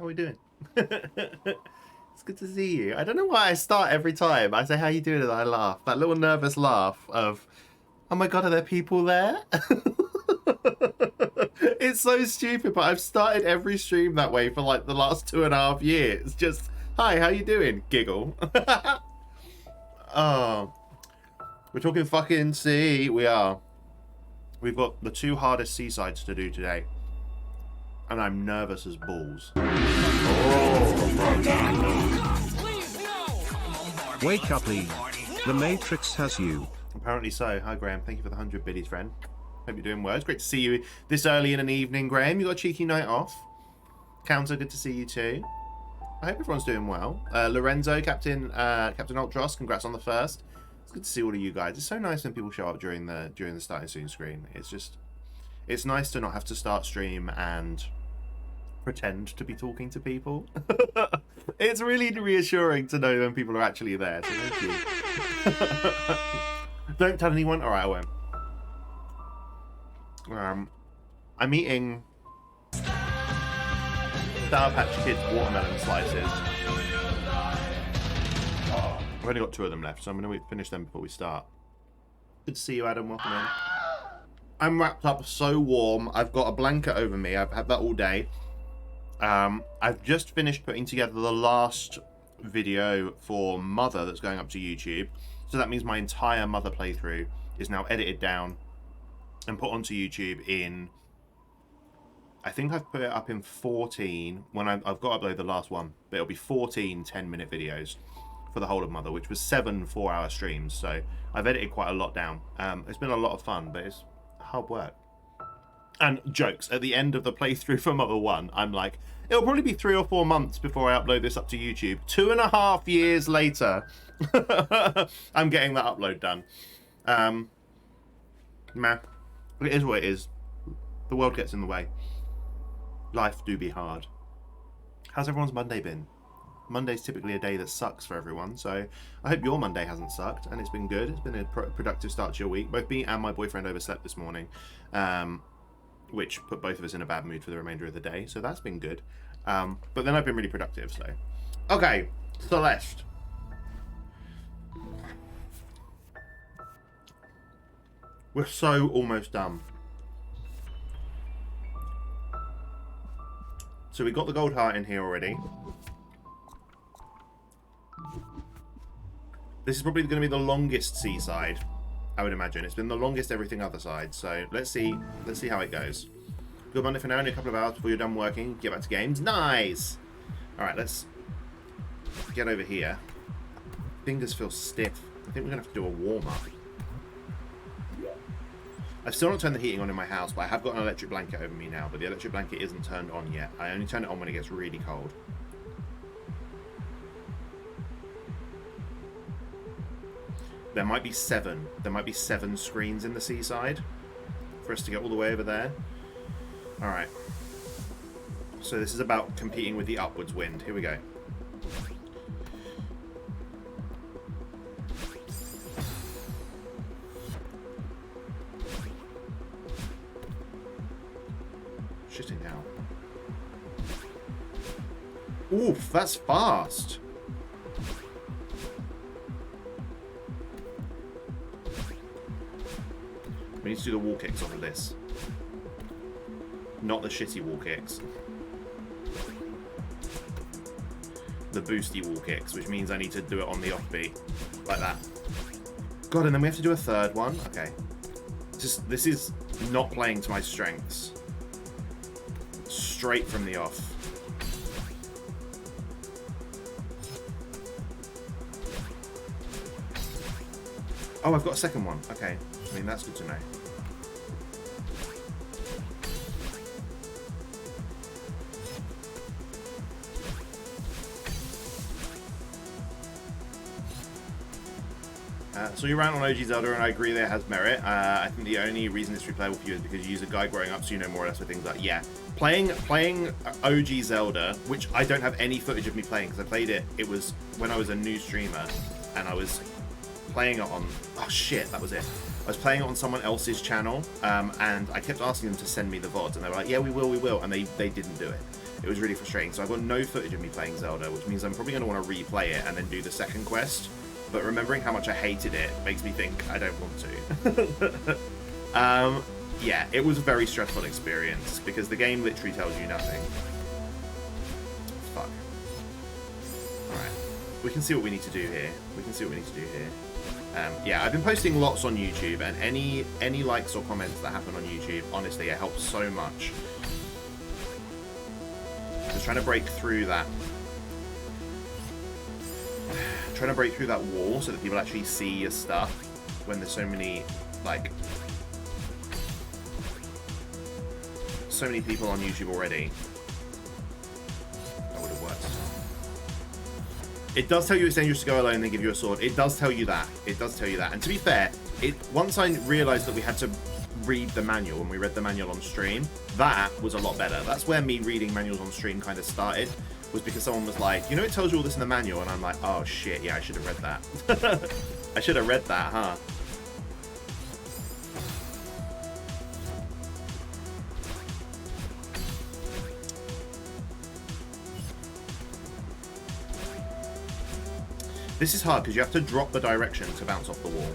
are we doing? It's good to see you. I don't know why I start every time. I say, how you doing? And I laugh. That little nervous laugh of, oh my God, are there people there? It's so stupid, but I've started every stream that way for like the last 2.5 years. Just, hi, how you doing? Giggle. Oh, we're talking fucking sea. We are. We've got the 2 hardest seasides to do today. And I'm nervous as balls. Wake up, Lee. The Matrix has you. Apparently so. Hi, Graham. Thank you for the 100 biddies, friend. Hope you're doing well. It's great to see you this early in an evening, Graham. You got a cheeky night off. Counter, good to see you too. I hope everyone's doing well. Lorenzo, Captain Ultros, congrats on the first. It's good to see all of you guys. It's so nice when people show up during the starting soon screen. It's nice to not have to start stream and pretend to be talking to people. It's really reassuring to know when people are actually there. So thank you. Don't tell anyone. All right, I won't. I'm eating Sour Patch Kids watermelon slices. I've only got 2 of them left, so I'm going to finish them before we start. Good to see you, Adam. Welcome in. I'm wrapped up so warm. I've got a blanket over me. I've had that all day. I've just finished putting together the last video for Mother that's going up to YouTube. So that means my entire Mother playthrough is now edited down and put onto YouTube in... I think I've put it up in 14 when I've got to upload the last one. But it'll be 14 10-minute videos for the whole of Mother, which was 7 4-hour streams. So I've edited quite a lot down. It's been a lot of fun, but it's hard work. And jokes, at the end of the playthrough for Mother 1, I'm like, it'll probably be 3 or 4 months before I upload this up to YouTube. 2.5 years later, I'm getting that upload done. Meh. It is what it is. The world gets in the way. Life do be hard. How's everyone's Monday been? Monday's typically a day that sucks for everyone, so I hope your Monday hasn't sucked, and it's been good. It's been a productive start to your week. Both me and my boyfriend overslept this morning. Which put both of us in a bad mood for the remainder of the day, so that's been good. But then I've been really productive, so... Okay, Celeste. We're so almost done. So we got the gold heart in here already. This is probably going to be the longest seaside, I would imagine. It's been the longest everything other side, so let's see how it goes. Good Monday for now, only a couple of hours before you're done working. Get back to games. Nice! Alright, let's get over here. Fingers feel stiff. I think we're going to have to do a warm-up. I've still not turned the heating on in my house, but I have got an electric blanket over me now, but the electric blanket isn't turned on yet. I only turn it on when it gets really cold. There might be 7. There might be 7 screens in the seaside for us to get all the way over there. Alright. So this is about competing with the upwards wind. Here we go. Shitting hell. Oof, that's fast. We need to do the wall kicks off of this. Not the shitty wall kicks. The boosty wall kicks, which means I need to do it on the offbeat. Like that. God, and then we have to do a third one? Okay. This is not playing to my strengths. Straight from the off. Oh, I've got a second one. Okay. I mean, that's good to know. So you ran on OG Zelda, and I agree there has merit. I think the only reason it's replayable for you is because you use a guy growing up, so you know more or less what things like. Yeah, playing OG Zelda, which I don't have any footage of me playing because I played it. It was when I was a new streamer, and I was playing it on. Oh shit, that was it. I was playing it on someone else's channel, and I kept asking them to send me the VODs, and they were like, "Yeah, we will," and they didn't do it. It was really frustrating. So I've got no footage of me playing Zelda, which means I'm probably going to want to replay it and then do the second quest. But remembering how much I hated it makes me think I don't want to. Yeah, it was a very stressful experience because the game literally tells you nothing. Fuck. Alright. We can see what we need to do here. Yeah, I've been posting lots on YouTube, and any likes or comments that happen on YouTube, honestly, it helps so much. Just trying to break through that. Trying to break through that wall so that people actually see your stuff when there's so many, like, so many people on YouTube already. That would have worked. It does tell you it's dangerous to go alone and then give you a sword. It does tell you that. It does tell you that. And to be fair, once I realised that we had to read the manual, and we read the manual on stream, that was a lot better. That's where me reading manuals on stream kind of started, was because someone was like, you know, it tells you all this in the manual, and I'm like, oh shit, yeah, I should have read that. I should have read that, huh? This is hard because you have to drop the direction to bounce off the wall.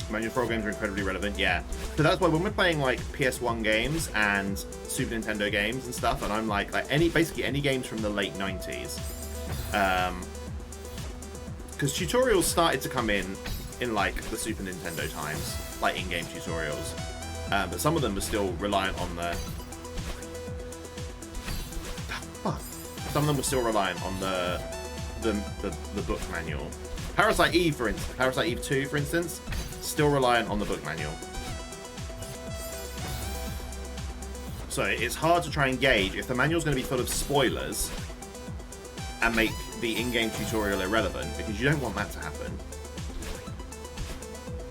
Manual for all games are incredibly relevant, yeah. So that's why when we're playing like PS1 games and Super Nintendo games and stuff, and I'm like basically any games from the late 90s, because tutorials started to come in like the Super Nintendo times, like in-game tutorials, but some of them were still reliant on the. Some of them were still reliant on the book manual. Parasite Eve, for instance, Parasite Eve 2, for instance, still reliant on the book manual. So it's hard to try and gauge if the manual's going to be full of spoilers and make the in-game tutorial irrelevant, because you don't want that to happen.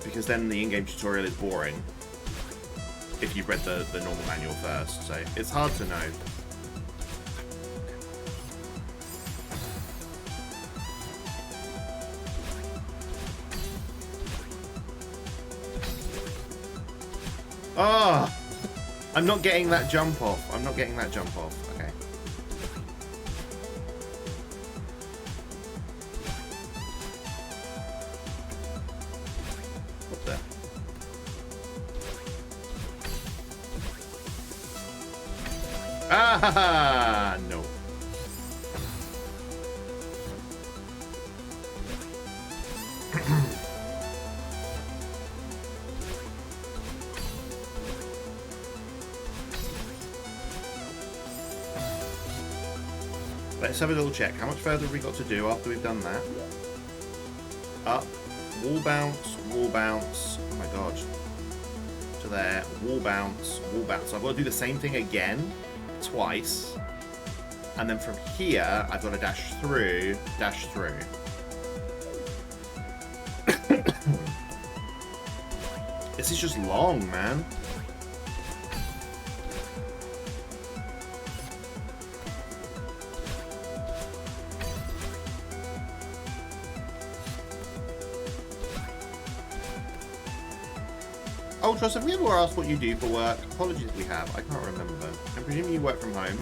Because then the in-game tutorial is boring if you've read the normal manual first. So it's hard to know. Oh, I'm not getting that jump off. Okay. What the? Ah, no. Let's have a little check. How much further have we got to do after we've done that? Up, wall bounce, wall bounce. Oh my god. To there, wall bounce, wall bounce. So I've got to do the same thing again, twice. And then from here, I've got to dash through, dash through. This is just long, man. Ultros, have we ever asked what you do for work? Apologies if we have. I can't remember. I'm presuming you work from home.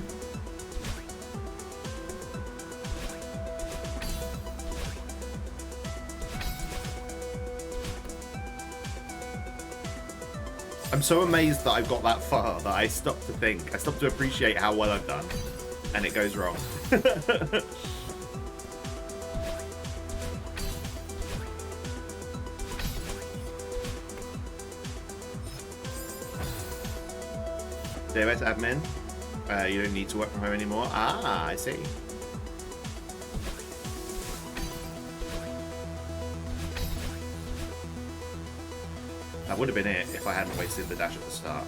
I'm so amazed that I've got that far that I stopped to think. I stopped to appreciate how well I've done. And it goes wrong. Davis admin. You don't need to work from home anymore. Ah, I see. That would have been it if I hadn't wasted the dash at the start.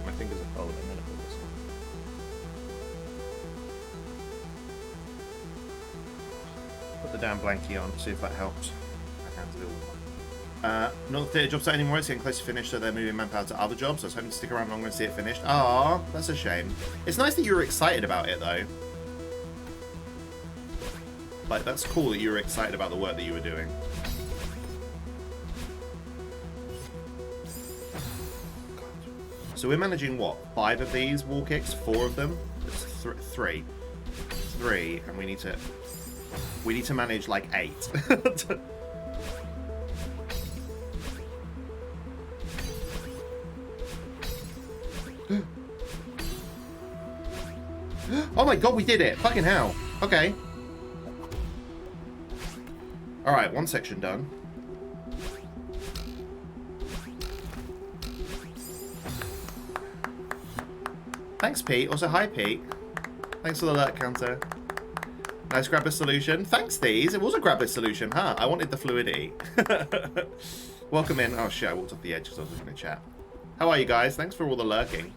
My fingers are cold. I'm gonna put this on. Put the damn blankie on, see if that helps. My hands a little warm. Not the theatre job site anymore, it's getting close to finish, so they're moving manpower to other jobs. I was hoping to stick around longer and see it finished. Ah, that's a shame. It's nice that you were excited about it, though. Like, that's cool that you were excited about the work that you were doing. So we're managing, what, 5 of these wall kicks? 4 of them? It's 3. 3, and we need to manage, like, 8. Oh my god, we did it! Fucking hell. Okay. Alright, 1 section done. Thanks, Pete. Also, hi, Pete. Thanks for the alert counter. Nice grab list solution. Thanks, these. It was a grab list solution, huh? I wanted the fluidity. Welcome in. Oh, shit. I walked off the edge because I was looking at chat. How are you guys? Thanks for all the lurking.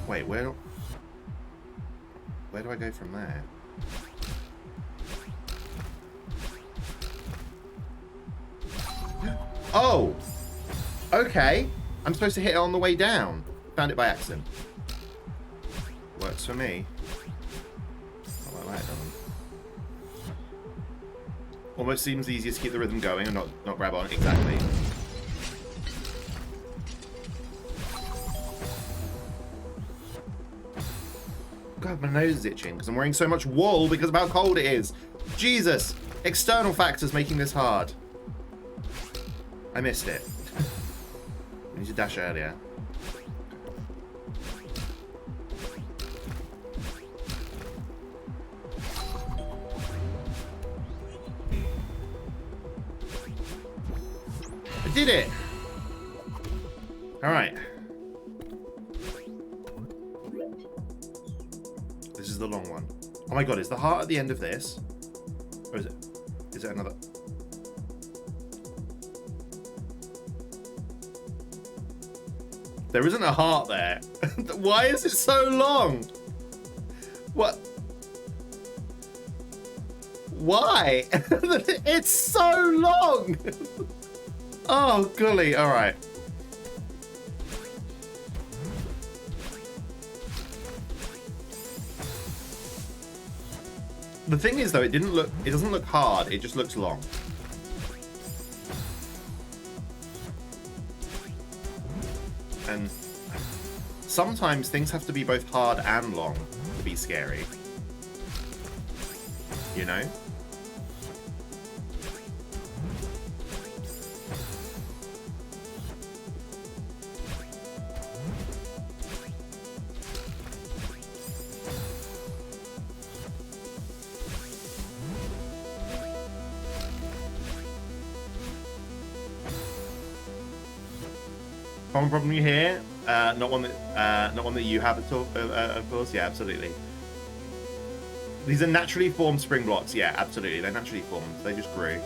Wait, where do I go from there? Oh! Okay. I'm supposed to hit it on the way down. Found it by accident. Works for me. I like that, doesn't it? Almost seems easier to keep the rhythm going and not grab on. Exactly. God, my nose is itching because I'm wearing so much wool because of how cold it is. Jesus! External factors making this hard. I missed it. I need to dash earlier. I did it! Alright. This is the long one. Oh my god, is the heart at the end of this? Or is it? Is it another? There isn't a heart there. Why is it so long? What? Why? It's so long! Oh, golly. All right. The thing is, though, it doesn't look hard. It just looks long. And sometimes things have to be both hard and long to be scary. You know? Common problem you hear? Not one that you have at all, of course. Yeah, absolutely. These are naturally formed spring blocks. Yeah, absolutely. They're naturally formed. They just grew.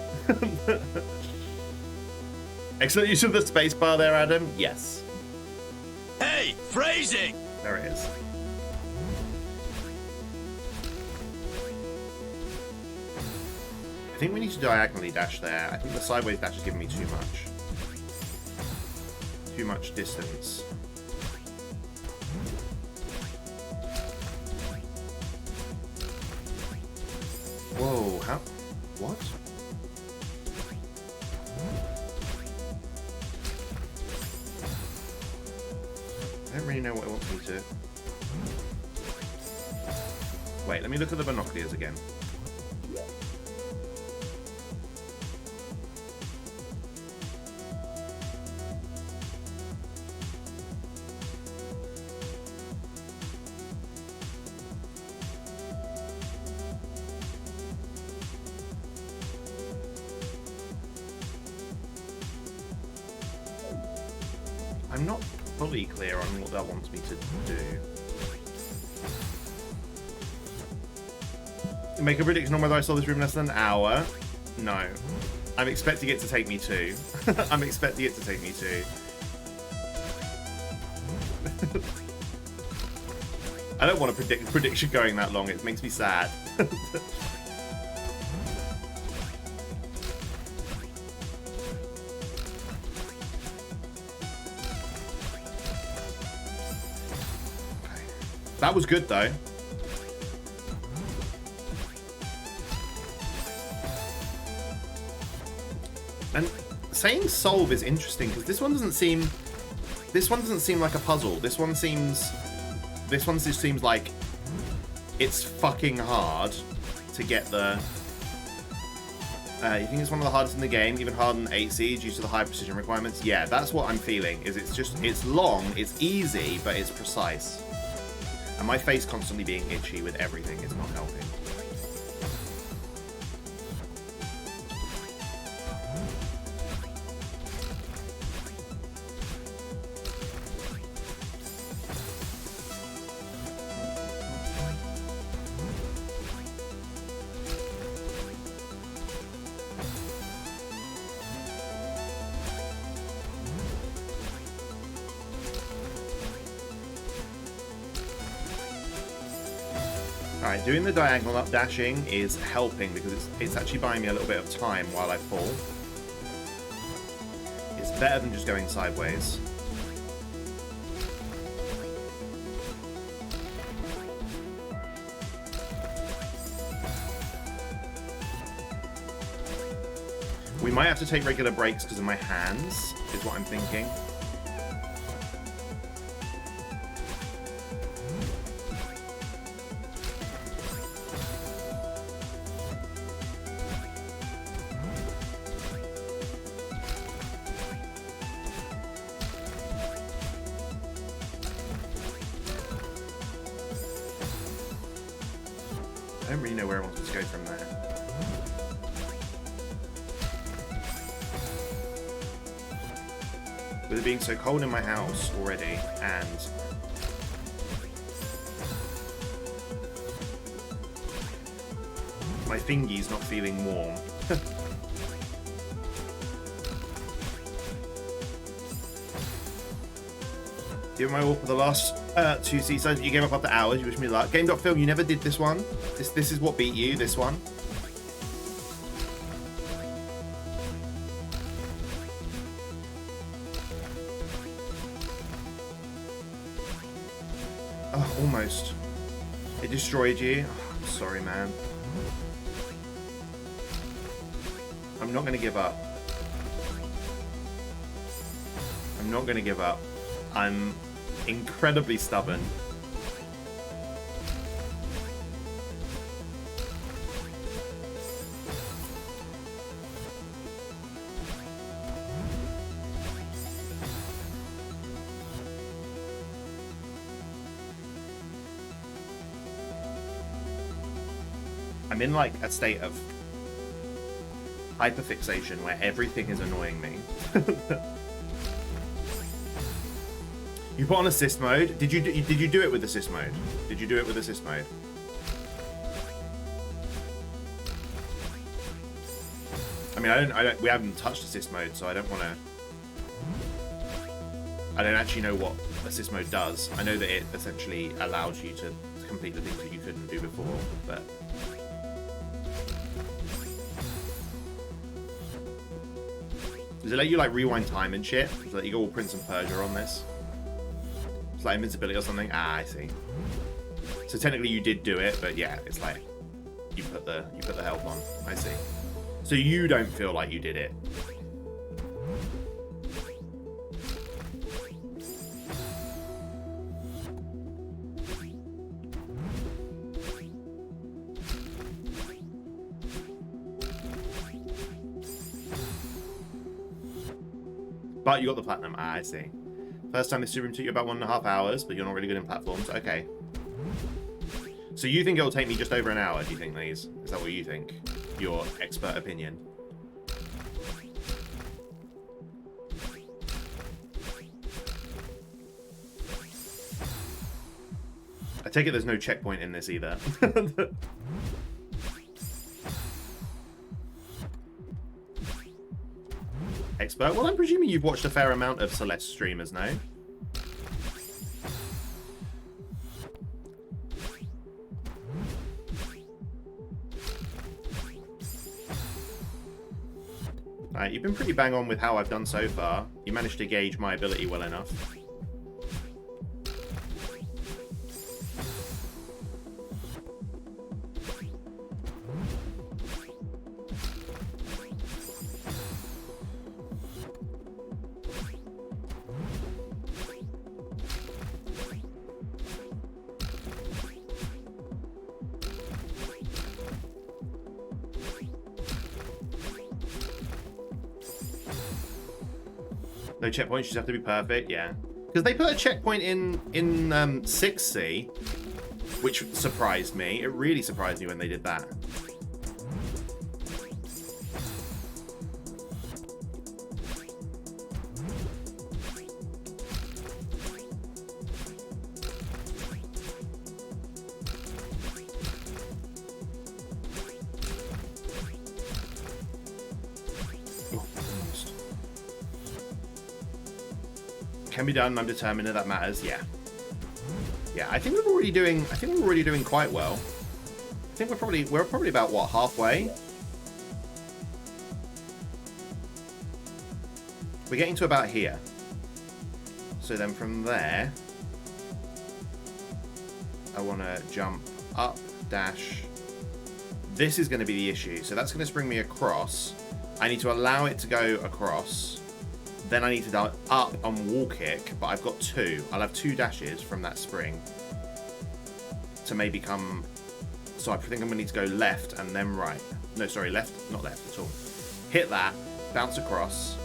Excellent use of the space bar there, Adam. Yes. Hey, phrasing. There it is. I think we need to diagonally dash there. I think the sideways dash is giving me too much. Too much distance. Whoa, how? What? I don't really know what it wants me to. Wait, let me look at the binoculars again. I'm not fully clear on what that wants me to do. Make a prediction on whether I saw this room in less than an hour? No. I'm expecting it to take me 2. I'm expecting it to take me 2. I don't want to predict prediction going that long. It makes me sad. That was good though. And saying solve is interesting because this one doesn't seem like a puzzle. This one just seems like it's fucking hard to get the you think it's one of the hardest in the game, even harder than 8C due to the high precision requirements? Yeah, that's what I'm feeling. Is it's long, it's easy, but it's precise. And my face constantly being itchy with everything is not helping. Alright, doing the diagonal up dashing is helping because it's actually buying me a little bit of time while I fall. It's better than just going sideways. We might have to take regular breaks because of my hands, is what I'm thinking. I don't really know where I wanted to go from there. With it being so cold in my house already, and my fingies not feeling warm. Give my all for the last 2 seasons. You gave up after hours. You wish me luck. Game.film, you never did this one. This is what beat you, this one. Oh, almost. It destroyed you. Oh, I'm sorry, man. I'm not going to give up. I'm not going to give up. I'm incredibly stubborn. I'm in like a state of hyperfixation where everything is annoying me. You put on assist mode. Did you do it with assist mode? Did you do it with assist mode? I mean, we haven't touched assist mode, so I don't want to. I don't actually know what assist mode does. I know that it essentially allows you to complete the things that you couldn't do before, but. Does it let you like rewind time and shit? Does it let you go all Prince and Persia on this? It's like invincibility or something. Ah, I see. So technically you did do it, but yeah, it's like you put the help on. I see. So you don't feel like you did it. But you got the platinum. Ah, I see. First time this room took you about 1.5 hours, but you're not really good in platforms. Okay. So you think it'll take me just over an hour, do you think, Lees? Is that what you think? Your expert opinion. I take it there's no checkpoint in this either. Expert? Well, I'm presuming you've watched a fair amount of Celeste streamers, no? Alright, you've been pretty bang on with how I've done so far. You managed to gauge my ability well enough. No checkpoints, you just have to be perfect, yeah. Because they put a checkpoint in 6C, which surprised me. It really surprised me when they did that. Can be done. I'm determined that matters. Yeah. Yeah. I think we're already doing quite well. I think we're probably about what, halfway. We're getting to about here. So then from there, I want to jump up, dash. This is going to be the issue. So that's going to spring me across. I need to allow it to go across. Then I need to go up on wall kick, but I've got 2. I'll have 2 dashes from that spring to maybe come. So I think I'm going to need to go left and then right. No, sorry, left, not left at all. Hit that, bounce across,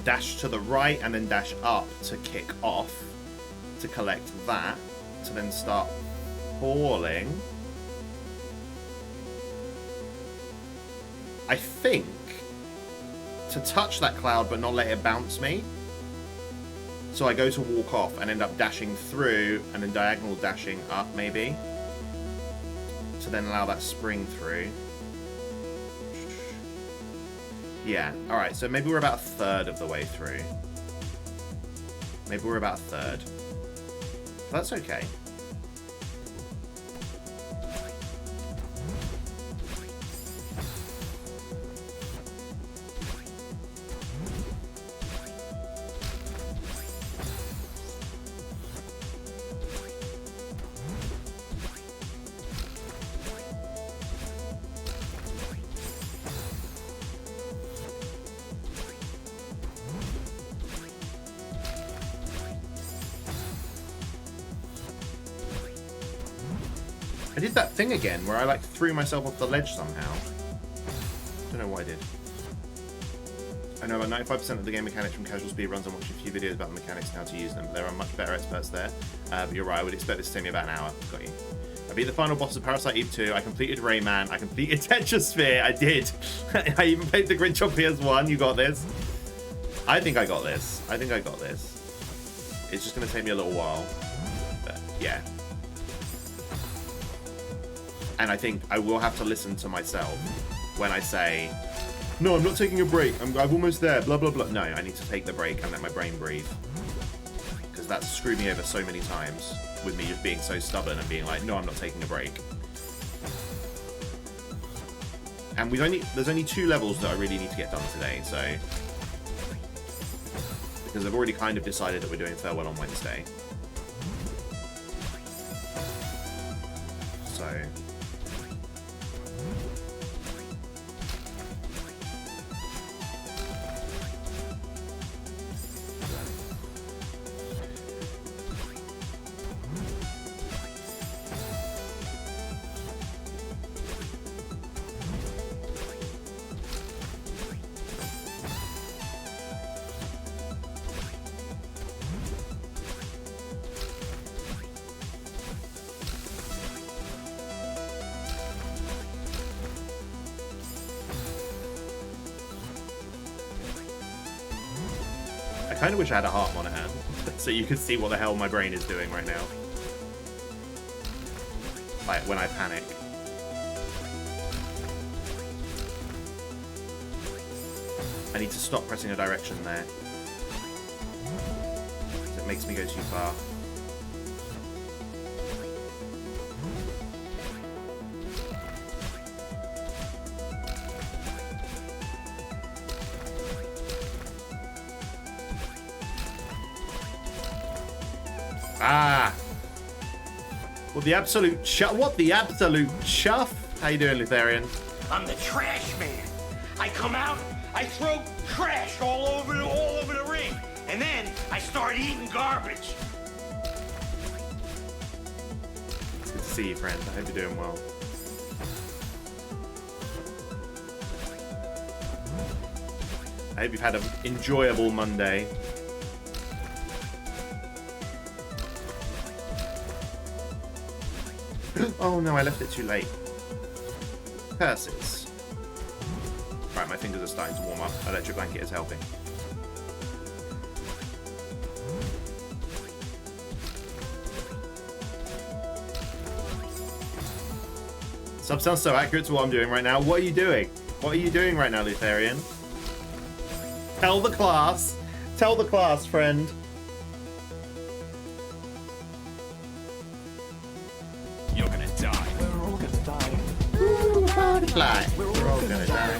dash to the right, and then dash up to kick off to collect that, to then start falling. I think to touch that cloud but not let it bounce me. So I go to walk off and end up dashing through and then diagonal dashing up maybe. To then allow that spring through. Yeah, alright, so maybe we're about a third of the way through. Maybe we're about a third. That's okay. I did that thing again where I like threw myself off the ledge somehow. Don't know why I did. I know about 95% of the game mechanics from casual speedruns. I'm watching a few videos about the mechanics and how to use them. There are much better experts there. But you're right, I would expect this to take me about an hour. Got you. I beat the final boss of Parasite Eve 2. I completed Rayman. I completed Tetrasphere. I did. I even played the Grinch on PS1. You got this. I think I got this. I think I got this. It's just going to take me a little while. But yeah. And I think I will have to listen to myself when I say, no, I'm not taking a break. I'm almost there, blah, blah, blah. No, I need to take the break and let my brain breathe. Because that's screwed me over so many times with me just being so stubborn and being like, no, I'm not taking a break. And there's only 2 levels that I really need to get done today, so. Because I've already kind of decided that we're doing Farewell on Wednesday. So. I kind of wish I had a heart monitor so you could see what the hell my brain is doing right now. Like when I panic. I need to stop pressing a direction there. It makes me go too far. Ah! What the absolute chuff? What the absolute chuff? How you doing, Lutherian? I'm the trash man. I come out, I throw trash all over the ring, and then I start eating garbage. It's good to see you, friend. I hope you're doing well. I hope you've had an enjoyable Monday. Oh no, I left it too late. Curses. Right, my fingers are starting to warm up. Electric blanket is helping. Sub sounds so accurate to what I'm doing right now. What are you doing? What are you doing right now, Lutherian? Tell the class. Tell the class, friend. You're gonna die. We're all gonna die. Ooh, butterfly. We're all gonna die.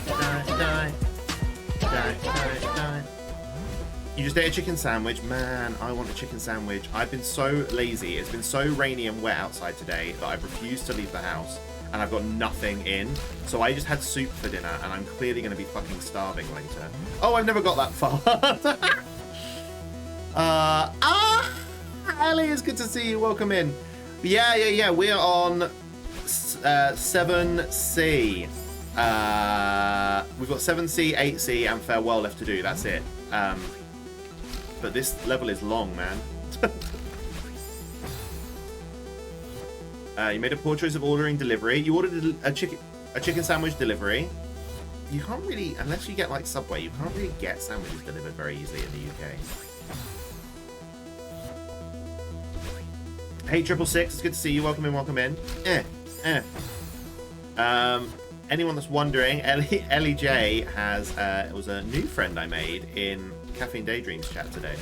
You just ate a chicken sandwich. Man, I want a chicken sandwich. I've been so lazy. It's been so rainy and wet outside today that I've refused to leave the house. And I've got nothing in. So I just had soup for dinner, and I'm clearly going to be fucking starving later. Oh, I've never got that far. Ellie, it's good to see you. Welcome in. Yeah. We're on 7C. We've got 7C, 8C, and Farewell left to do. That's it. But this level is long, man. You made a poor choice of ordering delivery. You ordered a chicken sandwich delivery. You can't really, unless you get like Subway, you can't really get sandwiches delivered very easily in the UK. Hey, 666, it's good to see you. Welcome in. Anyone that's wondering, Ellie J has, it was a new friend I made in Caffeine Daydreams chat today.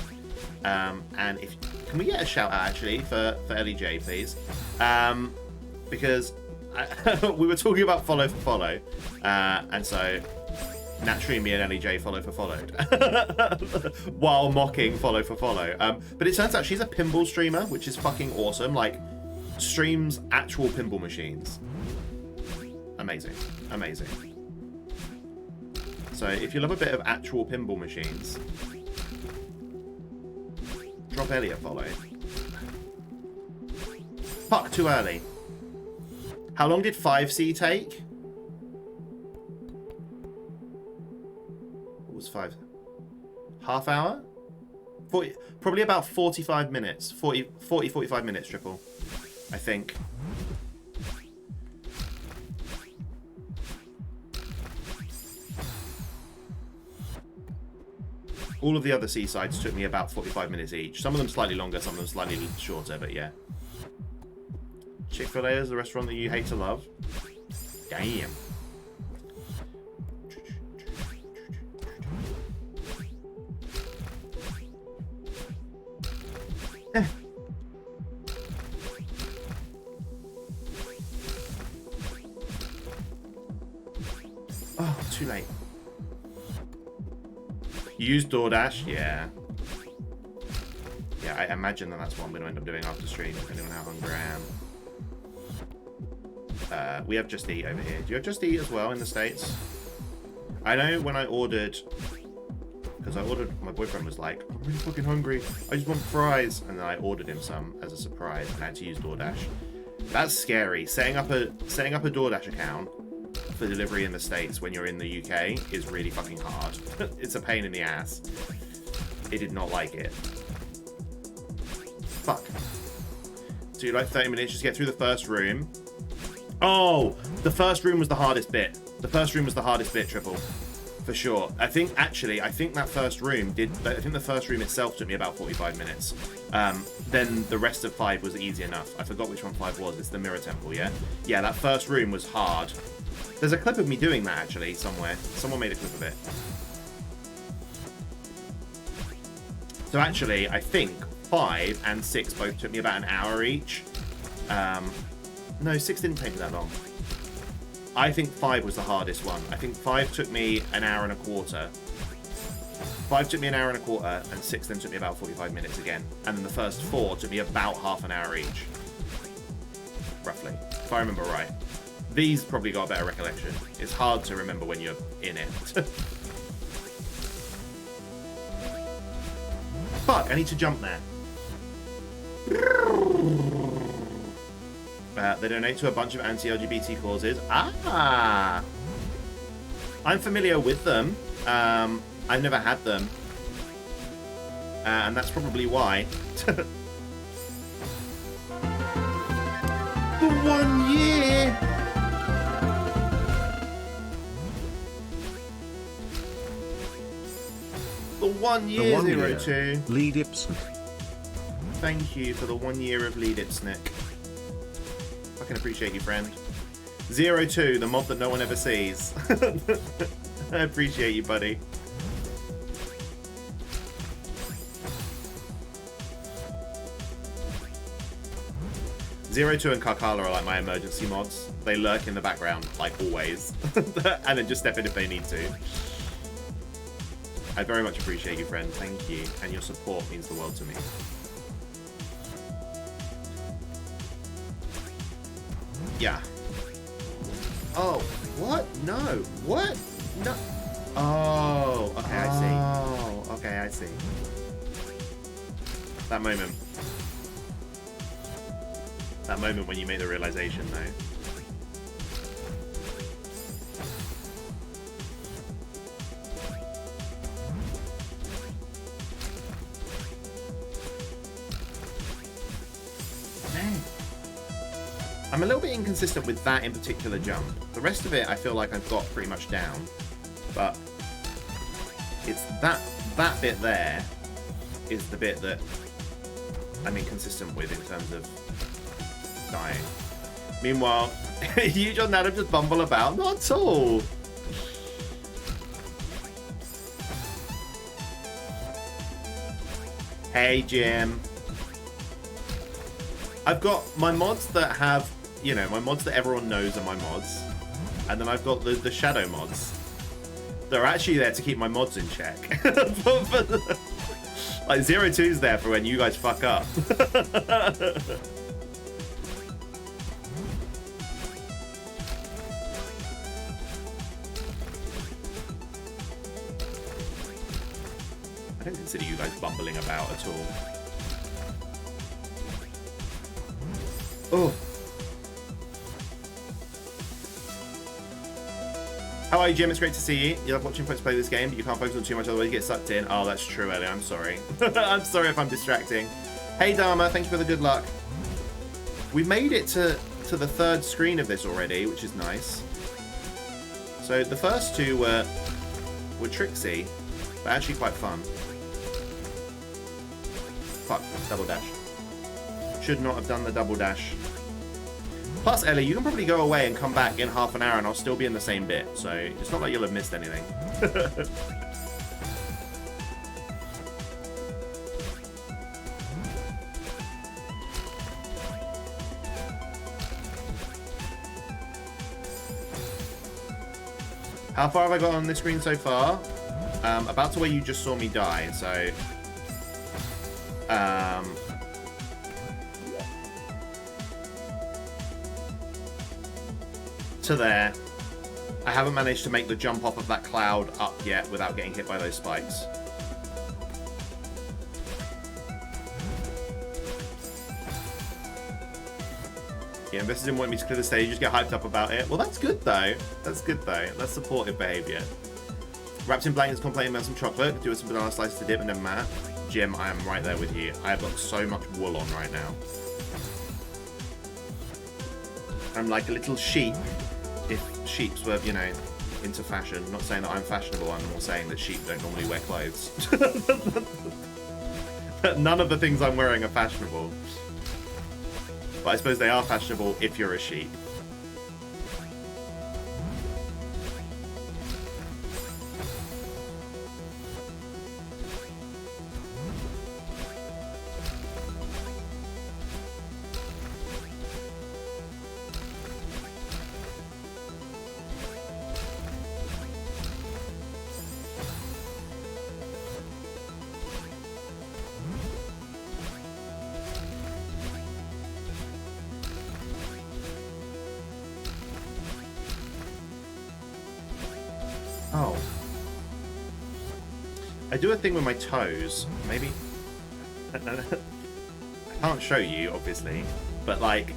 And if can we get a shout out actually for Ellie J, please? Because we were talking about follow for follow, and so naturally me and Ellie J follow for followed while mocking follow for follow. But it turns out she's a pinball streamer, which is fucking awesome. Like, streams actual pinball machines. Amazing. So if you love a bit of actual pinball machines, drop Ellie a follow. Fuck, too early. How long did 5C take? What was 5? Half hour? 40, probably about 45 minutes. 45 minutes, Triple. I think. All of the other seasides took me about 45 minutes each. Some of them slightly longer, some of them slightly shorter, but yeah. Chick-fil-A is the restaurant that you hate to love. Damn. Oh, too late. You use DoorDash? Yeah. Yeah, I imagine that's what I'm going to end up doing after stream, depending on how hungry I am. We have Just Eat over here. Do you have Just Eat as well in the States? I know when I ordered, because my boyfriend was like, I'm really fucking hungry, I just want fries, and then I ordered him some as a surprise and I had to use DoorDash. That's scary. Setting up a DoorDash account for delivery in the States when you're in the UK is really fucking hard. It's a pain in the ass. It did not like it. Fuck. So you like 30 minutes just get through the first room. Oh, the first room was the hardest bit. The first room was the hardest bit, Triple. For sure. I think that first room the first room itself took me about 45 minutes. Then the rest of 5 was easy enough. I forgot which one 5 was. It's the Mirror Temple, yeah? Yeah, that first room was hard. There's a clip of me doing that, actually, somewhere. Someone made a clip of it. So actually, I think 5 and 6 both took me about an hour each. No, 6 didn't take me that long. I think 5 was the hardest one. I think 5 took me an hour and a quarter. 5 took me an hour and a quarter, and 6 then took me about 45 minutes again. And then the first 4 took me about half an hour each. Roughly, if I remember right. These probably got a better recollection. It's hard to remember when you're in it. Fuck, I need to jump there. They donate to a bunch of anti-LGBT causes. Ah! I'm familiar with them. I've never had them. And that's probably why. The 1 year! The 1 year, 02. Leedipus. Thank you for the 1 year of Leedipus. Fucking appreciate you, friend. 02, the mod that no one ever sees. I appreciate you, buddy. Zero 2 and Karkala are like my emergency mods. They lurk in the background, like always. And then just step in if they need to. I very much appreciate you, friend. Thank you. And your support means the world to me. Yeah. Oh, what? No. What? No. Oh, okay, I see. Oh, okay, I see. That moment. That moment when you make the realization, though. I'm a little bit inconsistent with that in particular jump. The rest of it I feel like I've got pretty much down. But it's that bit there is the bit that I'm inconsistent with in terms of dying. Meanwhile, you, John Adam, just bumble about. Not at all. Hey, Jim. I've got my mods that have, you know, my mods that everyone knows are my mods. And then I've got the shadow mods. They're actually there to keep my mods in check. Like, 02's there for when you guys fuck up. I don't consider you guys bumbling about at all. Oh. How are you, Jim? It's great to see you. You love watching folks play this game, but you can't focus on too much, otherwise you get sucked in. Oh, that's true, Ellie. I'm sorry. I'm sorry if I'm distracting. Hey, Dharma. Thank you for the good luck. We've made it to the 3rd screen of this already, which is nice. So the first 2 were tricksy, but actually quite fun. Fuck. Double dash. Should not have done the double dash. Plus, Ellie, you can probably go away and come back in half an hour and I'll still be in the same bit, so it's not like you'll have missed anything. How far have I got on this screen so far? About to where you just saw me die, so... to there. I haven't managed to make the jump off of that cloud up yet without getting hit by those spikes. Yeah, investors didn't want me to clear the stage, just get hyped up about it. Well, that's good though. That's good though. That's supportive behaviour. Wrapped in blankets, complaining about some chocolate. Do some banana slices to dip and then Matt. Jim, I am right there with you. I have got so much wool on right now. I'm like a little sheep. If sheeps were, you know, into fashion. I'm not saying that I'm fashionable, I'm more saying that sheep don't normally wear clothes. None of the things I'm wearing are fashionable. But I suppose they are fashionable if you're a sheep. Oh. I do a thing with my toes. Maybe. I can't show you, obviously, but like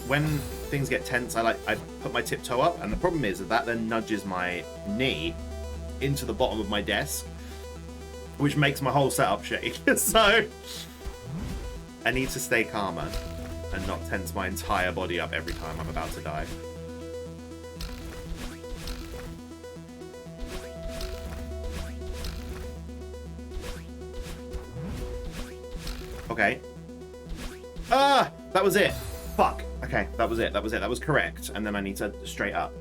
when things get tense, I put my tiptoe up, and the problem is that then nudges my knee into the bottom of my desk, which makes my whole setup shake. So I need to stay calmer and not tense my entire body up every time I'm about to die. Okay. Ah! That was it. Fuck. Okay, that was it. That was it. That was correct. And then I need to straight up.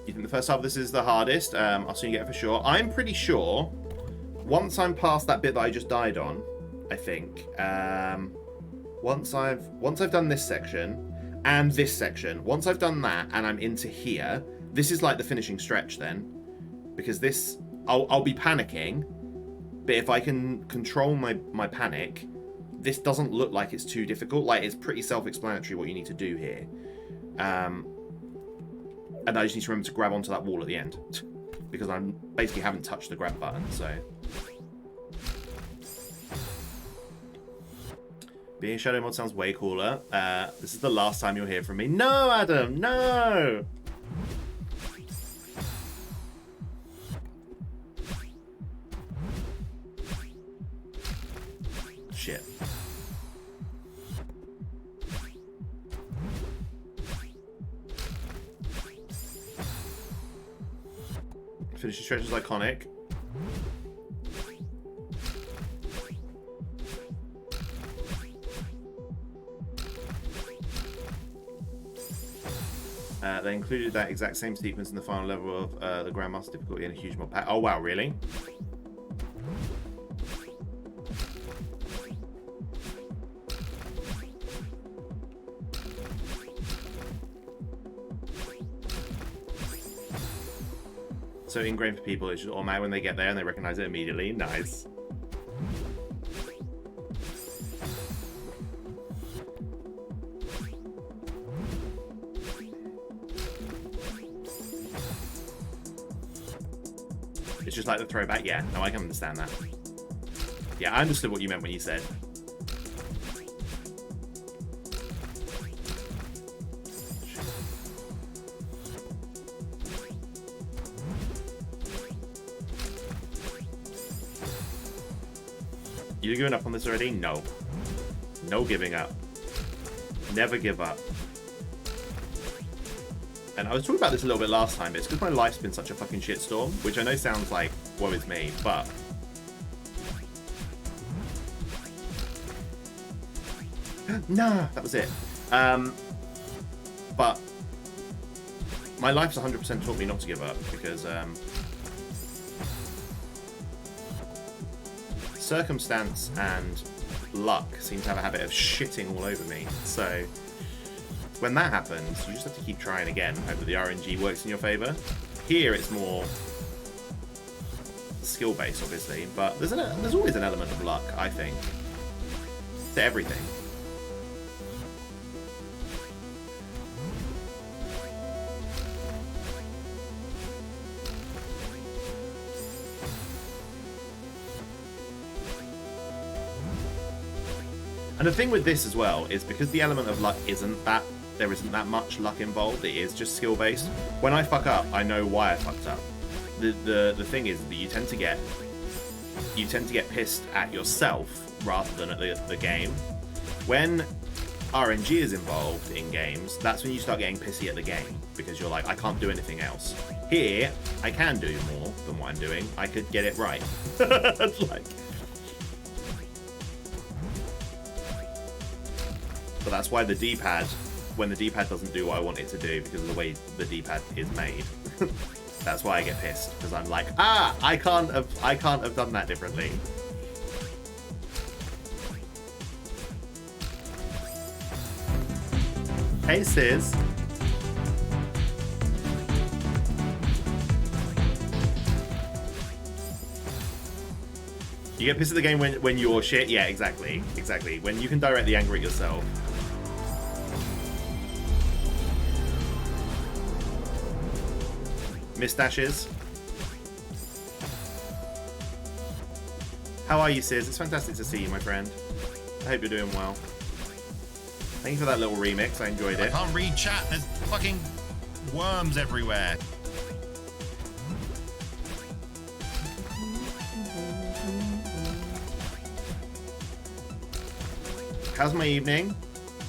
You think the first half of this is the hardest? I'll soon get it for sure. I'm pretty sure once I'm past that bit that I just died on, I think, once I've done this section and this section, once I've done that and I'm into here, this is like the finishing stretch then, because this, I'll be panicking, but if I can control my panic, this doesn't look like it's too difficult. Like, it's pretty self-explanatory what you need to do here. And I just need to remember to grab onto that wall at the end, because I basically haven't touched the grab button, so. Being shadow mod sounds way cooler. This is the last time you'll hear from me. No, Adam, no! Shit. Finishing stretch is iconic. They included that exact same sequence in the final level of the Grandmaster difficulty in a huge mod pack. Oh wow, really? So ingrained for people, it's just automatic when they get there and they recognize it immediately. Nice. It's just like the throwback. Yeah, no, I can understand that. Yeah, I understood what you meant when you said. You giving up on this already? No. No giving up. Never give up. And I was talking about this a little bit last time, but it's because my life's been such a fucking shitstorm, which I know sounds like, woe is me, but... Nah, that was it. But my life's 100% taught me not to give up, because circumstance and luck seem to have a habit of shitting all over me. So when that happens, you just have to keep trying again, hope that the RNG works in your favor. Here it's more skill based, obviously, but there's always an element of luck, I think, to everything. And the thing with this as well is because the element of luck there isn't that much luck involved. It is just skill based. When I fuck up, I know why I fucked up. The thing is that you tend to get pissed at yourself rather than at the game. When RNG is involved in games, that's when you start getting pissy at the game because you're like, I can't do anything else. Here, I can do more than what I'm doing. I could get it right. Like. But that's why the D-pad, when the D-pad doesn't do what I want it to do because of the way the D-pad is made, that's why I get pissed, because I'm like, I can't have done that differently. Hey sis. You get pissed at the game when you're shit? Yeah, exactly. When you can direct the anger at yourself. Mistashes. How are you, Sis? It's fantastic to see you, my friend. I hope you're doing well. Thank you for that little remix. I enjoyed it. I can't read chat. There's fucking worms everywhere. How's my evening?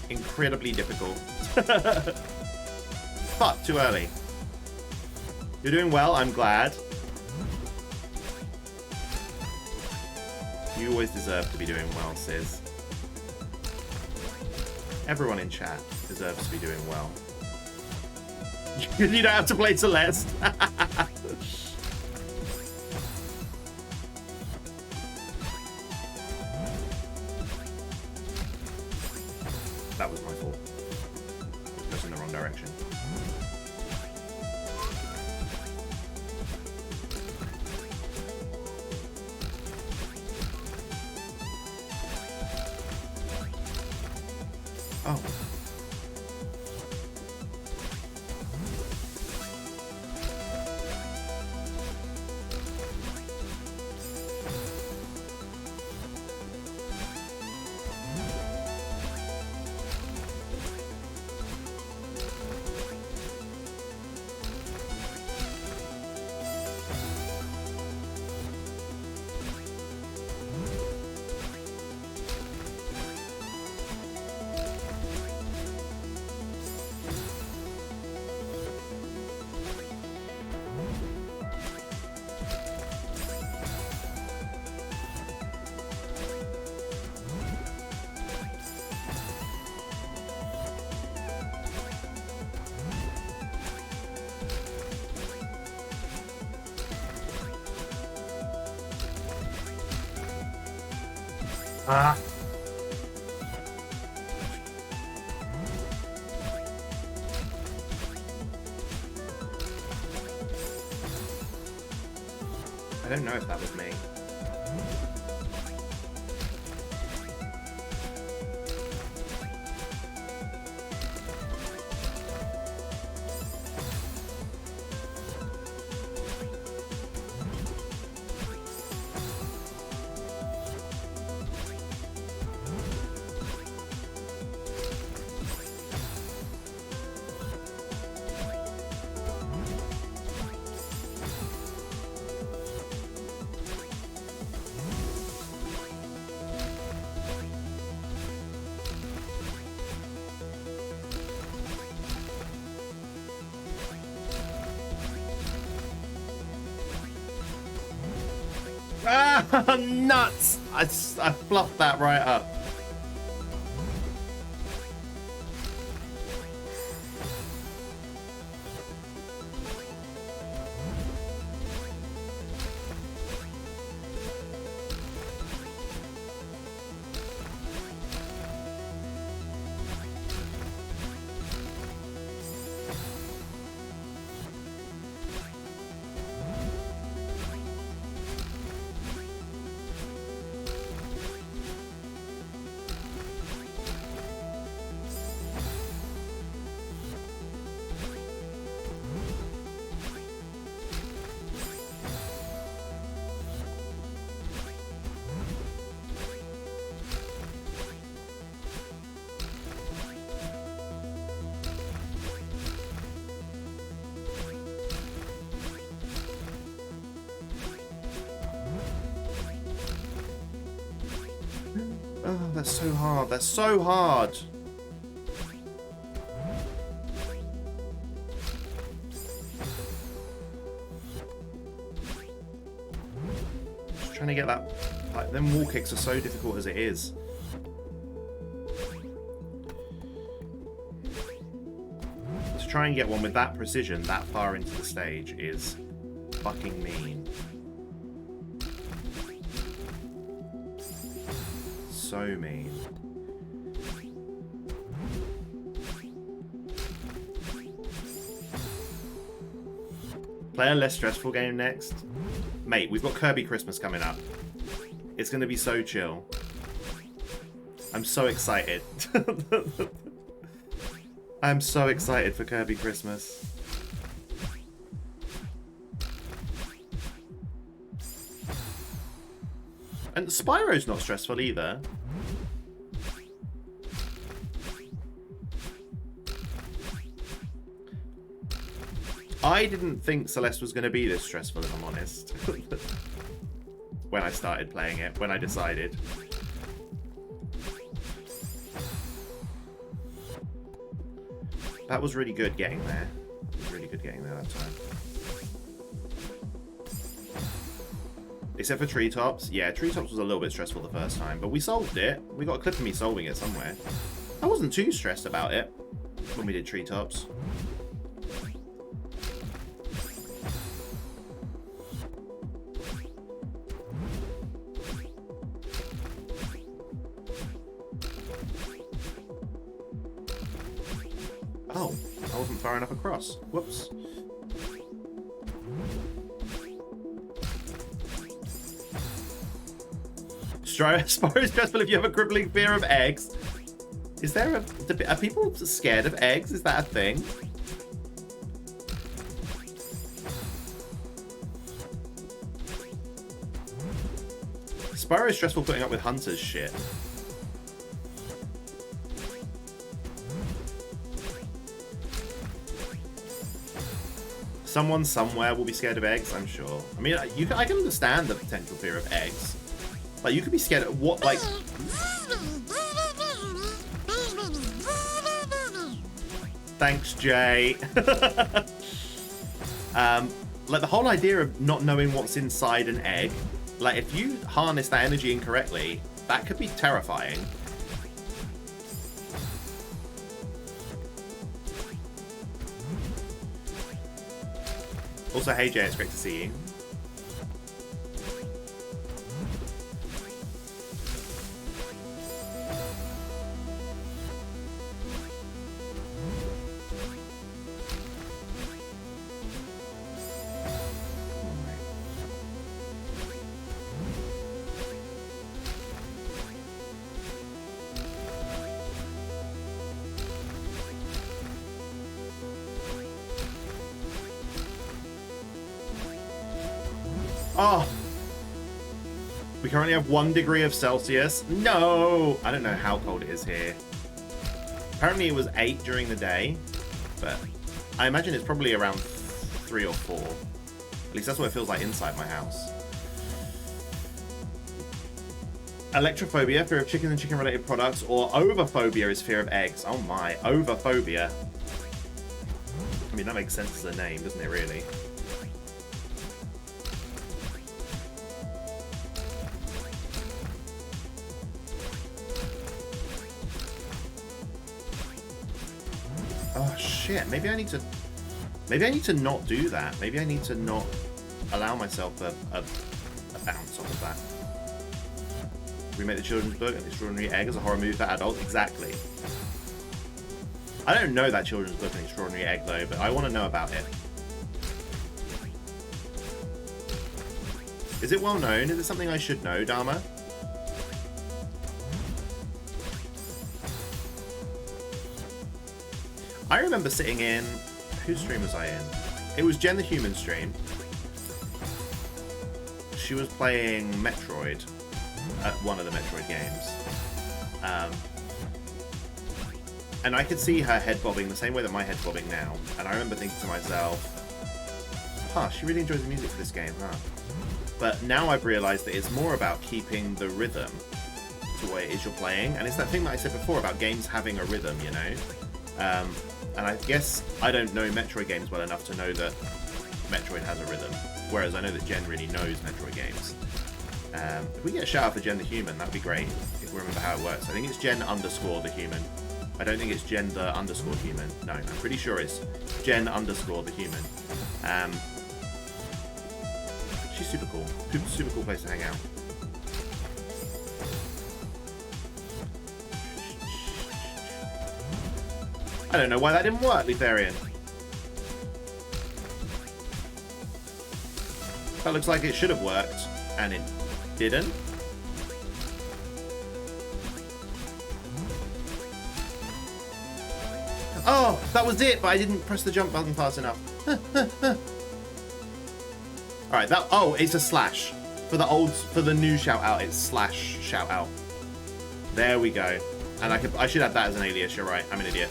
Incredibly difficult. But too early. You're doing well, I'm glad. You always deserve to be doing well, Sis. Everyone in chat deserves to be doing well. You don't have to play Celeste. That was my fault. Just in the wrong direction. Oh. Ah. I don't know if that was me. Ah, nuts! I fluffed that right up. Oh, that's so hard. That's so hard. Just trying to get that. Like, them wall kicks are so difficult as it is. To try and get one with that precision that far into the stage is fucking mean. So mean. Play a less stressful game next. Mate, we've got Kirby Christmas coming up. It's going to be so chill. I'm so excited. I'm so excited for Kirby Christmas. And Spyro's not stressful either. I didn't think Celeste was going to be this stressful, if I'm honest. When I started playing it, when I decided. That was really good getting there. It was really good getting there that time. Except for Treetops. Yeah, Treetops was a little bit stressful the first time, but we solved it. We got a clip of me solving it somewhere. I wasn't too stressed about it when we did Treetops. Oh, I wasn't far enough across. Whoops. Spyro is stressful if you have a crippling fear of eggs. Is there a... Are people scared of eggs? Is that a thing? Spyro is stressful putting up with Hunter's shit. Someone somewhere will be scared of eggs, I'm sure. I mean, I can understand the potential fear of eggs. Like, you could be scared of what, like... Thanks, Jay. Like, the whole idea of not knowing what's inside an egg, like, if you harness that energy incorrectly, that could be terrifying. Also, hey Jay, it's great to see you. Oh, we currently have 1 degree of Celsius. No, I don't know how cold it is here. Apparently it was 8 during the day, but I imagine it's probably around 3 or 4. At least that's what it feels like inside my house. Electrophobia, fear of chicken and chicken-related products, or ovophobia is fear of eggs. Oh my, ovophobia. I mean, that makes sense as a name, doesn't it, really? Oh shit, maybe I need to not do that. Maybe I need to not allow myself a bounce off of that. Remake the children's book, An Extraordinary Egg, as a horror movie for adults. Exactly. I don't know that children's book, An Extraordinary Egg, though, but I want to know about it. Is it well known? Is it something I should know, Dharma? I remember sitting in... Whose stream was I in? It was Jen the Human stream. She was playing Metroid at one of the Metroid games. And I could see her head bobbing the same way that my head's bobbing now. And I remember thinking to myself, huh, she really enjoys the music for this game, huh? But now I've realised that it's more about keeping the rhythm to the way it is you're playing. And it's that thing that I said before about games having a rhythm, you know? And I guess I don't know Metroid games well enough to know that Metroid has a rhythm. Whereas I know that Jen really knows Metroid games. If we get a shout out for Jen the Human, that'd be great. If we remember how it works. I think it's Jen _ the Human. I don't think it's Jen the _ Human. No, I'm pretty sure it's Jen _ the Human. She's super cool. Super cool place to hang out. I don't know why that didn't work, Letharian. That looks like it should have worked, and it didn't. Oh, that was it, but I didn't press the jump button fast enough. Alright, that... Oh, it's a slash. for the new shout out, it's slash shout out. There we go. And I should have that as an alias. You're right. I'm an idiot.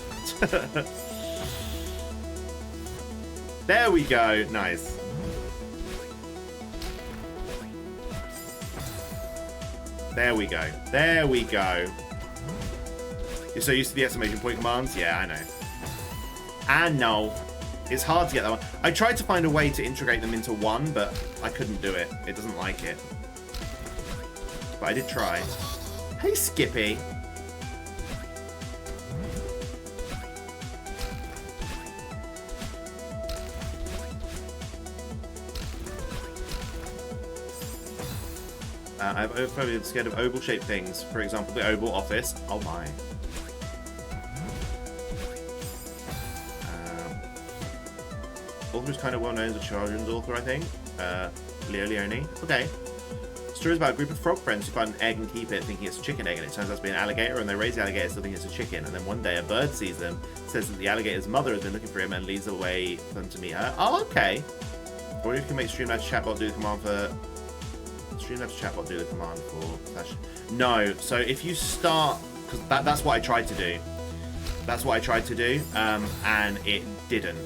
There we go. Nice. There we go. There we go. You're so used to the exclamation point commands? Yeah, I know. I know. It's hard to get that one. I tried to find a way to integrate them into one, but I couldn't do it. It doesn't like it. But I did try. Hey, Skippy. I've overly scared of oval-shaped things. For example, the Oval Office. Oh my. Author is kind of well known as a children's author, I think. Leo Leone. Okay. Stories about a group of frog friends who find an egg and keep it, thinking it's a chicken egg, and it turns out to be an alligator, and they raise the alligator still thinking it's a chicken. And then one day a bird sees them, says that the alligator's mother has been looking for him, and leads away for them to meet her. Oh, okay. Or if you can make Streamlabs chatbot do the command for... Streamlabs chatbot do the command for... No, so if you start... Because that's what I tried to do. That's what I tried to do, and it didn't.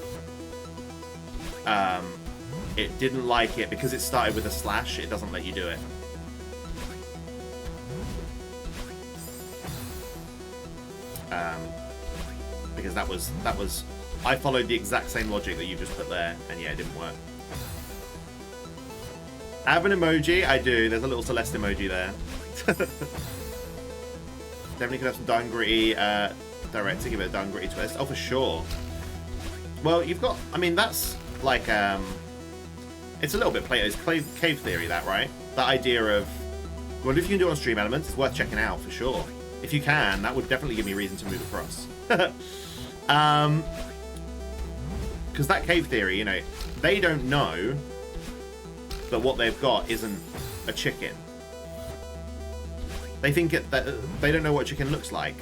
It didn't like it because it started with a slash. It doesn't let you do it. Because that was I followed the exact same logic that you just put there, and yeah, it didn't work. I have an emoji. I do. There's a little Celeste emoji there. Definitely could have some dark and gritty director, give it a dark and gritty twist. Oh, for sure. Well, you've got. I mean, that's like it's a little bit Plato's cave theory, that, right? That idea of, well, if you can do it on Stream Elements, it's worth checking out for sure. If you can, that would definitely give me a reason to move across. Because that cave theory, you know, they don't know that what they've got isn't a chicken. They think that they don't know what chicken looks like.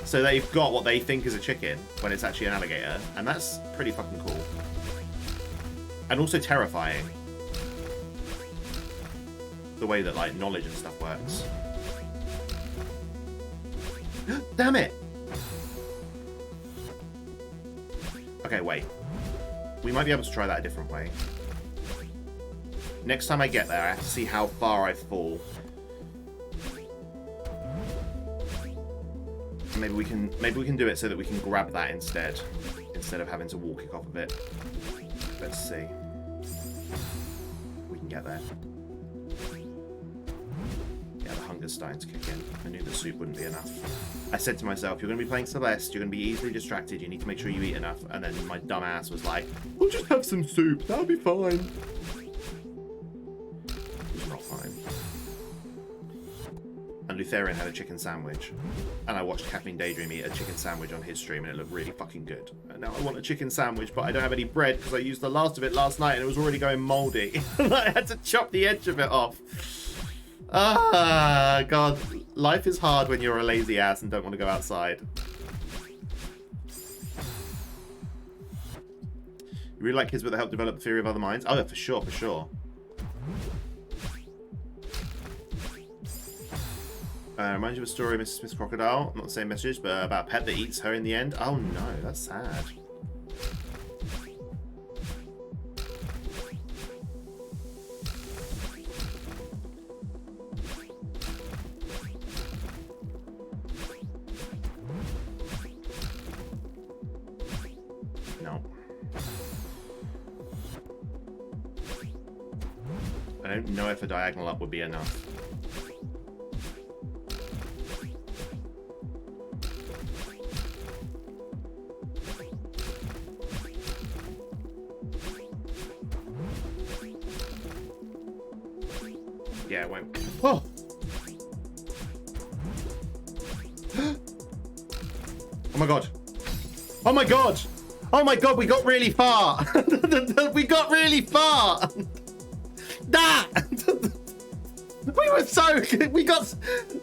So they've got what they think is a chicken when it's actually an alligator. And that's pretty fucking cool. And also terrifying. The way that, like, knowledge and stuff works. Damn it! Okay, wait. We might be able to try that a different way. Next time I get there, I have to see how far I fall. Maybe we can do it so that we can grab that instead of having to walk it off of it. Let's see. We can get there. Yeah, the hunger's starting to kick in. I knew the soup wouldn't be enough. I said to myself, you're going to be playing Celeste, you're going to be easily distracted, you need to make sure you eat enough. And then my dumb ass was like, we'll just have some soup, that'll be fine. It was not fine. And Lutherian had a chicken sandwich. And I watched Caffeine Daydream eat a chicken sandwich on his stream, and it looked really fucking good. And now I want a chicken sandwich, but I don't have any bread because I used the last of it last night and it was already going mouldy. I had to chop the edge of it off. Ah, God. Life is hard when you're a lazy ass and don't want to go outside. You really like kids but they help develop the theory of other minds? Oh, yeah, for sure, for sure. Reminds you of a story of Mrs. Smith's crocodile. Not the same message, but about a pet that eats her in the end. Oh no, that's sad. No. I don't know if a diagonal up would be enough. Yeah, it won't. Oh! Oh my god. Oh my god! Oh my god, we got really far! We got really far! That! We were so... We got...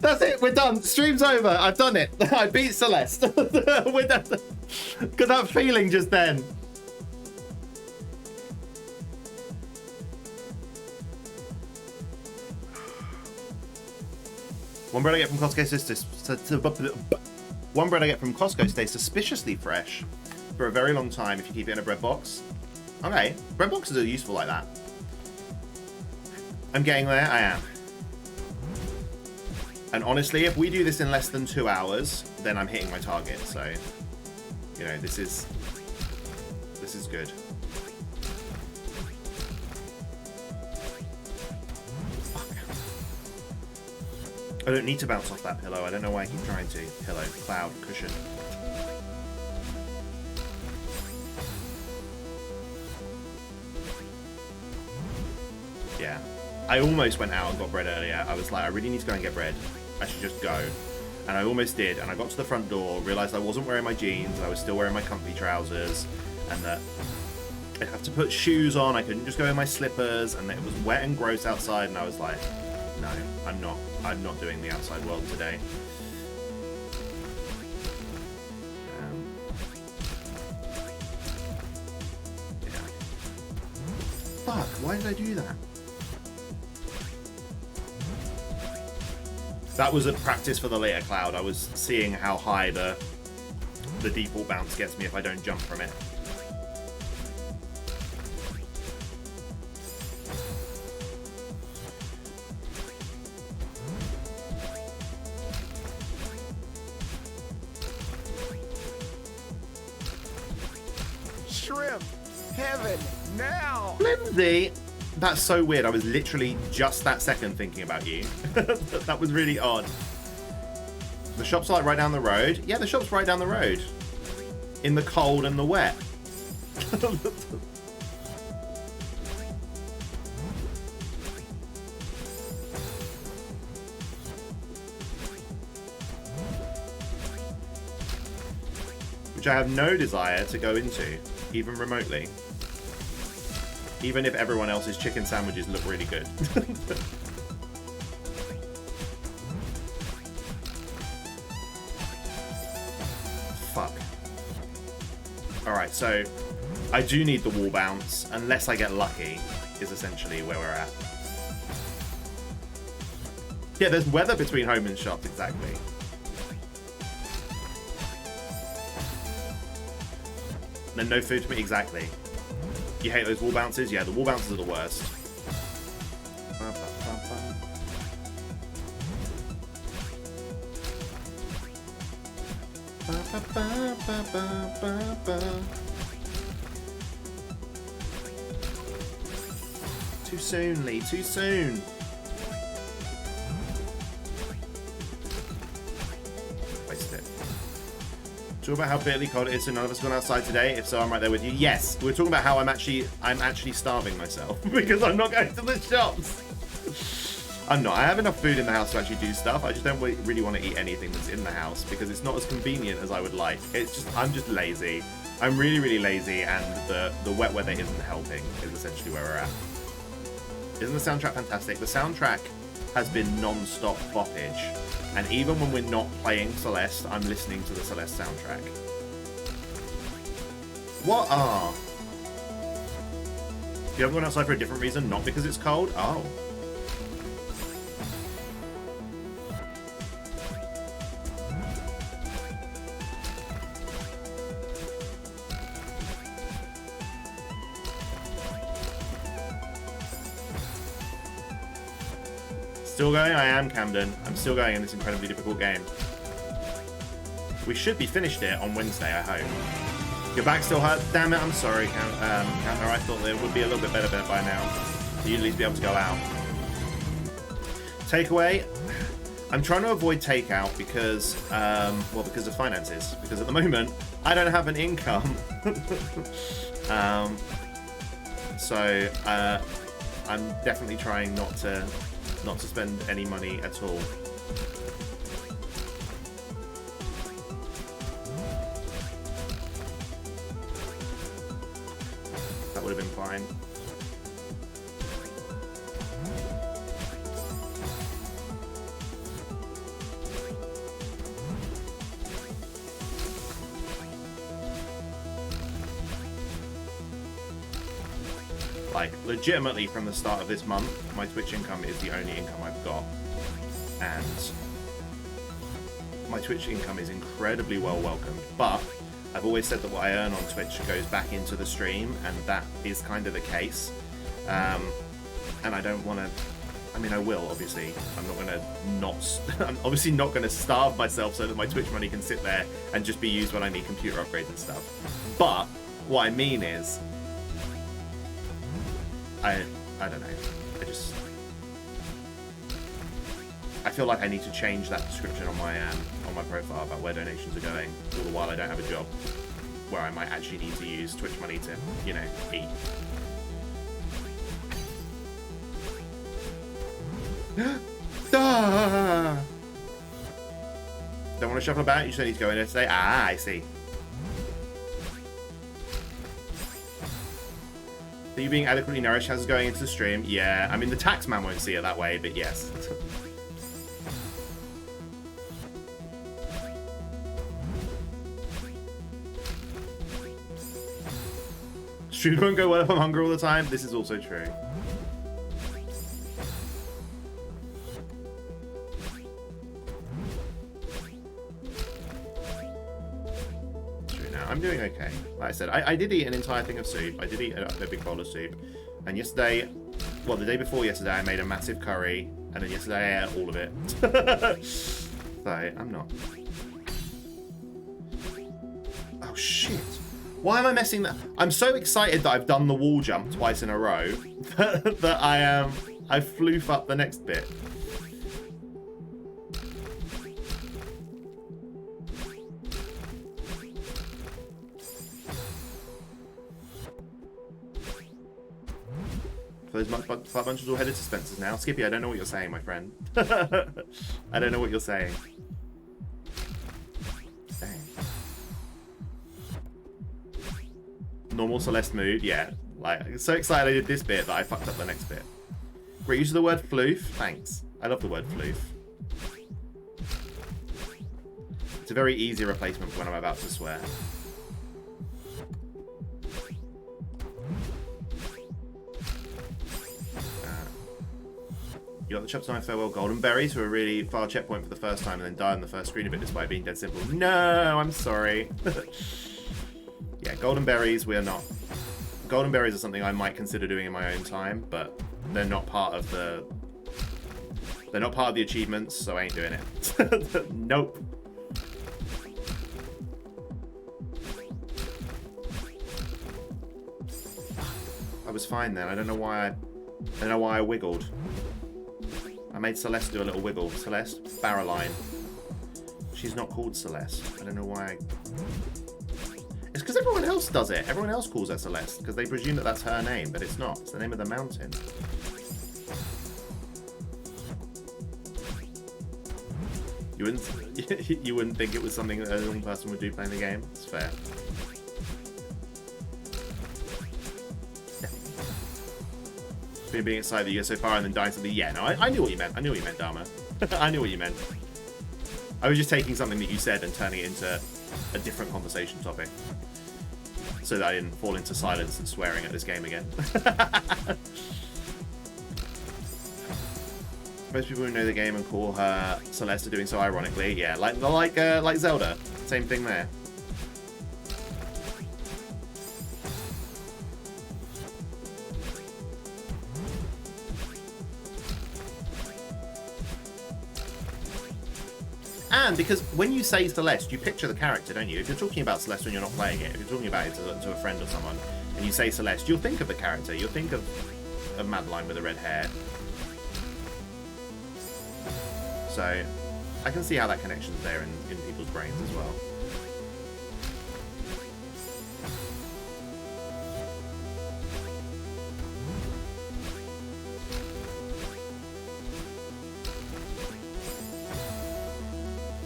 That's it, we're done. Stream's over. I've done it. I beat Celeste. We're done. Got that feeling just then. One bread I get from Costco stays suspiciously fresh for a very long time if you keep it in a bread box. Okay, bread boxes are useful like that. I'm getting there, I am. And honestly, if we do this in less than 2 hours, then I'm hitting my target. So, you know, this is good. Fuck. I don't need to bounce off that pillow. I don't know why I keep trying to. Pillow, cloud, cushion. Yeah. I almost went out and got bread earlier. I was like, I really need to go and get bread. I should just go. And I almost did. And I got to the front door, realized I wasn't wearing my jeans, and I was still wearing my comfy trousers, and that I'd have to put shoes on. I couldn't just go in my slippers, and it was wet and gross outside. And I was like, no, I'm not doing the outside world today. Yeah. Fuck, why did I do that? That was a practice for the later cloud. I was seeing how high the default bounce gets me if I don't jump from it. Shrimp heaven now. Lindsay! That's so weird. I was literally just that second thinking about you. That was really odd. The shop's like right down the road. Yeah, the shop's right down the road. In the cold and the wet. Which I have no desire to go into, even remotely. Even if everyone else's chicken sandwiches look really good. Fuck. Alright, so I do need the wall bounce, unless I get lucky, is essentially where we're at. Yeah, there's weather between home and shop, exactly. Then no food for me, exactly. You hate those wall bounces? Yeah, the wall bounces are the worst. Too soon, Lee. Too soon. Wasted it. Talk about how bitterly cold it is, so none of us gone outside today. If so, I'm right there with you. Yes, we're talking about how I'm actually starving myself because I'm not going to the shops. I'm not. I have enough food in the house to actually do stuff. I just don't really want to eat anything that's in the house because it's not as convenient as I would like. I'm just lazy. I'm really, really lazy, and the wet weather isn't helping. Is essentially where we're at. Isn't the soundtrack fantastic? The soundtrack has been non-stop boppage. And even when we're not playing Celeste, I'm listening to the Celeste soundtrack. What are? You haven't gone outside for a different reason, not because it's cold? Oh. Still going? I am, Camden. I'm still going in this incredibly difficult game. We should be finished it on Wednesday, I hope. Your back still hurts? Damn it, I'm sorry, Counter. I thought it would be a little bit better by now. You'd at least be able to go out. Takeaway? I'm trying to avoid takeout because, well, because of finances. Because at the moment, I don't have an income. So, I'm definitely trying not to spend any money at all. That would have been fine. Like, legitimately from the start of this month, my Twitch income is the only income I've got. And my Twitch income is incredibly well welcomed, but I've always said that what I earn on Twitch goes back into the stream, and that is kind of the case. And I don't want to. I mean, I will, obviously. I'm not going to not... I'm obviously not going to starve myself so that my Twitch money can sit there and just be used when I need computer upgrades and stuff. But what I mean is... I don't know. I feel like I need to change that description on my profile about where donations are going, all the while I don't have a job where I might actually need to use Twitch money to, you know, eat. Don't want to shuffle about? You just need to go in there today? Ah, I see. Are you being adequately nourished? How's it going into the stream? Yeah, I mean, the tax man won't see it that way, but yes. Stream won't go well if I'm hungry all the time. This is also true. I'm doing okay. Like I said, I did eat an entire thing of soup. I did eat a big bowl of soup. And yesterday, well, the day before yesterday, I made a massive curry. And then yesterday, I ate all of it. So, I'm not. Oh, shit. Why am I messing that? I'm so excited that I've done the wall jump twice in a row that I floof up the next bit. Those flat bunches all headed to Spencer's now. Skippy, I don't know what you're saying, my friend. I don't know what you're saying. Dang. Normal Celeste mood, yeah. Like, so excited I did this bit that I fucked up the next bit. Great use of the word floof. Thanks. I love the word floof. It's a very easy replacement for when I'm about to swear. You got the Chops Knife Farewell Golden Berries, who are really far checkpoint for the first time and then die on the first screen a bit despite being dead simple. No, I'm sorry. Yeah, Golden Berries, we are not. Golden Berries are something I might consider doing in my own time, but they're not part of the... They're not part of the achievements, so I ain't doing it. Nope. I was fine then. I don't know why I wiggled. I made Celeste do a little wiggle. Celeste, Barreline. She's not called Celeste. I don't know why. It's because everyone else does it. Everyone else calls her Celeste because they presume that that's her name, but it's not. It's the name of the mountain. You wouldn't think it was something that a normal person would do playing the game. It's fair. Being excited that you get so far and then dying something. Yeah, no, I knew what you meant. I knew what you meant, Dharma. I knew what you meant. I was just taking something that you said and turning it into a different conversation topic. So that I didn't fall into silence and swearing at this game again. Most people who know the game and call her Celeste are doing so ironically. Yeah, like Zelda. Same thing there. And because when you say Celeste, you picture the character, don't you? If you're talking about Celeste when you're not playing it, if you're talking about it to a friend or someone, and you say Celeste, you'll think of the character. You'll think of Madeline with the red hair. So I can see how that connection's there in people's brains as well.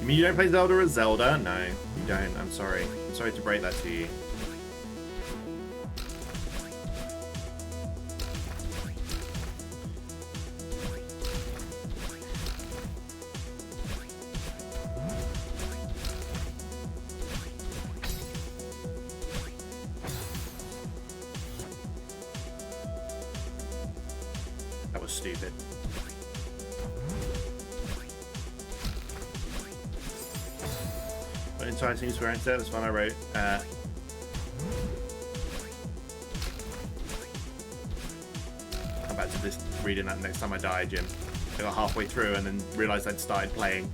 You mean you don't play Zelda as Zelda? No, you don't. I'm sorry. I'm sorry to break that to you. That was stupid. entire scene swearing instead. That's fine. I wrote. I'm back to this reading that next time I die, Jim. I got halfway through and then realised I'd started playing.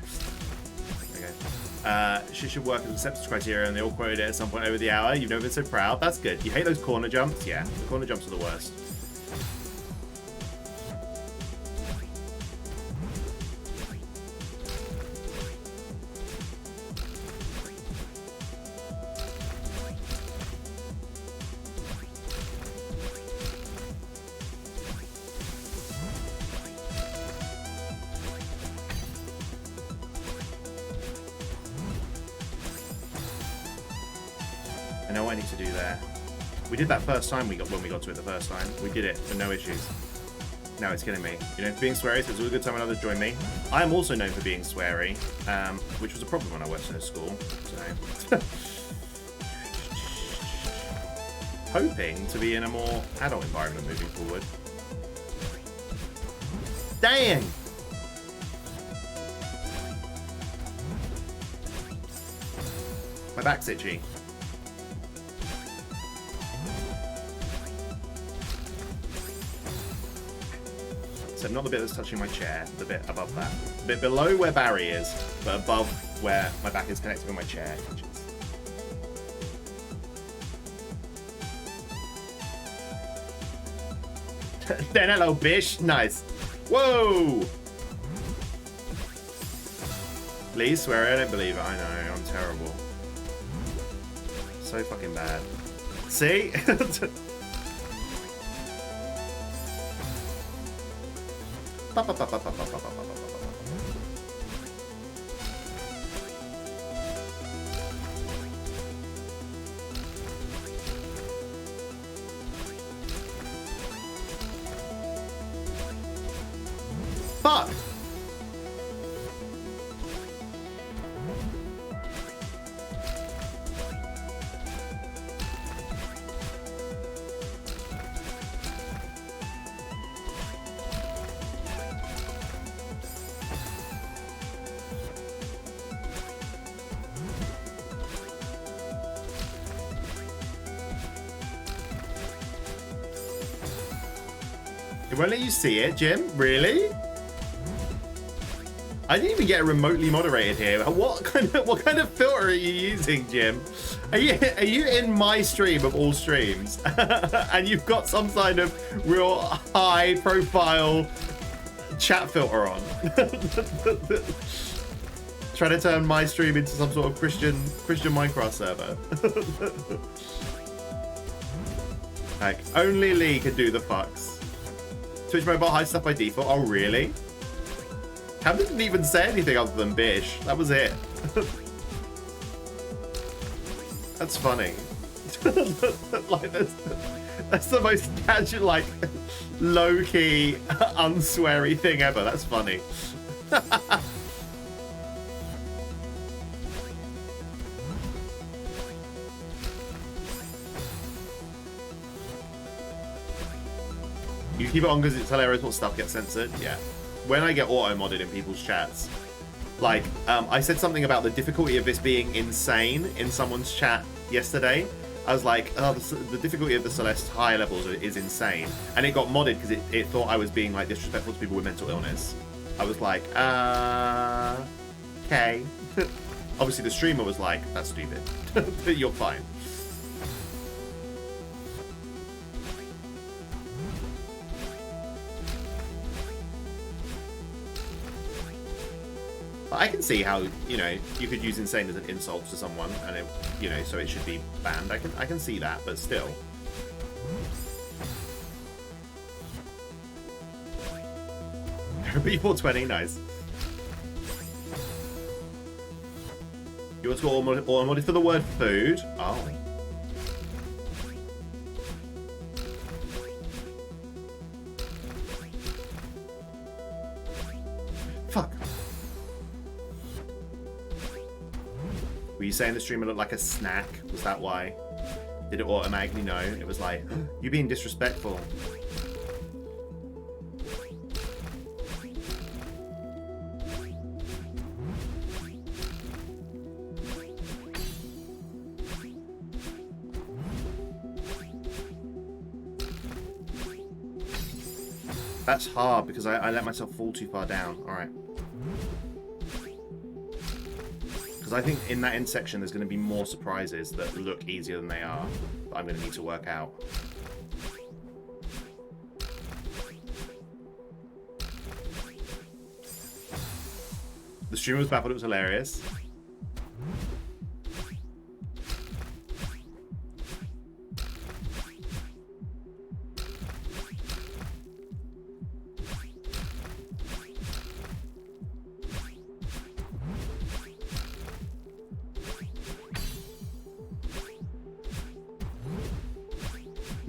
Okay. She should work as acceptance criteria, and they all quoted it at some point over the hour. You've never been so proud. That's good. You hate those corner jumps? Yeah, the corner jumps are the worst. I know what I need to do there. We did that first time when we got to it the first time. We did it with no issues. Now it's killing me. You know, for being sweary, so it's always a good time when others join me. I am also known for being sweary, which was a problem when I worked in a school. So hoping to be in a more adult environment moving forward. Dang! My back's itchy. So not the bit that's touching my chair, the bit above that. The bit below where Barry is, but above where my back is connected with my chair. Then hello, bish. Nice. Whoa! Please swear I don't believe it. I know, I'm terrible. So fucking bad. See? Fuck! It won't let you see it, Jim? Really? I didn't even get it remotely moderated here. What kind of filter are you using, Jim? Are you in my stream of all streams? And you've got some kind of real high profile chat filter on. Trying to turn my stream into some sort of Christian Minecraft server. Like, only Lee can do the fucks. Twitch mobile hides stuff by default. Oh, really? Cam didn't even say anything other than bish. That was it. That's funny. Like, that's the most casual, like, low-key, unsweary thing ever. That's funny. You keep it on because it's hilarious what stuff gets censored. Yeah. When I get auto-modded in people's chats, like, I said something about the difficulty of this being insane in someone's chat yesterday. I was like, oh, the difficulty of the Celeste high levels is insane. And it got modded because it thought I was being, like, disrespectful to people with mental illness. I was like, okay. Obviously, the streamer was like, that's stupid. But you're fine. But I can see how, you know, you could use insane as an insult to someone, and it, you know, so it should be banned. I can see that, but still. B420, nice. You want to go automodded for the word food? Oh. Fuck. Were you saying the streamer looked like a snack? Was that why? Did it automatically know? It was like, you being disrespectful. That's hard because I let myself fall too far down. Alright. Because I think in that end section there's going to be more surprises that look easier than they are. But I'm going to need to work out. The streamer was baffled, it was hilarious.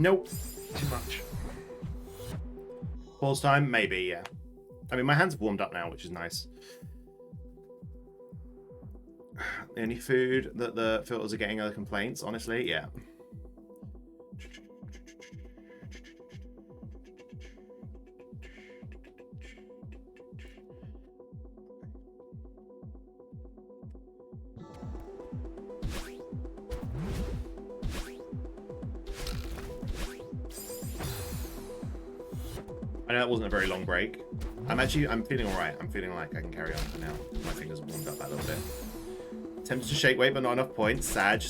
Nope. Too much. Pause time? Maybe, yeah. I mean, my hands have warmed up now, which is nice. Any food that the filters are getting other complaints? Honestly, yeah. I know that wasn't a very long break. I'm feeling alright. I'm feeling like I can carry on for now. My fingers have warmed up that little bit. Tempted to shake weight, but not enough points. Sag.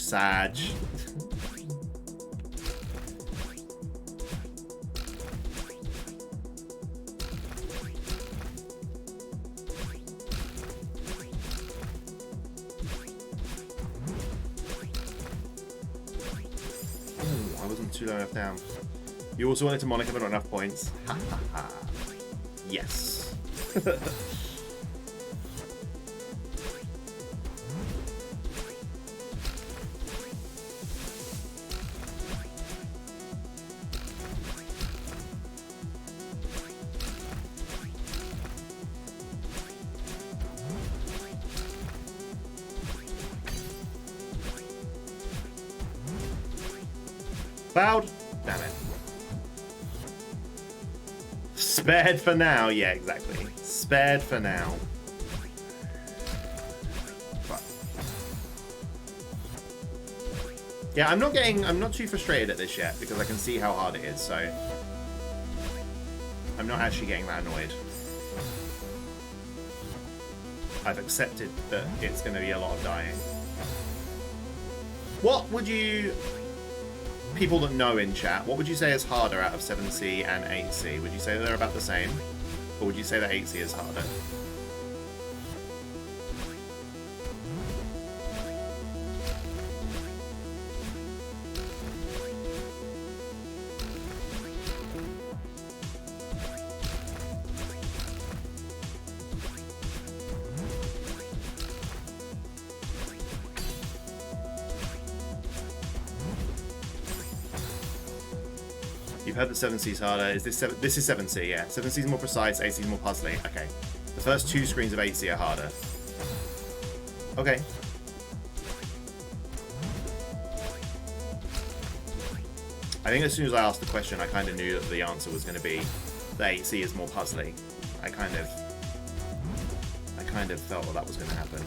I wasn't too low enough down. You also wanted to Monica, but not enough points. Ha ha ha. Yes. Cloud? Damn it. Spared for now. Yeah, exactly. Spared for now. But yeah, I'm not too frustrated at this yet because I can see how hard it is, so I'm not actually getting that annoyed. I've accepted that it's going to be a lot of dying. What would you... People that know in chat, what would you say is harder out of 7C and 8C? Would you say they're about the same? Or would you say that 8C is harder? You've heard that 7C is harder. Is this this is 7C, yeah. 7C is more precise, 8C is more puzzly. Okay. The first two screens of 8C are harder. Okay. I think as soon as I asked the question, I kind of knew that the answer was going to be that 8C is more puzzly. I kind of felt that was going to happen.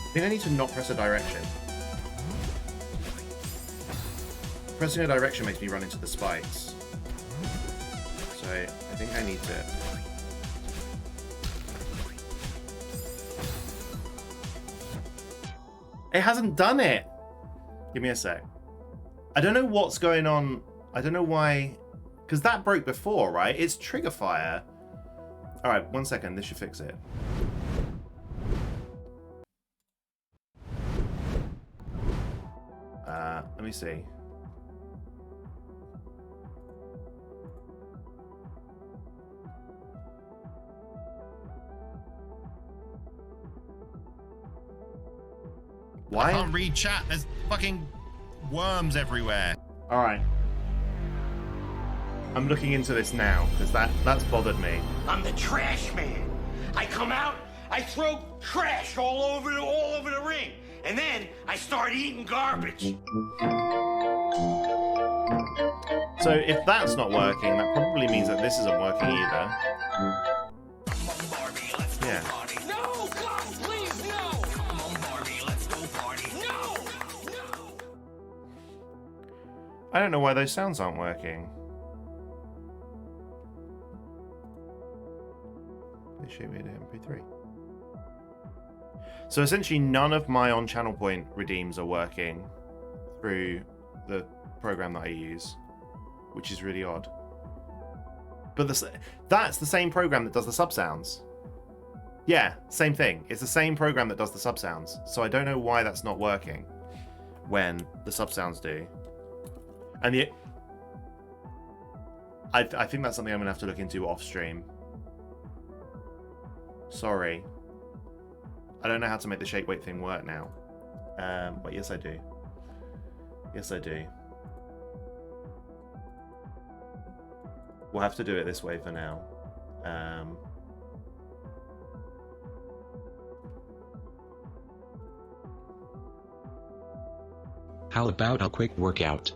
I think I need to not press a direction. Pressing a direction makes me run into the spikes. So I think I need to... It hasn't done it! Give me a sec. I don't know what's going on. I don't know why... Because that broke before, right? It's trigger fire. Alright, 1 second. This should fix it. Let me see. Why? I can't read chat. There's fucking worms everywhere. All right. I'm looking into this now because that's bothered me. I'm the trash man. I come out, I throw trash all over the ring, and then I start eating garbage. So if that's not working, that probably means that this isn't working either. Yeah. No, God, please, no! Come on, Barbie, let's go party. No! No! I don't know why those sounds aren't working. They show me the MP3. So essentially none of my on-channel point redeems are working through the program that I use, which is really odd. But that's the same program that does the sub sounds. Yeah, same thing. It's the same program that does the sub sounds. So I don't know why that's not working when the sub sounds do. And I think that's something I'm gonna have to look into off stream. Sorry. I don't know how to make the shake weight thing work now. But yes I do. Yes I do. We'll have to do it this way for now. How about a quick workout?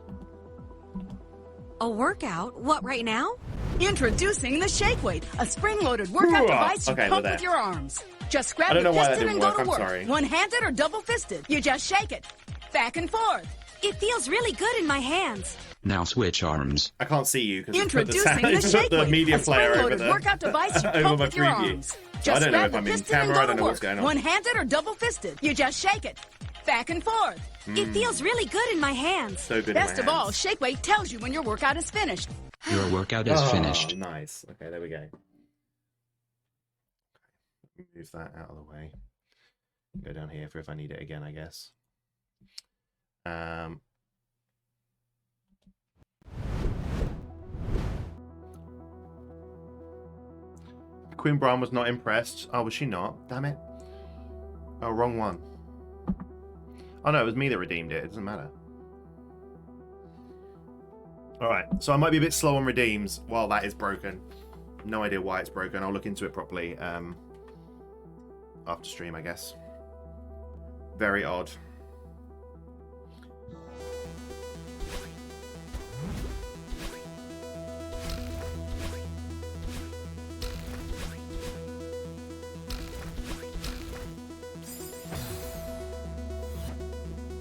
A workout? What, right now? Introducing the Shake Weight, a spring-loaded workout device you Okay, pump we're with there. your arms. Just grab I don't your know why that piston didn't and go work, to I'm work. sorry. One-handed or double-fisted. You just shake it. Back and forth. It feels really good in my hands. Now switch arms. I can't see you because Introducing the Shake the Weight, media a player over spring-loaded there. workout device you over pump my with your preview. arms. So I Just don't know grab if the I'm in piston and camera, I go don't to know what's work. going on. One-handed or double-fisted. You just shake it. Back and forth. It feels really good in my hands. So good Best in of my all, hands. Shake Weight tells you when your workout is finished. Your workout is finished. Nice. Okay, there we go. Move that out of the way. Go down here for if I need it again, I guess. Queen Brown was not impressed. Oh, was she not? Damn it. Oh, wrong one. Oh no, it was me that redeemed it. It doesn't matter. Alright, so I might be a bit slow on redeems while that is broken. No idea why it's broken. I'll look into it properly after stream, I guess. Very odd.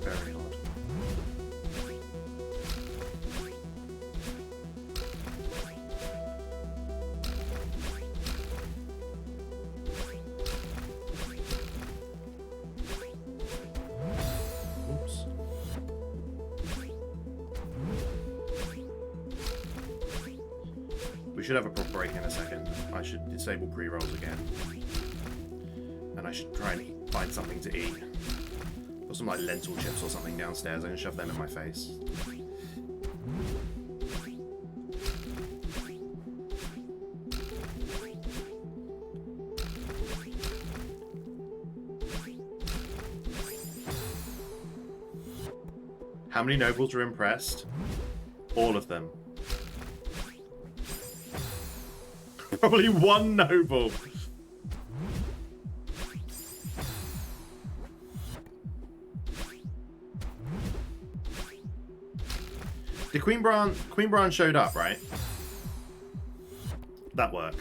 Very odd. Oops. We should have a proper break in a second. I should disable pre-rolls again. And I should try and find something to eat. Got some like lentil chips or something downstairs. I'm gonna shove them in my face. How many nobles were impressed? All of them. Probably one noble. The Queen Brown showed up, right? That worked.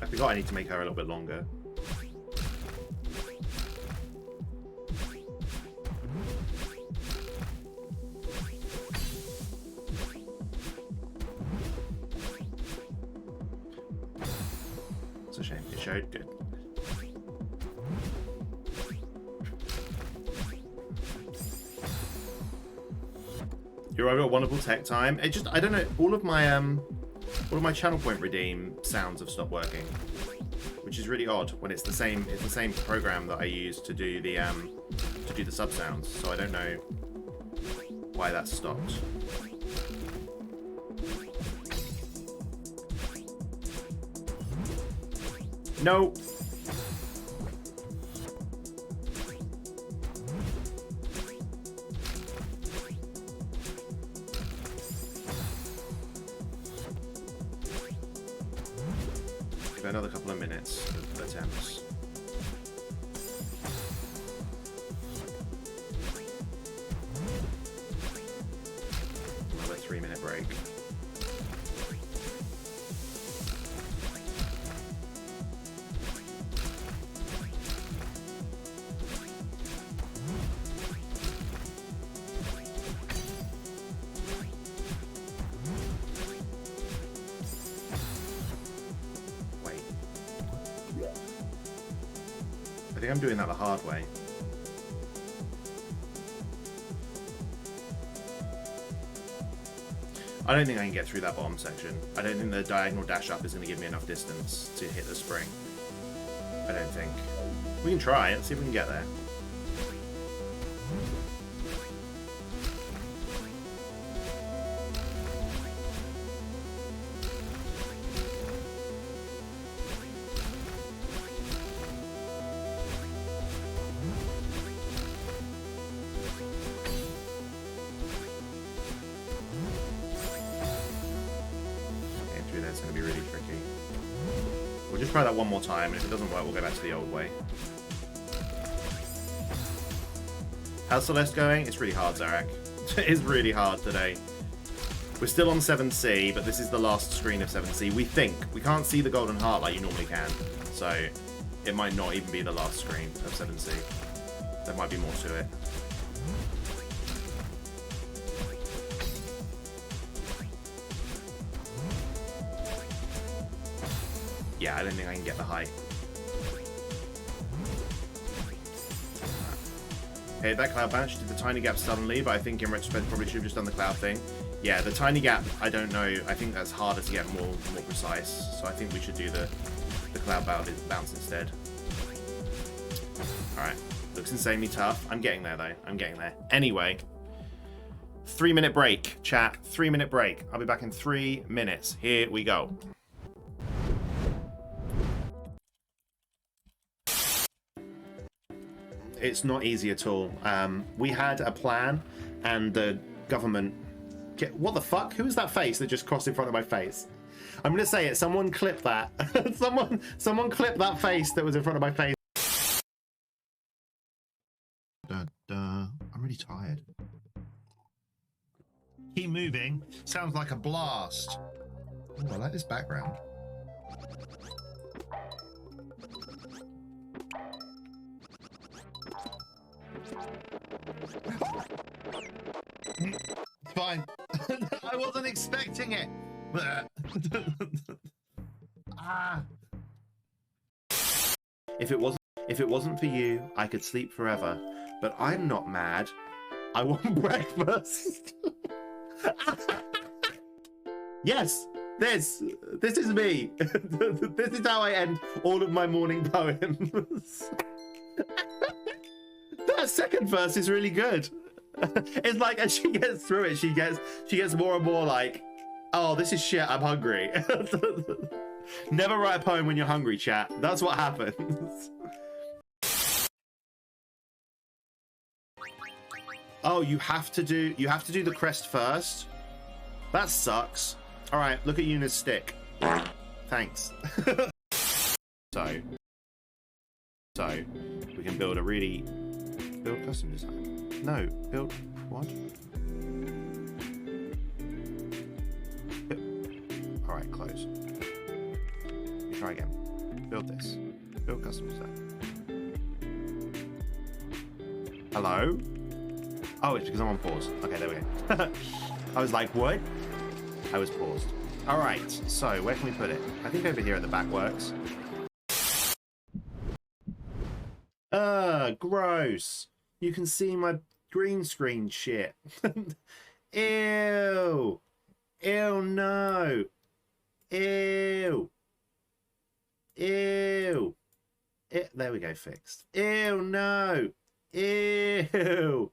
I forgot I need to make her a little bit longer. It's a shame. It showed good. You're over a wonderful tech time. It just, I don't know, all of my channel point redeem sounds have stopped working, which is really odd when it's the same program that I use to do the sub sounds. So I don't know why that's stopped. No. Give it another couple of minutes of attempts. Another 3-minute break. I think I'm doing that the hard way. I don't think I can get through that bottom section. I don't think the diagonal dash up is going to give me enough distance to hit the spring. I don't think. We can try. Let's see if we can get there. It's going to be really tricky. We'll just try that one more time, and if it doesn't work, we'll go back to the old way. How's Celeste going? It's really hard, Zarek. It is really hard today. We're still on 7C, but this is the last screen of 7C. We think. We can't see the golden heart like you normally can, so it might not even be the last screen of 7C. There might be more to it. Yeah, I don't think I can get the height. Okay, that cloud bounce did the tiny gap suddenly, but I think in retrospect probably should have just done the cloud thing. Yeah, the tiny gap, I don't know. I think that's harder to get more precise. So I think we should do the cloud bounce instead. Alright. Looks insanely tough. I'm getting there though. I'm getting there. Anyway. 3-minute break, chat. 3-minute break. I'll be back in 3 minutes. Here we go. It's not easy at all. We had a plan, and the government... What the fuck? Who is that face that just crossed in front of my face? I'm going to say it. Someone clip that. someone clip that face that was in front of my face. I'm really tired. Keep moving. Sounds like a blast. Oh, I like this background. It's fine. I wasn't expecting it. Ah. If it wasn't for you, I could sleep forever. But I'm not mad. I want breakfast. Yes, this is me. This is how I end all of my morning poems. That second verse is really good. It's like as she gets through it, she gets more and more like, oh, this is shit, I'm hungry. Never write a poem when you're hungry, chat. That's what happens. Oh, you have to do the crest first? That sucks. Alright, look at Yuna's stick. Thanks. So we can build a really build custom design. No, build what? Alright, close. Try again. Build this. Build custom design. Hello? Oh, it's because I'm on pause. Okay, there we go. I was like, what? I was paused. Alright, so where can we put it? I think over here at the back works. Gross. You can see my green screen shit. Ew. Ew, no. Ew. Ew. There we go, fixed. Ew, no. Ew.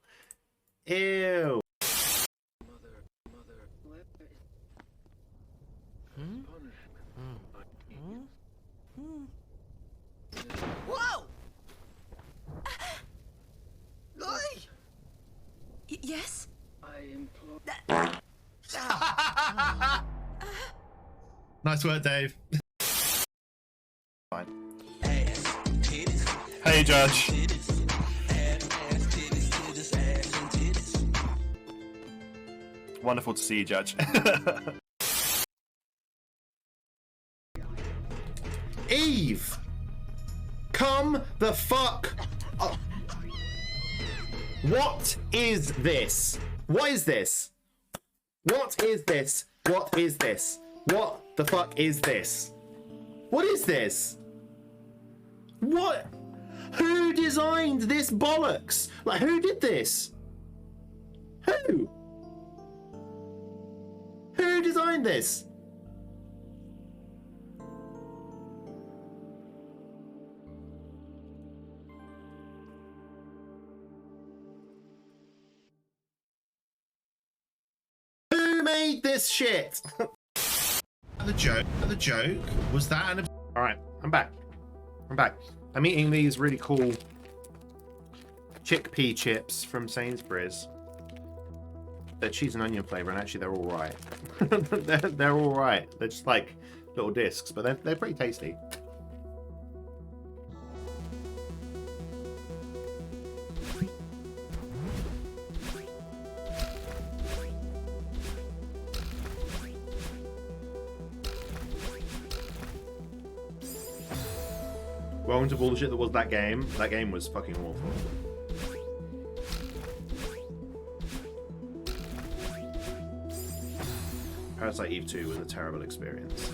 Ew. Yes? Nice work, Dave. Fine. Hey, Judge. Wonderful to see you, Judge. Eve! Come the fuck up. What is this? What is this? What is this? What is this? What the fuck is this? What is this? What? Who designed this bollocks? Like, who did this? Who? Who designed this? Who made this shit? The joke was that an... All right, I'm back. I'm eating these really cool chickpea chips from Sainsbury's. They're cheese and onion flavor, and actually they're all right. they're all right. They're just like little discs, but they're pretty tasty. Welcome to bullshit that was that game. That game was fucking awful. Parasite Eve 2 was a terrible experience.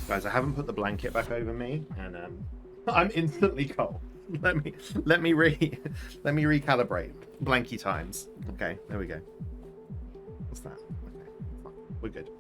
Guys, I haven't put the blanket back over me, and I'm instantly cold. Let me recalibrate. Blanky times. Okay, there we go. What's that? Okay, we're good.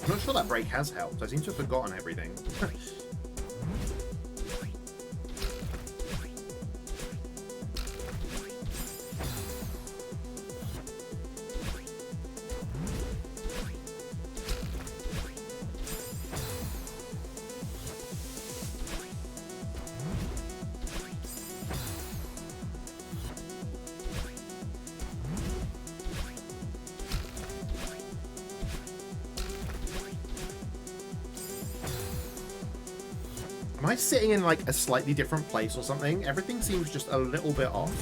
I'm not sure that break has helped. I seem to have forgotten everything. Am I sitting in like a slightly different place or something? Everything seems just a little bit off.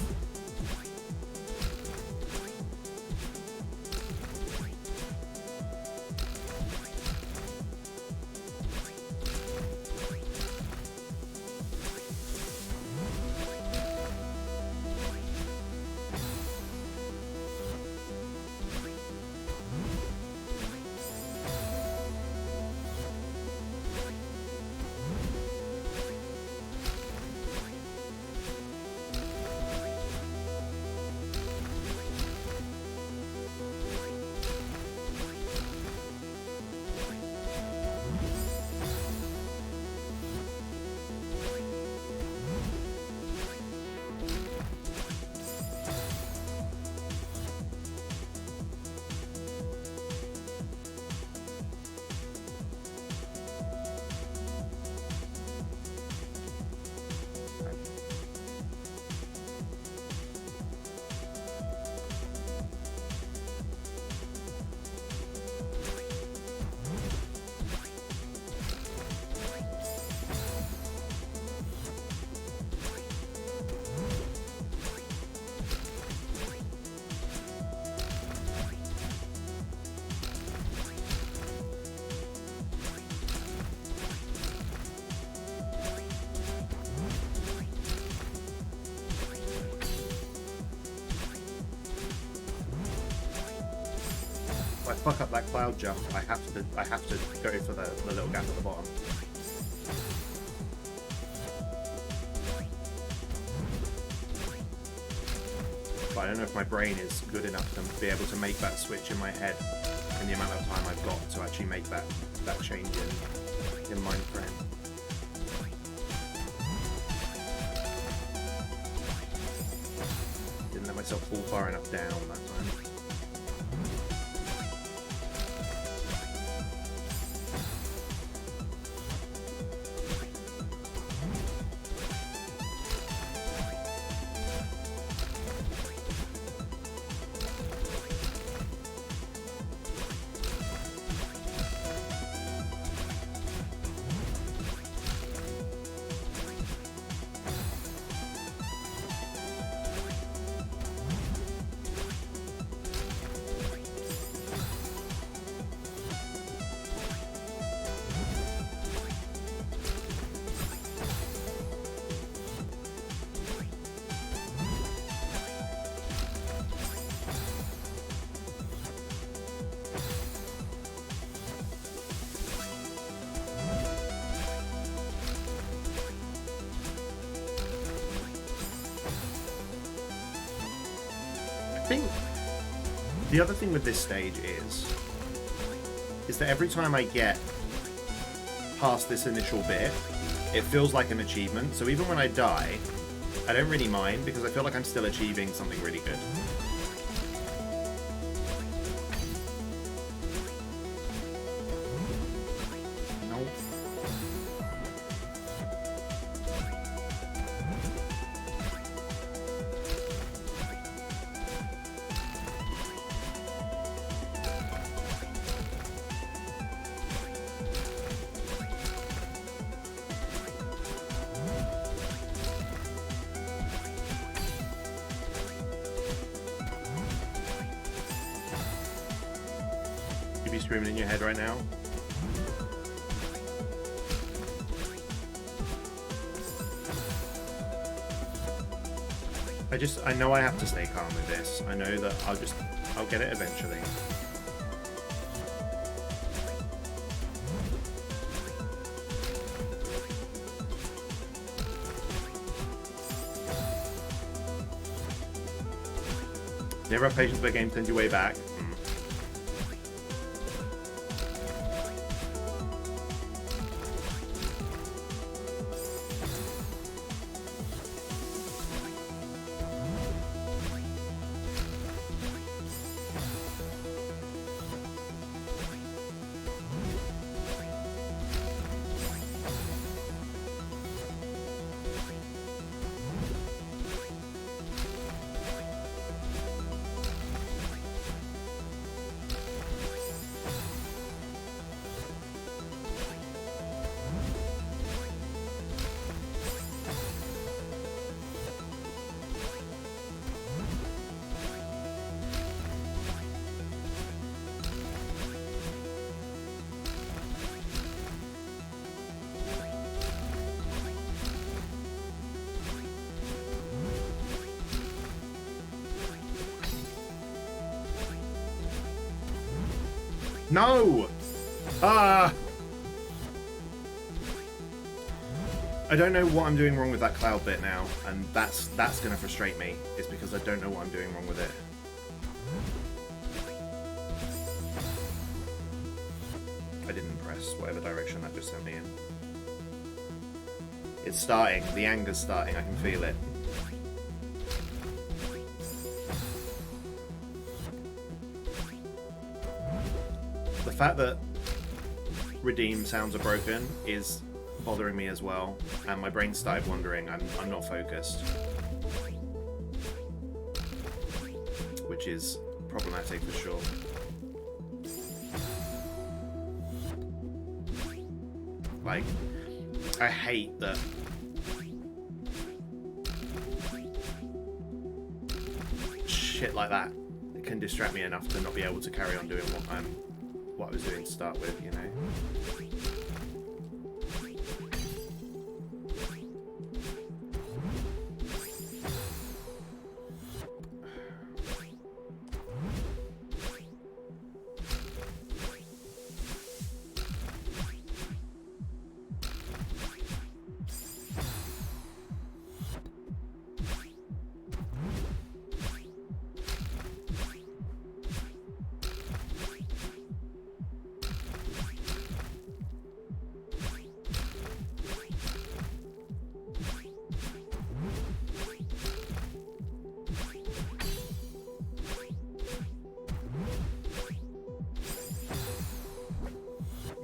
fuck up that cloud jump, I have to go for the little gap at the bottom. But I don't know if my brain is good enough to be able to make that switch in my head in the amount of time I've got to actually make that change in mind frame. Didn't let myself fall far enough down that time. I think the other thing with this stage is that every time I get past this initial bit, it feels like an achievement. So even when I die, I don't really mind because I feel like I'm still achieving something really good. Nope. You be screaming in your head right now? I know I have to stay calm with this. I know that I'll get it eventually. Never have patience with a game, send you way back. No! Ah! I don't know what I'm doing wrong with that cloud bit now, and that's gonna frustrate me. It's because I don't know what I'm doing wrong with it. I didn't press whatever direction that just sent me in. It's starting. The anger's starting. I can feel it. The fact that redeem sounds are broken is bothering me as well, and my brain started wandering. I'm not focused, which is problematic for sure. Like, I hate that shit like that can distract me enough to not be able to carry on doing what I was doing to start with, you know?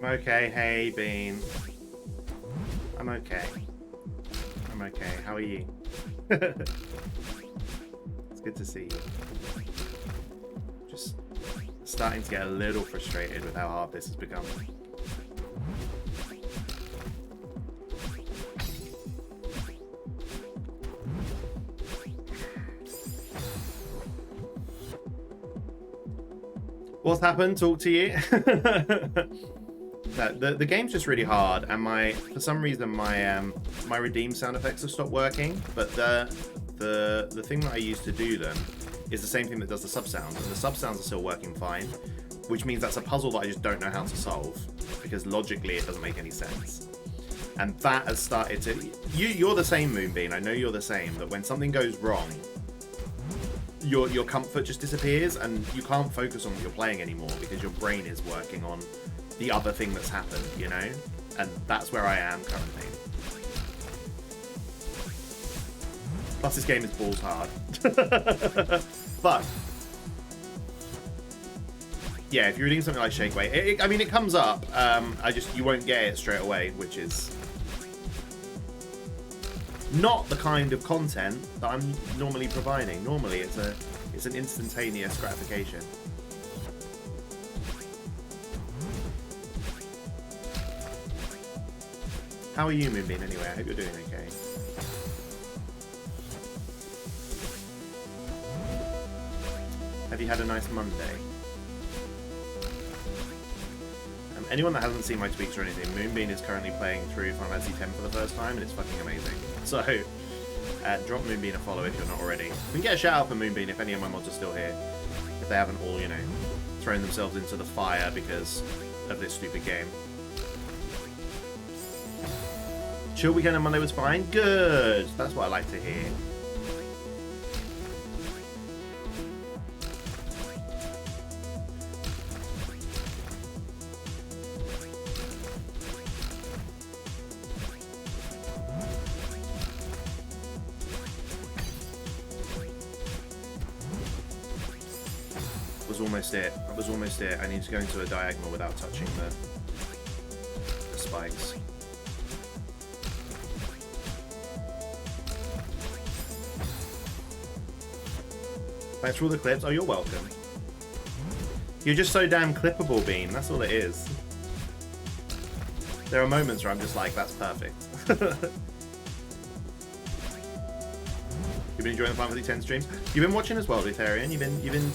I'm okay. Hey, Bean. I'm okay. I'm okay. How are you? It's good to see you. Just starting to get a little frustrated with how hard this has become. What's happened? Talk to you. The game's just really hard, and for some reason my redeem sound effects have stopped working. But the thing that I use to do them is the same thing that does the sub sounds, and the sub sounds are still working fine, which means that's a puzzle that I just don't know how to solve because logically it doesn't make any sense. And that has started to. You're the same, Moonbeam. I know you're the same. But when something goes wrong, your comfort just disappears and you can't focus on what you're playing anymore because your brain is working on the other thing that's happened, you know? And that's where I am currently. Plus this game is balls hard. But yeah, if you're reading something like Shake Weight, I mean it comes up, you won't get it straight away, which is not the kind of content that I'm normally providing. Normally it's an instantaneous gratification. How are you, Moonbeam, anyway? I hope you're doing okay. Have you had a nice Monday? Anyone that hasn't seen my tweets or anything, Moonbeam is currently playing through Final Fantasy X for the first time, and it's fucking amazing. So, drop Moonbeam a follow if you're not already. We can get a shout out for Moonbeam if any of my mods are still here. If they haven't all, you know, thrown themselves into the fire because of this stupid game. Chill weekend on Monday was fine? Good! That's what I like to hear. That was almost it. I need to go into a diagonal without touching the spikes. Thanks for all the clips. Oh, you're welcome. You're just so damn clippable, Bean. That's all it is. There are moments where I'm just like, that's perfect. You've been enjoying the Final Fantasy X streams? You've been watching as well, Lutherian. You've been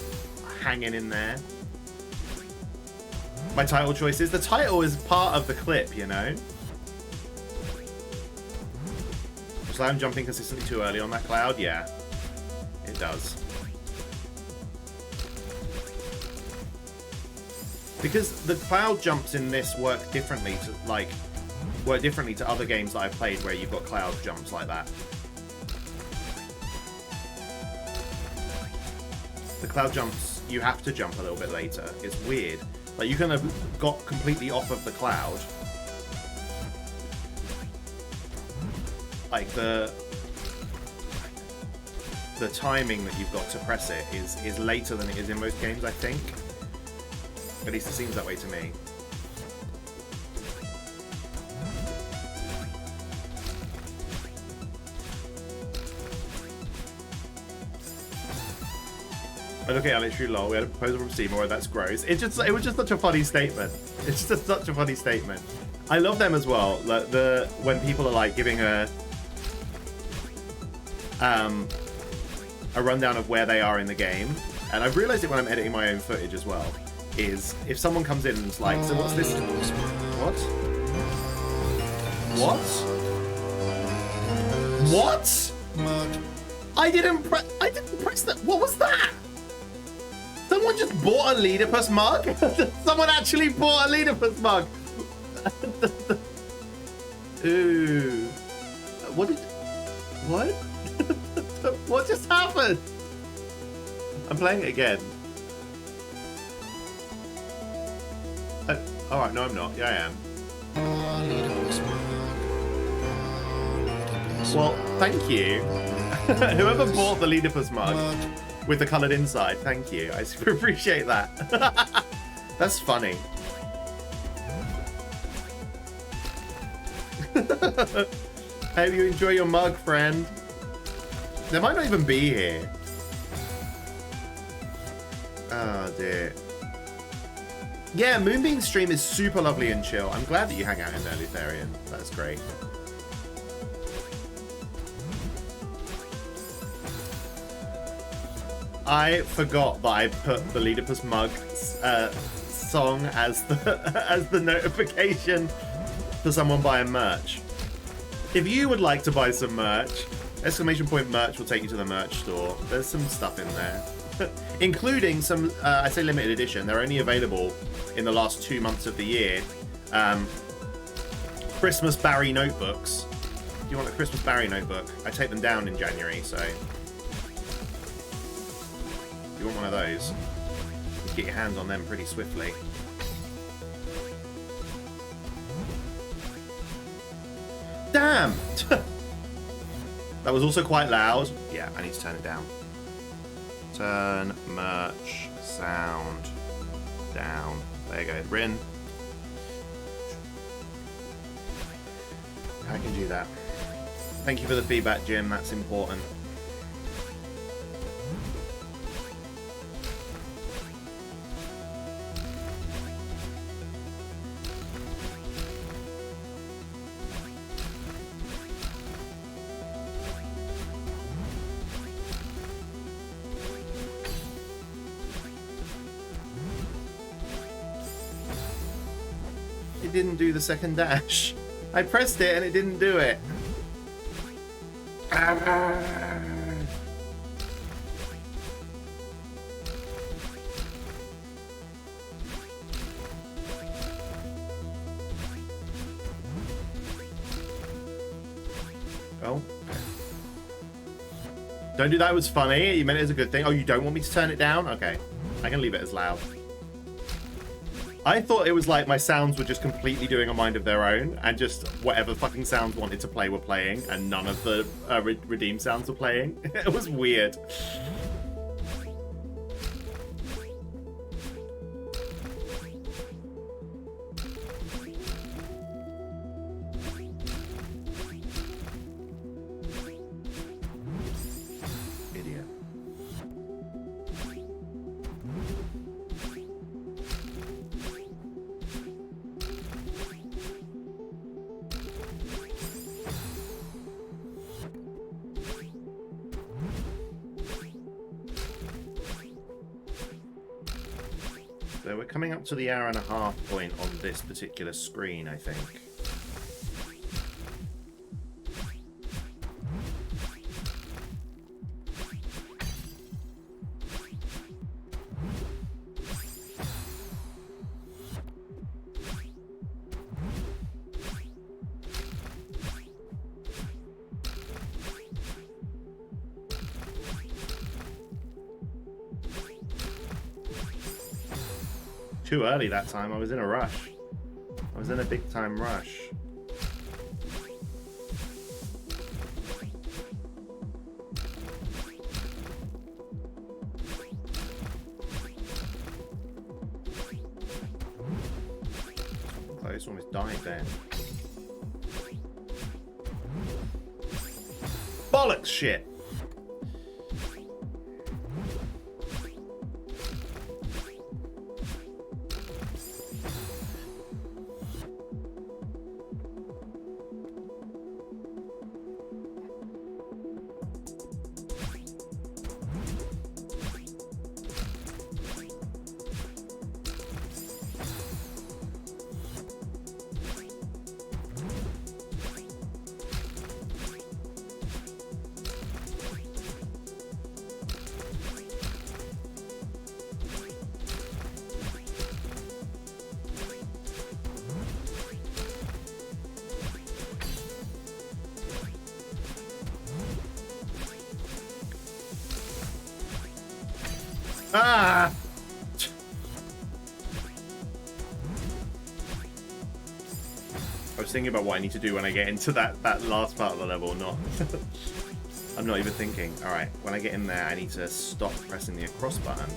hanging in there. My title choices. The title is part of the clip, you know. So I'm jumping consistently too early on that cloud. Yeah, it does. Because the cloud jumps in this work differently to other games that I've played where you've got cloud jumps like that. The cloud jumps, you have to jump a little bit later. It's weird. Like, you can have got completely off of the cloud. Like, the timing that you've got to press it is later than it is in most games, I think. At least it seems that way to me. I look at it, literally lol. We had a proposal from Seymour. That's gross. It was just such a funny statement. It's just such a funny statement. I love them as well. Like when people are like giving a rundown of where they are in the game, and I've realised it when I'm editing my own footage as well. Is if someone comes in and is like, so what's this? What? What? What? I didn't press that. What was that? Someone just bought a Leedipus mug? Someone actually bought a Leedipus mug. Ooh. What? What just happened? I'm playing it again. Alright, no I'm not. Yeah, I am. Well, thank you. Whoever bought the Leedipus mug with the coloured inside, thank you. I super appreciate that. That's funny. Hope you enjoy your mug, friend. They might not even be here. Oh, dear. Yeah, Moonbeam's stream is super lovely and chill. I'm glad that you hang out in there, Lutherian. That's great. I forgot that I put the Leedipus mug song as the notification for someone buying merch. If you would like to buy some merch, !merch will take you to the merch store. There's some stuff in there. Including some, I say limited edition, they're only available in the last 2 months of the year. Christmas Barry notebooks. Do you want a Christmas Barry notebook? I take them down in January, so... you want one of those? You can get your hands on them pretty swiftly. Damn! That was also quite loud. Yeah, I need to turn it down. Turn merch sound down. There you go. Rin. I can do that. Thank you for the feedback, Jim. That's important. It didn't do the second dash. I pressed it and it didn't do it. Oh. Don't do that, it was funny. You meant it as a good thing. Oh, you don't want me to turn it down? Okay. I can leave it as loud. I thought it was like my sounds were just completely doing a mind of their own, and just whatever fucking sounds wanted to play were playing, and none of the redeem sounds were playing. It was weird. So we're coming up to the hour-and-a-half point on this particular screen, I think. Too early that time. I was in a rush. I was in a big time rush. I just almost died there. Bollocks shit! Ah! I was thinking about what I need to do when I get into that last part of the level, not... I'm not even thinking. Alright, when I get in there, I need to stop pressing the across button.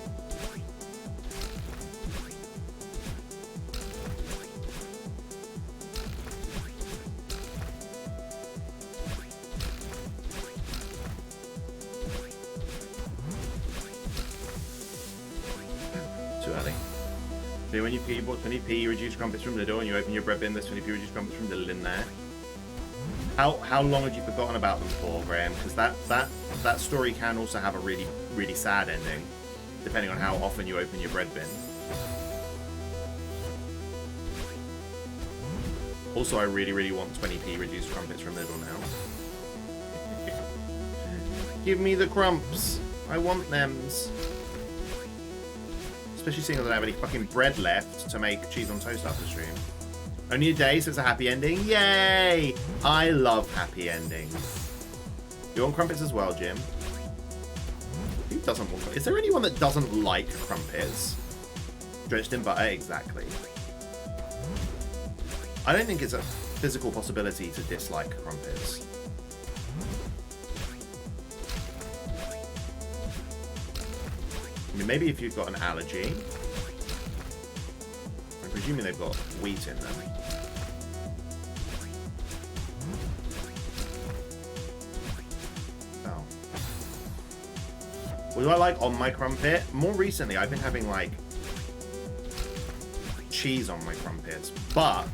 So when you pee, what 20p, you reduce crumpets from Lidl, and you open your bread bin, there's 20p reduced crumpets from Lidl in there. How long had you forgotten about them for, Graham? Because that story can also have a really, really sad ending, depending on how often you open your bread bin. Also, I really, really want 20p reduced crumpets from Lidl now. Give me the crumps. I want thems. Especially seeing as I don't have any fucking bread left to make cheese on toast after stream. Only a day, so it's a happy ending. Yay! I love happy endings. You want crumpets as well, Jim? Who doesn't want crumpets? Is there anyone that doesn't like crumpets? Drenched in butter? Exactly. I don't think it's a physical possibility to dislike crumpets. I mean, maybe if you've got an allergy. I'm presuming they've got wheat in them. Oh. What do I like on my crumpet? More recently, I've been having, like, cheese on my crumpets, but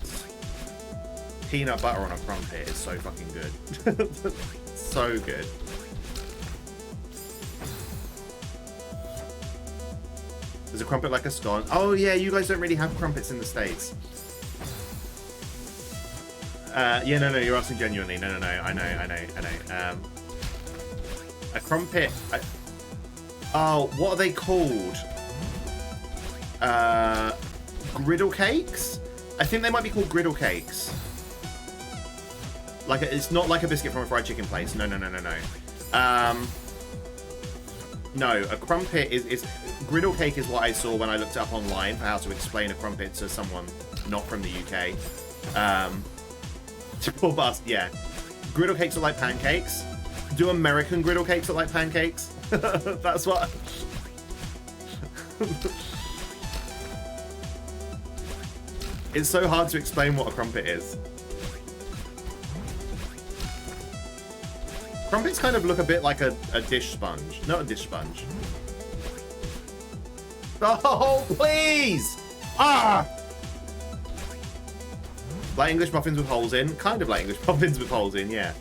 peanut butter on a crumpet is so fucking good. So good. There's a crumpet like a scone. Oh yeah, you guys don't really have crumpets in the States. Yeah, no, you're asking genuinely. No, I know. A crumpet. Oh, what are they called? Griddle cakes? I think they might be called griddle cakes. Like, it's not like a biscuit from a fried chicken place. No. No, a crumpet is griddle cake is what I saw when I looked it up online for how to explain a crumpet to someone not from the UK. Poor bust, yeah. Griddle cakes are like pancakes. Do American griddle cakes look like pancakes? That's what. It's so hard to explain what a crumpet is. Crumpets kind of look a bit like a dish sponge. Not a dish sponge. Oh, please! Ah! Like English muffins with holes in. Kind of like English muffins with holes in, yeah.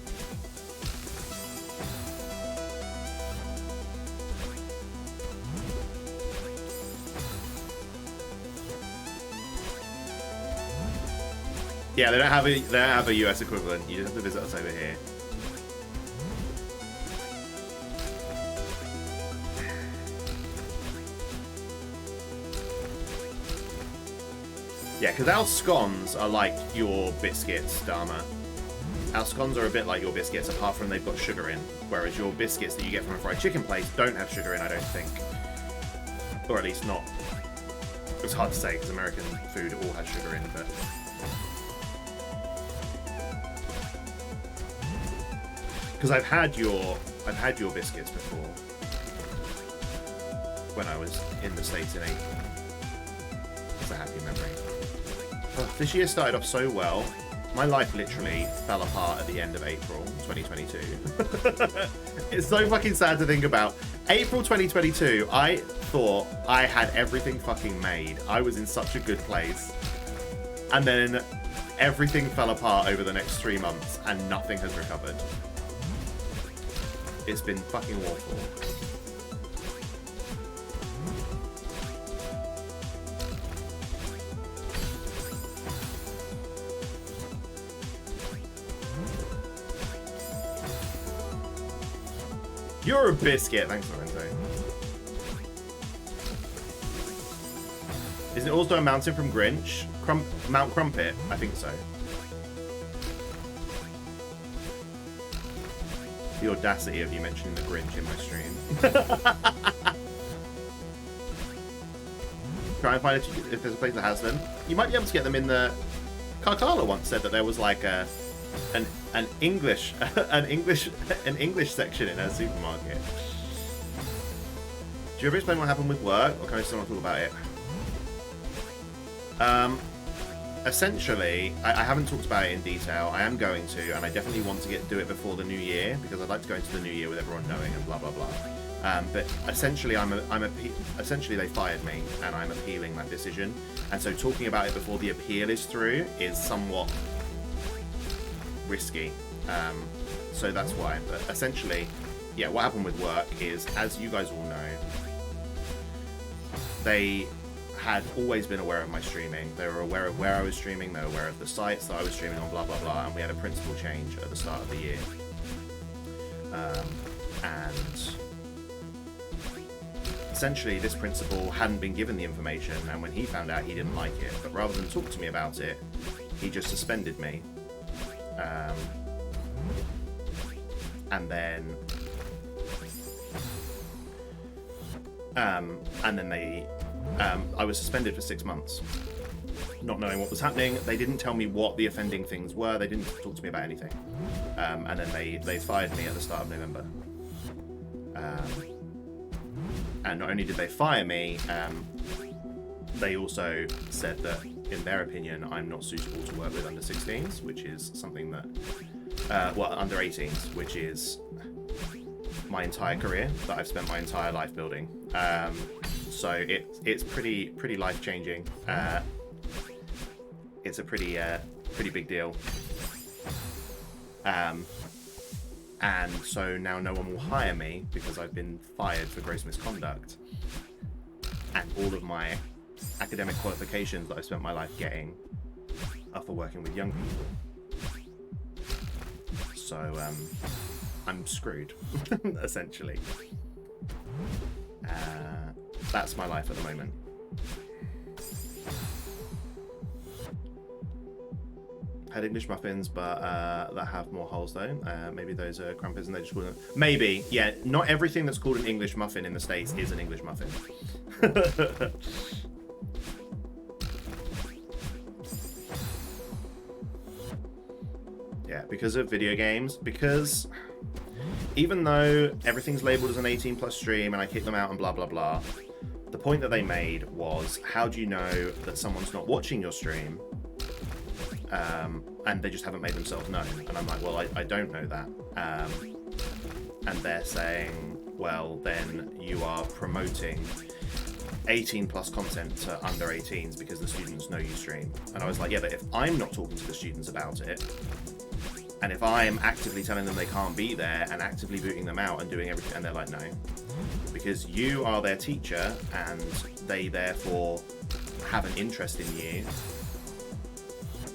Yeah, they don't have a US equivalent. You just have to visit us over here. Yeah, because our scones are like your biscuits, Dharma. Our scones are a bit like your biscuits, apart from they've got sugar in. Whereas your biscuits that you get from a fried chicken place don't have sugar in, I don't think. Or at least not. It's hard to say, because American food all has sugar in, but... Because I've had your biscuits before. When I was in the States in April. It's a happy memory. Oh, this year started off so well. My life literally fell apart at the end of April 2022. It's so fucking sad to think about. April 2022, I thought I had everything fucking made. I was in such a good place. And then everything fell apart over the next 3 months and nothing has recovered. It's been fucking awful. You're a biscuit. Thanks, Lorenzo. Isn't it also a mountain from Grinch? Mount Crumpet? I think so. The audacity of you mentioning the Grinch in my stream. Try and find if there's a place that has them. You might be able to get them in the... Carcala once said that there was like an English section in her supermarket. Do you ever explain what happened with work, or can I still not talk about it? Essentially, I haven't talked about it in detail. I am going to, and I definitely want to do it before the new year, because I'd like to go into the new year with everyone knowing and blah blah blah. But essentially, essentially they fired me, and I'm appealing that decision. And so talking about it before the appeal is through is somewhat risky. So that's why. But essentially, yeah, what happened with work is, as you guys all know, they had always been aware of my streaming. They were aware of where I was streaming. They were aware of the sites that I was streaming on, blah, blah, blah. And we had a principal change at the start of the year. And essentially, this principal hadn't been given the information, and when he found out, he didn't like it. But rather than talk to me about it, he just suspended me. And then I was suspended for 6 months, not knowing what was happening. They didn't tell me what the offending things were. They didn't talk to me about anything. And then they fired me at the start of November. And not only did they fire me, they also said that, in their opinion, I'm not suitable to work with under 16s, which is something that, under 18s, which is my entire career that I've spent my entire life building. So it's pretty life changing. It's a pretty big deal. And so now no one will hire me because I've been fired for gross misconduct. And all of my academic qualifications that I've spent my life getting are for working with young people. So I'm screwed, essentially. That's my life at the moment. Had English muffins, but that have more holes though. Maybe those are crumpets and they just wouldn't. Maybe, yeah. Not everything that's called an English muffin in the States is an English muffin. Yeah, because of video games. Because even though everything's labelled as an 18+ stream and I kick them out and blah blah blah, the point that they made was, how do you know that someone's not watching your stream? And they just haven't made themselves known. And I'm like, well, I don't know that. And they're saying, well, then you are promoting 18+ content to under 18s because the students know you stream. And I was like, yeah, but if I'm not talking to the students about it, and if I'm actively telling them they can't be there and actively booting them out and doing everything, and they're like, no, because you are their teacher and they therefore have an interest in you,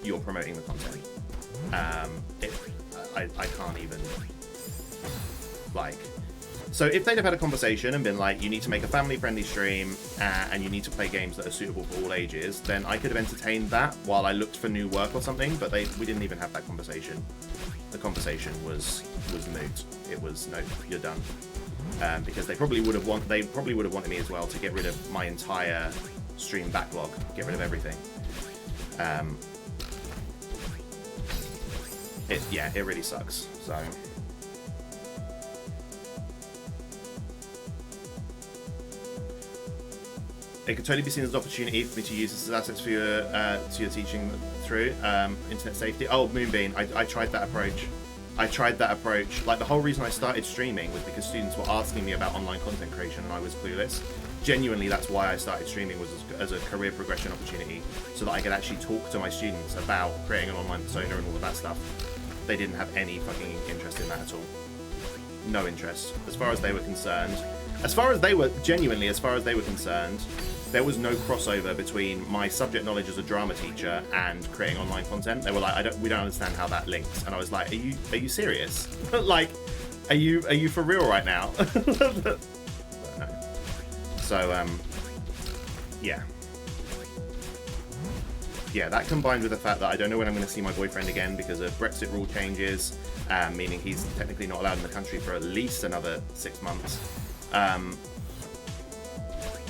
you're promoting the content. I can't even, like, so if they'd have had a conversation and been like, you need to make a family-friendly stream and you need to play games that are suitable for all ages, then I could have entertained that while I looked for new work or something, but we didn't even have that conversation. The conversation was moot. It was, no, you're done. Because they probably would have wanted me as well to get rid of my entire stream backlog, get rid of everything. It really sucks. So it could totally be seen as an opportunity for me to use this as assets for your teaching through internet safety. Oh, Moonbeam, I tried that approach. Like, the whole reason I started streaming was because students were asking me about online content creation and I was clueless. Genuinely, that's why I started streaming, was as a career progression opportunity, so that I could actually talk to my students about creating an online persona and all of that stuff. They didn't have any fucking interest in that at all. No interest. As far as they were concerned, as far as they were concerned, there was no crossover between my subject knowledge as a drama teacher and creating online content. They were like, we don't understand how that links. And I was like, are you serious? Like, are you for real right now? No. So yeah, that combined with the fact that I don't know when I'm going to see my boyfriend again because of Brexit rule changes, meaning he's technically not allowed in the country for at least another 6 months.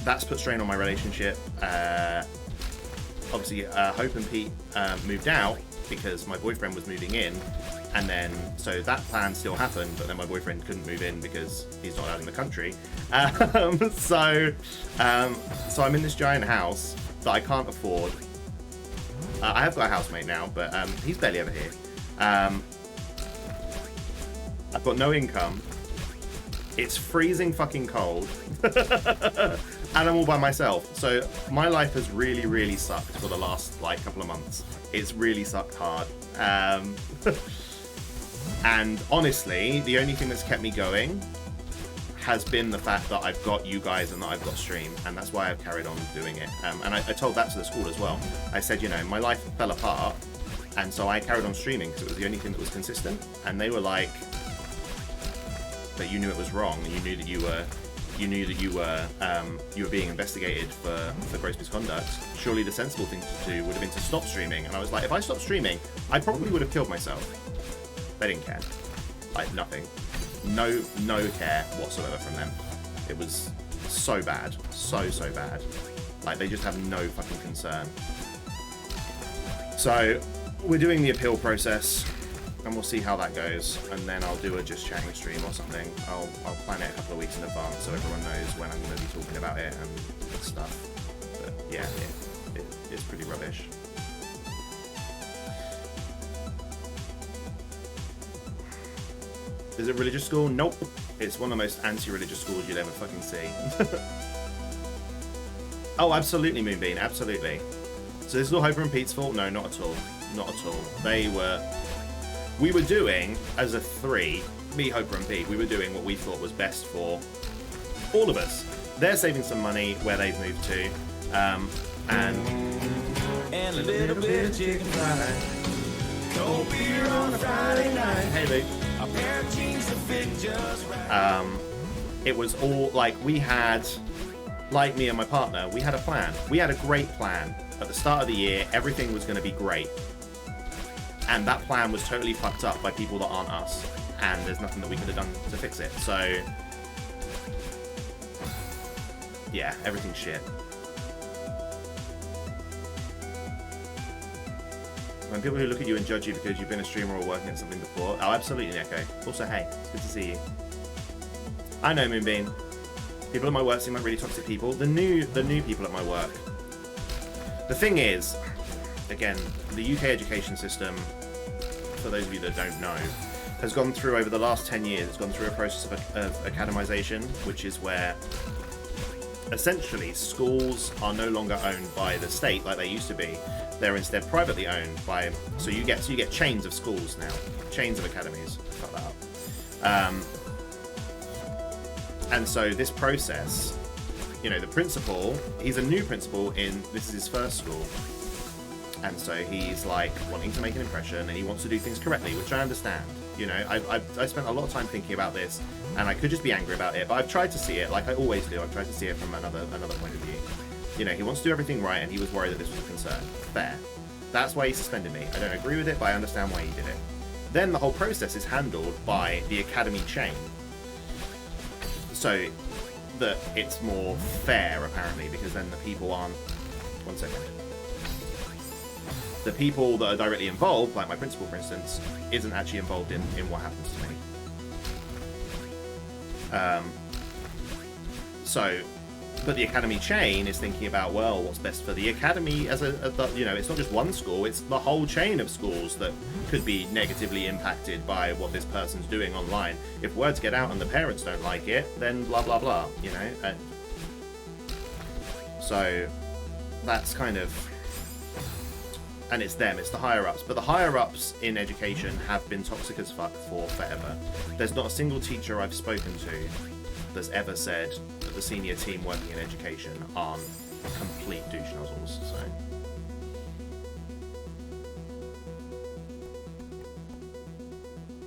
That's put strain on my relationship. Obviously, Hope and Pete moved out because my boyfriend was moving in, and then so that plan still happened, but then my boyfriend couldn't move in because he's not allowed in the country. So I'm in this giant house that I can't afford. I have got a housemate now, but he's barely ever here. I've got no income. It's freezing fucking cold. And I'm all by myself. So my life has really, really sucked for the last like couple of months. It's really sucked hard. And honestly, the only thing that's kept me going has been the fact that I've got you guys and that I've got stream, and that's why I've carried on doing it. And I told that to the school as well. I said, you know, my life fell apart, and so I carried on streaming because it was the only thing that was consistent. And they were like, "But you knew it was wrong, and you knew that you were being investigated for gross misconduct. Surely the sensible thing to do would have been to stop streaming." And I was like, if I stopped streaming, I probably would have killed myself. They didn't care, like nothing. No care whatsoever from them. It was so bad, so bad. Like they just have no fucking concern. So we're doing the appeal process, and we'll see how that goes. And then I'll do a just chatting stream or something. I'll plan it a couple of weeks in advance so everyone knows when I'm going to be talking about it and stuff. But yeah, it's pretty rubbish. Is it religious school? Nope. It's one of the most anti-religious schools you'd ever fucking see. Oh, absolutely, Moonbeam. Absolutely. So this is all Hoper and Pete's fault? No, not at all. Not at all. We were doing, as a three, me, Hoper and Pete, we were doing what we thought was best for all of us. They're saving some money where they've moved to. And And a little bit of chicken fried. Cold beer on a Friday night. hey, Luke. A pair of jeans that fit just right. It was all like we had, like me and my partner, we had a plan. We had a great plan. At the start of the year, everything was going to be great. And that plan was totally fucked up by people that aren't us. And there's nothing that we could have done to fix it. So, yeah, everything's shit. When people who look at you and judge you because you've been a streamer or working at something before. Oh, absolutely, Neko. Also, hey, it's good to see you. I know, Moonbeam. People at my work seem like really toxic people. The new people at my work. The thing is, again, the UK education system, for those of you that don't know, has gone through, over the last 10 years, it's gone through a process of academization, which is where essentially schools are no longer owned by the state like they used to be. They're instead privately owned by, so you get chains of schools now, chains of academies. Cut that up. And so this process, you know, the principal, he's a new principal this is his first school. And so he's like wanting to make an impression and he wants to do things correctly, which I understand. You know, I spent a lot of time thinking about this and I could just be angry about it, but I've tried to see it like I always do. I've tried to see it from another point of view. You know, he wants to do everything right and he was worried that this was a concern. Fair. That's why he suspended me. I don't agree with it, but I understand why he did it. Then the whole process is handled by the academy chain. So that it's more fair, apparently, because then the people aren't... One second. The people that are directly involved, like my principal, for instance, isn't actually involved in what happens to me. But the academy chain is thinking about, well, what's best for the academy as you know, it's not just one school, it's the whole chain of schools that could be negatively impacted by what this person's doing online. If words get out and the parents don't like it, then blah, blah, blah, you know? So that's kind of... And it's them, it's the higher-ups. But the higher-ups in education have been toxic as fuck for forever. There's not a single teacher I've spoken to that's ever said that the senior team working in education aren't complete douche nozzles, so...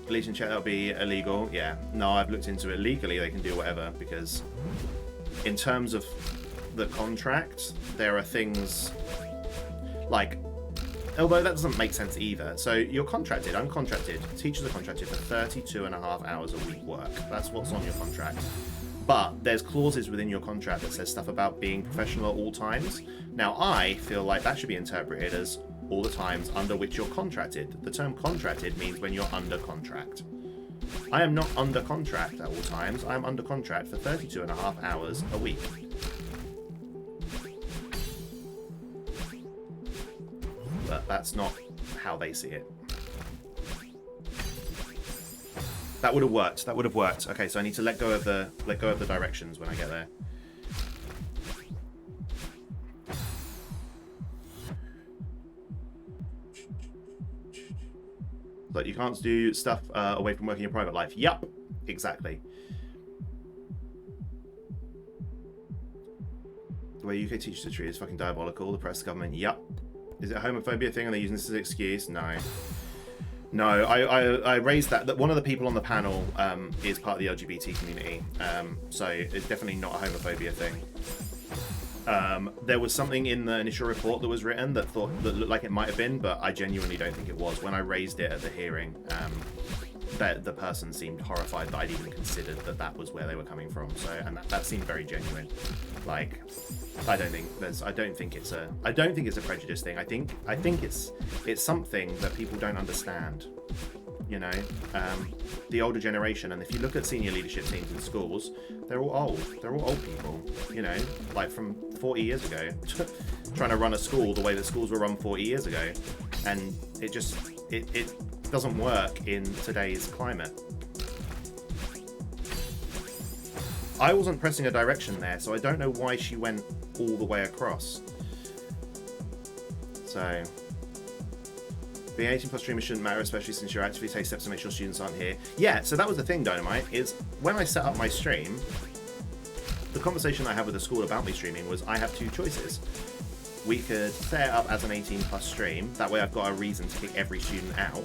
Police and check that'll be illegal, yeah. No, I've looked into it. Legally, they can do whatever, because in terms of the contract, there are things like... Although that doesn't make sense either. So you're contracted, I'm contracted, teachers are contracted for 32.5 hours a week work. That's what's on your contract. But there's clauses within your contract that says stuff about being professional at all times. Now I feel like that should be interpreted as all the times under which you're contracted. The term contracted means when you're under contract. I am not under contract at all times. I am under contract for 32.5 hours a week. But that's not how they see it. That would have worked. That would have worked. Okay, so I need to let go of the directions when I get there. Like, you can't do stuff away from work in your private life. Yup, exactly. The way UK teaches the tree is fucking diabolical. The press, government, yup. Is it a homophobia thing? Are they using this as an excuse? No. No, I raised that one of the people on the panel is part of the LGBT community. So it's definitely not a homophobia thing. There was something in the initial report that was written that looked like it might have been, but I genuinely don't think it was. When I raised it at the hearing, the person seemed horrified that I'd even considered that was where they were coming from. So, and that seemed very genuine. Like, I don't think it's a prejudice thing. I think it's something that people don't understand. You know, the older generation, and if you look at senior leadership teams in schools, they're all old. They're all old people, you know, like from 40 years ago, trying to run a school the way that schools were run 40 years ago. And it doesn't work in today's climate. I wasn't pressing a direction there, so I don't know why she went all the way across. So... being 18 plus streamers shouldn't matter, especially since you actively take steps to make sure students aren't here. Yeah, so that was the thing, Dynamite, is when I set up my stream, the conversation I had with the school about me streaming was I have two choices. We could set it up as an 18 plus stream, that way I've got a reason to kick every student out,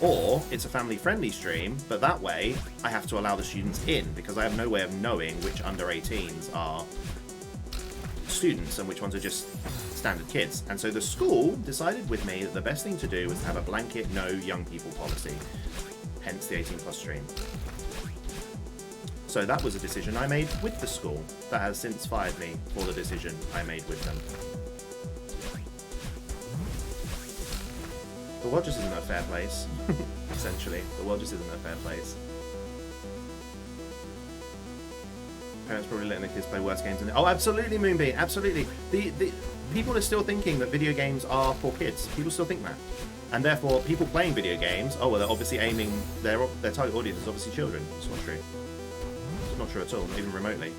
or it's a family friendly stream, but that way I have to allow the students in, because I have no way of knowing which under 18s are students and which ones are just standard kids. And so the school decided with me that the best thing to do was to have a blanket no young people policy, hence the 18 plus stream. So that was a decision I made with the school that has since fired me for the decision I made with them. The world just isn't a fair place, essentially. The world just isn't a fair place. Parents probably letting their kids play worse games than... Oh, absolutely, Moonbeam, absolutely. The people are still thinking that video games are for kids. People still think that. And therefore, people playing video games, oh, well, they're obviously aiming... Their target audience is obviously children. It's not true. It's not true at all, not even remotely.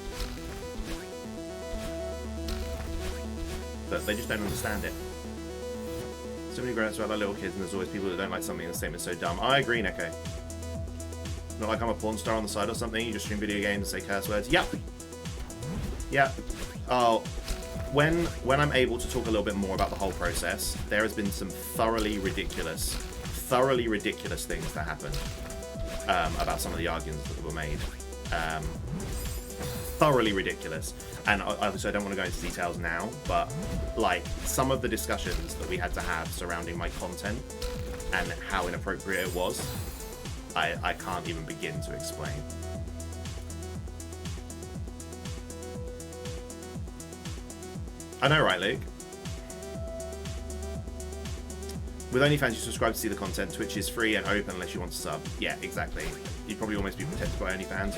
But they just don't understand it. So many grown-ups about like little kids, and there's always people that don't like something and the statement's so dumb. I agree, Neko. Not like I'm a porn star on the side or something. You just stream video games and say curse words. Yep. Yep. Oh, when I'm able to talk a little bit more about the whole process, there has been some thoroughly ridiculous things that happened about some of the arguments that were made. Thoroughly ridiculous. And obviously I don't want to go into details now, but like some of the discussions that we had to have surrounding my content and how inappropriate it was, I can't even begin to explain. I know, right, Luke? With OnlyFans, you subscribe to see the content. Twitch is free and open unless you want to sub. Yeah, exactly. You'd probably almost be protected by OnlyFans.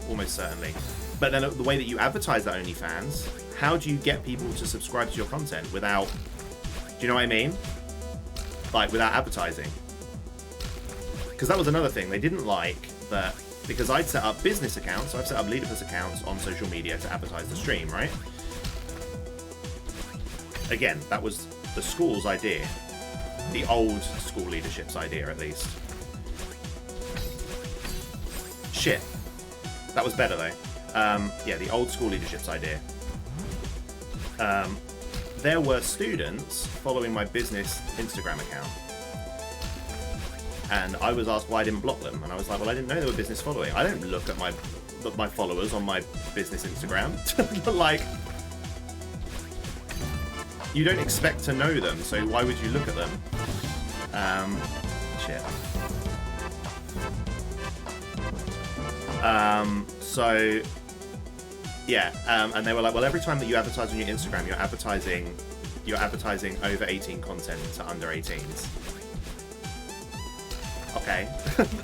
Almost certainly. But then the way that you advertise that OnlyFans, how do you get people to subscribe to your content without... Do you know what I mean? Like, without advertising. Because that was another thing. They didn't like that... Because I'd set up business accounts, so I've set up Leedipus accounts on social media to advertise the stream, right? Again, that was the school's idea. The old school leadership's idea, at least. Shit. That was better, though. Yeah, the old school leadership's idea. There were students following my business Instagram account. And I was asked why I didn't block them. And I was like, well, I didn't know they were business following. I don't look at my followers on my business Instagram. Like... You don't expect to know them, so why would you look at them? Shit. So, yeah, and they were like, well, every time that you advertise on your Instagram, you're advertising over 18 content to under 18s. Okay,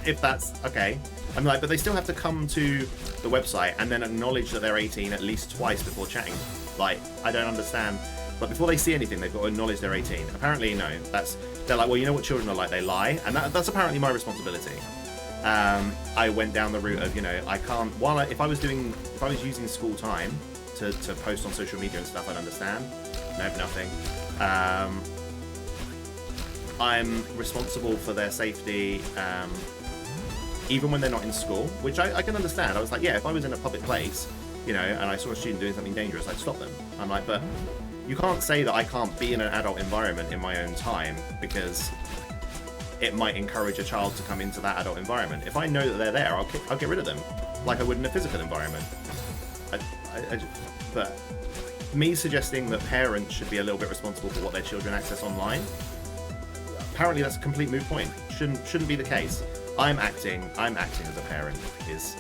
if that's okay. I'm like, but they still have to come to the website and then acknowledge that they're 18 at least twice before chatting. Like, I don't understand. But before they see anything, they've got to acknowledge they're 18. Apparently, no. They're like, well, you know what children are like, they lie. And that's apparently my responsibility. I went down the route of, you know, I can't, if I was using school time to post on social media and stuff, I'd understand. Nope, nothing. I'm responsible for their safety, even when they're not in school, which I can understand. I was like, yeah, if I was in a public place, you know, and I saw a student doing something dangerous, I'd stop them. I'm like, but you can't say that I can't be in an adult environment in my own time because it might encourage a child to come into that adult environment. If I know that they're there, I'll get rid of them, like I would in a physical environment. But me suggesting that parents should be a little bit responsible for what their children access online, apparently that's a complete moot point. Shouldn't be the case. I'm acting as a parent is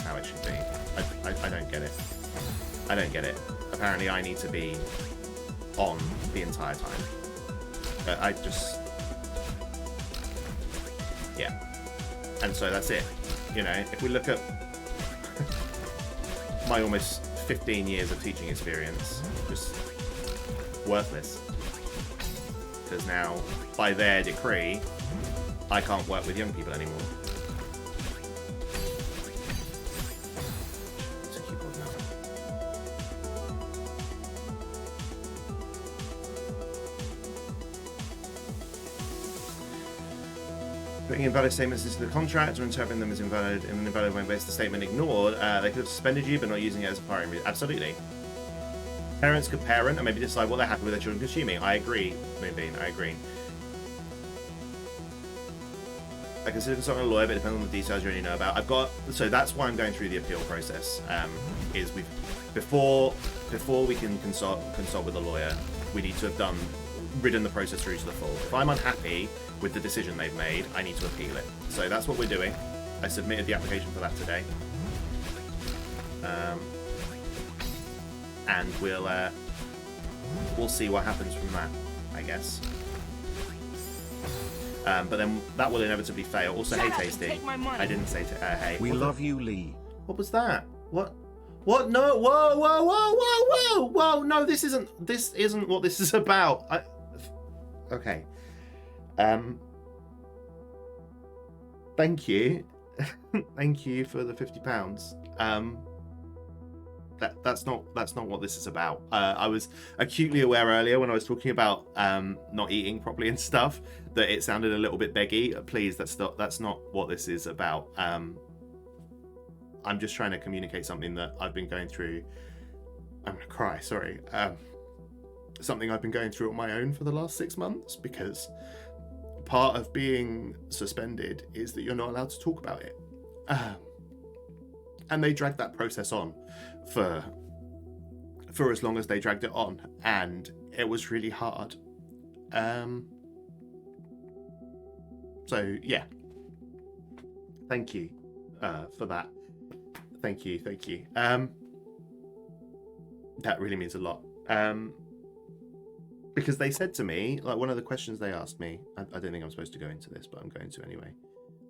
how it should be. I don't get it. I don't get it. Apparently I need to be on the entire time. Yeah. And so that's it. You know, if we look at my almost 15 years of teaching experience, just worthless. Because now, by their decree, I can't work with young people anymore. What's the keyboard now? Putting invalid statements into the contract or interpreting them as invalid in an invalid way based the statement ignored, they could have suspended you but not using it as a primary. Absolutely. Parents could parent and maybe decide what they're happy with their children consuming. I agree, Moonbeam, I agree. I consider consulting a lawyer, but it depends on the details you already know about. So that's why I'm going through the appeal process. Before we can consult with a lawyer, we need to have ridden the process through to the full. If I'm unhappy with the decision they've made, I need to appeal it. So that's what we're doing. I submitted the application for that today. And we'll see what happens from that, I guess. But then that will inevitably fail. Also, hey, Tasty. I didn't say hey. We love you, Lee. What was that? What? No! Whoa! No, this isn't what this is about. Okay. Thank you. Thank you for the £50. That's not what this is about. I was acutely aware earlier when I was talking about not eating properly and stuff that it sounded a little bit beggy. Please, that's not what this is about. I'm just trying to communicate something that I've been going through. I'm gonna cry. Sorry. Something I've been going through on my own for the last 6 months, because part of being suspended is that you're not allowed to talk about it. And they dragged that process on for as long as they dragged it on, and it was really hard. So yeah, thank you for that. Thank you. That really means a lot. Because they said to me, like, one of the questions they asked me, I don't think I'm supposed to go into this, but I'm going to anyway,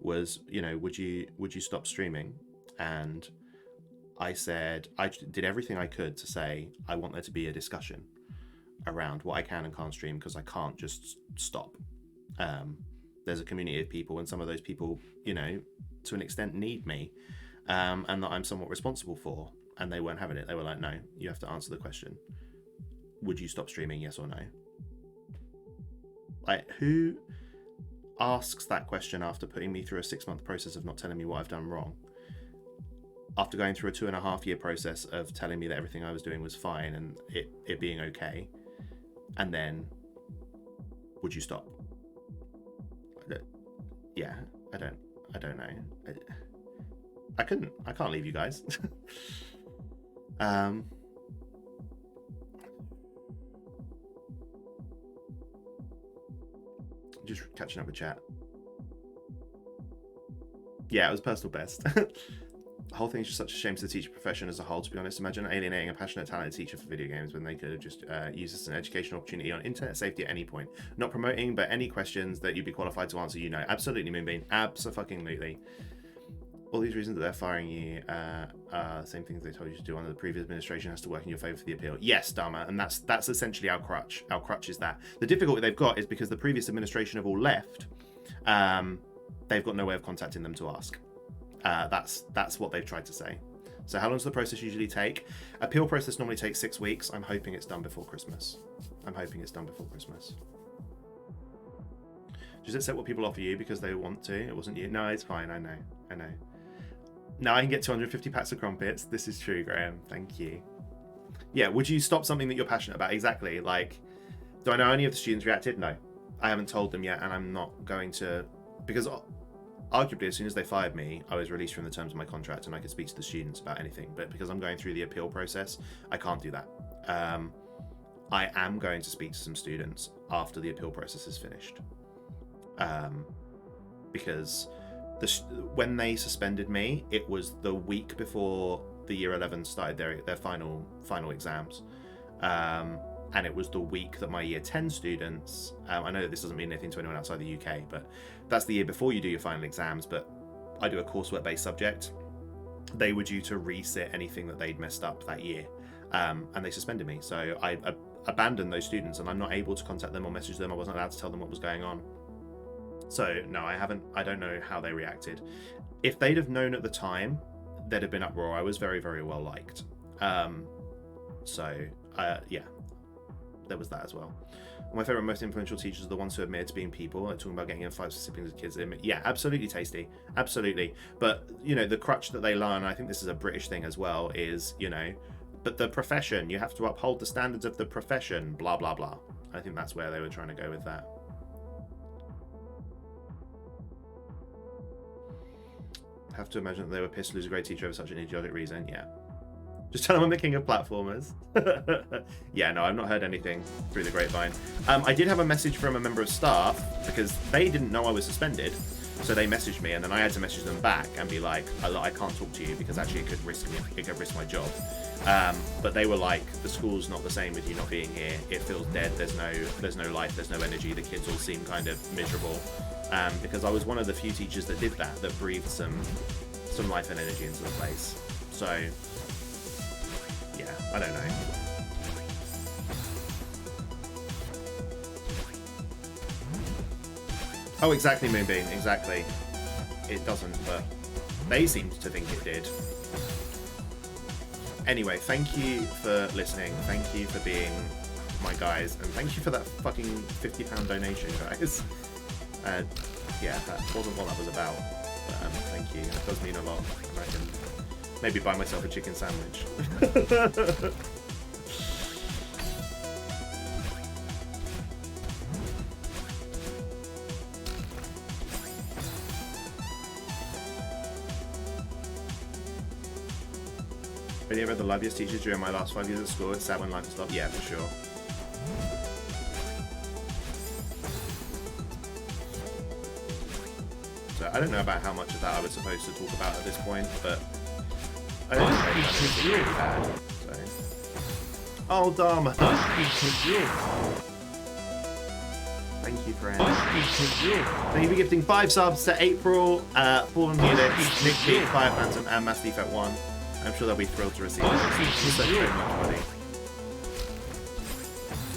was, you know, would you stop streaming? And I said, I did everything I could to say, I want there to be a discussion around what I can and can't stream, because I can't just stop. There's a community of people, and some of those people, you know, to an extent need me, and that I'm somewhat responsible for, and they weren't having it. They were like, no, you have to answer the question. Would you stop streaming, yes or no? Like, who asks that question after putting me through a 6-month process of not telling me what I've done wrong? After going through a 2.5-year process of telling me that everything I was doing was fine and it being okay, and then, would you stop? Yeah, I don't know. I can't leave you guys. Just catching up with chat. Yeah, it was personal best. The whole thing is just such a shame to the teacher profession as a whole, to be honest. Imagine alienating a passionate, talented teacher for video games when they could have just used this as an educational opportunity on internet safety at any point. Not promoting, but any questions that you'd be qualified to answer, you know. Absolutely, Moonbeam. Abso-fucking-lutely. All these reasons that they're firing you are same things they told you to do under the previous administration has to work in your favour for the appeal. Yes, Dharma, and that's essentially our crutch. Our crutch is that. The difficulty they've got is because the previous administration have all left, they've got no way of contacting them to ask. That's what they've tried to say. So how long does the process usually take? Appeal process normally takes 6 weeks. I'm hoping it's done before Christmas. Does it set what people offer you because they want to? It wasn't you. No, it's fine. I know. Now I can get 250 packs of crumpets. This is true, Graham. Thank you. Yeah, would you stop something that you're passionate about? Exactly. Like, do I know any of the students reacted? No. I haven't told them yet, and I'm not going to, because arguably as soon as they fired me, I was released from the terms of my contract and I could speak to the students about anything. But because I'm going through the appeal process, I can't do that. I am going to speak to some students after the appeal process is finished. Because when they suspended me, it was the week before the year 11 started their final exams. And it was the week that my year 10 students, I know that this doesn't mean anything to anyone outside the UK, but that's the year before you do your final exams, but I do a coursework based subject. They were due to resit anything that they'd messed up that year, and they suspended me. So I abandoned those students, and I'm not able to contact them or message them. I wasn't allowed to tell them what was going on. So no, I don't know how they reacted. If they'd have known at the time, there'd have been uproar. I was very, very well liked. Yeah. There was that as well. My favorite, most influential teachers are the ones who admit to being people, like talking about getting in fights with siblings and kids. Yeah, absolutely, Tasty, absolutely. But you know, the crutch that they learn, I think this is a British thing as well, is, you know, but the profession, you have to uphold the standards of the profession, blah blah blah. I think that's where they were trying to go with that. I have to imagine that they were pissed to lose a great teacher over such an idiotic reason. Yeah. Just tell them I'm the king of platformers. Yeah, no, I've not heard anything through the grapevine. I did have a message from a member of staff because they didn't know I was suspended. So they messaged me, and then I had to message them back and be like, I can't talk to you because actually it could risk my job. But they were like, the school's not the same with you not being here. It feels dead. There's no life. There's no energy. The kids all seem kind of miserable. Because I was one of the few teachers that did that breathed some life and energy into the place. So yeah, I don't know. Oh, exactly, Moonbeam, exactly. It doesn't, but they seemed to think it did. Anyway, thank you for listening. Thank you for being my guys, and thank you for that fucking £50 donation, guys. Yeah, that wasn't what that was about, but thank you. It does mean a lot, and I can maybe buy myself a chicken sandwich. Have you ever had the loveliest teachers during my last 5 years at school? It's sad when life stopped. Yeah, for sure. So I don't know about how much of that I was supposed to talk about at this point, but I don't think it's really bad. So. Oh, Dharma. Thank you, friend. Thank you for gifting 5 subs to April, Fallen Helix, Nick Pete, Fire Phantom, and Mass Defect 1. I'm sure they'll be thrilled to receive it. Thank you so very much, buddy.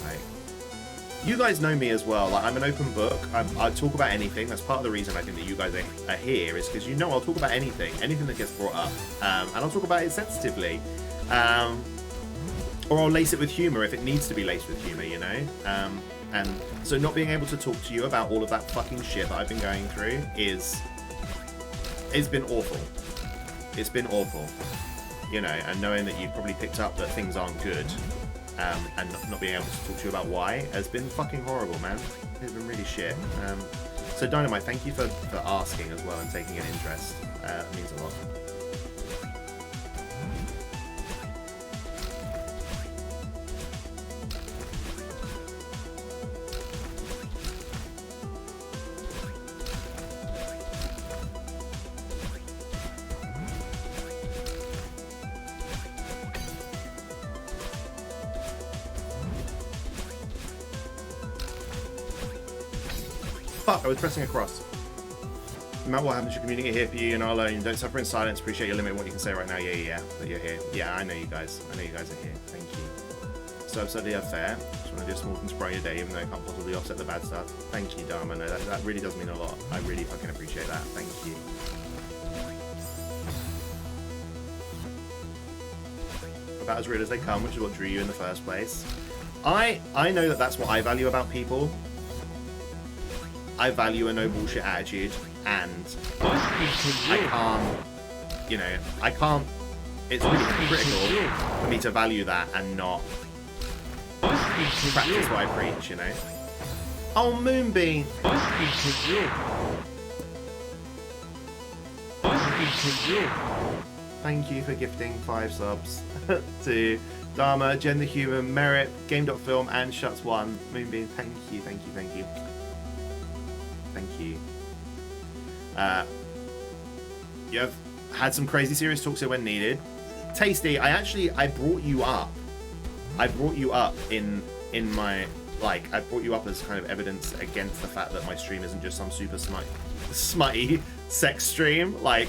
Right. You guys know me as well. Like, I'm an open book. I talk about anything. That's part of the reason I think that you guys are here, is because you know I'll talk about anything that gets brought up, and I'll talk about it sensitively, or I'll lace it with humor if it needs to be laced with humor, you know. And so not being able to talk to you about all of that fucking shit that I've been going through it's been awful. It's been awful. You know, and knowing that you've probably picked up that things aren't good, and not being able to talk to you about why has been fucking horrible, man. It's been really shit. So Dynamite, thank you for asking as well and taking an interest. It means a lot. Fuck, I was pressing across. No matter what happens, your community here for you, and I'll don't suffer in silence. Appreciate your limit what you can say right now. Yeah, but you're here. Yeah, I know you guys. I know you guys are here. Thank you. So absolutely unfair. Just want to do a small thing to brighten your day, even though it can't possibly offset the bad stuff. Thank you, Dharma. No, that really does mean a lot. I really fucking appreciate that. Thank you. About as real as they come, which is what drew you in the first place. I know that that's what I value about people. I value a no bullshit attitude, and I can't, you know, I can't. It's really critical for me to value that and not practice what I preach, you know. Oh, Moonbeam. Thank you for gifting 5 subs to Dharma, Jen the Human, Merit, Game.Film, and Shuts1. Moonbeam, thank you, thank you, thank you. Thank you. You have had some crazy serious talks here when needed. Tasty, I brought you up. I brought you up in my, like, I brought you up as kind of evidence against the fact that my stream isn't just some super smutty sex stream. Like,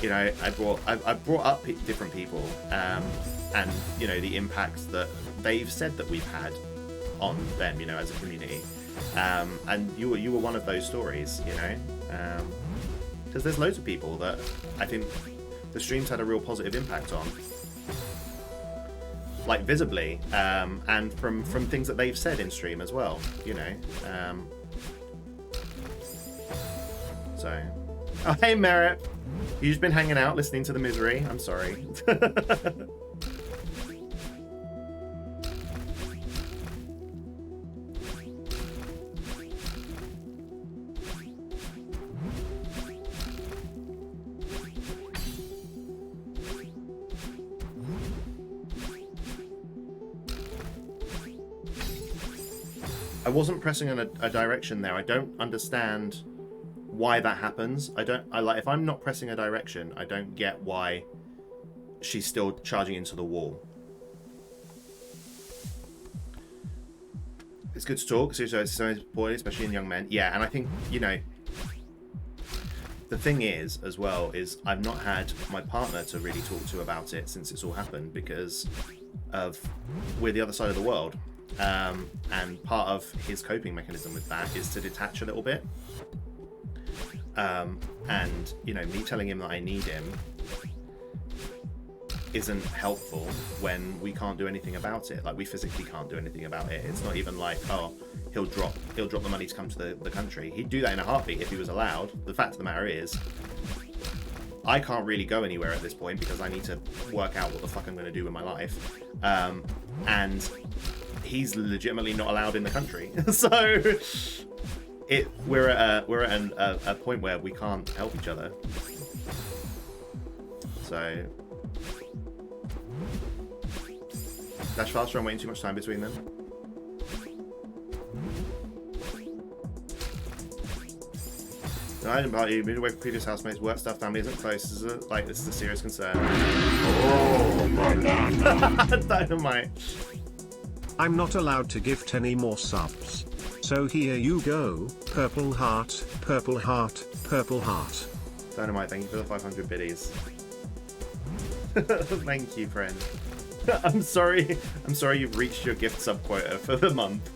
you know, I brought up different people, and you know the impacts that they've said that we've had on them, you know, as a community, and you were one of those stories, you know, because there's loads of people that I think the stream's had a real positive impact on, like visibly, and from things that they've said in stream as well, you know. So, oh hey Merit. You've just been hanging out, listening to the misery. I'm sorry. I wasn't pressing on a direction there. I don't understand why that happens. I like, if I'm not pressing a direction, I don't get why she's still charging into the wall. It's good to talk, so it's important, especially in young men. Yeah, and I think, you know, the thing is, as well, is I've not had my partner to really talk to about it since it's all happened, because of we're the other side of the world. And part of his coping mechanism with that is to detach a little bit. And, you know, me telling him that I need him isn't helpful when we can't do anything about it. Like, we physically can't do anything about it. It's not even like, oh, he'll drop the money to come to the country. He'd do that in a heartbeat if he was allowed. The fact of the matter is, I can't really go anywhere at this point because I need to work out what the fuck I'm going to do with my life. And he's legitimately not allowed in the country. So we're at a point where we can't help each other. So dash faster. I'm waiting too much time between them. No, I didn't bite you. Moved away from previous housemates. Work stuff. Family isn't close. This is a serious concern. Oh my god! Dynamite. I'm not allowed to gift any more subs. So here you go. Purple heart, purple heart, purple heart. Dynamite, thank you for the 500 biddies. Thank you, friend. I'm sorry you've reached your gift sub quota for the month.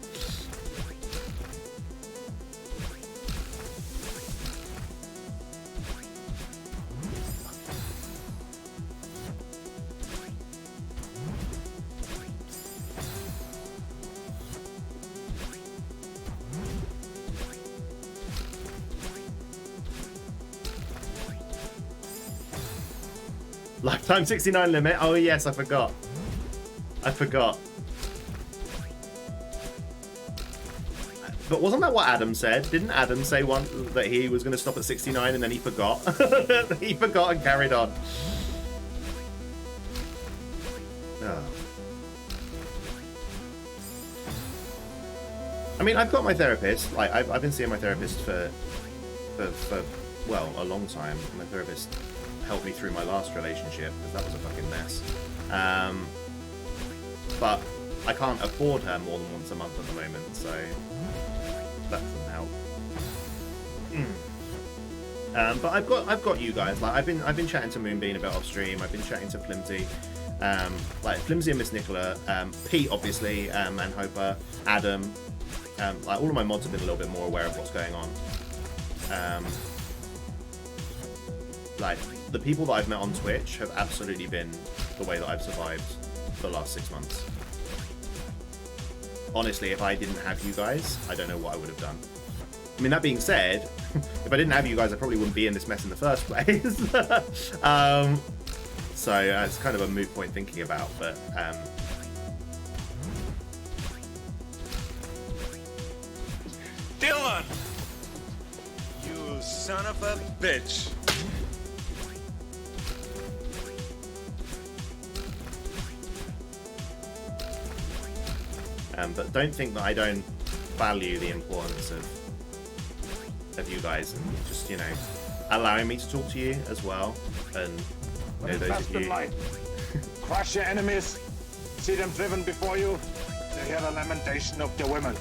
Lifetime 69 limit. Oh yes, I forgot. But wasn't that what Adam said? Didn't Adam say once that he was going to stop at 69 and then he forgot? He forgot and carried on. Oh. I mean, I've got my therapist. Like, I've been seeing my therapist for well, a long time. My therapist helped me through my last relationship because that was a fucking mess. But I can't afford her more than once a month at the moment, so that doesn't help. But I've got you guys. Like, I've been chatting to Moonbeam a bit off stream. I've been chatting to Flimty. like Flimsy and Miss Nicola, Pete obviously, and Hoper, Adam, like all of my mods have been a little bit more aware of what's going on. Like the people that I've met on Twitch have absolutely been the way that I've survived for the last 6 months. Honestly, if I didn't have you guys, I don't know what I would have done. I mean, that being said, if I didn't have you guys, I probably wouldn't be in this mess in the first place. So it's kind of a moot point thinking about, but Dylan! You son of a bitch. but don't think that I don't value the importance of you guys and just, you know, allowing me to talk to you as well. And you know, those of you, crush your enemies, see them driven before you, to hear the lamentation of the women.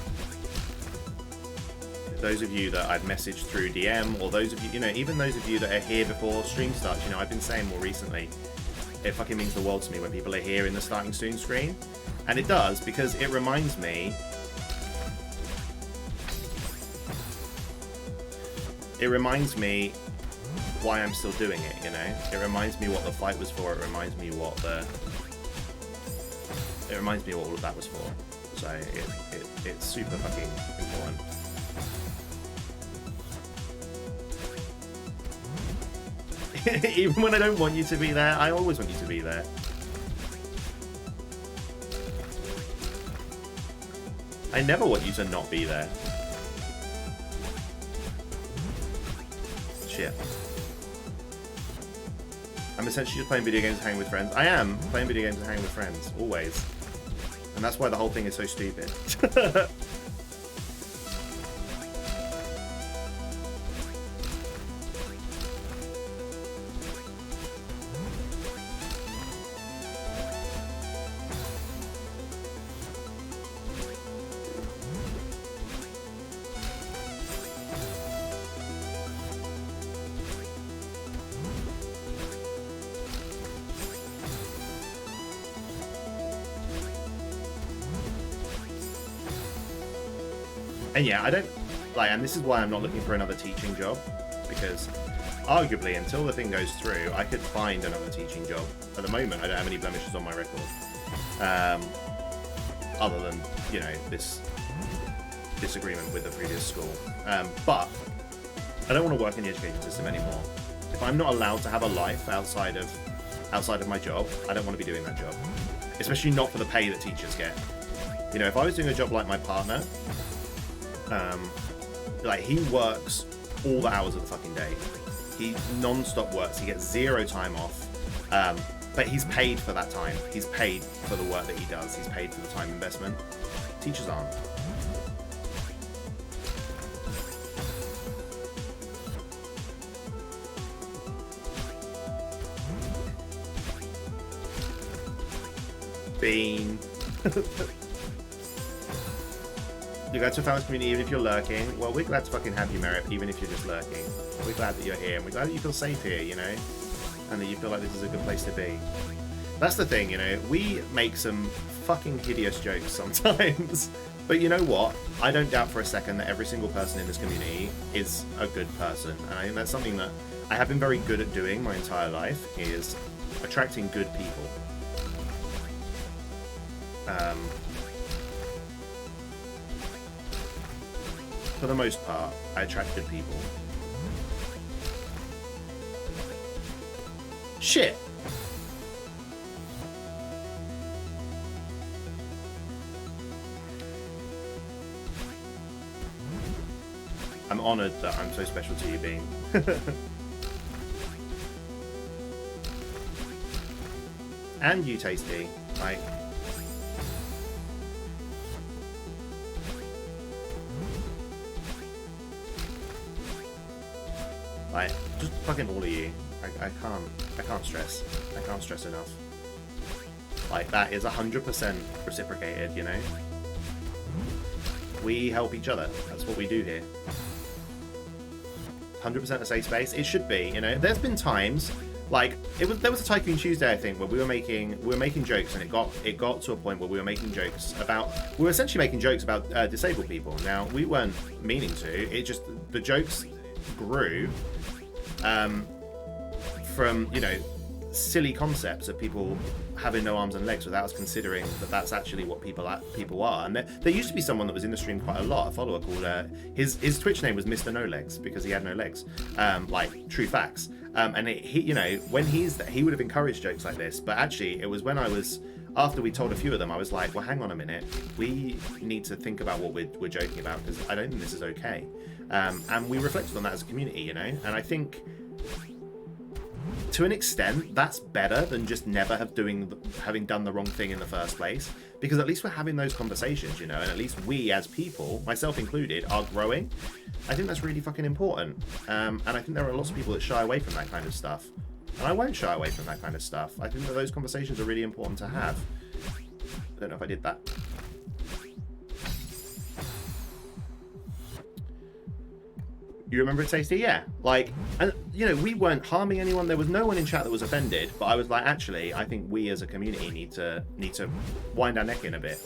those of you that I've messaged through DM, or those of you, you know, even those of you that are here before stream starts, you know, I've been saying more recently, it fucking means the world to me when people are here in the starting soon screen. And it does, because it reminds me, why I'm still doing it, you know? It reminds me what the fight was for, it reminds me what all of that was for. So it's super fucking important. Even when I don't want you to be there, I always want you to be there. I never want you to not be there. Shit. I'm essentially just playing video games to hang with friends. I am playing video games to hang with friends, always. And that's why the whole thing is so stupid. And yeah, I don't, like, and this is why I'm not looking for another teaching job, because arguably until the thing goes through, I could find another teaching job. At the moment, I don't have any blemishes on my record. Other than, you know, this disagreement with the previous school. But I don't want to work in the education system anymore. If I'm not allowed to have a life outside of my job, I don't want to be doing that job. Especially not for the pay that teachers get. You know, if I was doing a job like my partner, like, he works all the hours of the fucking day. He non-stop works. He gets 0 time off. But he's paid for that time. He's paid for the work that he does. He's paid for the time investment. Teachers aren't. Bean. You're glad to found this community even if you're lurking. Well, we're glad to fucking have you, Merritt, even if you're just lurking. We're glad that you're here, and we're glad that you feel safe here, you know? And that you feel like this is a good place to be. That's the thing, you know? We make some fucking hideous jokes sometimes. But you know what? I don't doubt for a second that every single person in this community is a good person. And I think that's something that I have been very good at doing my entire life, is attracting good people. For the most part, I attract good people. Shit! I'm honoured that I'm so special to you, Bean. And you, Tasty. Like, just fucking all of you. I can't stress. I can't stress enough. Like, that is 100% reciprocated, you know? We help each other. That's what we do here. 100% a safe space. It should be, you know? There's been times Like there was a Tycoon Tuesday, I think, where we were making jokes, and it got to a point where we were making jokes about disabled people. Now we weren't meaning to. It just the jokes grew from silly concepts of people having no arms and legs without us considering that that's actually what people are. And there used to be someone that was in the stream quite a lot, a follower called his Twitch name was Mr. No Legs because he had no legs, like true facts. And when he's there, he would have encouraged jokes like this, but actually it was when after we told a few of them, I was like, well, hang on a minute, we need to think about what we're joking about, because I don't think this is okay. And we reflected on that as a community, and I think to an extent that's better than just never having done the wrong thing in the first place, because at least we're having those conversations, and at least we as people, myself included, are growing. I think that's really fucking important. And I think there are lots of people that shy away from that kind of stuff. And I won't shy away from that kind of stuff. I think that those conversations are really important to have. I don't know if I did that. You remember it, Tasty? Yeah. Like, and we weren't harming anyone. There was no one in chat that was offended. But I was like, actually, I think we as a community need to wind our neck in a bit,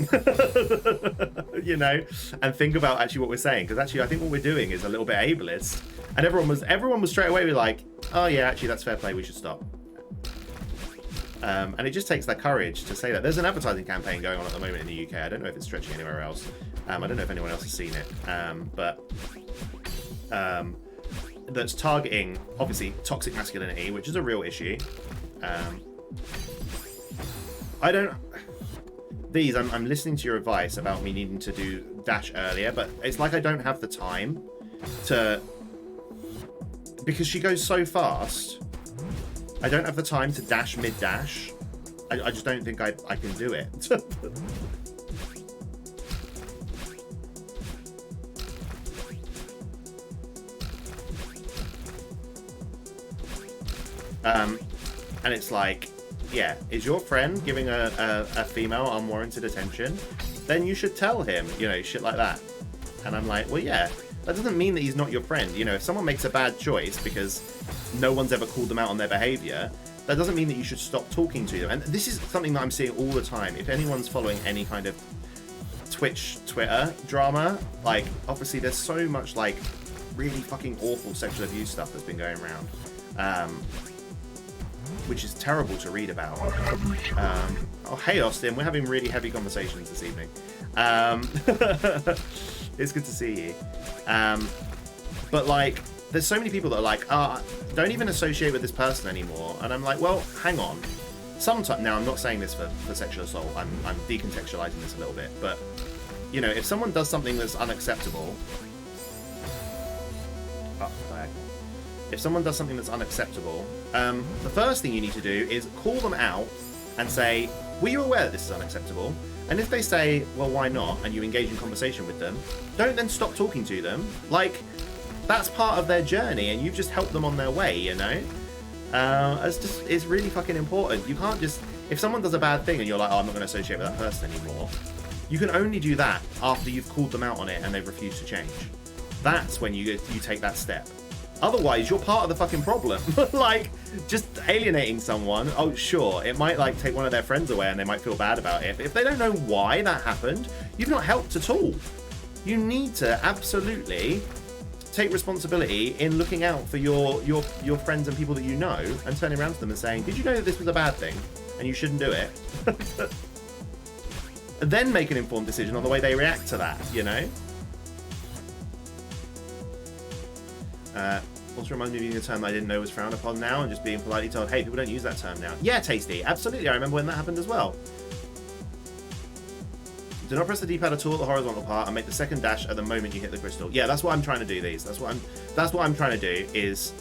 and think about actually what we're saying. Because actually, I think what we're doing is a little bit ableist. And everyone was straight away like, oh yeah, actually that's fair play. We should stop. And it just takes that courage to say that. There's an advertising campaign going on at the moment in the UK. I don't know if it's stretching anywhere else. I don't know if anyone else has seen it. That's targeting obviously toxic masculinity, which is a real issue. I'm listening to your advice about me needing to do dash earlier, but it's like I don't have the time to, because she goes so fast. I don't have the time to dash mid-dash. I just don't think I can do it. And it's like, yeah, is your friend giving a female unwarranted attention? Then you should tell him, shit like that. And I'm like, well, yeah, that doesn't mean that he's not your friend. If someone makes a bad choice because no one's ever called them out on their behavior, that doesn't mean that you should stop talking to them. And this is something that I'm seeing all the time. If anyone's following any kind of Twitter drama, like, obviously there's so much, like, really fucking awful sexual abuse stuff that's been going around. Which is terrible to read about. Oh, hey, Austin. We're having really heavy conversations this evening. It's good to see you. But, like, there's so many people that are like, don't even associate with this person anymore. And I'm like, well, hang on. Sometimes, now, I'm not saying this for sexual assault. I'm decontextualizing this a little bit. But, if someone does something that's unacceptable... If someone does something that's unacceptable, the first thing you need to do is call them out and say, were you aware that this is unacceptable? And if they say, well, why not? And you engage in conversation with them, don't then stop talking to them. Like, that's part of their journey and you've just helped them on their way, It's really fucking important. You can't just, if someone does a bad thing and you're like, oh, I'm not going to associate with that person anymore, you can only do that after you've called them out on it and they've refused to change. That's when you take that step. Otherwise, you're part of the fucking problem. Like, just alienating someone, oh, sure, it might, like, take one of their friends away and they might feel bad about it. But if they don't know why that happened, you've not helped at all. You need to absolutely take responsibility in looking out for your friends and people that you know and turning around to them and saying, did you know that this was a bad thing and you shouldn't do it? And then make an informed decision on the way they react to that, Also reminds me of using a term I didn't know was frowned upon now and just being politely told, hey, people don't use that term now. Yeah, Tasty, absolutely. I remember when that happened as well. Do not press the D-pad at all at the horizontal part and make the second dash at the moment you hit the crystal. Yeah, that's what I'm trying to do these. That's what I'm trying to do is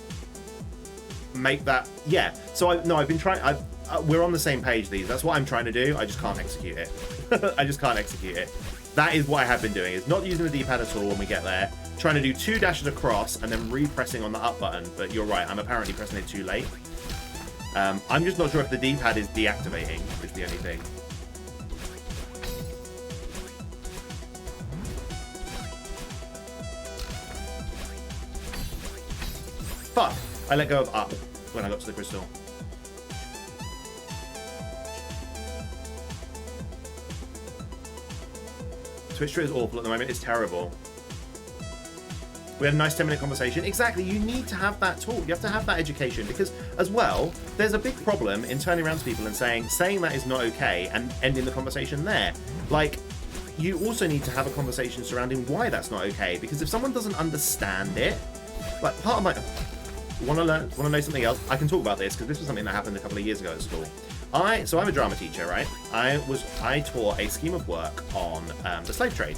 make that. Yeah. So I've been trying. We're on the same page. These. That's what I'm trying to do. I just can't execute it. I just can't execute it. That is what I have been doing. Is not using the D-pad at all when we get there. Trying to do 2 dashes across and then re-pressing on the up button. But you're right. I'm apparently pressing it too late. I'm just not sure if the D-pad is deactivating. Is the only thing. Fuck! I let go of up when I got to the crystal. Twitch Twitter is awful at the moment. It's terrible. We had a nice 10-minute conversation. Exactly, you need to have that talk. You have to have that education because, as well, there's a big problem in turning around to people and saying that is not okay and ending the conversation there. Like, you also need to have a conversation surrounding why that's not okay, because if someone doesn't understand it, like, part of my... Want to know something else? I can talk about this because this was something that happened a couple of years ago at school. So I'm a drama teacher, right? I taught a scheme of work on the slave trade.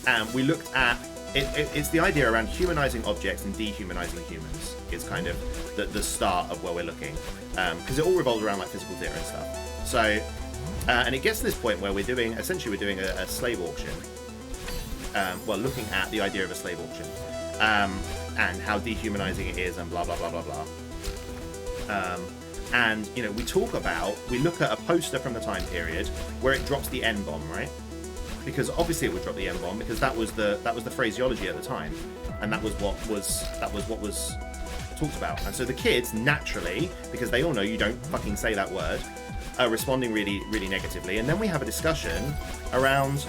And we looked at it's the idea around humanizing objects and dehumanizing humans is kind of the start of where we're looking, because it all revolves around like physical theory and stuff. So and it gets to this point where we're doing a slave auction. Well, looking at the idea of a slave auction and how dehumanizing it is and blah blah blah blah blah. And you know, we look at a poster from the time period where it drops the N-bomb, right? Because obviously it would drop the N-bomb because that was the phraseology at the time, and that was what was talked about. And so the kids naturally, because they all know you don't fucking say that word, are responding really really negatively. And then we have a discussion around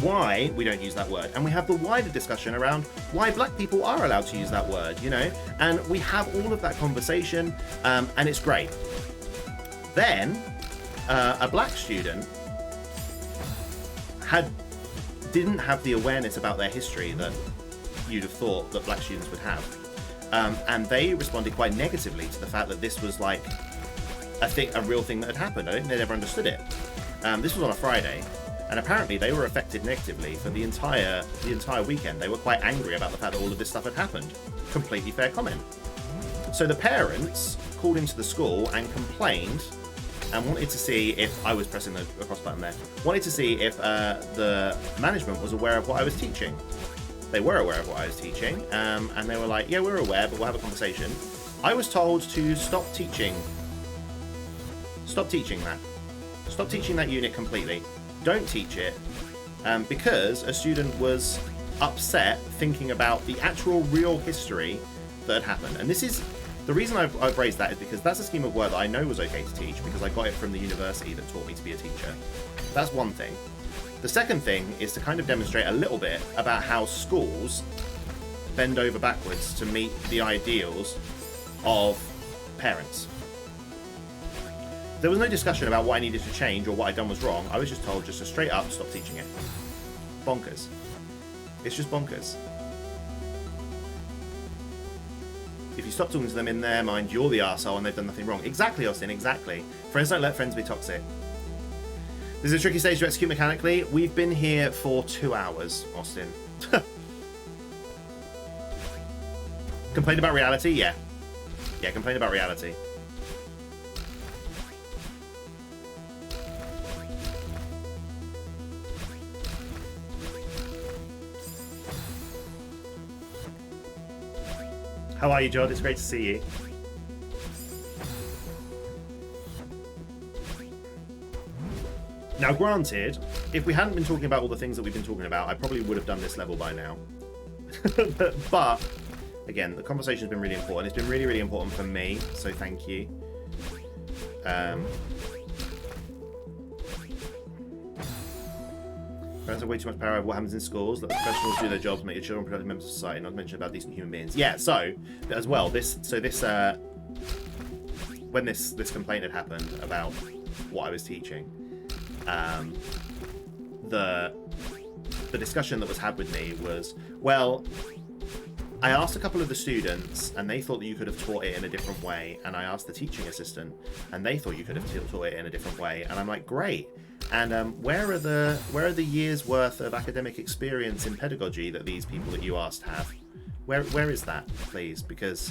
why we don't use that word, and we have the wider discussion around why black people are allowed to use that word, you know, and we have all of that conversation, and it's great. Then a black student didn't have the awareness about their history that you'd have thought that black students would have, and they responded quite negatively to the fact that this was like a real thing that had happened. I don't think they ever understood it. This was on a Friday. And apparently they were affected negatively for the entire weekend. They were quite angry about the fact that all of this stuff had happened. Completely fair comment. So the parents called into the school and complained and wanted to see if I was pressing the cross button there. Wanted to see if the management was aware of what I was teaching. They were aware of what I was teaching, and they were like, "Yeah, we're aware, but we'll have a conversation." I was told to stop teaching. Stop teaching that. Stop teaching that unit completely. Don't teach it, because a student was upset thinking about the actual real history that had happened. And this is the reason I've raised that, is because that's a scheme of work that I know was okay to teach because I got it from the university that taught me to be a teacher. That's one thing. The second thing is to kind of demonstrate a little bit about how schools bend over backwards to meet the ideals of parents. There was no discussion about what I needed to change or what I'd done was wrong. I was just told just to straight up stop teaching it. Bonkers. It's just bonkers. If you stop talking to them in their mind, you're the arsehole and they've done nothing wrong. Exactly, Austin, exactly. Friends don't let friends be toxic. This is a tricky stage to execute mechanically. We've been here for 2 hours, Austin. Complain about reality? Yeah. Yeah, complain about reality. How are you, Jod? It's great to see you. Now, granted, if we hadn't been talking about all the things that we've been talking about, I probably would have done this level by now. But, again, the conversation's been really important. It's been really, really important for me, so thank you. Parents have way too much power over what happens in schools. Let the professionals do their jobs, make your children productive members of society, not to mention about decent human beings. Yeah, so, as well, when this complaint had happened about what I was teaching, the discussion that was had with me was, well, I asked a couple of the students and they thought that you could have taught it in a different way, and I asked the teaching assistant and they thought you could have taught it in a different way, and I'm like, great. And where are the years worth of academic experience in pedagogy that these people that you asked have? Where is that, please? Because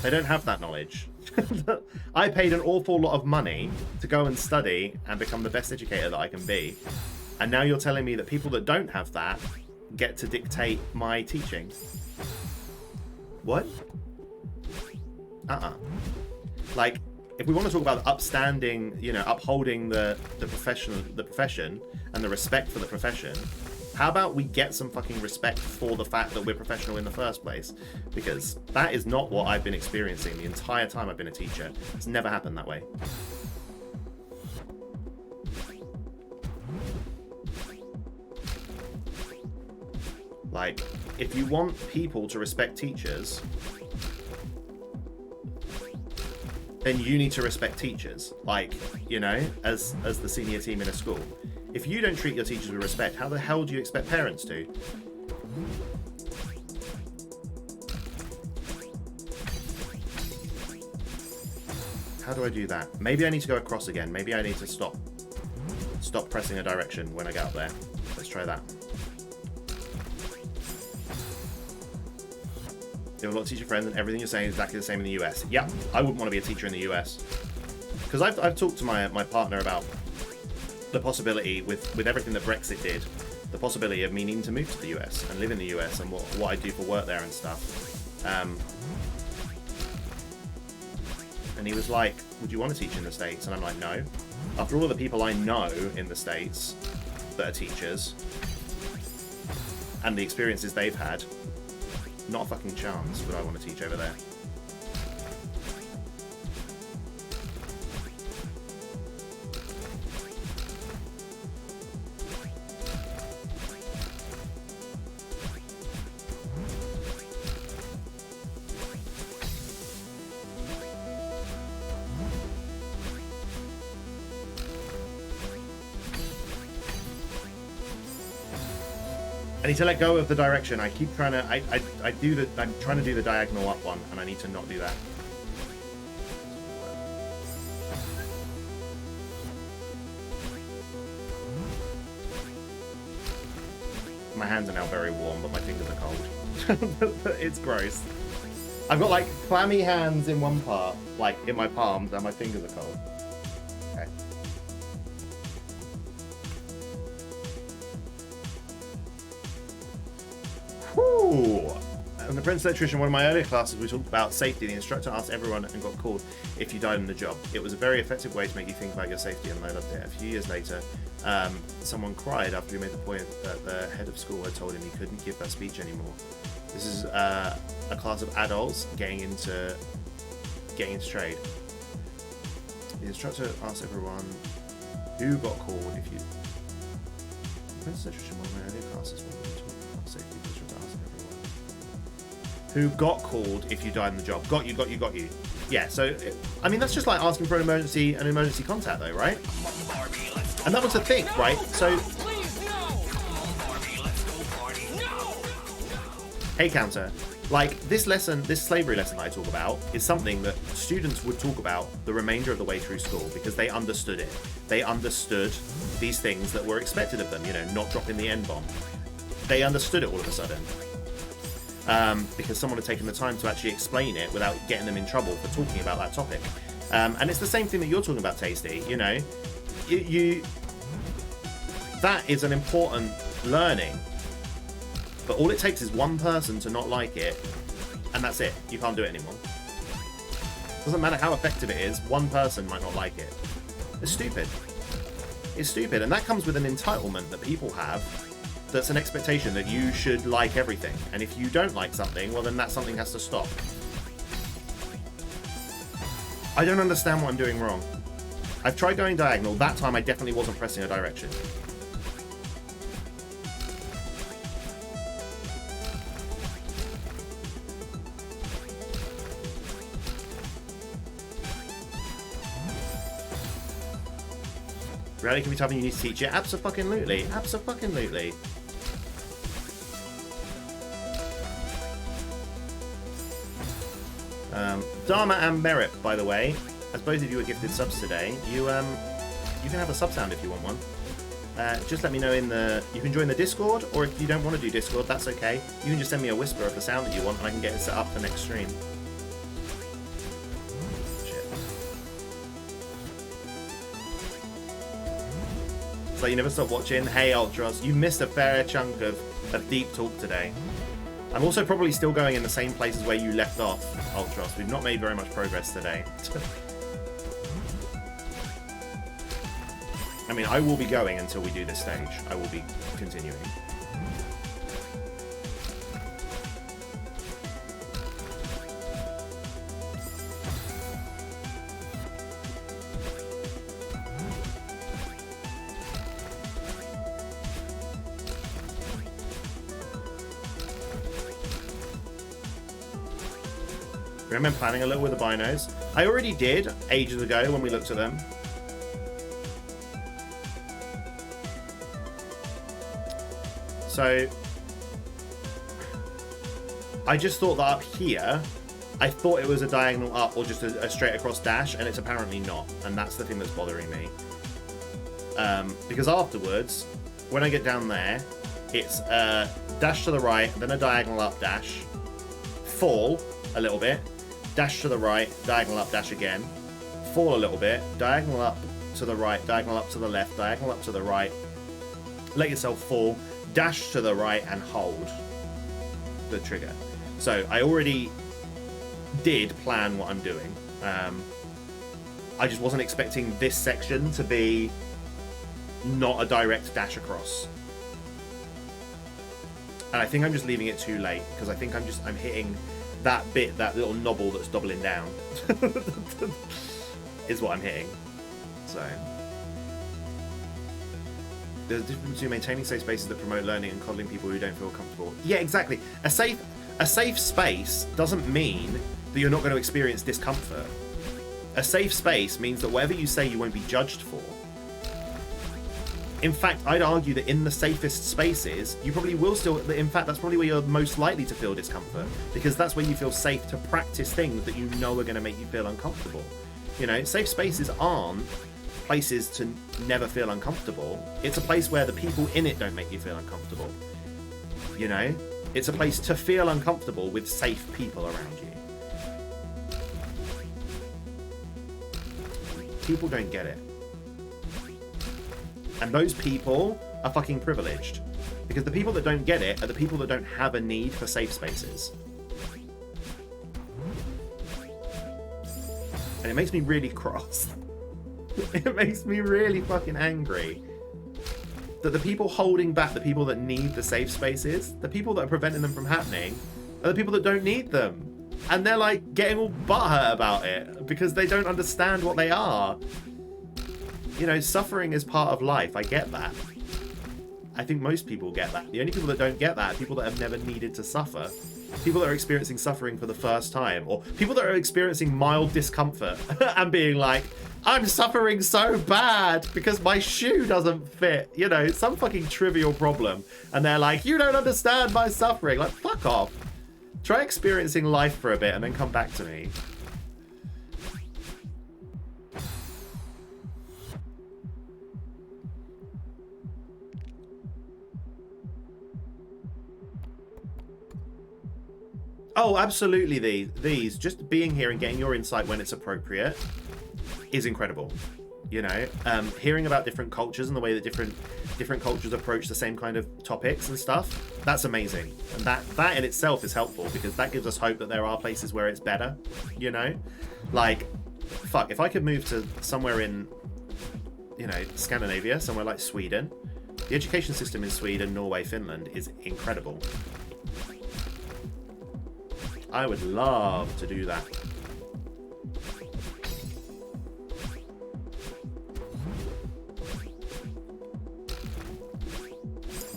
they don't have that knowledge. I paid an awful lot of money to go and study and become the best educator that I can be, and now you're telling me that people that don't have that get to dictate my teaching? What? Like, if we want to talk about upstanding, you know, upholding the profession and the respect for the profession, how about we get some fucking respect for the fact that we're professional in the first place? Because that is not what I've been experiencing the entire time I've been a teacher. It's never happened that way. Like, if you want people to respect teachers, then you need to respect teachers. Like, you know, as the senior team in a school. If you don't treat your teachers with respect, how the hell do you expect parents to? How do I do that? Maybe I need to go across again. Maybe I need to stop pressing a direction when I get up there. Let's try that. You have a lot of teacher friends and everything you're saying is exactly the same in the US. Yep, I wouldn't want to be a teacher in the US. Because I've talked to my partner about the possibility, with everything that Brexit did, the possibility of me needing to move to the US and live in the US and what I do for work there and stuff. And he was like, would you want to teach in the States? And I'm like, no. After all of the people I know in the States that are teachers and the experiences they've had, not a fucking chance would I want to teach over there. I need to let go of the direction. I keep trying to. I'm trying to do the diagonal up one, and I need to not do that. My hands are now very warm, but my fingers are cold. It's gross. I've got like clammy hands in one part, like in my palms, and my fingers are cold. Okay. Whew. In the Prince Electrician, one of my earlier classes, we talked about safety. The instructor asked everyone and got called if you died on the job. It was a very effective way to make you think about your safety, and I loved it. A few years later, someone cried after he made the point that the head of school had told him he couldn't give that speech anymore. This is a class of adults getting into trade. The instructor asked everyone who got called if you. Prince Electrician, one of my earlier classes, safety. Who got called if you died in the job? Got you. Yeah, so I mean that's just like asking for an emergency contact though, right? And that was the thing, right? So hey counter, like this slavery lesson that I talk about is something that students would talk about the remainder of the way through school because they understood it. They understood these things that were expected of them, you know, not dropping the N-bomb. They understood it all of a sudden. Because someone had taken the time to actually explain it without getting them in trouble for talking about that topic. And it's the same thing that you're talking about, Tasty, you know. That is an important learning. But all it takes is one person to not like it, and that's it. You can't do it anymore. Doesn't matter how effective it is, one person might not like it. It's stupid. It's stupid, and that comes with an entitlement that people have. That's an expectation that you should like everything. And if you don't like something, well then that something has to stop. I don't understand what I'm doing wrong. I've tried going diagonal. That time I definitely wasn't pressing a direction. Reality can be tough and you need to teach it. Abso-fucking-lutely. Abso-fucking-lutely. Dharma and Merit, by the way, as both of you are gifted subs today, you can have a sub sound if you want one. Just let me know in the... You can join the Discord, or if you don't want to do Discord, that's okay. You can just send me a whisper of the sound that you want, and I can get it set up for next stream. It's like you never stop watching. Hey, Ultras, you missed a fair chunk of deep talk today. I'm also probably still going in the same places where you left off, Ultras. We've not made very much progress today. I mean, I will be going until we do this stage. I will be continuing. Remember planning a little with the binos? I already did ages ago when we looked at them. So I just thought that up here, I thought it was a diagonal up or just a straight across dash, and it's apparently not. And that's the thing that's bothering me. Because afterwards, when I get down there, it's a dash to the right, then a diagonal up dash, fall a little bit, dash to the right, diagonal up dash again, fall a little bit, diagonal up to the right, diagonal up to the left, diagonal up to the right, let yourself fall, dash to the right, and hold the trigger. So I already did plan what I'm doing. I just wasn't expecting this section to be not a direct dash across. And I think I'm just leaving it too late, because I think I'm hitting that bit, that little knobble that's doubling down is what I'm hitting. So there's a difference between maintaining safe spaces that promote learning and coddling people who don't feel comfortable. Yeah, exactly. A safe space doesn't mean that you're not going to experience discomfort. A safe space means that whatever you say, you won't be judged for. In fact, I'd argue that in the safest spaces, you probably will still... In fact, that's probably where you're most likely to feel discomfort, because that's where you feel safe to practice things that you know are going to make you feel uncomfortable. You know, safe spaces aren't places to never feel uncomfortable. It's a place where the people in it don't make you feel uncomfortable. You know? It's a place to feel uncomfortable with safe people around you. People don't get it. And those people are fucking privileged. Because the people that don't get it are the people that don't have a need for safe spaces. And it makes me really cross. It makes me really fucking angry. That the people holding back the people that need the safe spaces, the people that are preventing them from happening, are the people that don't need them. And they're like getting all butthurt about it because they don't understand what they are. You know, suffering is part of life. I get that. I think most people get that. The only people that don't get that are people that have never needed to suffer. People that are experiencing suffering for the first time. Or people that are experiencing mild discomfort and being like, I'm suffering so bad because my shoe doesn't fit. You know, some fucking trivial problem. And they're like, you don't understand my suffering. Like, fuck off. Try experiencing life for a bit and then come back to me. Oh, absolutely. These just being here and getting your insight when it's appropriate is incredible. You know, hearing about different cultures and the way that different cultures approach the same kind of topics and stuff, that's amazing. And that in itself is helpful because that gives us hope that there are places where it's better, you know? Like, fuck, if I could move to somewhere in, you know, Scandinavia, somewhere like Sweden, the education system in Sweden, Norway, Finland is incredible. I would love to do that.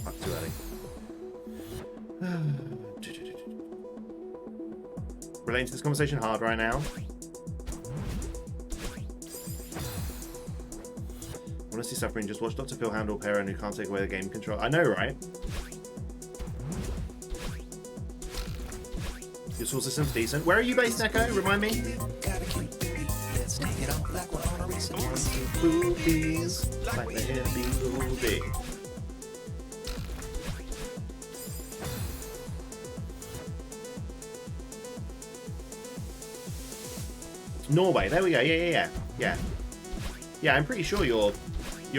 Fuck, too early. Relating to this conversation hard right now. Honestly, suffering. Just watch Dr. Phil handle parent who can't take away the game control. I know, right? Your source system's decent. Where are you based, Neko? Remind me. Boobies, like the heavy booby. Norway. There we go. Yeah. Yeah, I'm pretty sure your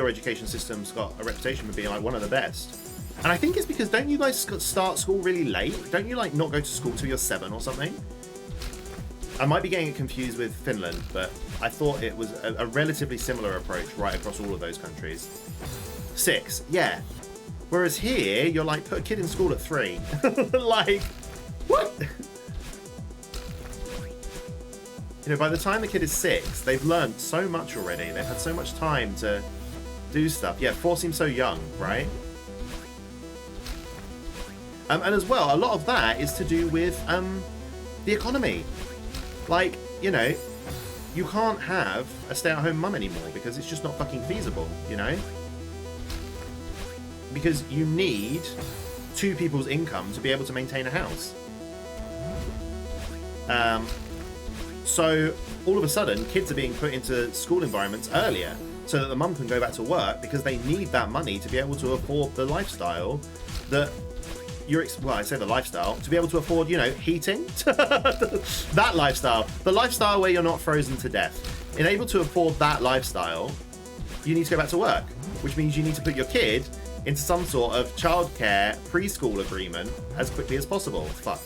education system's got a reputation for being like one of the best. And I think it's because, don't you guys start school really late? Don't you like not go to school till you're 7 or something? I might be getting it confused with Finland, but I thought it was a relatively similar approach right across all of those countries. 6, yeah. Whereas here, you're like, put a kid in school at 3. Like, what? You know, by the time the kid is 6, they've learned so much already. They've had so much time to do stuff. Yeah, 4 seems so young, right? And as well, a lot of that is to do with the economy. Like, you know, you can't have a stay-at-home mum anymore because it's just not fucking feasible, you know? Because you need 2 people's income to be able to maintain a house. So all of a sudden, kids are being put into school environments earlier so that the mum can go back to work because they need that money to be able to afford the lifestyle that well, I say the lifestyle, to be able to afford, you know, heating. That lifestyle. The lifestyle where you're not frozen to death. In able to afford that lifestyle, you need to go back to work, which means you need to put your kid into some sort of childcare preschool agreement as quickly as possible. Fuck.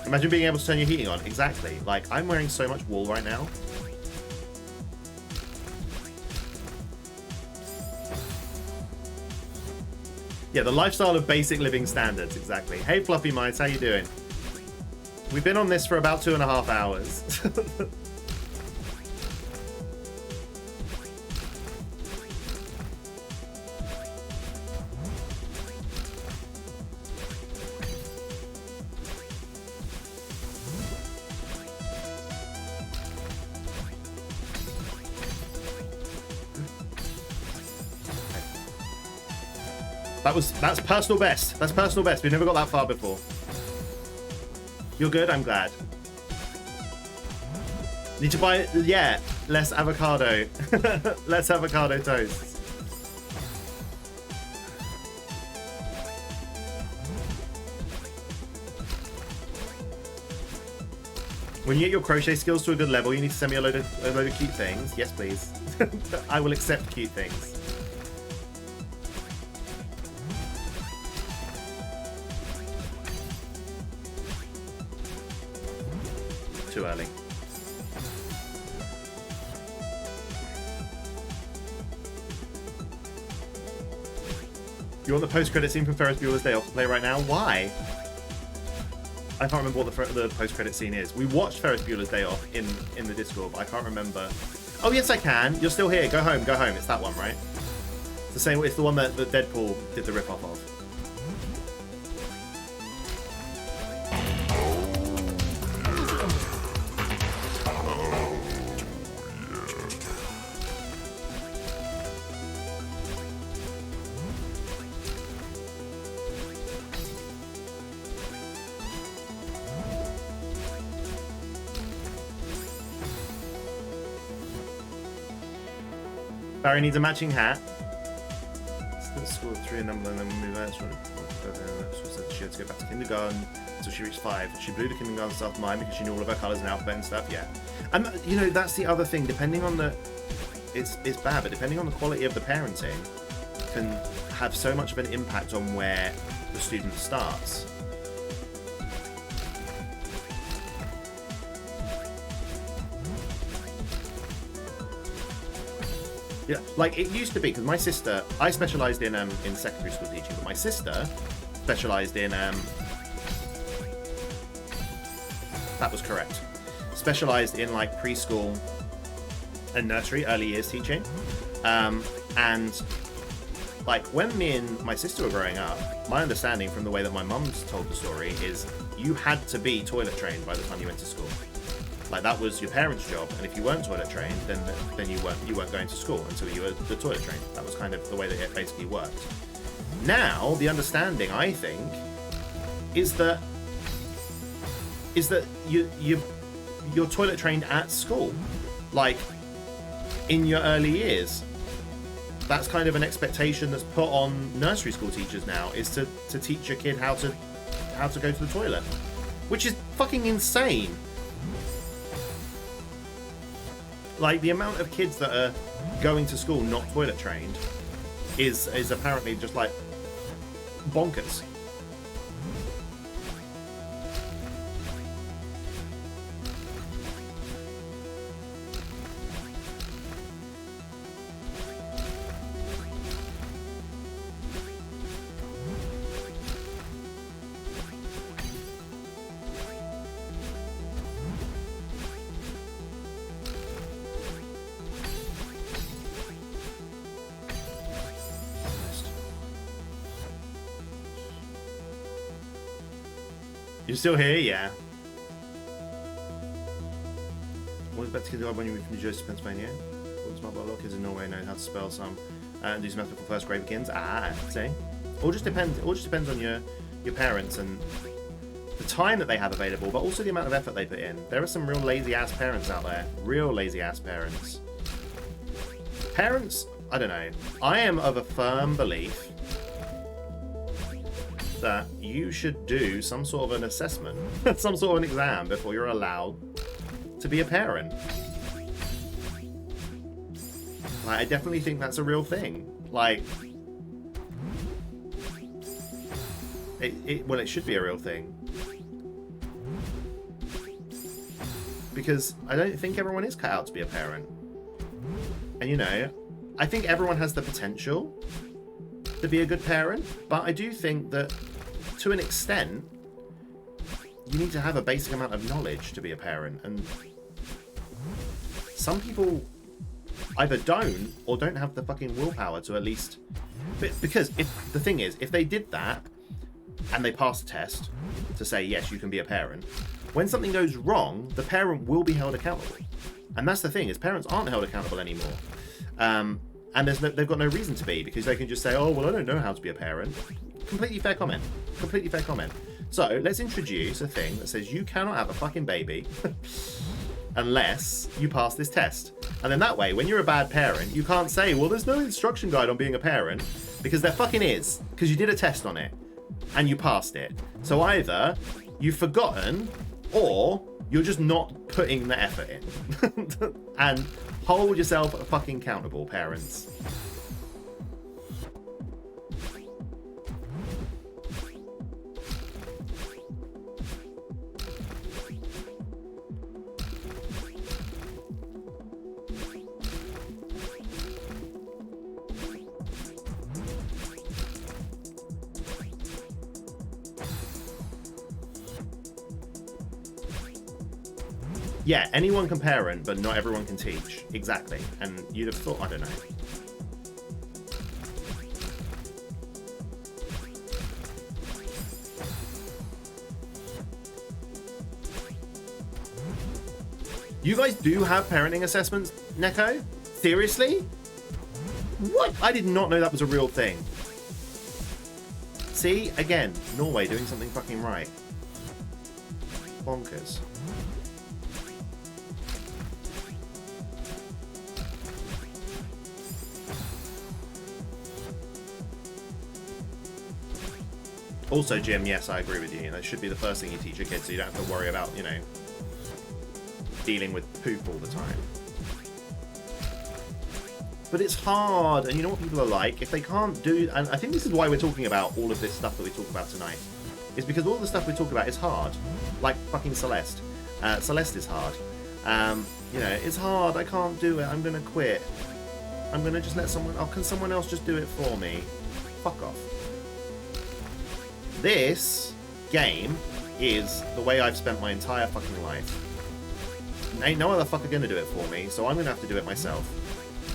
Imagine being able to turn your heating on. Exactly. Like, I'm wearing so much wool right now. Yeah, the lifestyle of basic living standards. Exactly. Hey, Fluffy Mice, how you doing? We've been on this for about 2.5 hours. That's personal best. That's personal best. We've never got that far before. You're good? I'm glad. Need to buy, yeah, less avocado. Less avocado toast. When you get your crochet skills to a good level, you need to send me a load of cute things. Yes, please. I will accept cute things. Too early. You want the post-credit scene from Ferris Bueller's Day Off to play right now? Why? I can't remember what the post-credit scene is. We watched Ferris Bueller's Day Off in the Discord, but I can't remember. Oh yes, I can. You're still here. Go home. Go home. It's that one, right? It's the same. It's the one that Deadpool did the rip-off of. Barry needs a matching hat. School 3 number and then we move out. She had to go back to kindergarten until she reached 5. She blew the kindergarten stuff mine because she knew all of her colours and alphabet and stuff. Yeah, and you know that's the other thing. Depending on the, it's bad, but depending on the quality of the parenting, can have so much of an impact on where the student starts. Yeah, like it used to be, because my sister, I specialised in secondary school teaching, but my sister specialised in that was correct. Specialised in like preschool and nursery, early years teaching. And like when me and my sister were growing up, my understanding from the way that my mum's told the story is you had to be toilet trained by the time you went to school. Like that was your parents' job, and if you weren't toilet trained, then you weren't going to school until you were the toilet trained. That was kind of the way that it basically worked. Now the understanding, I think, is that you're toilet trained at school, like in your early years. That's kind of an expectation that's put on nursery school teachers now, is to teach your kid how to go to the toilet, which is fucking insane. Like, the amount of kids that are going to school not toilet trained is apparently just, like, bonkers. You're still here? Yeah. What is better to do when you move from New Jersey to Pennsylvania? What's my lot of kids in Norway know how to spell some and do some math before first grade begins? Ah, see? All just depends on your parents and the time that they have available, but also the amount of effort they put in. There are some real lazy-ass parents out there. Real lazy-ass parents. Parents, I don't know. I am of a firm belief that you should do some sort of an assessment, some sort of an exam before you're allowed to be a parent. Like, I definitely think that's a real thing. Like, well, it should be a real thing. Because I don't think everyone is cut out to be a parent. And, you know, I think everyone has the potential to be a good parent, but I do think that, to an extent, you need to have a basic amount of knowledge to be a parent. And some people either don't or don't have the fucking willpower to at least... Because the thing is, if they did that, and they pass the test to say, yes, you can be a parent, when something goes wrong, the parent will be held accountable. And that's the thing, is parents aren't held accountable anymore. And they've got no reason to be, because they can just say, oh, well, I don't know how to be a parent. Completely fair comment. Completely fair comment. So, let's introduce a thing that says you cannot have a fucking baby unless you pass this test. And then that way, when you're a bad parent, you can't say, well, there's no instruction guide on being a parent, because there fucking is, because you did a test on it. And you passed it. So either you've forgotten, or you're just not putting the effort in. And hold yourself fucking accountable, parents. Yeah, anyone can parent, but not everyone can teach. Exactly. And you'd have thought, I don't know. You guys do have parenting assessments, Neko? Seriously? What? I did not know that was a real thing. See? Again, Norway doing something fucking right. Bonkers. Also, Jim, yes, I agree with you. That should be the first thing you teach your kids, so you don't have to worry about, you know, dealing with poop all the time. But it's hard, and you know what people are like? If they can't do... And I think this is why we're talking about all of this stuff that we talk about tonight. Is because all the stuff we talk about is hard. Like fucking Celeste. Celeste is hard. You know, it's hard, I can't do it, I'm gonna quit. I'm gonna just let someone... Oh, can someone else just do it for me? Fuck off. This game is the way I've spent my entire fucking life. Ain't no other fucker gonna do it for me, so I'm gonna have to do it myself.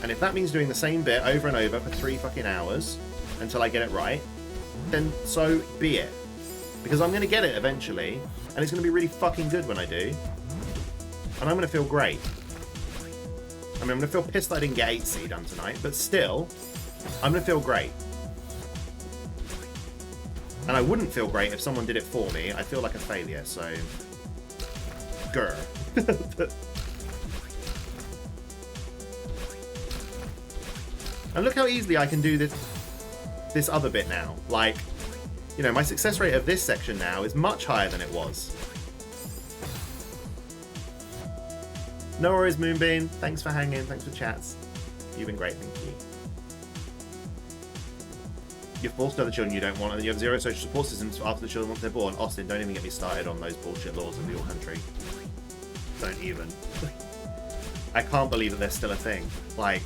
And if that means doing the same bit over and over for 3 fucking hours until I get it right, then so be it. Because I'm gonna get it eventually, and it's gonna be really fucking good when I do. And I'm gonna feel great. I mean, I'm gonna feel pissed that I didn't get 8C done tonight, but still, I'm gonna feel great. And I wouldn't feel great if someone did it for me. I feel like a failure, so... Grr. And look how easily I can do this other bit now. Like, you know, my success rate of this section now is much higher than it was. No worries, Moonbeam. Thanks for hanging. Thanks for chats. You've been great, thank you. You're forced to other children you don't want, and you have zero social support systems after the children once they're born. Austin, don't even get me started on those bullshit laws of your country. Don't even. I can't believe that they're still a thing. Like,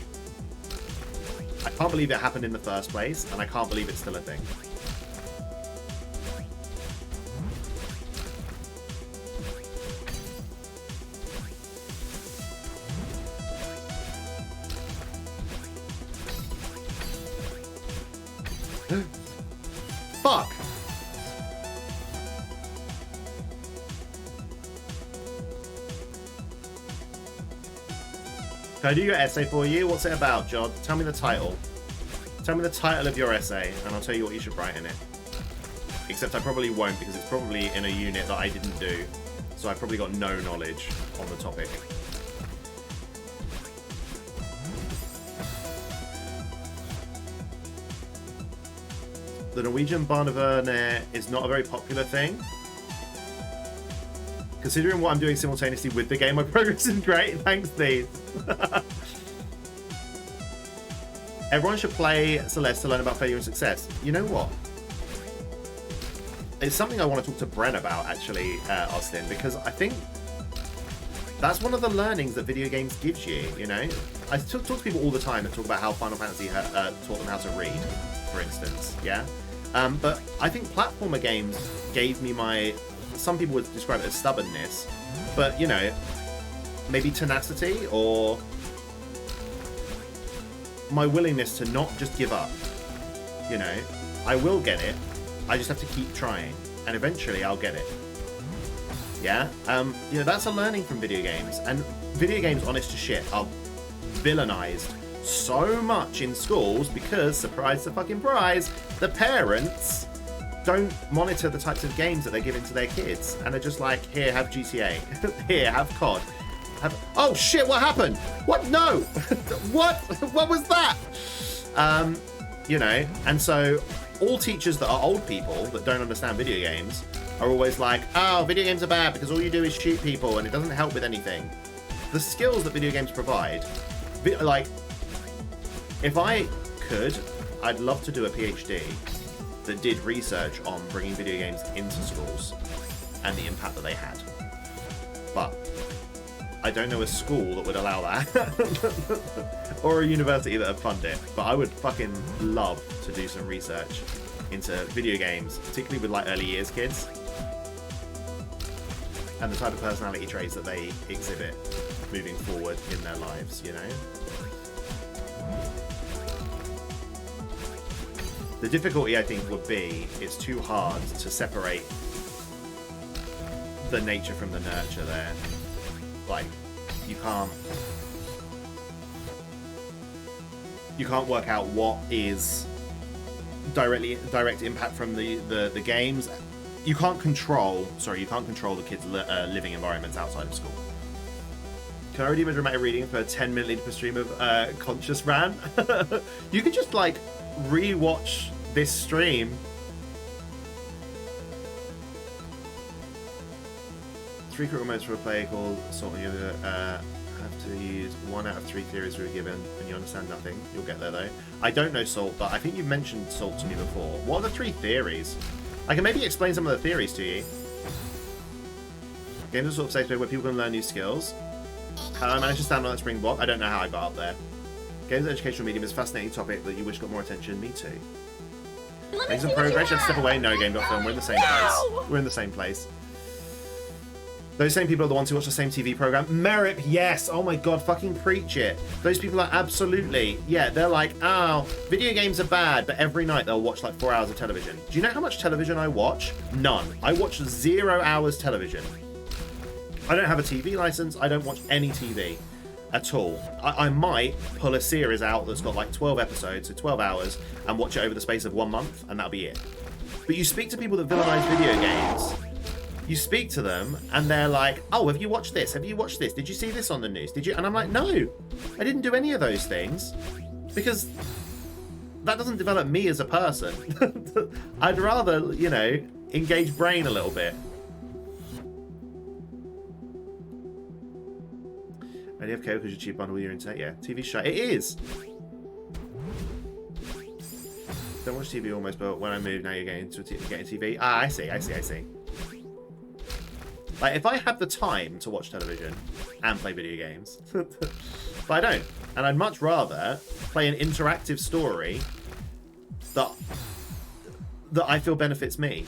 I can't believe it happened in the first place, and I can't believe it's still a thing. Fuck! Can I do your essay for you? What's it about, John? Tell me the title. Tell me the title of your essay, and I'll tell you what you should write in it. Except I probably won't, because it's probably in a unit that I didn't do. So I've probably got no knowledge on the topic. The Norwegian Barnevernet is not a very popular thing. Considering what I'm doing simultaneously with the game, my progress is great. Thanks, Steve. Everyone should play Celeste to learn about failure and success. You know what? It's something I want to talk to Bren about, actually, Austin, because I think that's one of the learnings that video games gives you, you know? I talk to people all the time that talk about how Final Fantasy taught them how to read, for instance, yeah? But I think platformer games gave me some people would describe it as stubbornness, but, you know, maybe tenacity or my willingness to not just give up, you know? I will get it, I just have to keep trying, and eventually I'll get it. Yeah? You know, that's a learning from video games, and video games, honest to shit, are villainized so much in schools because, surprise the fucking prize, the parents don't monitor the types of games that they're giving to their kids, and they're just like, here, have GTA, here, have COD, oh shit, what happened? What? No! What was that? You know, and so all teachers that are old people that don't understand video games are always like, oh, video games are bad because all you do is shoot people and it doesn't help with anything. The skills that video games provide, like, if I could, I'd love to do a PhD that did research on bringing video games into schools and the impact that they had. But I don't know a school that would allow that or a university that would fund it, but I would fucking love to do some research into video games, particularly with like early years kids and the type of personality traits that they exhibit moving forward in their lives, you know? The difficulty, I think, would be it's too hard to separate the nature from the nurture there. Like, you can't work out what is direct impact from the games. You can't control the kids' living environments outside of school. Can I already do a dramatic reading for a 10-minute Leedipus stream of Conscious Ran? You could just like re-watch this stream. Three critical moments for a player called Salt. You have to use 1 out of 3 theories we were given, and you understand nothing. You'll get there though. I don't know Salt, but I think you've mentioned Salt to me before. What are the 3 theories? I can maybe explain some of the theories to you. Games are sort of safe where people can learn new skills. How I managed to stand on that spring block? I don't know how I got up there. Games as an educational medium is a fascinating topic that you wish got more attention. Me too. Making some progress. You have to step away. No, game.film. We're in the same place. We're in the same place. Those same people are the ones who watch the same TV program. Merip, yes. Oh my god, fucking preach it. Those people are absolutely, yeah, they're like, oh, video games are bad, but every night they'll watch like 4 hours of television. Do you know how much television I watch? None. I watch 0 hours television. I don't have a TV license. I don't watch any TV at all. I might pull a series out that's got like 12 episodes, so 12 hours, and watch it over the space of 1 month, and that'll be it. But you speak to people that villainize video games, you speak to them, and they're like, oh, have you watched this? Have you watched this? Did you see this on the news? Did you? And I'm like, no, I didn't do any of those things, because that doesn't develop me as a person. I'd rather, you know, engage brain a little bit. Idea of KO because you cheap bundle your internet. Yeah, TV show. It is. Don't watch TV almost, but when I move, now you're getting TV. Ah, I see. Like, if I have the time to watch television and play video games, but I don't, and I'd much rather play an interactive story that I feel benefits me.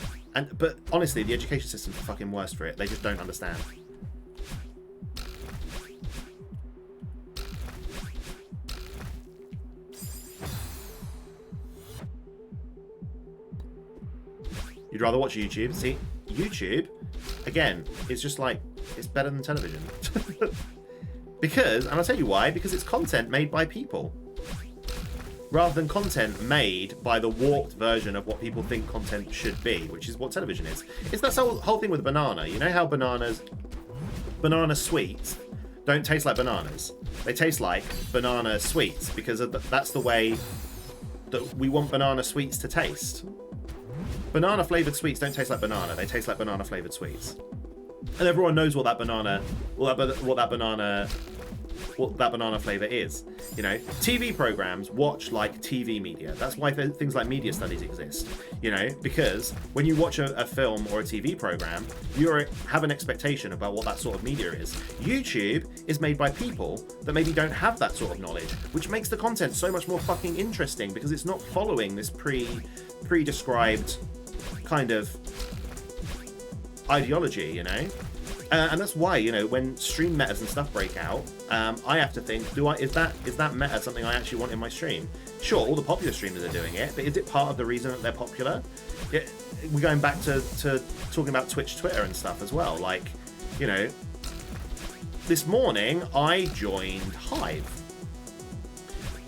But honestly, the education system's fucking worse for it. They just don't understand. You'd rather watch YouTube. See, YouTube, again, it's just like, it's better than television. Because, and I'll tell you why, because it's content made by people. Rather than content made by the warped version of what people think content should be, which is what television is. It's that whole thing with banana. You know how banana sweets don't taste like bananas. They taste like banana sweets because that's the way that we want banana sweets to taste. Banana flavored sweets don't taste like banana. They taste like banana flavored sweets. And everyone knows what that banana flavor is. You know, TV programs watch like TV media. That's why things like media studies exist. You know, because when you watch a film or a TV program, you have an expectation about what that sort of media is. YouTube is made by people that maybe don't have that sort of knowledge, which makes the content so much more fucking interesting because it's not following this pre-described kind of ideology, you know. And that's why, you know, when stream metas and stuff break out, I have to think, is that meta something I actually want in my stream? Sure, all the popular streamers are doing it, but is it part of the reason that they're popular? We're going back to talking about Twitch, Twitter and stuff as well. Like, you know, this morning I joined Hive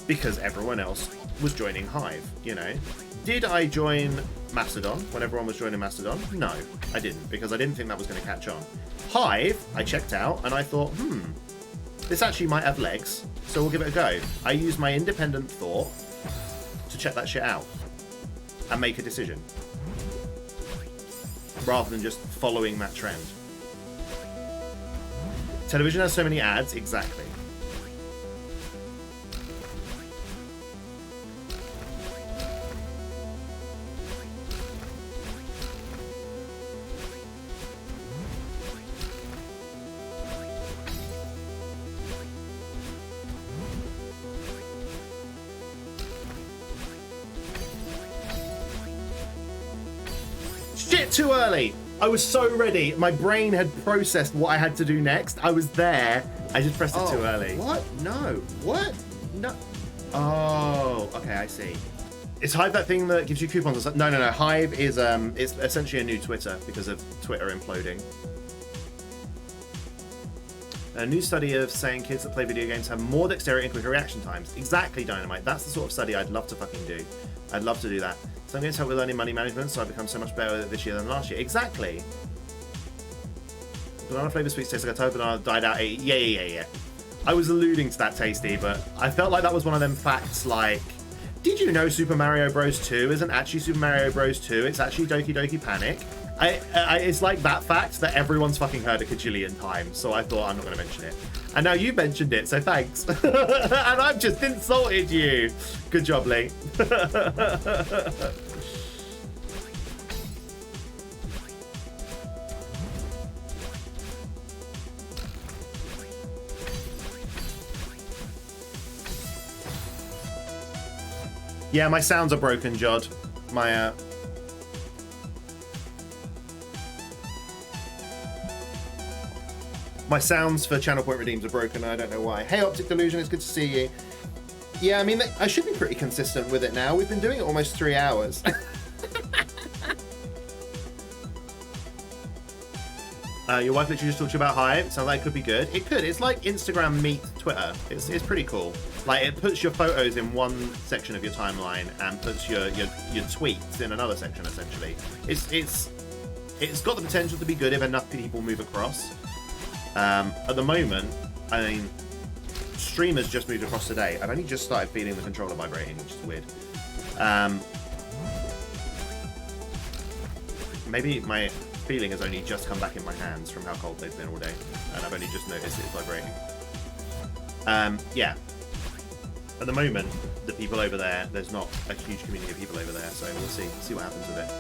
because everyone else was joining Hive, you know. Did I join Mastodon when everyone was joining Mastodon? No, I didn't, because I didn't think that was going to catch on. Hive, I checked out and I thought, this actually might have legs, so we'll give it a go. I used my independent thought to check that shit out and make a decision, rather than just following that trend. Television has so many ads, exactly. Too early. I was so ready. My brain had processed what I had to do next. I was there. I just pressed it too early. What? No. What? No. Oh, okay, I see. Is Hive that thing that gives you coupons or something? No. Hive is it's essentially a new Twitter because of Twitter imploding. A new study of saying kids that play video games have more dexterity and quicker reaction times. Exactly, Dynamite. That's the sort of study I'd love to fucking do. I'd love to do that. So I'm going to help with learning money management, so I become so much better this year than last year. Exactly. Banana flavor sweets taste like a type of banana died out. Yeah. I was alluding to that, Tasty, but I felt like that was one of them facts like, did you know Super Mario Bros. 2 isn't actually Super Mario Bros. 2, it's actually Doki Doki Panic? It's like that fact that everyone's fucking heard a cajillion times, so I thought I'm not going to mention it. And now you mentioned it, so thanks. And I've just insulted you. Good job, Lee. Yeah, my sounds are broken, Jod. My sounds for Channel Point Redeems are broken. I don't know why. Hey, Optic Delusion, it's good to see you. Yeah, I mean, I should be pretty consistent with it now. We've been doing it almost 3 hours. Your wife literally just talked to you about Hive. Sounds like it could be good. It could. It's like Instagram meet Twitter. It's pretty cool. Like, it puts your photos in one section of your timeline and puts your tweets in another section, essentially. It's got the potential to be good if enough people move across. At the moment, I mean, streamers just moved across today. I've only just started feeling the controller vibrating, which is weird. Maybe my feeling has only just come back in my hands from how cold they've been all day, and I've only just noticed it's vibrating. Yeah. At the moment, the people over there, there's not a huge community of people over there, so we'll see what happens with it.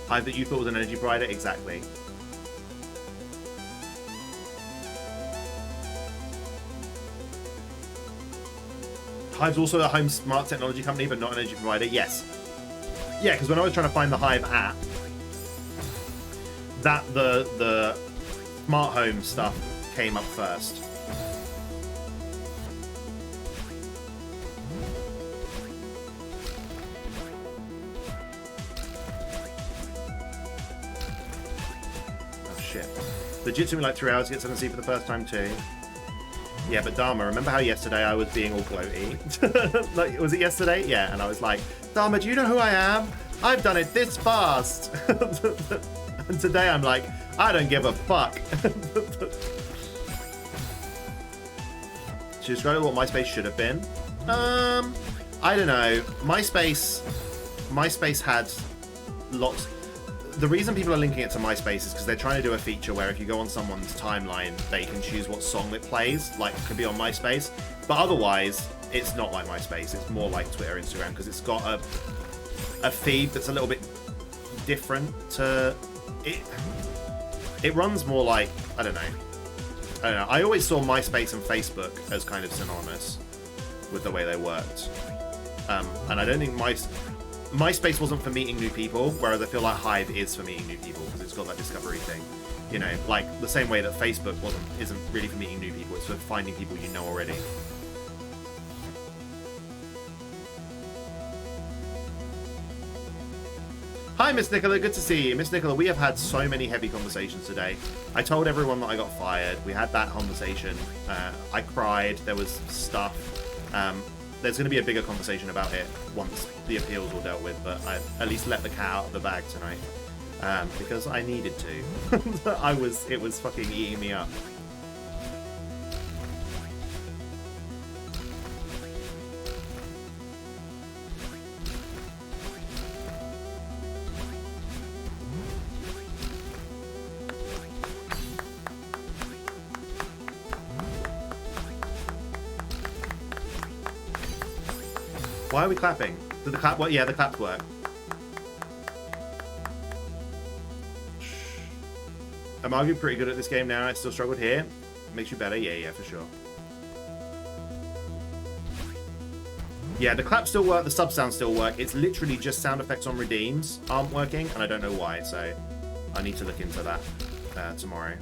Hive that you thought was an energy provider? Exactly. Hive's also a home smart technology company, but not an energy provider. Yes. Yeah, because when I was trying to find the Hive app, the smart home stuff came up first. Oh shit. Legit took me like 3 hours to get 7C for the first time too. Yeah, but Dharma, remember how yesterday I was being all gloaty? Like, was it yesterday? Yeah, and I was like, Dharma, do you know who I am? I've done it this fast. And today I'm like, I don't give a fuck. Should describe what MySpace should have been. I don't know. MySpace had lots. The reason people are linking it to MySpace is because they're trying to do a feature where if you go on someone's timeline, they can choose what song it plays. Like, it could be on MySpace, but otherwise, it's not like MySpace. It's more like Twitter, Instagram, because it's got a feed that's a little bit different to it. It runs more like, I don't know. I always saw MySpace and Facebook as kind of synonymous with the way they worked. And I don't think MySpace wasn't for meeting new people, whereas I feel like Hive is for meeting new people because it's got that discovery thing. You know, like the same way that Facebook isn't really for meeting new people, it's for finding people you know already. Hi, Miss Nicola. Good to see you. Miss Nicola, we have had so many heavy conversations today. I told everyone that I got fired. We had that conversation. I cried. There was stuff. There's going to be a bigger conversation about it once the appeals were dealt with, but I at least let the cat out of the bag tonight. Because I needed to. It was fucking eating me up. Why are we clapping? Did the clap work? Yeah, the claps work. I'm arguably pretty good at this game now. I still struggled here. Makes you better. Yeah, for sure. Yeah, the claps still work. The sub sounds still work. It's literally just sound effects on redeems aren't working, and I don't know why. So I need to look into that tomorrow.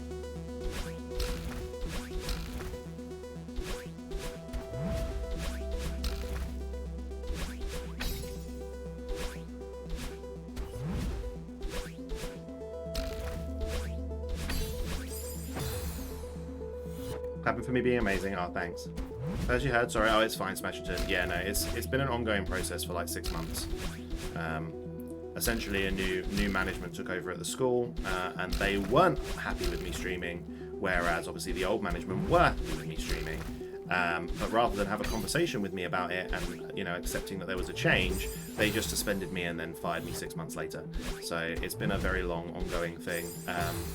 Clapping for me being amazing. Oh, thanks. As you heard, sorry. Oh, it's fine, Smasherton. Yeah, no, it's been an ongoing process for like 6 months. Essentially, a new management took over at the school, and they weren't happy with me streaming, whereas obviously the old management were happy with me streaming. But rather than have a conversation with me about it and, you know, accepting that there was a change, they just suspended me and then fired me 6 months later. So it's been a very long, ongoing thing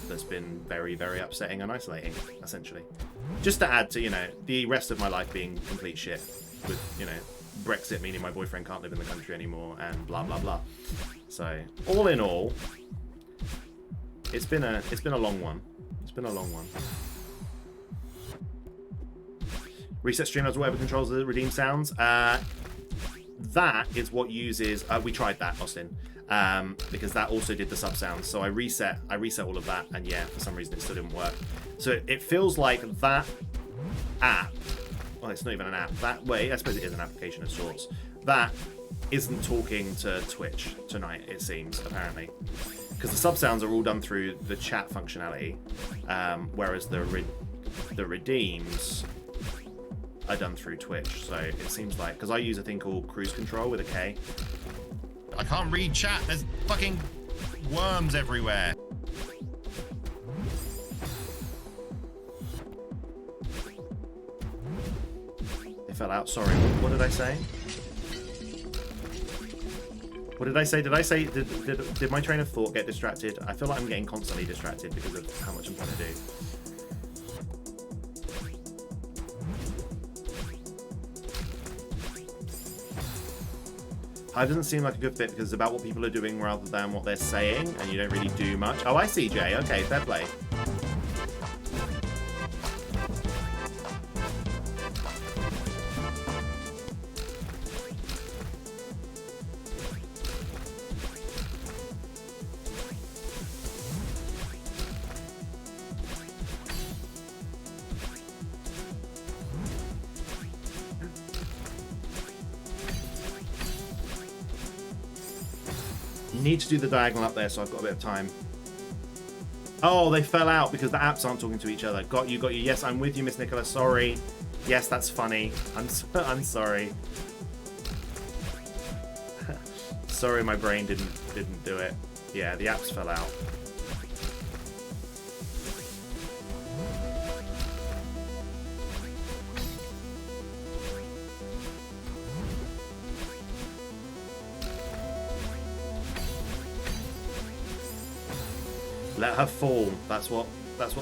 that's been very, very upsetting and isolating, essentially. Just to add to, you know, the rest of my life being complete shit with, you know, Brexit meaning my boyfriend can't live in the country anymore and blah, blah, blah. So all in all, it's been a long one. It's been a long one. Reset Streamlabs, whatever controls the redeem sounds. That is what uses. We tried that, Austin, because that also did the sub sounds. So I reset all of that, and yeah, for some reason it still didn't work. So it feels like that app. Well, it's not even an app. That way, I suppose it is an application of sorts. That isn't talking to Twitch tonight. It seems apparently, because the sub sounds are all done through the chat functionality, whereas the redeems are done through Twitch. So it seems like, because I use a thing called cruise control with a K. I can't read chat. There's fucking worms everywhere. It fell out. Sorry. What did I say? What did I say? Did my train of thought get distracted? I feel like I'm getting constantly distracted because of how much I'm trying to do. Hive doesn't seem like a good fit because it's about what people are doing rather than what they're saying, and you don't really do much. Oh, I see, Jay. Okay, fair play. Need to do the diagonal up there, so I've got a bit of time. Oh, they fell out because the apps aren't talking to each other. Got you, got you. Yes, I'm with you, Miss Nicola. Sorry. Yes, that's funny. I'm sorry. Sorry, my brain didn't do it. Yeah, the apps fell out. Let her fall. That's what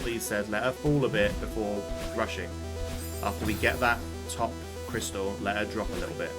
Lee said. Let her fall a bit before rushing. After we get that top crystal, let her drop a little bit.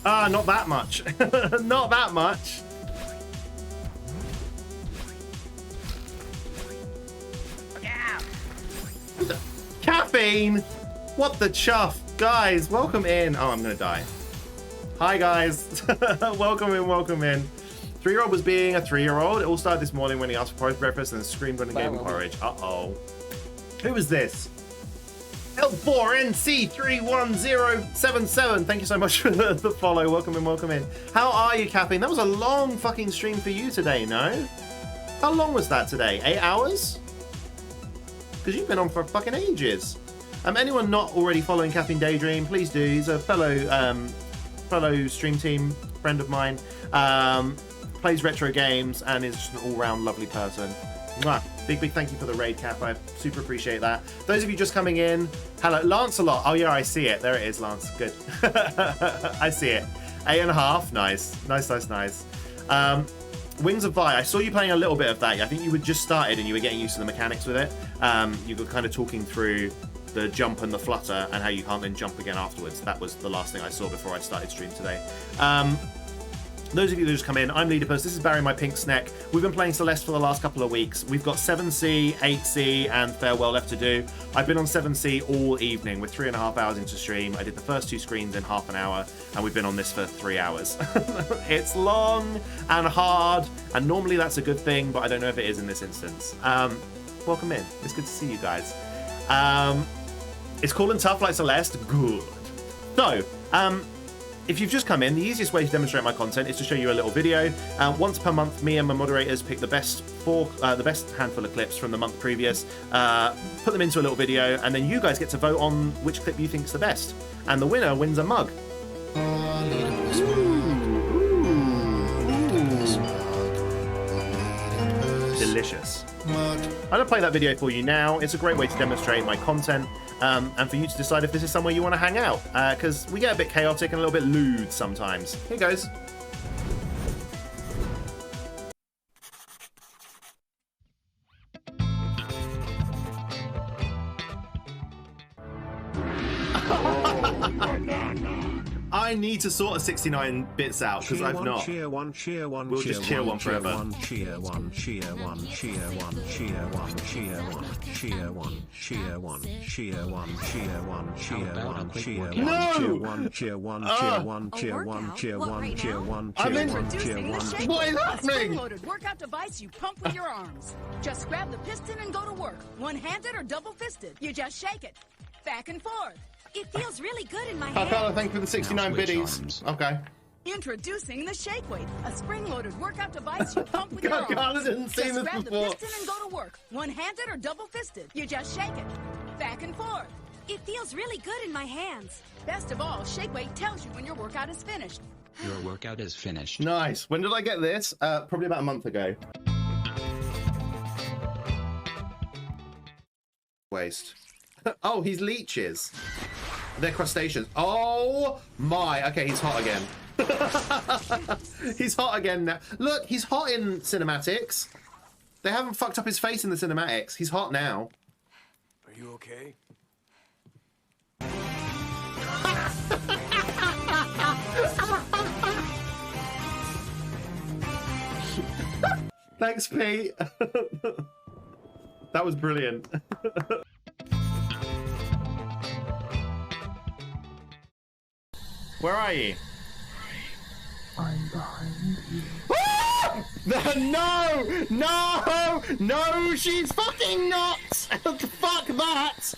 Ah, not that much. Not that much. Yeah. Caffeine! What the chuff? Guys, welcome in. Oh, I'm gonna die. Hi, guys. Welcome in, welcome in. 3-year-old was being a 3-year-old. It all started this morning when he asked for porridge breakfast and screamed when he gave him porridge. Uh-oh. Who was this? L4NC31077. Thank you so much for the follow. Welcome in, welcome in. How are you, Caffeine? That was a long fucking stream for you today, no? How long was that today? 8 hours? Because you've been on for fucking ages. Anyone not already following Caffeine Daydream, please do. He's a fellow stream team friend of mine. Plays retro games and is just an all-round lovely person. Mwah. Big thank you for the raid, Cap. I super appreciate that. Those of you just coming in, hello. Lancelot. Oh, yeah, I see it. There it is, Lance. Good. I see it. 8.5. Nice. Nice. Wings of Vi. I saw you playing a little bit of that. I think you had just started and you were getting used to the mechanics with it. You were kind of talking through the jump and the flutter and how you can't then jump again afterwards. That was the last thing I saw before I started stream today. Those of you that just come in, I'm Leedipus. This is Barry, my pink snack. We've been playing Celeste for the last couple of weeks. We've got 7C, 8C, and Farewell left to do. I've been on 7C all evening. We're 3.5 hours into stream. I did the first 2 screens in half an hour, and we've been on this for 3 hours. It's long and hard, and normally that's a good thing, but I don't know if it is in this instance. Welcome in. It's good to see you guys. It's cool and tough like Celeste. Good. So, if you've just come in, the easiest way to demonstrate my content is to show you a little video. Once per month, me and my moderators pick the best handful of clips from the month previous, put them into a little video, and then you guys get to vote on which clip you think is the best. And the winner wins a mug. Delicious. I'm going to play that video for you now. It's a great way to demonstrate my content. And for you to decide if this is somewhere you want to hang out, because we get a bit chaotic and a little bit lewd sometimes. Here goes. I need to sort of 69 bits out because I've not. We'll just cheer one forever. How What is happening? Loaded workout device you pump with your arms. Just grab the piston and go to work. One-handed or double-fisted. You just shake it. Back and forth. It feels really good in my Carla, hands. thank you for the 69 biddies. Okay. Introducing the Shake Weight, a spring-loaded workout device you pump with your arms. Carla didn't see Just this grab before. the piston and go to work. One-handed or double-fisted. You just shake it. Back and forth. It feels really good in my hands. Best of all, Shake Weight tells you when your workout is finished. Your workout is finished. Nice. When did I get this? Probably about a month ago. Waste. Oh, he's leeches. They're crustaceans. Oh my. Okay, he's hot again. He's hot again now. Look, he's hot in cinematics. They haven't fucked up his face in the cinematics. He's hot now. Are you okay? Thanks, Pete. That was brilliant. Where are you? I'm behind you. No! No! No! She's fucking not! Fuck that!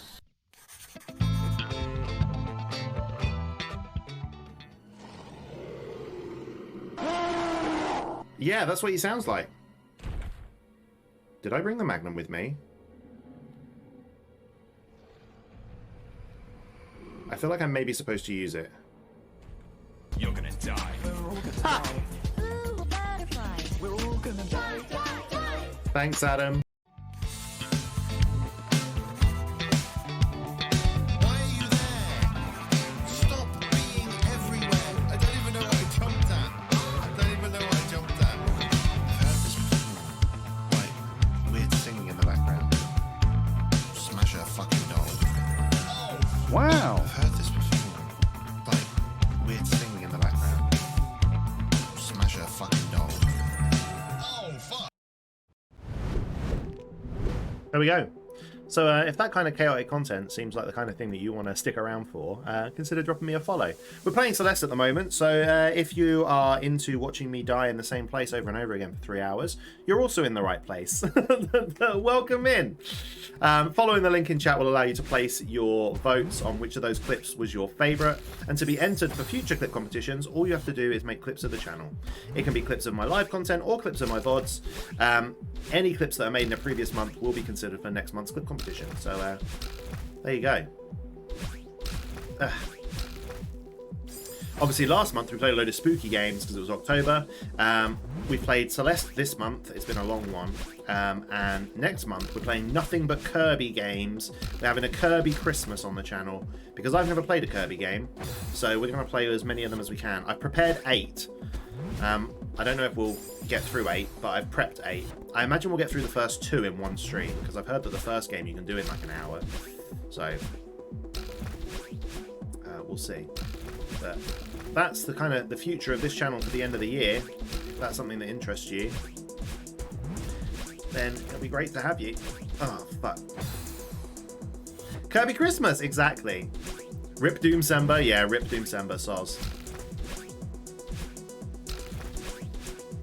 Yeah, that's what he sounds like. Did I bring the Magnum with me? I feel like I'm maybe supposed to use it. You're gonna die. We're all gonna die. Thanks, Adam. Why are you there? Stop being everywhere. I don't even know what I jumped at. I don't even know what I jumped at. I've heard this before. Like, weird singing in the background. Smash her fucking doll. Wow. I've heard this before. Like, weird singing in the background. Smash her fucking doll. Oh, fuck. There we go. So if that kind of chaotic content seems like the kind of thing that you want to stick around for, consider dropping me a follow. We're playing Celeste at the moment, so if you are into watching me die in the same place over and over again for 3 hours, you're also in the right place. Welcome in. Following the link in chat will allow you to place your votes on which of those clips was your favourite, and to be entered for future clip competitions, all you have to do is make clips of the channel. It can be clips of my live content or clips of my VoDs. Any clips that are made in a previous month will be considered for next month's clip competition. So there you go. Obviously last month we played a load of spooky games because it was October. We played Celeste this month. It's been a long one. And next month we're playing nothing but Kirby games. We're having a Kirby Christmas on the channel because I've never played a Kirby game. So we're going to play as many of them as we can. I've prepared 8. I don't know if we'll get through 8, but I've prepped 8. I imagine we'll get through the first 2 in one stream, because I've heard that the first game you can do in like an hour. So, we'll see. But that's the kind of the future of this channel to the end of the year. If that's something that interests you, then it'll be great to have you. Oh, fuck. Kirby Christmas, exactly. Rip Doomsember, yeah, Rip Doomsember, soz.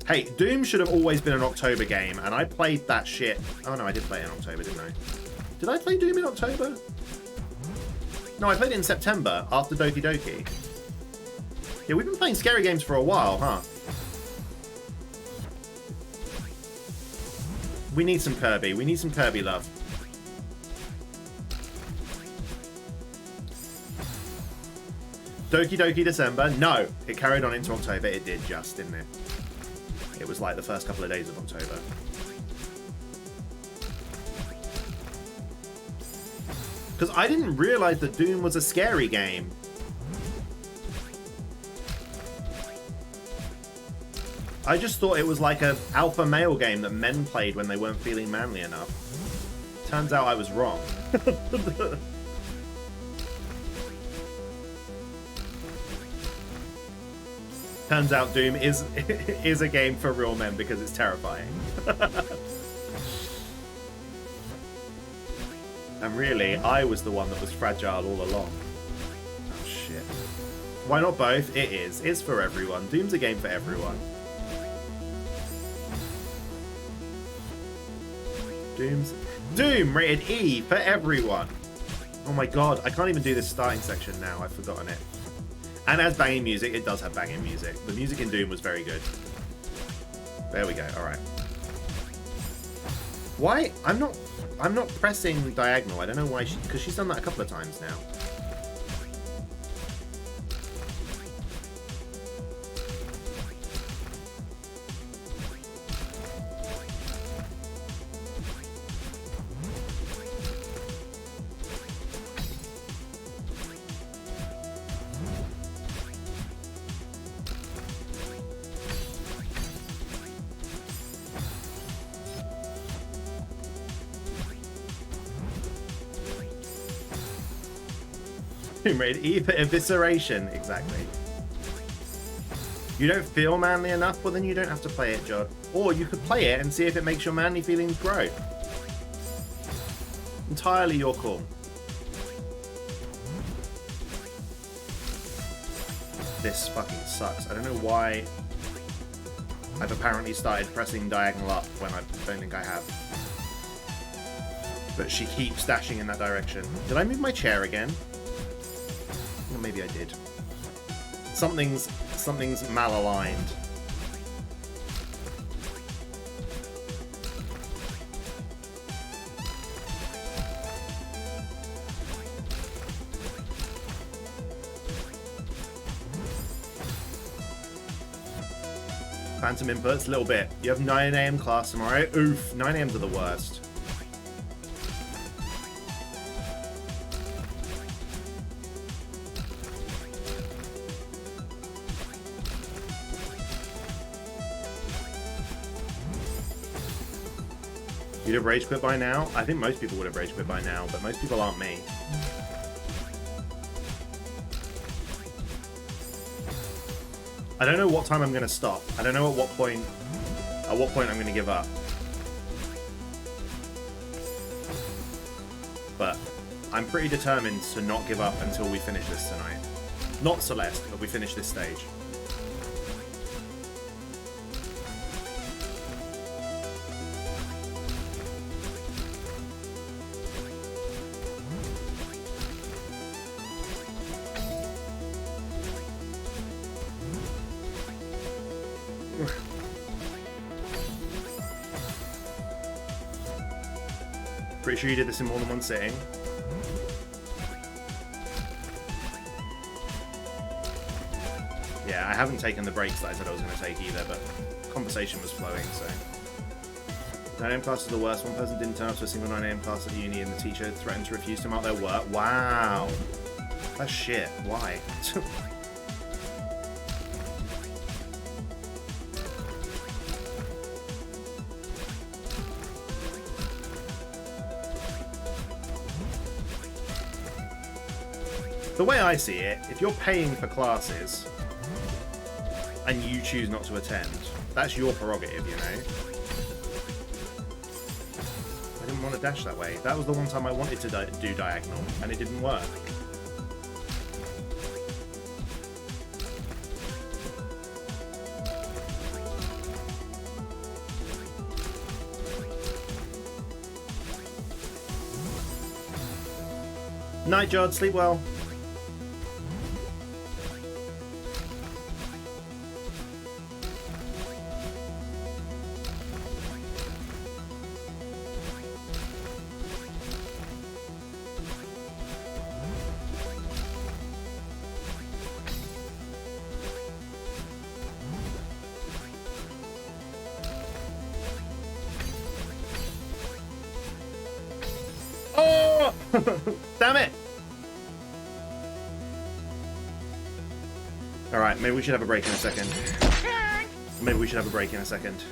Hey, Doom should have always been an October game, and I played that shit. Oh no, I did play it in October, didn't I? Did I play Doom in October? No, I played it in September, after Doki Doki. Yeah, we've been playing scary games for a while, huh? We need some Kirby. We need some Kirby love. Doki Doki December? No, it carried on into October. It did just, didn't it? It was like the first couple of days of October. Because I didn't realise that Doom was a scary game. I just thought it was like a alpha male game that men played when they weren't feeling manly enough. Turns out I was wrong. Turns out Doom is a game for real men because it's terrifying. And really, I was the one that was fragile all along. Oh shit. Why not both? It is. It's for everyone. Doom's a game for everyone. Doom rated E for everyone. Oh my god, I can't even do this starting section now. I've forgotten it. And as banging music, it does have banging music. The music in Doom was very good. There we go. All right. Why? I'm not pressing diagonal. I don't know why because she's done that a couple of times now. Tomb Raider, evisceration, exactly. You don't feel manly enough? Well, then you don't have to play it, Jod. Or you could play it and see if it makes your manly feelings grow. Entirely your call. This fucking sucks. I don't know why I've apparently started pressing diagonal up when I don't think I have. But she keeps dashing in that direction. Did I move my chair again? Or maybe I did. Something's malaligned. Phantom inputs, a little bit. You have 9 AM class tomorrow. Oof, 9 AMs are the worst. You'd have rage quit by now? I think most people would have rage quit by now, but most people aren't me. I don't know what time I'm going to stop. I don't know at what point I'm going to give up. But I'm pretty determined to not give up until we finish this tonight. Not Celeste, but we finish this stage. Pretty sure you did this in more than one sitting. Yeah, I haven't taken the breaks that I said I was going to take either, but conversation was flowing, so. 9 AM class is the worst. One person didn't turn up to a single 9 AM class at the uni and the teacher threatened to refuse to mark their work. Wow. That's shit. Why? The way I see it, if you're paying for classes and you choose not to attend, that's your prerogative, you know? I didn't want to dash that way. That was the one time I wanted to do diagonal, and it didn't work. Night, Jod. Sleep well. Oh! Damn it! Alright, maybe we should have a break in a second. Maybe we should have a break in a second.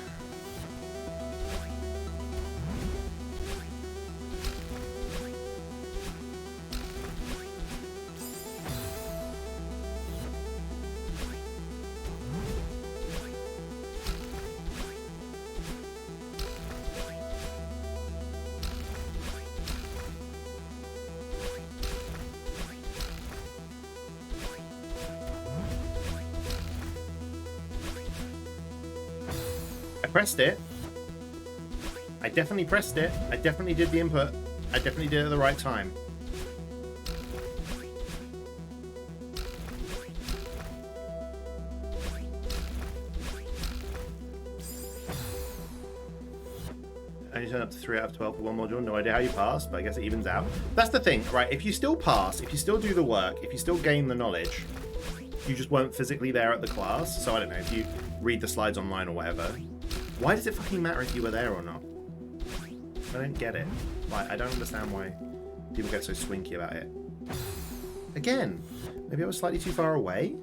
Pressed it. I definitely pressed it. I definitely did the input. I definitely did it at the right time. I only turned up to 3 out of 12 for one module. No idea how you passed, but I guess it evens out. That's the thing, right? If you still pass, if you still do the work, if you still gain the knowledge, you just weren't physically there at the class. So I don't know, if you read the slides online or whatever, why does it fucking matter if you were there or not? I don't get it. Like, I don't understand why people get so swinky about it. Again, maybe I was slightly too far away?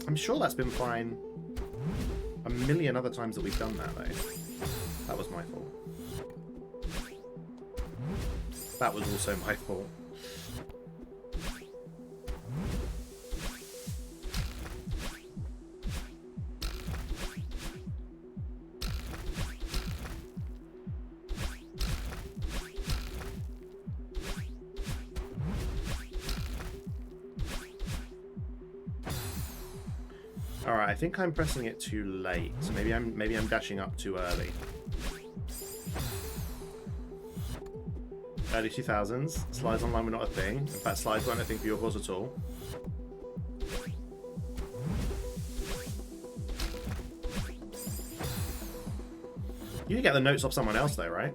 I'm sure that's been fine a million other times that we've done that, though. That was my fault. That was also my fault. Alright, I think I'm pressing it too late. So maybe I'm dashing up too early. Early 2000s. Slides online were not a thing. In fact, slides weren't a thing for your course at all. You can get the notes off someone else though, right?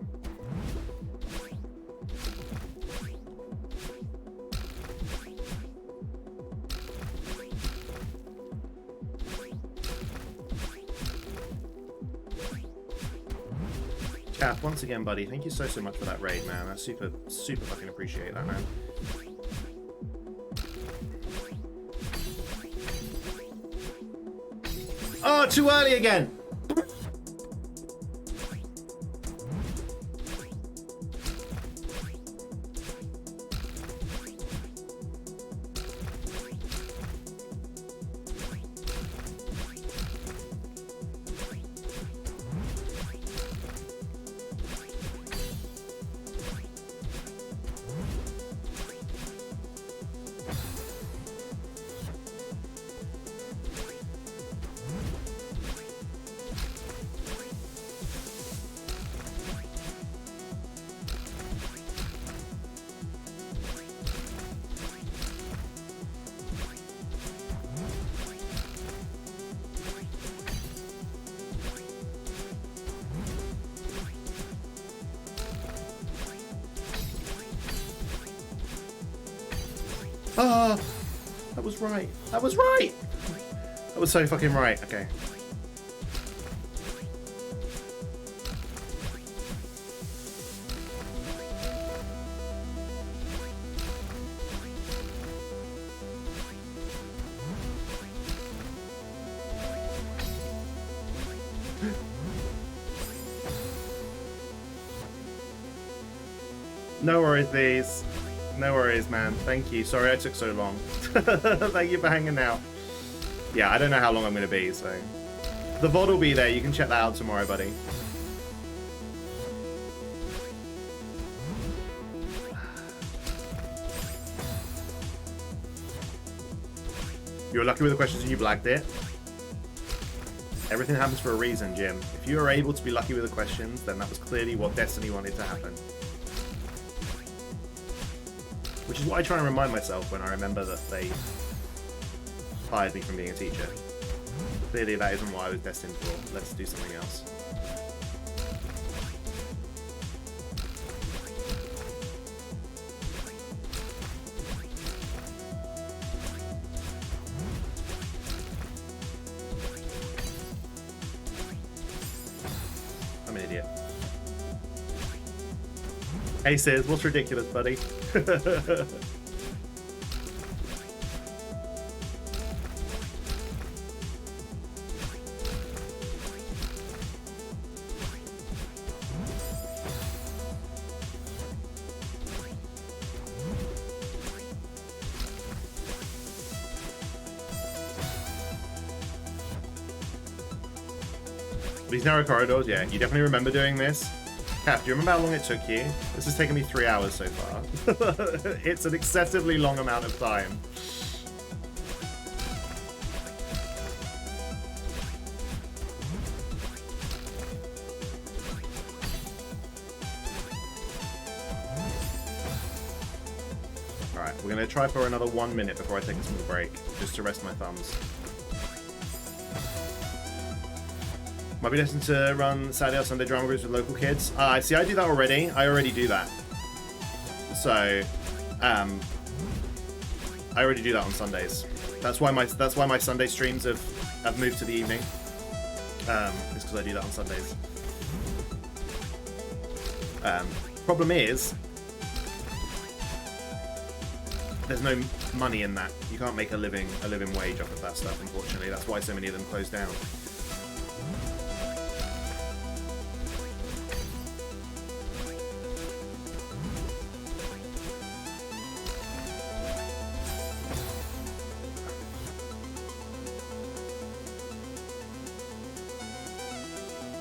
Cap, once again, buddy, thank you so much for that raid, man. I super fucking appreciate that, man. Oh, too early again! Ah, that was right. That was right. That was so fucking right. Okay. No worries, these. No worries, man. Thank you. Sorry I took so long. Thank you for hanging out. Yeah, I don't know how long I'm going to be, so... The VoD will be there. You can check that out tomorrow, buddy. You were lucky with the questions and you blagged it. Everything happens for a reason, Jim. If you were able to be lucky with the questions, then that was clearly what Destiny wanted to happen. Which is what I try and remind myself when I remember that they fired me from being a teacher. Clearly that isn't what I was destined for. Let's do something else. I'm an idiot. Hey Sis, what's ridiculous, buddy? These narrow corridors, yeah, you definitely remember doing this. Cap, do you remember how long it took you? This has taken me 3 hours so far. It's an excessively long amount of time. Alright, we're going to try for another 1 minute before I take a small break, just to rest my thumbs. Might be destined to run Saturday or Sunday drama groups with local kids. See, I do that already. I already do that. So, I already do that on Sundays. That's why my Sunday streams have moved to the evening. It's because I do that on Sundays. Problem is, there's no money in that. You can't make a living wage off of that stuff, unfortunately. That's why so many of them close down.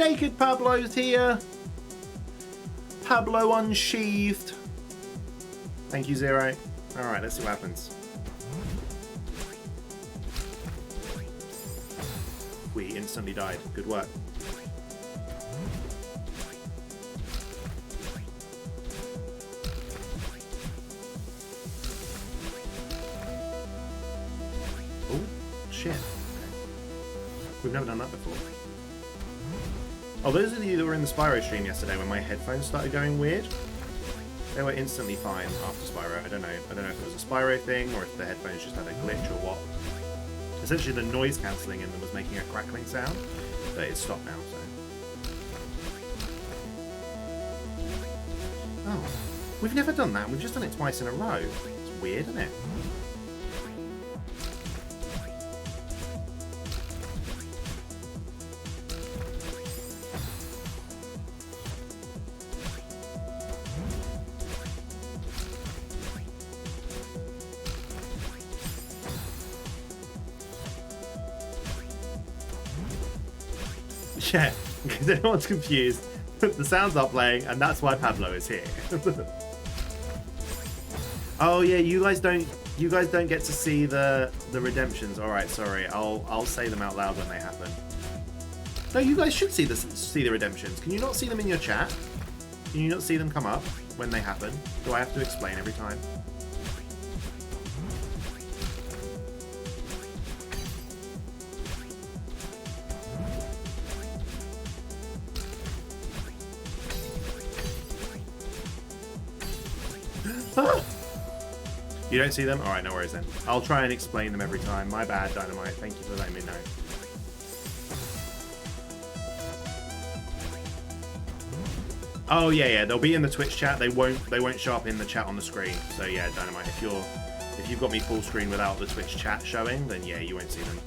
Naked Pablo's here. Pablo unsheathed. Thank you, Zero. Alright, let's see what happens. We instantly died. Good work. Oh, shit. Okay. We've never done that before. Oh, those of you that were in the Spyro stream yesterday when my headphones started going weird, they were instantly fine after Spyro. I don't know if it was a Spyro thing or if the headphones just had a glitch or what. Essentially the noise cancelling in them was making a crackling sound, but it's stopped now, so. Oh, we've never done that. We've just done it twice in a row. It's weird, isn't it? Yeah, because everyone's confused. The sounds are playing, and that's why Pablo is here. Oh yeah, you guys don't get to see the redemptions. All right, sorry. I'll say them out loud when they happen. No, you guys should see the redemptions. Can you not see them in your chat? Can you not see them come up when they happen? Do I have to explain every time? You don't see them? Alright, no worries then. I'll try and explain them every time. My bad, Dynamite. Thank you for letting me know. Oh yeah, they'll be in the Twitch chat. They won't show up in the chat on the screen. So yeah, Dynamite, if you've got me full screen without the Twitch chat showing, then yeah, you won't see them.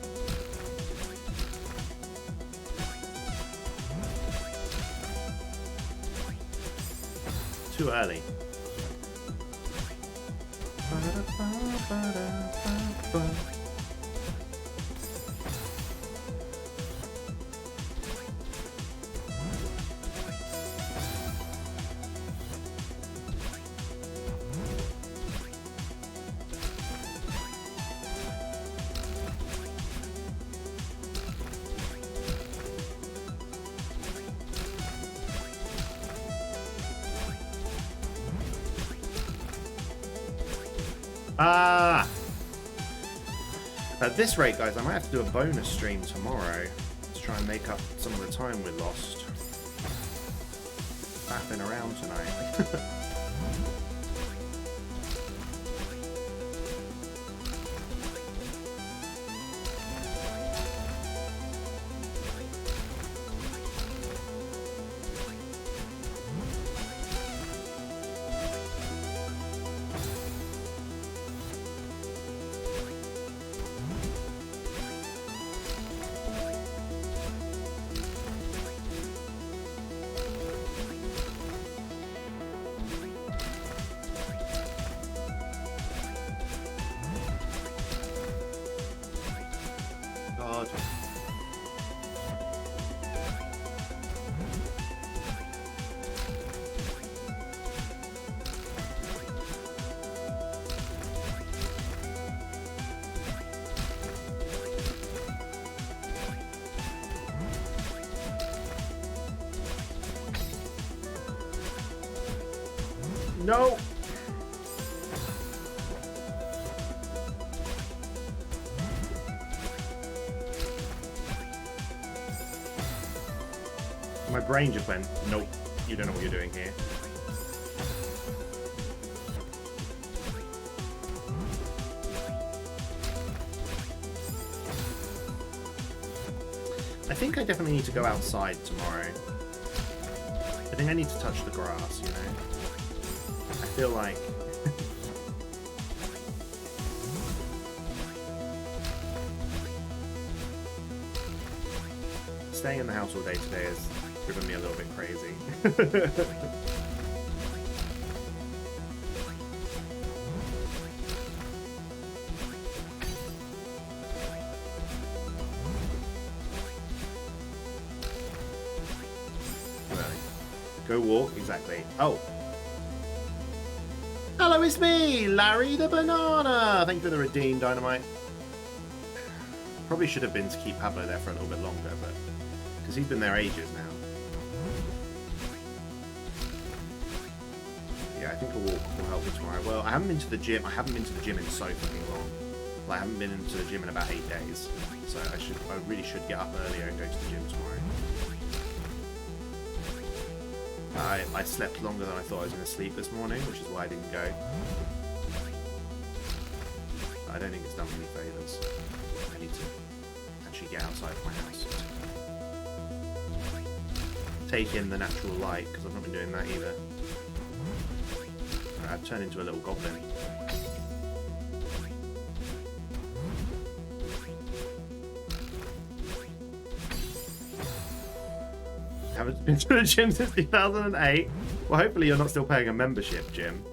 Too early. At this rate, guys, I might have to do a bonus stream tomorrow to try and make up some of the time we lost. Faffing around tonight. No! My brain just went, nope, you don't know what you're doing here. I think I definitely need to go outside tomorrow. I think I need to touch the grass, you know? I feel like... Staying in the house all day today has driven me a little bit crazy. Go walk, exactly. Oh. Hello, it's me, Larry the Banana. Thank you for the redeem, Dynamite. Probably should have been to keep Pablo there for a little bit longer, but because he's been there ages now. Yeah, I think a walk will help me tomorrow. Well, I haven't been to the gym. I haven't been to the gym in so fucking long. Like, I haven't been into the gym in about 8 days. So I really should get up earlier and go to the gym tomorrow. I slept longer than I thought I was going to sleep this morning, which is why I didn't go. I don't think it's done me any favours. I need to actually get outside of my house. Take in the natural light, because I've not been doing that either. I've turned into a little goblin. Haven't been to the gym since 2008. Well, hopefully you're not still paying a membership, Jim.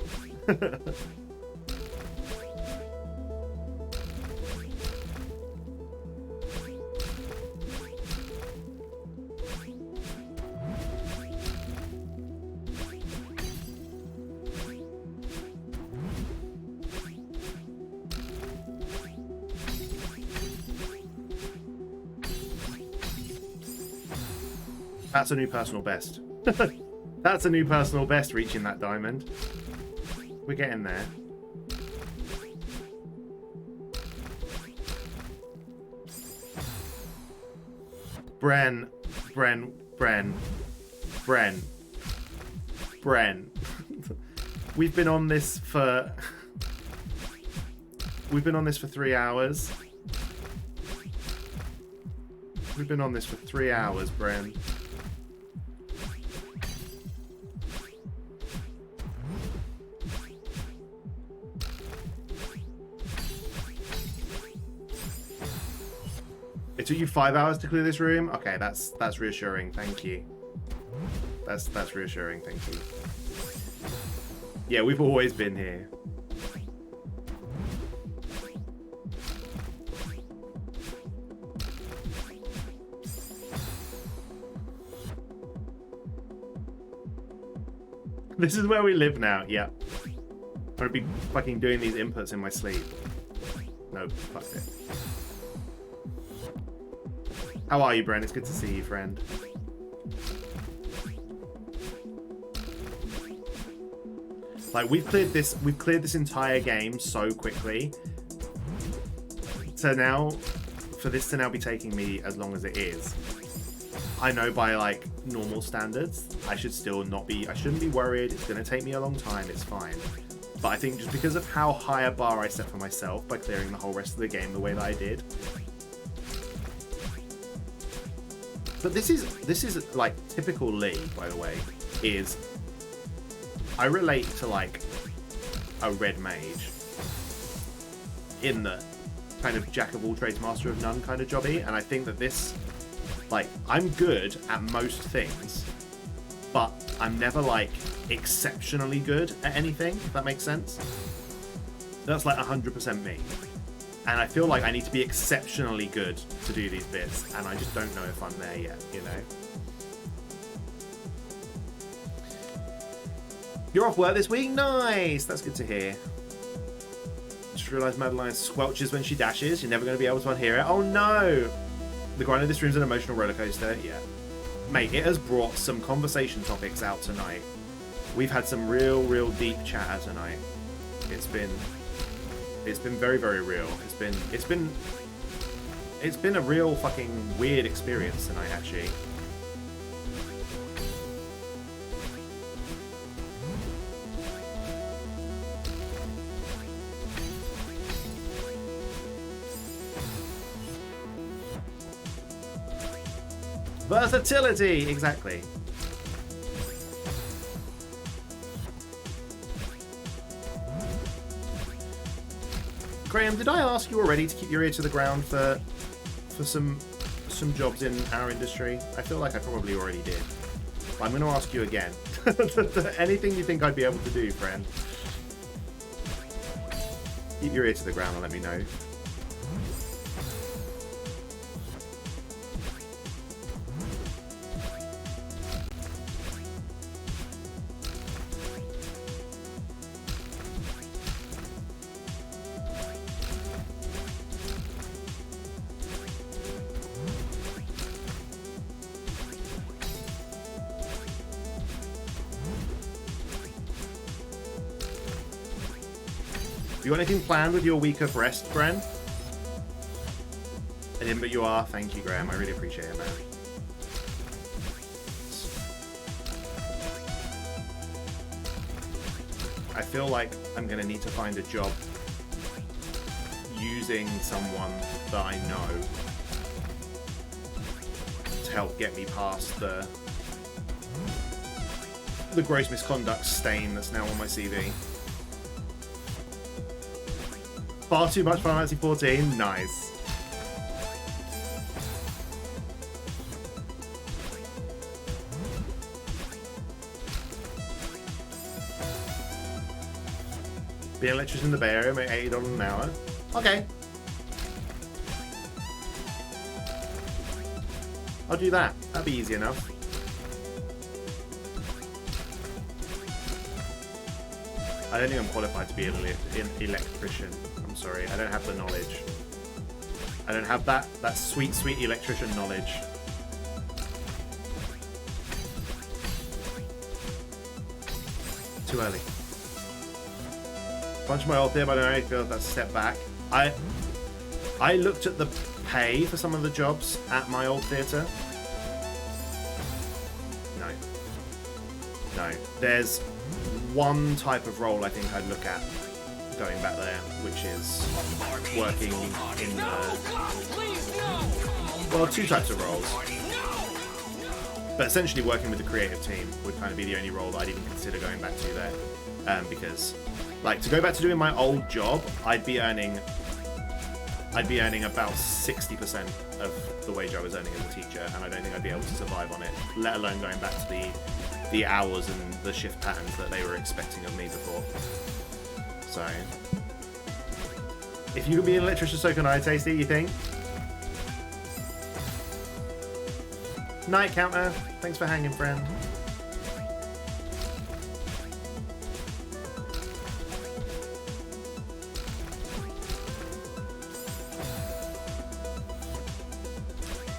That's a new personal best. That's a new personal best, reaching that diamond. We're getting there. Bren. We've been on this for 3 hours. We've been on this for 3 hours, Bren. It took you 5 hours to clear this room? Okay, that's reassuring, thank you. That's reassuring, thank you. Yeah, we've always been here. This is where we live now, yeah. I'm gonna be fucking doing these inputs in my sleep. No, fuck it. How are you, Brent? It's good to see you, friend. Like, we've cleared this entire game so quickly. So now, for this to now be taking me as long as it is, I know by like normal standards, I shouldn't be worried. It's gonna take me a long time, it's fine. But I think just because of how high a bar I set for myself by clearing the whole rest of the game the way that I did. But this is like typical Lee, by the way, is I relate to like a red mage in the kind of jack of all trades, master of none kind of jobby, and I think that this, like, I'm good at most things, but I'm never like exceptionally good at anything, if that makes sense. That's like 100% me. And I feel like I need to be exceptionally good to do these bits, and I just don't know if I'm there yet, you know? You're off work this week? Nice! That's good to hear. Just realised Madeline squelches when she dashes. You're never going to be able to unhear it. Oh no! The grind of this room's an emotional rollercoaster. Yeah. Mate, it has brought some conversation topics out tonight. We've had some real deep chatter tonight. It's been very, very real. It's been a real fucking weird experience tonight, actually. Versatility, exactly. Graham, did I ask you already to keep your ear to the ground for some jobs in our industry? I feel like I probably already did. But I'm going to ask you again. Anything you think I'd be able to do, friend? Keep your ear to the ground and let me know. You got anything planned with your week of rest, Bren? I didn't, but you are. Thank you, Graham. I really appreciate it, man. I feel like I'm going to need to find a job using someone that I know to help get me past the gross misconduct stain that's now on my CV. Far too much Final Fantasy 14? Nice. Being an electrician in the Bay Area, make $80 an hour. Okay. I'll do that. That'd be easy enough. I don't think I'm qualified to be an electrician. I'm sorry. I don't have the knowledge. I don't have that sweet, sweet electrician knowledge. Too early. Bunch of my old theatre, but I don't feel that's a step back. I looked at the pay for some of the jobs at my old theatre. No. There's one type of role I think I'd look at going back there, which is working in the... Well, two types of roles. But essentially working with the creative team would kind of be the only role that I'd even consider going back to there. Because... like, to go back to doing my old job, I'd be earning about 60% of the wage I was earning as a teacher, and I don't think I'd be able to survive on it, let alone going back to the hours and the shift patterns that they were expecting of me before. So, if you could be an electrician, so can I, Tasty, you think? Night Counter, thanks for hanging, friend.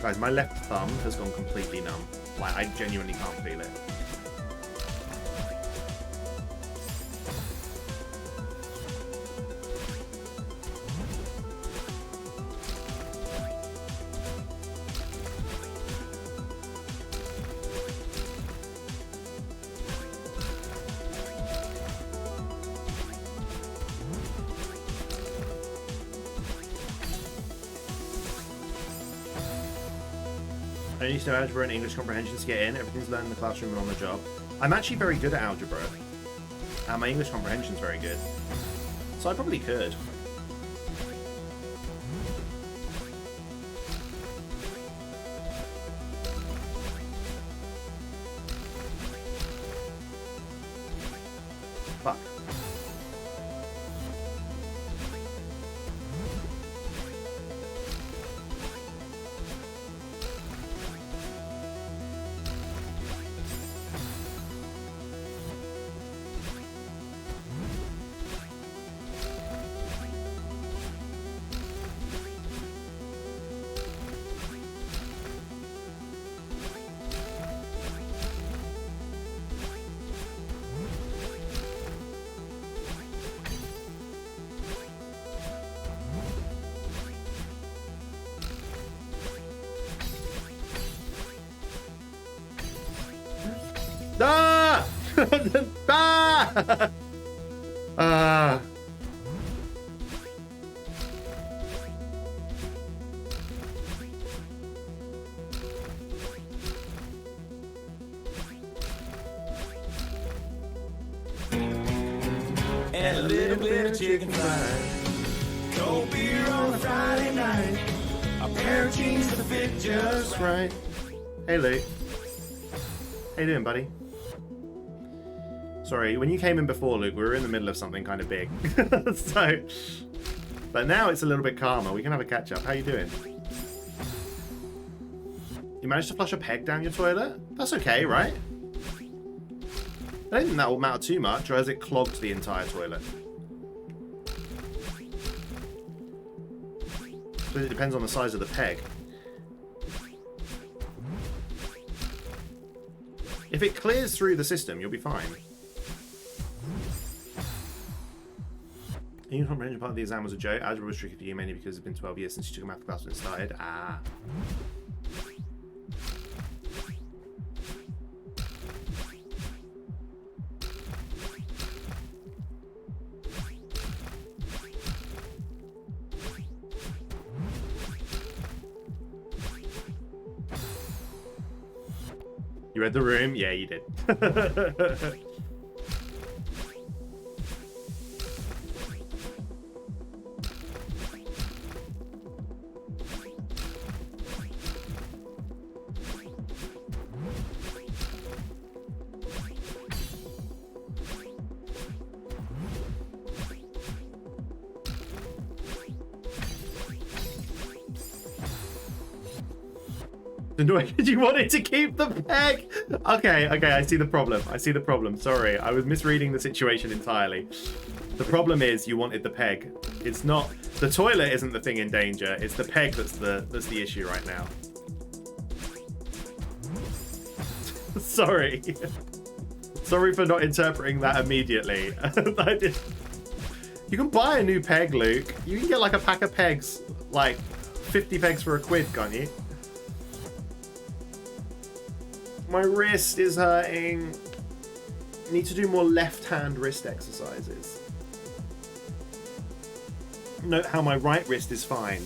Guys, my left thumb has gone completely numb. Like, I genuinely can't feel it. I used to algebra and English comprehension to get in. Everything's learned in the classroom and on the job. I'm actually very good at algebra. And my English comprehension's very good. So I probably could. Fuck. Ah! Ah! Ah! And a little bit of chicken fried. Cold beer on a Friday night. A pair of jeans that fit just right. Hey, Luke. How you doing, buddy? Sorry, when you came in before, Luke, we were in the middle of something kind of big. So, but now it's a little bit calmer. We can have a catch up. How you doing? You managed to flush a peg down your toilet? That's okay, right? I don't think that will matter too much, or has it clogged the entire toilet? So it depends on the size of the peg. If it clears through the system, you'll be fine. English comprehension part of the exam was a joke. Algebra was tricky for you mainly because it's been 12 years since you took a math class when it started. Ah. You read the room? Yeah, you did. Did you want it to keep the peg? Okay, I see the problem. I see the problem. Sorry, I was misreading the situation entirely. The problem is you wanted the peg. It's not the toilet isn't the thing in danger. It's the peg that's the issue right now. Sorry. Sorry for not interpreting that immediately. I did. You can buy a new peg, Luke. You can get like a pack of pegs, like 50 pegs for £1, can't you? My wrist is hurting. I need to do more left-hand wrist exercises. Note how my right wrist is fine.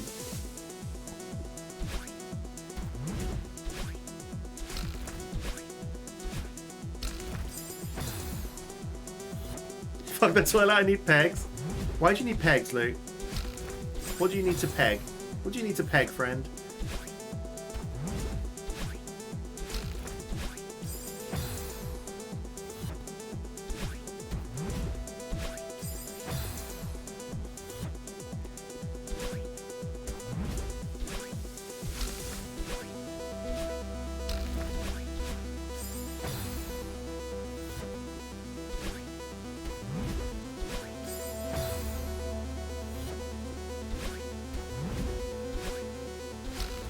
Fuck the toilet, I need pegs. Why do you need pegs, Luke? What do you need to peg? What do you need to peg, friend?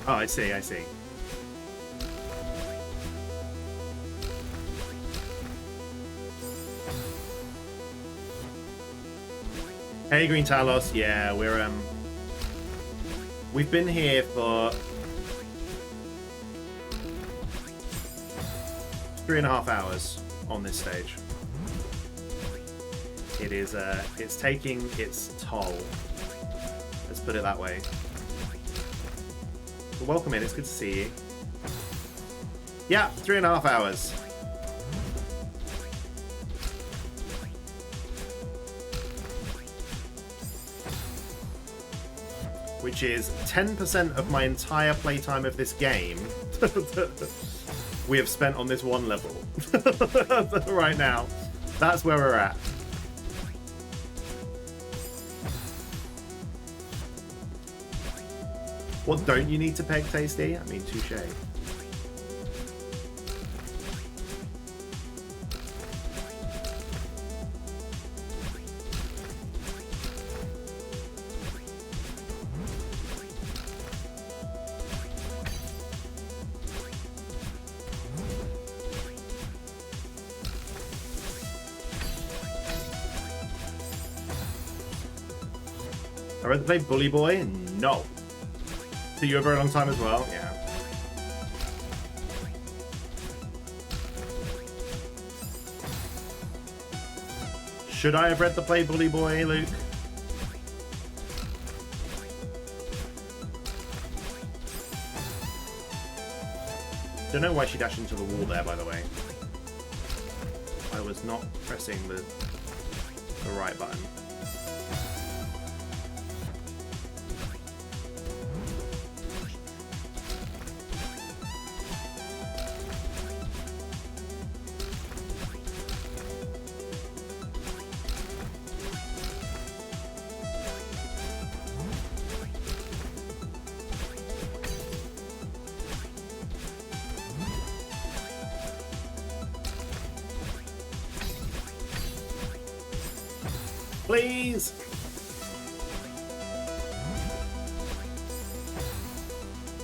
Oh, I see, I see. Hey, Green Talos. Yeah, we've been here for 3.5 hours on this stage. It is, it's taking its toll. Let's put it that way. Well, welcome in, it's good to see you. Yeah, 3.5 hours. Which is 10% of my entire playtime of this game we have spent on this one level. Right now. That's where we're at. What don't you need to peg, Tasty? I mean, touche. I read to play Bully Boy? No. So you a very long time as well? Yeah. Should I have read the play Bully Boy, Luke? Don't know why she dashed into the wall there, by the way. I was not pressing the right button. Please!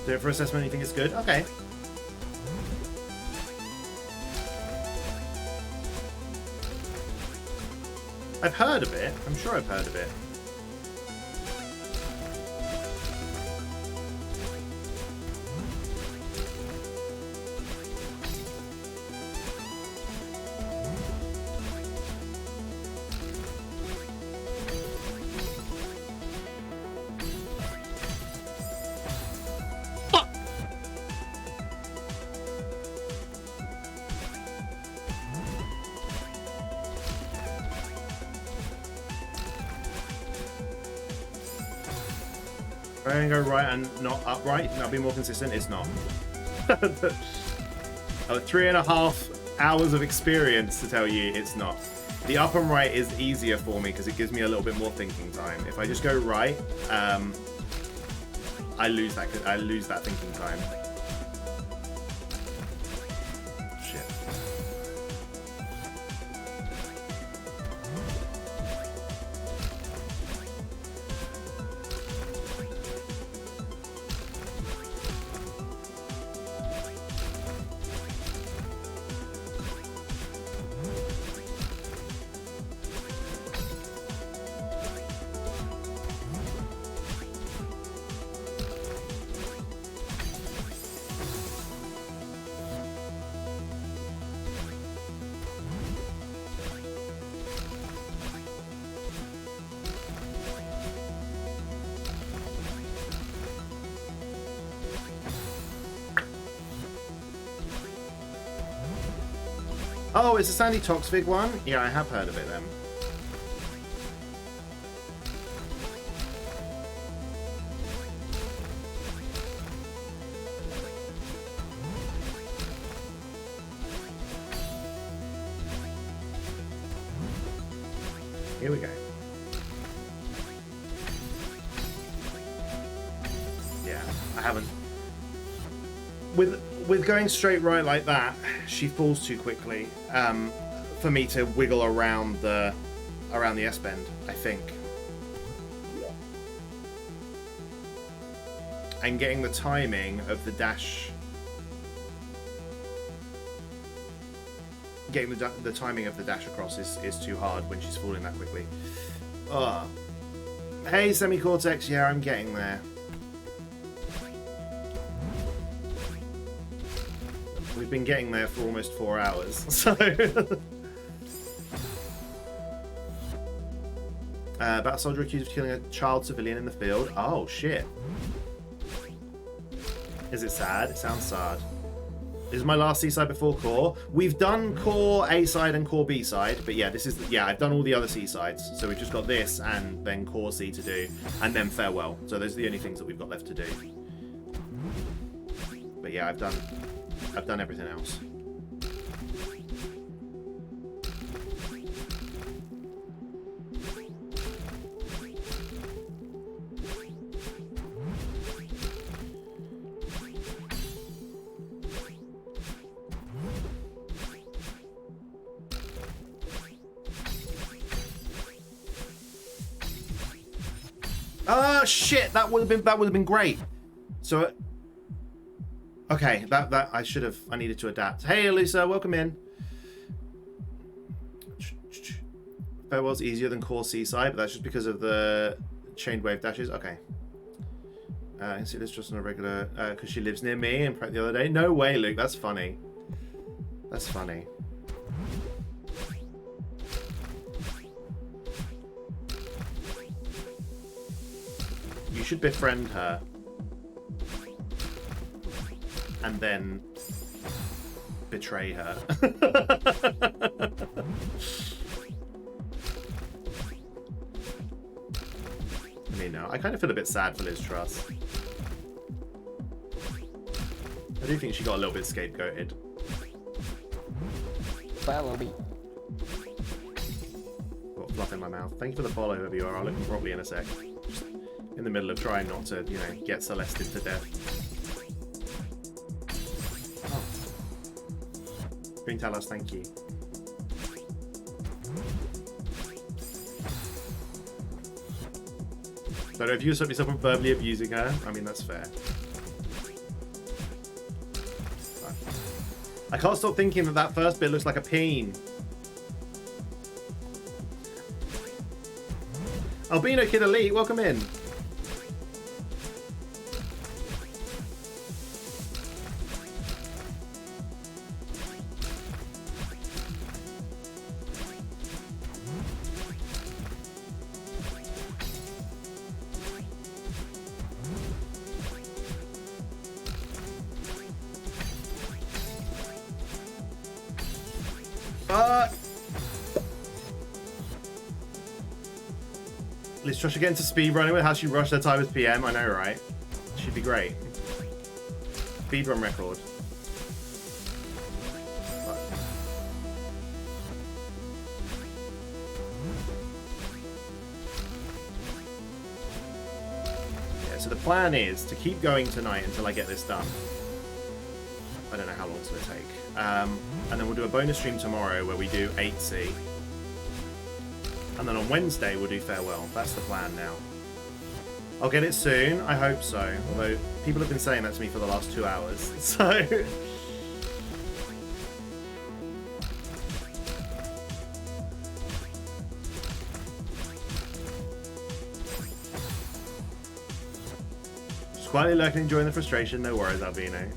Do it for assessment, you think it's good? Okay. I've heard of it. I'm sure I've heard of it. If I can go right and not upright, that'll be more consistent. It's not. 3.5 hours of experience to tell you it's not. The up and right is easier for me because it gives me a little bit more thinking time. If I just go right, I lose that thinking time. Shit. Oh, it's a Sandy Toxvig one? Yeah, I have heard of it then. Here we go. Yeah, I haven't. With going straight right like that, she falls too quickly for me to wiggle around the S bend, I think. And getting the timing of the dash, getting the timing of the dash across is too hard when she's falling that quickly. Ugh. Hey, Semi-Cortex, yeah, I'm getting there. We've been getting there for almost 4 hours, so... Battle soldier accused of killing a child civilian in the field. Oh, shit. Is it sad? It sounds sad. This is my last C-side before core. We've done core A-side and core B-side, but yeah, this is... Yeah, I've done all the other C-sides, so we've just got this and then core C to do, and then farewell. So those are the only things that we've got left to do. But yeah, I've done everything else. Oh shit! That would have been great. So. Okay, that I needed to adapt. Hey, Elisa, welcome in. Farewell's easier than core C-side, but that's just because of the chained wave dashes. Okay. I can see this just on a regular, because she lives near me and the other day. No way, Luke, that's funny. That's funny. You should befriend her. And then betray her. I mean, no, I kind of feel a bit sad for Liz Truss. I do think she got a little bit scapegoated. Follow me. Got fluff in my mouth. Thank you for the follow, whoever you are. I'll look properly in a sec. Just in the middle of trying not to, you know, get Celeste to death. Green Talos, thank you. So if you stop yourself from verbally abusing her, I mean, that's fair. I can't stop thinking that first bit looks like a peen. Albino Kid Elite, welcome in. Let's try to get into speed running with how she rushed her time as PM. I know, right? Should be great. Speed run record. Yeah, so the plan is to keep going tonight until I get this done. I don't know how long it's going to take. And then we'll do a bonus stream tomorrow where we do 8C. And then on Wednesday we'll do Farewell. That's the plan now. I'll get it soon. I hope so. Although people have been saying that to me for the last 2 hours. So... Just quietly lurking, enjoying the frustration. No worries, Albino.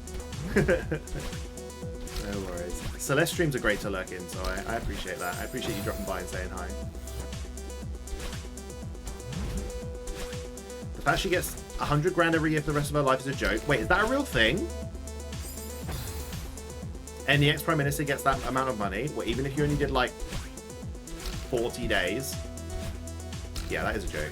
No worries. Celeste streams are great to lurk in, so I appreciate that. I appreciate you dropping by and saying hi. The fact she gets 100 grand every year for the rest of her life is a joke. Wait, is that a real thing? And the ex-Prime Minister gets that amount of money? Well, even if you only did like 40 days? Yeah, that is a joke.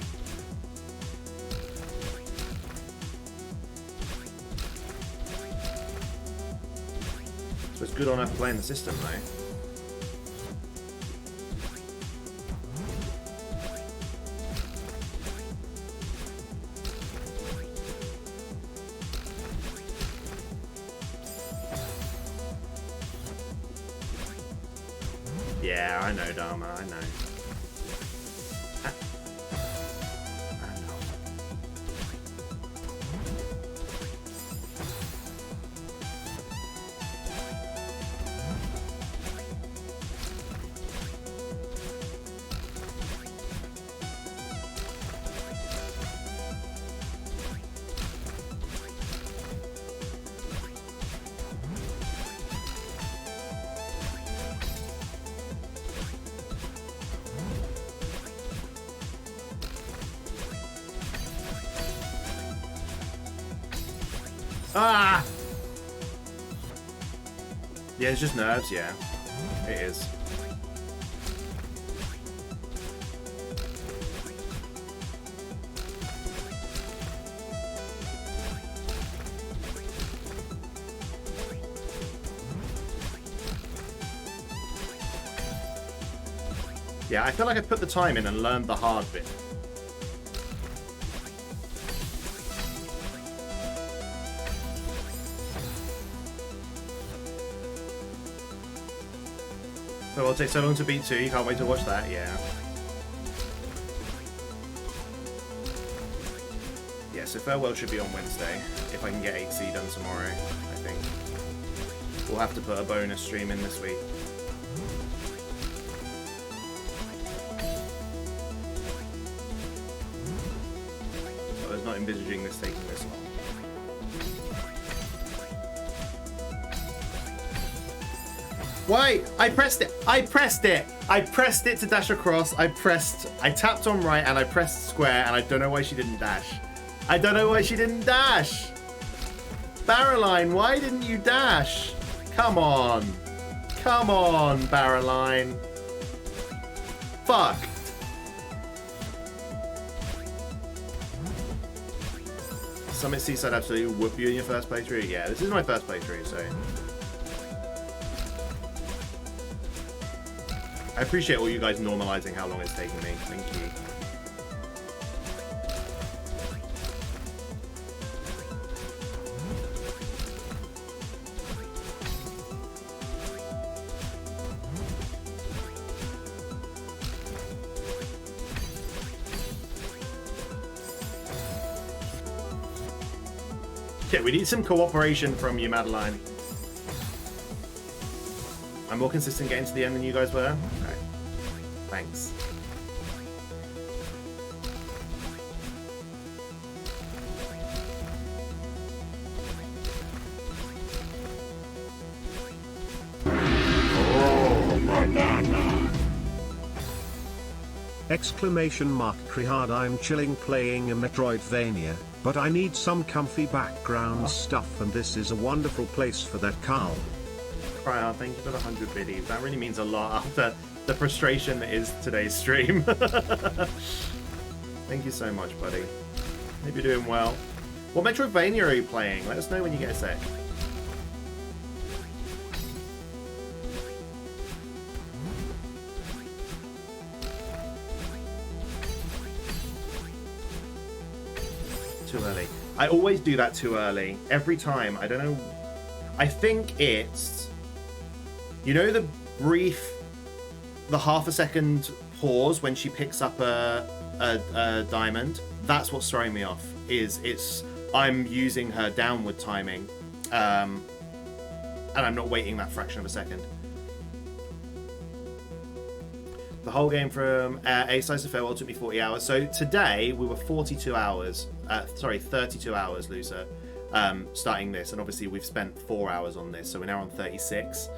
So it's good on her for playing the system, though. Yeah, I know, Dharma, I know. Ah! Yeah, it's just nerves, yeah. It is. Yeah, I feel like I put the time in and learned the hard bit. So it'll take so long to beat 2, you can't wait to watch that, yeah. Yeah, so Farewell should be on Wednesday, if I can get 8C done tomorrow, I think. We'll have to put a bonus stream in this week. So I was not envisaging this taking this long. Why? I pressed it! I pressed it! I pressed it to dash across. I tapped on right and I pressed square and I don't know why she didn't dash. I don't know why she didn't dash! Barreline, why didn't you dash? Come on. Come on, Barreline. Fucked. Summit Seaside absolutely whoop you in your first playthrough? Yeah, this is my first playthrough, so... I appreciate all you guys normalizing how long it's taking me. Thank you. Okay, we need some cooperation from you, Madeline. I'm more consistent getting to the end than you guys were? Okay. Thanks. Oh, banana! Exclamation mark Krihard, I'm chilling playing a Metroidvania, but I need some comfy background stuff and this is a wonderful place for that, Carl. Krihard, thank you for the 100 biddies. That really means a lot after the frustration that is today's stream. Thank you so much, buddy. Hope you're doing well. What Metroidvania are you playing? Let us know when you get a sec. Too early. I always do that too early. Every time. I don't know. I think it's... You know the brief... The half a second pause when she picks up a diamond? That's what's throwing me off. I'm using her downward timing. And I'm not waiting that fraction of a second. The whole game from A Slice of Farewell took me 40 hours. So today we were 32 hours. 32 hours, Lucer, starting this. And obviously we've spent 4 hours on this. So we're now on 36.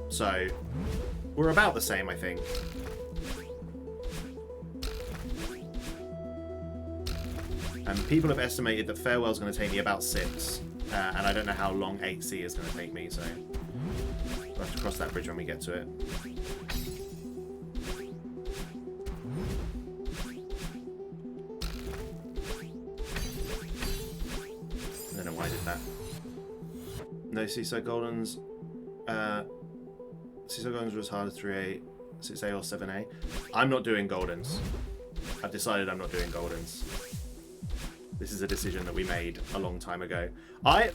So we're about the same, I think. And people have estimated that Farewell's going to take me about 6. And I don't know how long 8C is going to take me, so we'll have to cross that bridge when we get to it. I don't know why I did that. No Seaside Goldens. Seaside Goldens was harder 3A, 6A or 7A. I'm not doing Goldens. I've decided I'm not doing Goldens. This is a decision that we made a long time ago.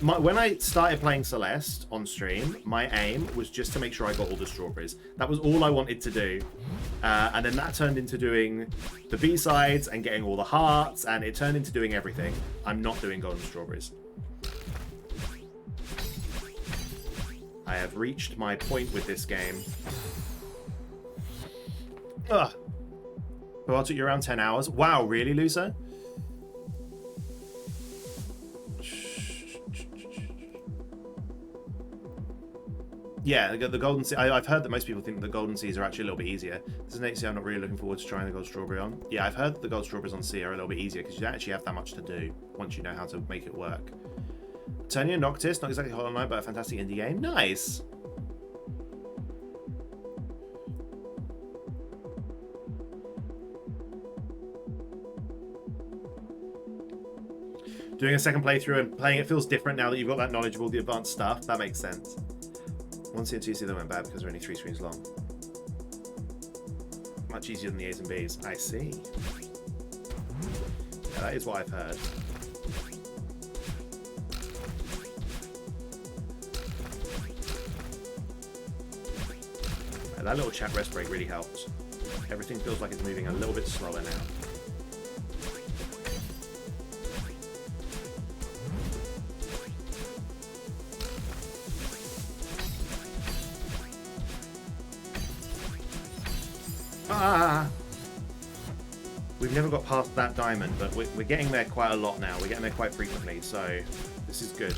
When I started playing Celeste on stream, my aim was just to make sure I got all the strawberries. That was all I wanted to do. And then that turned into doing the B-sides and getting all the hearts, and it turned into doing everything. I'm not doing golden strawberries. I have reached my point with this game. Ugh. Well, it took you around 10 hours. Wow, really, Lucer? Yeah, the Golden Sea. I've heard that most people think the Golden Seas are actually a little bit easier. This is an 8C I'm not really looking forward to trying the Gold Strawberry on. Yeah, I've heard that the Gold Strawberries on Sea are a little bit easier because you don't actually have that much to do once you know how to make it work. Turnia Noctis, not exactly Hollow Knight, but a fantastic indie game. Nice! Doing a second playthrough and playing it feels different now that you've got that knowledge of all the advanced stuff. That makes sense. 1C and 2C that went bad because they're only 3 screens long. Much easier than the A's and B's. I see. Yeah, that is what I've heard. Right, that little chat rest break really helped. Everything feels like it's moving a little bit slower now. We've never got past that diamond, but we're getting there quite a lot now. We're getting there quite frequently, so this is good.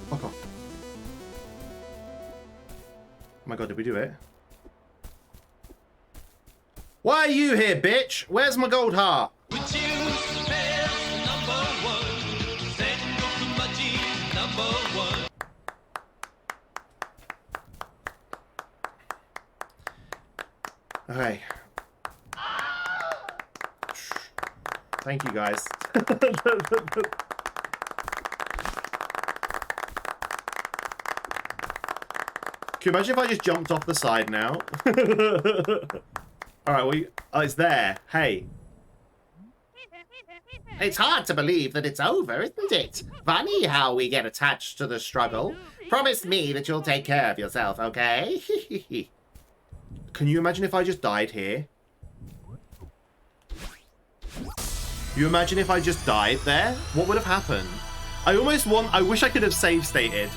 Fuck off. Oh my god, did we do it? Why are you here, bitch? Where's my gold heart? Okay. Thank you, guys. Can you imagine if I just jumped off the side now? Alright, well, oh, it's there. Hey. It's hard to believe that it's over, isn't it? Funny how we get attached to the struggle. Promise me that you'll take care of yourself, okay? Can you imagine if I just died here? You imagine if I just died there? What would have happened? I wish I could have save stated.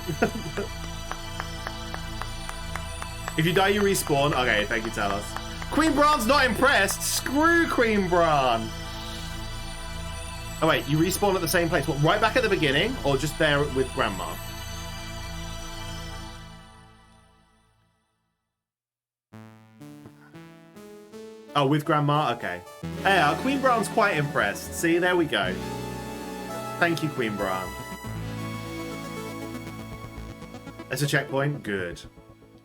If you die, you respawn. Okay, thank you, tell us. Queen Bran's not impressed. Screw Queen Bran. Oh wait, you respawn at the same place. What, right back at the beginning, or just there with Grandma? Oh, with Grandma? Okay. Yeah, Queen Brown's quite impressed. See, there we go. Thank you, Queen Brown. That's a checkpoint? Good.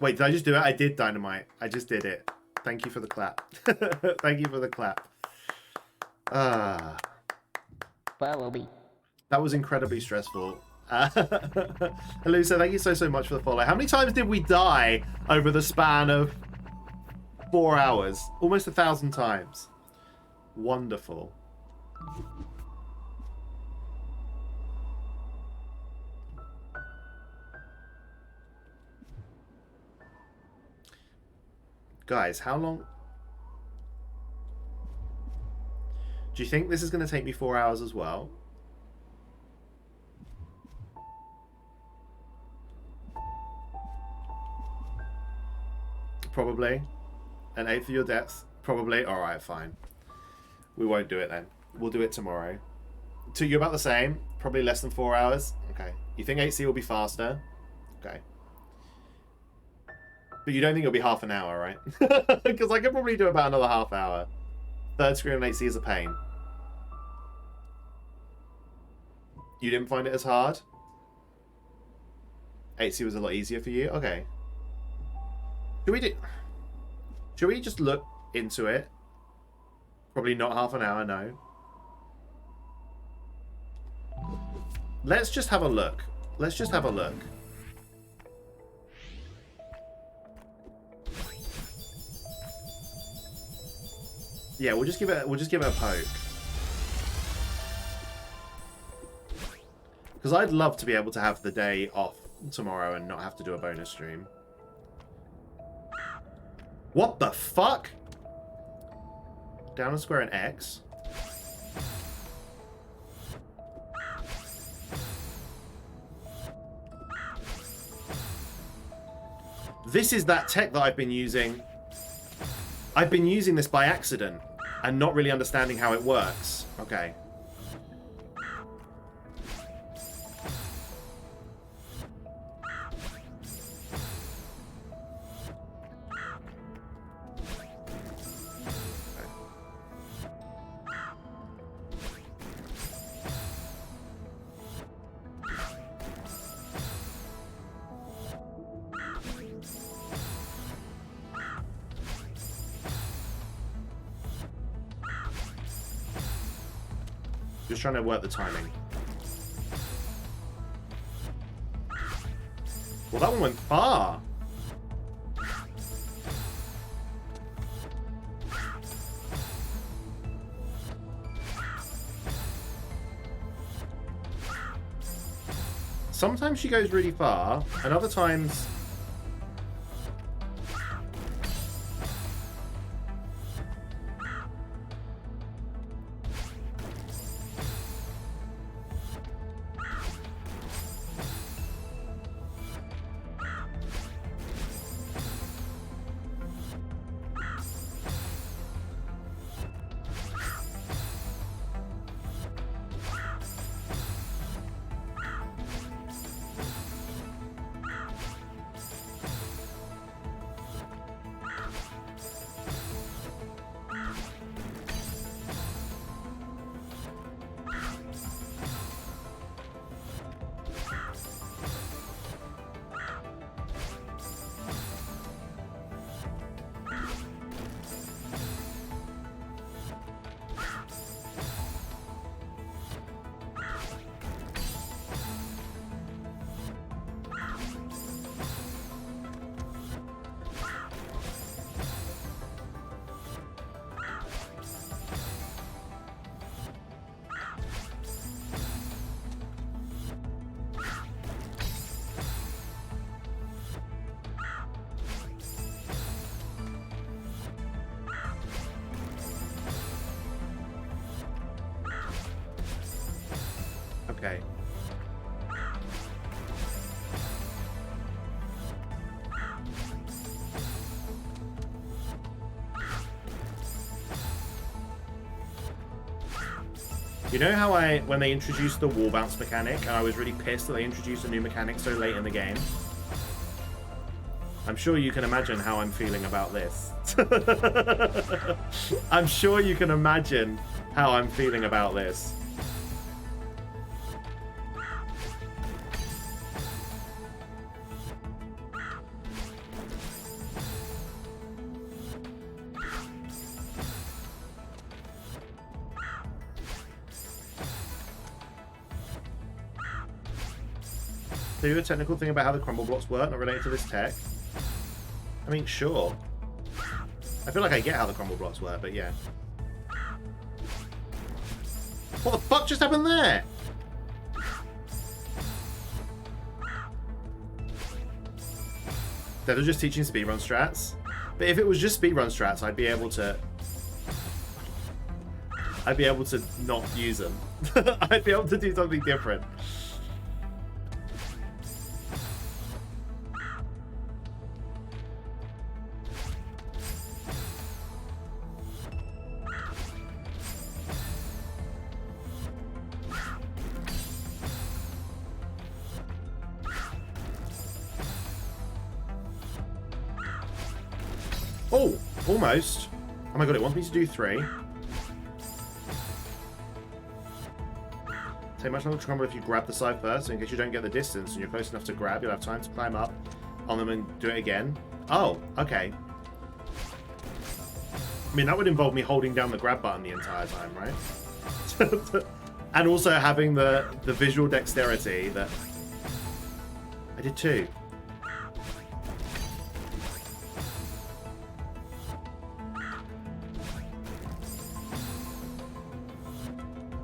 Wait, did I just do it? I did Dynamite. I just did it. Thank you for the clap. Thank you for the clap. That was incredibly stressful. Elusa, thank you so much for the follow. How many times did we die over the span of 4 hours? Almost 1,000 times. Wonderful. Guys, how long? Do you think this is going to take me 4 hours as well? Probably. An 8th of your depth? Probably. Alright, fine. We won't do it then. We'll do it tomorrow. So you're about the same? Probably less than 4 hours? Okay. You think 8C will be faster? Okay. But you don't think it'll be half an hour, right? Because I could probably do about another half hour. Third screen on 8C is a pain. You didn't find it as hard? 8C was a lot easier for you? Okay. Should we just look into it? Probably not half an hour, no. Let's just have a look. Let's just have a look. Yeah, we'll just give it a poke. Because I'd love to be able to have the day off tomorrow and not have to do a bonus stream. What the fuck? Down and square and X. This is that tech that I've been using. I've been using this by accident and not really understanding how it works. Okay. Just trying to work the timing. Well, that one went far. Sometimes she goes really far, and other times... Okay. You know how when they introduced the wall bounce mechanic, and I was really pissed that they introduced a new mechanic so late in the game? I'm sure you can imagine how I'm feeling about this. I'm sure you can imagine how I'm feeling about this. Do a technical thing about how the crumble blocks work, not related to this tech. I mean, sure. I feel like I get how the crumble blocks work, but yeah. What the fuck just happened there? They're just teaching speedrun strats. But if it was just speedrun strats, I'd be able to not use them. I'd be able to do something different. Oh, almost. Oh my god, it wants me to do 3. Take much longer to crumble if you grab the side first, so in case you don't get the distance and you're close enough to grab, you'll have time to climb up on them and do it again. Oh, okay. I mean, that would involve me holding down the grab button the entire time, right? And also having the visual dexterity that... I did 2.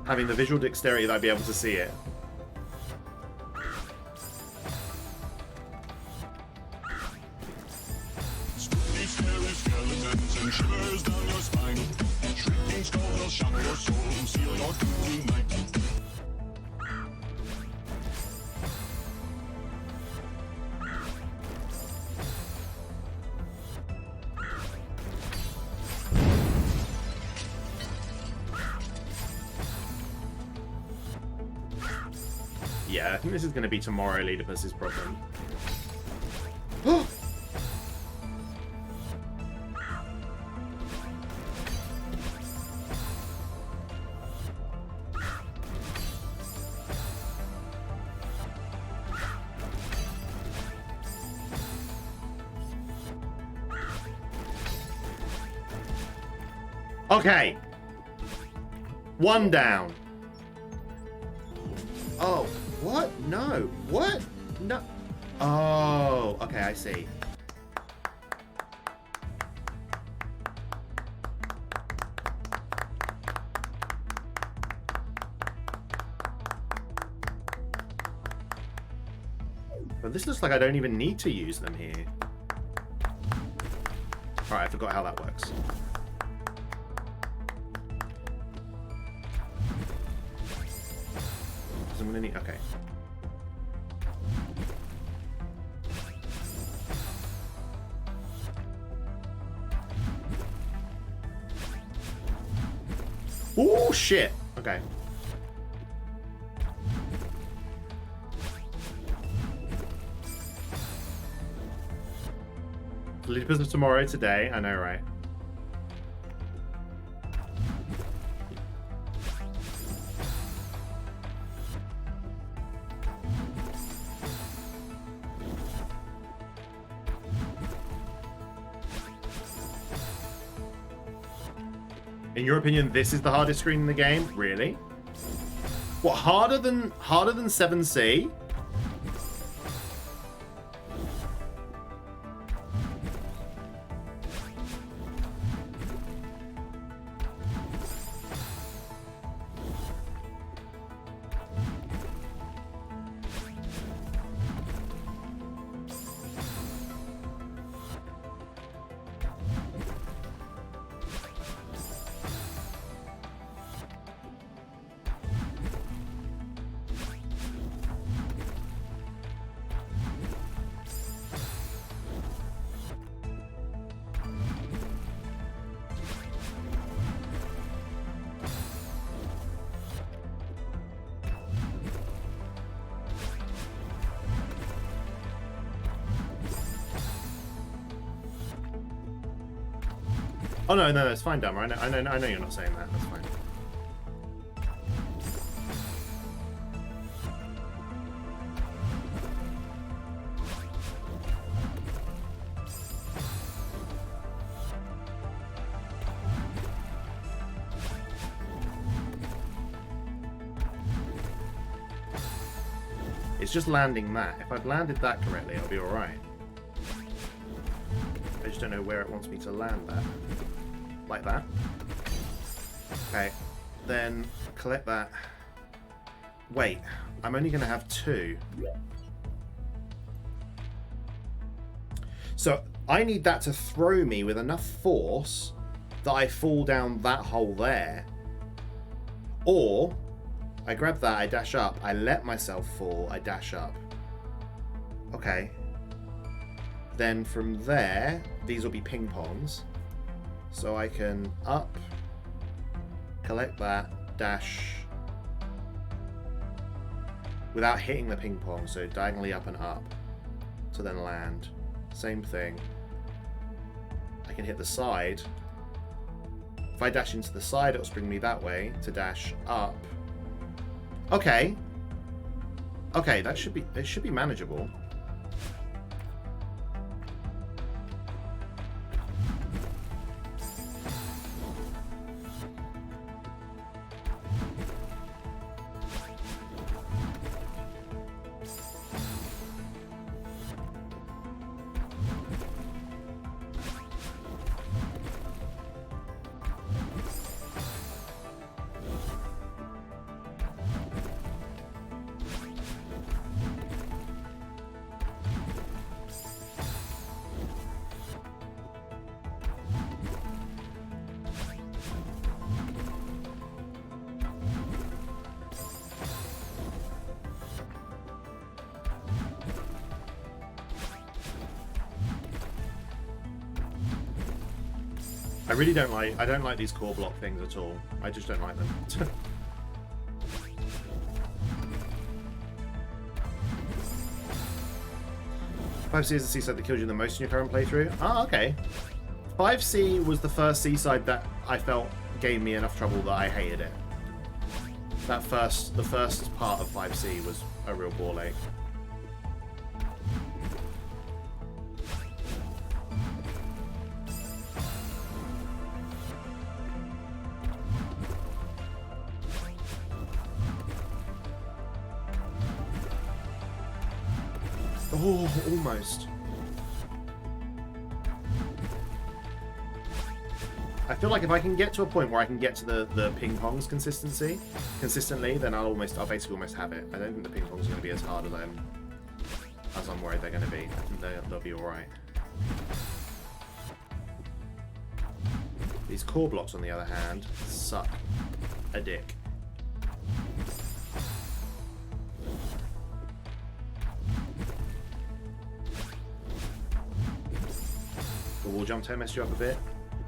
Having the visual dexterity that I'd be able to see it. Yeah, I think this is going to be tomorrow Leedipus's problem. Okay. 1 down. Oh. What? No. What? No. Oh, okay, I see. But this looks like I don't even need to use them here. Alright, I forgot how that works. I'm gonna need... Okay. Oh shit! Okay. Leedipus of tomorrow, today. I know, right? In your opinion, this is the hardest screen in the game? Really? What, harder than 7C? Oh no, no, it's fine, Dama. I know you're not saying that. That's fine. It's just landing that. If I've landed that correctly, I'll be alright. I just don't know where it wants me to land that. Like that. Okay. Then collect that. Wait, I'm only going to have 2. So I need that to throw me with enough force that I fall down that hole there. Or I grab that, I dash up, I let myself fall, I dash up. Okay. Then from there, these will be ping pongs. So I can up, collect that, dash, without hitting the ping pong, so diagonally up and up, to then land. Same thing. I can hit the side. If I dash into the side, it'll spring me that way to dash up. Okay. Okay, it should be manageable. I really don't like, I don't like these core block things at all. I just don't like them. 5C is the seaside that killed you the most in your current playthrough? Ah, okay. 5C was the first seaside that I felt gave me enough trouble that I hated it. The first part of 5C was a real ball ache. Oh, almost. I feel like if I can get to a point where I can get to the ping pongs consistently, then I'll basically almost have it. I don't think the ping pongs are going to be as hard as I'm worried they're going to be. I think they'll be alright. These core blocks, on the other hand, suck a dick. The wall jump 10 messed you up a bit.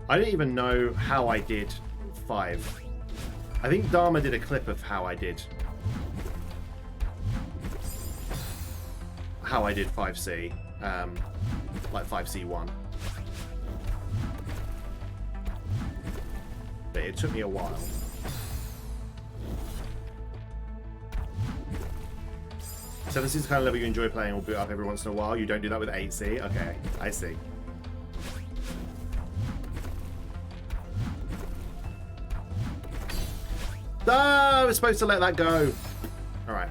I don't even know how I did 5. I think Dharma did a clip of how I did 5C, like 5C1. But it took me a while. 7C is the kind of level you enjoy playing, will boot up every once in a while. You don't do that with 8C? Okay, I see. No, I was supposed to let that go. Alright.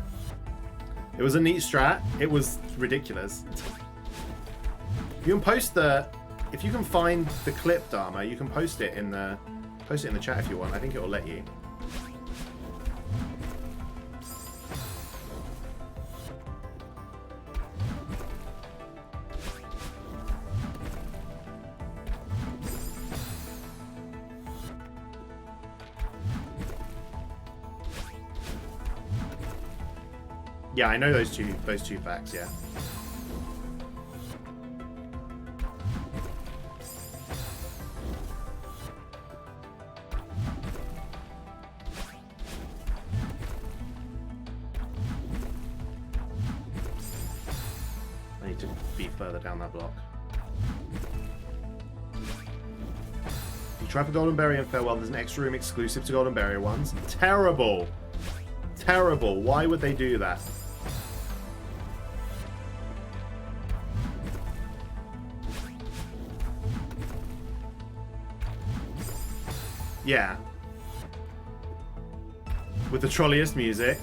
It was a neat strat. It was ridiculous. You can post if you can find the clip, Dharma, you can post it in the chat if you want. I think it will let you. Yeah, I know those two facts, yeah. I need to be further down that block. You Try for Golden Berry and Farewell. There's an extra room exclusive to Golden Berry ones. Terrible. Terrible. Why would they do that? Yeah. With the trolliest music.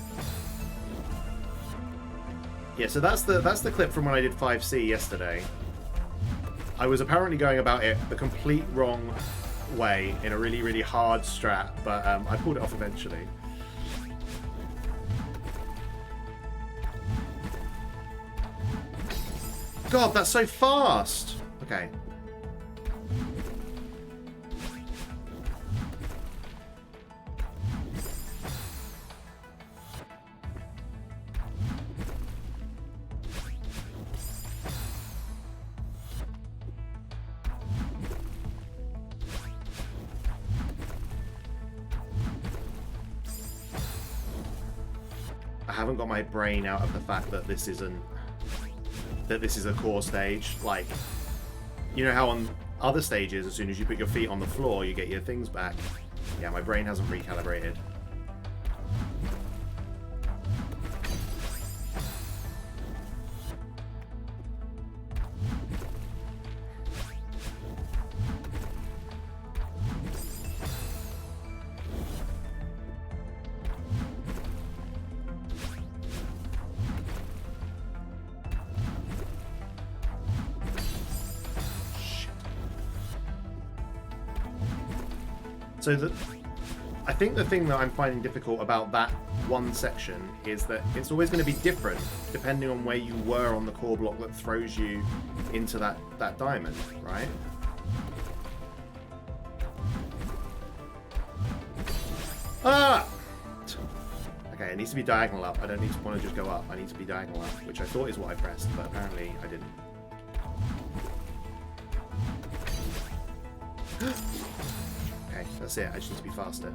Yeah, so that's the clip from when I did 5C yesterday. I was apparently going about it the complete wrong way in a really, really hard strat, but I pulled it off eventually. God, that's so fast! Okay. I haven't got my brain out of the fact that this is a core stage. Like, you know how on other stages, as soon as you put your feet on the floor, you get your things back. Yeah, my brain hasn't recalibrated. So I think the thing that I'm finding difficult about that one section is that it's always going to be different depending on where you were on the core block that throws you into that diamond, right? Ah! Okay, it needs to be diagonal up. I don't need to want to just go up. I need to be diagonal up, which I thought is what I pressed, but apparently I didn't. Okay, that's it. I just need to be faster.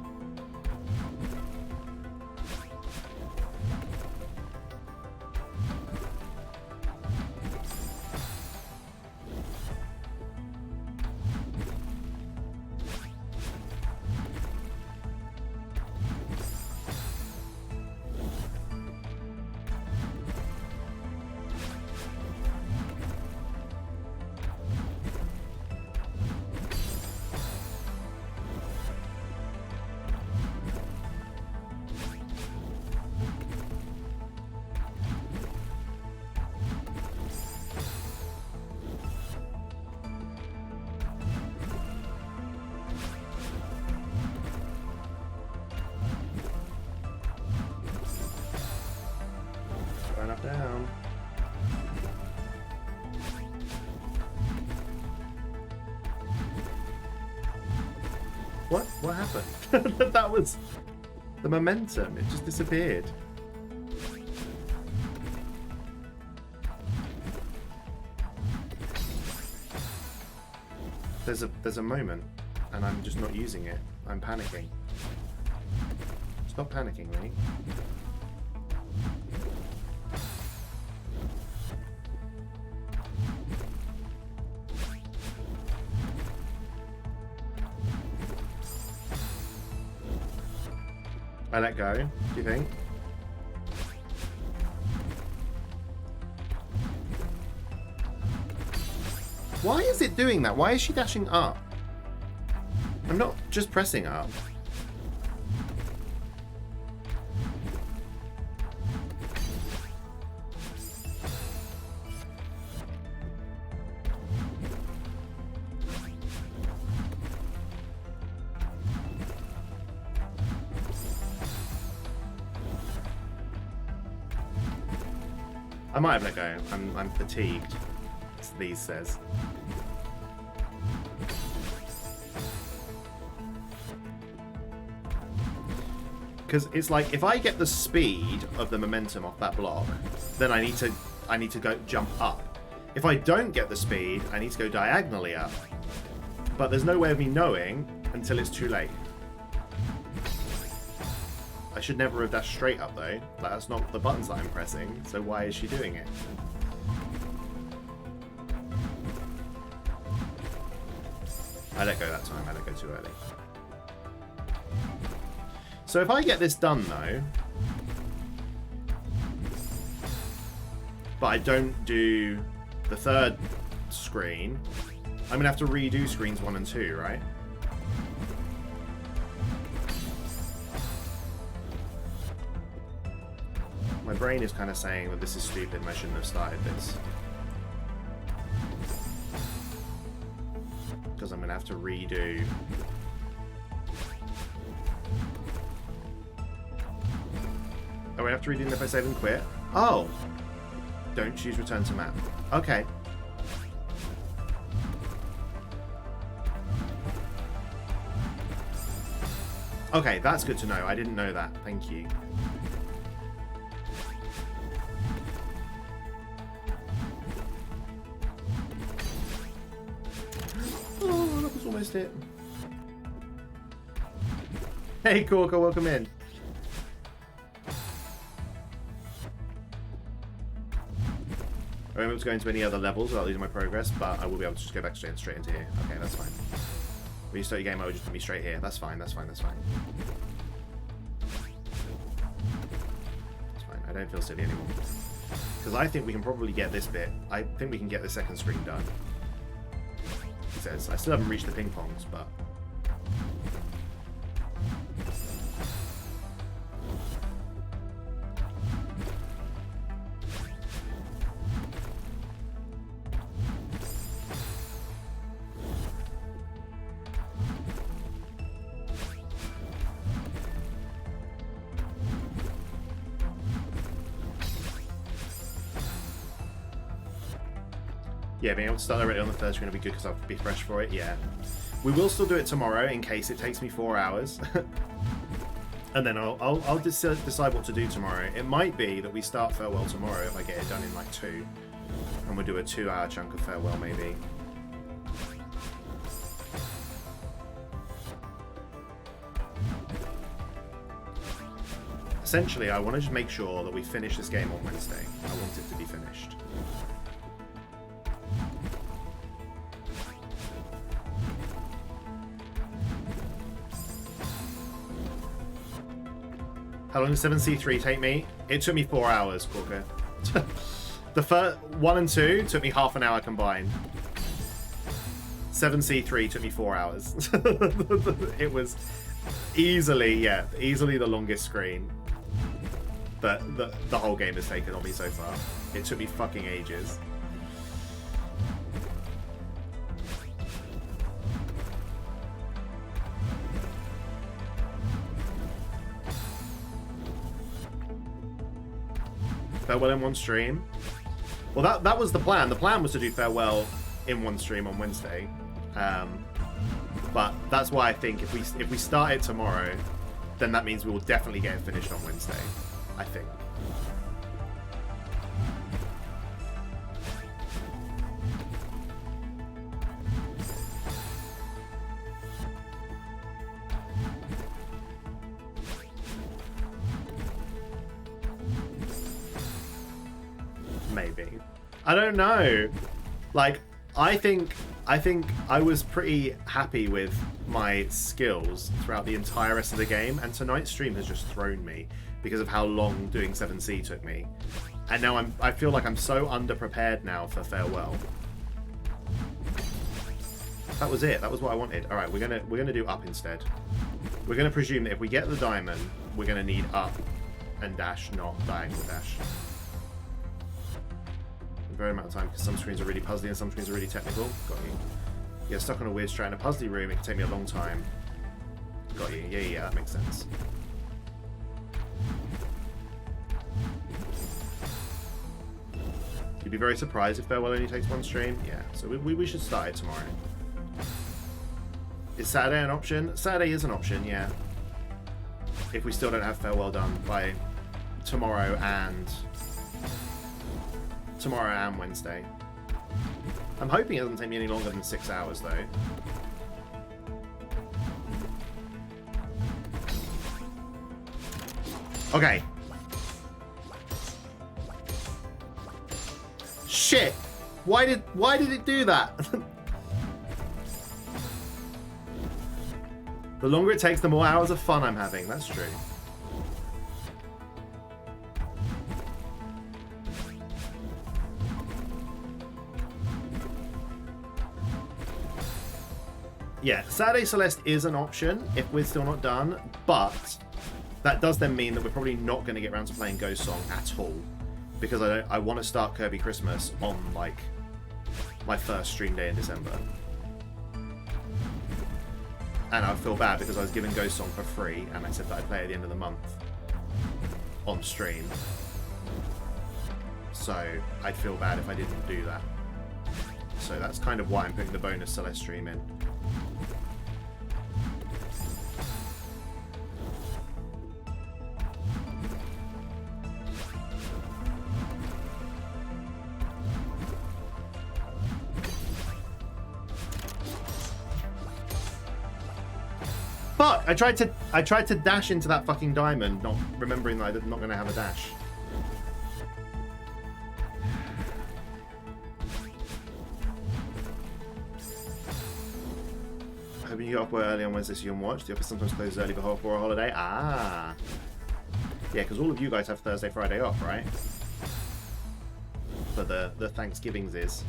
Down. What happened? That was the momentum. It just disappeared. There's a moment and I'm just not using it. I'm panicking. Stop panicking, Lee. I let go, do you think? Why is it doing that? Why is she dashing up? I'm not just pressing up. I might have let go. I'm fatigued, as These says. Because it's like, if I get the speed of the momentum off that block, then I need to go jump up. If I don't get the speed, I need to go diagonally up. But there's no way of me knowing until it's too late. I should never have dashed straight up though. That's not the buttons that I'm pressing, so why is she doing it? I let go that time. I let go too early. So if I get this done, though, but I don't do the third screen, I'm going to have to redo screens 1 and 2, right? My brain is kind of saying that this is stupid and I shouldn't have started this. Because I'm going to have to redo... Oh, I have to redo them if I save and quit? Oh! Don't choose return to map. Okay. Okay, that's good to know. I didn't know that. Thank you. Oh, that was almost it. Hey, Corker, welcome in. I won't be able to go into any other levels without losing my progress, but I will be able to just go back straight into here. Okay, that's fine. When you start your game, I will just put me straight here. That's fine, that's fine, that's fine. That's fine. I don't feel silly anymore. Because I think we can probably get this bit. I think we can get the second screen done. He says. I still haven't reached the ping pongs, but... Yeah, being able to start already on the third screen will be good because I'll be fresh for it. Yeah. We will still do it tomorrow in case it takes me 4 hours. And then I'll decide what to do tomorrow. It might be that we start Farewell tomorrow if I get it done in like 2. And we'll do a 2-hour chunk of Farewell maybe. Essentially, I want to just make sure that we finish this game on Wednesday. I want it to be finished. How long did 7C3 take me? It took me 4 hours, Corker. The first 1 and 2 took me half an hour combined. 7C3 took me 4 hours. It was easily the longest screen that the whole game has taken on me so far. It took me fucking ages. Farewell in one stream. Well, that was the plan. The plan was to do Farewell in one stream on Wednesday. But that's why I think if we start it tomorrow, then that means we will definitely get it finished on Wednesday. I think. Maybe. I don't know. Like, I think I was pretty happy with my skills throughout the entire rest of the game, and tonight's stream has just thrown me because of how long doing 7C took me. And now I feel like I'm so underprepared now for Farewell. That was it. That was what I wanted. All right, we're gonna do up instead. We're gonna presume that if we get the diamond, we're gonna need up and dash, not diagonal dash. Very amount of time because some screens are really puzzly and some screens are really technical. Got you. You get stuck on a weird strat in a puzzly room, it can take me a long time. Got you. Yeah, that makes sense. You'd be very surprised if Farewell only takes one stream. Yeah, so we should start it tomorrow. Is Saturday an option? Saturday is an option, yeah. If we still don't have Farewell done by tomorrow and Wednesday. I'm hoping it doesn't take me any longer than 6 hours, though. Okay. Shit! Why did it do that? The longer it takes, the more hours of fun I'm having. That's true. Yeah, Saturday Celeste is an option if we're still not done, but that does then mean that we're probably not going to get around to playing Ghost Song at all, because I want to start Kirby Christmas on like my first stream day in December, and I feel bad because I was given Ghost Song for free, and I said that I'd play at the end of the month on stream, so I'd feel bad if I didn't do that. So that's kind of why I'm putting the bonus Celeste stream in. Fuck! I tried to dash into that fucking diamond, not remembering that I'm not going to have a dash. Hoping you get up early on Wednesday so you can watch. The office sometimes closes early before a holiday. Ah! Yeah, because all of you guys have Thursday, Friday off, right? For the Thanksgivings is.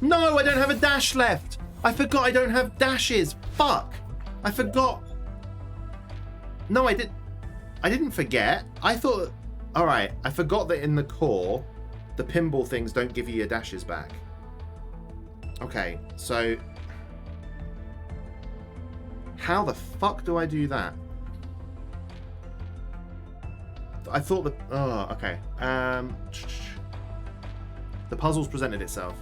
No, I don't have a dash left. I forgot I don't have dashes. Fuck. I forgot. No, I didn't forget. I thought... Alright, I forgot that in the core, the pinball things don't give you your dashes back. Okay, so... How the fuck do I do that? I thought that... Oh, okay. The puzzle's presented itself.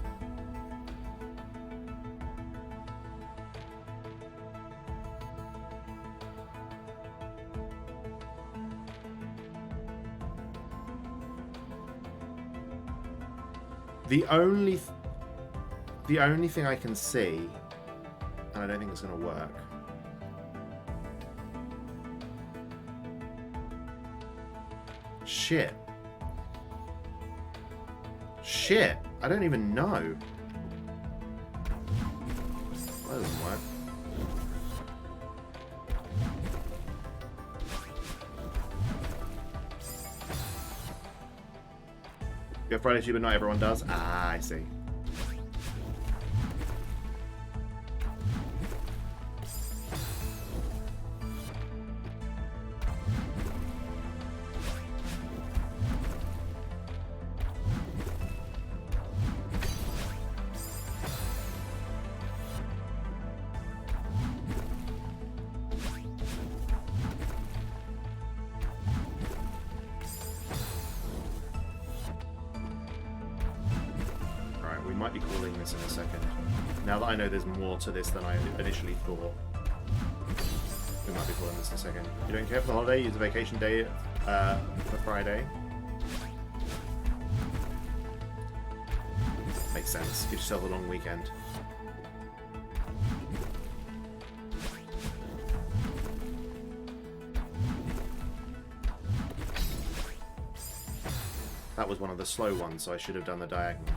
The only thing I can see, and I don't think it's going to work, shit, I don't even know. That doesn't work. You have Friday too, but not everyone does. Ah, I see. I know there's more to this than I initially thought. We might be calling this in a second. You don't care for the holiday? Use a vacation day for Friday. Makes sense. Give yourself a long weekend. That was one of the slow ones, so I should have done the diagonal.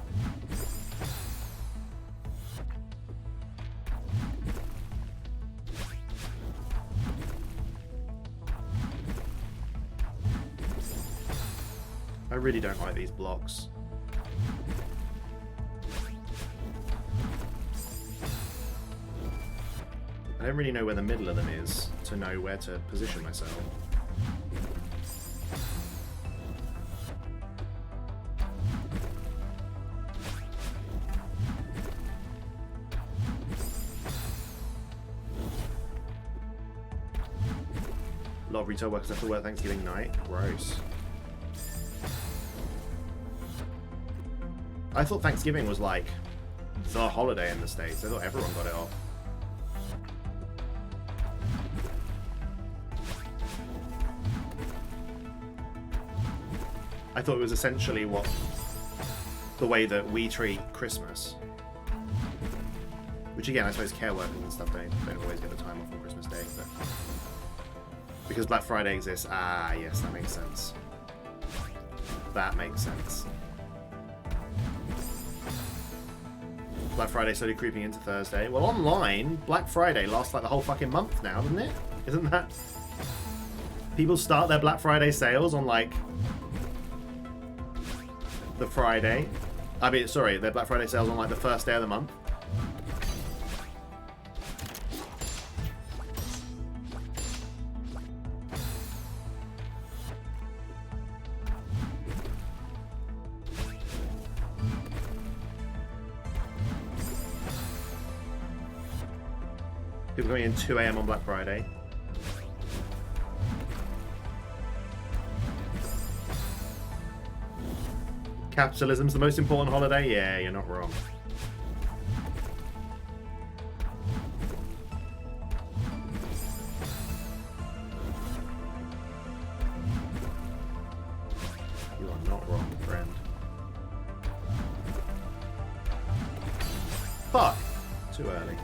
I really don't like these blocks. I don't really know where the middle of them is to know where to position myself. A lot of retail workers have to work Thanksgiving night. Gross. I thought Thanksgiving was like the holiday in the States. I thought everyone got it off. I thought it was essentially the way that we treat Christmas. Which again, I suppose care workers and stuff don't always get the time off on Christmas Day, but because Black Friday exists, yes, that makes sense. That makes sense. Black Friday slowly creeping into Thursday. Well, online, Black Friday lasts like the whole fucking month now, doesn't it? Isn't that? People start their Black Friday sales on like the Friday. I mean, sorry, their Black Friday sales on like the first day of the month. People going in 2 AM on Black Friday. Capitalism's the most important holiday? Yeah, you're not wrong. You are not wrong, friend. Fuck! Too early.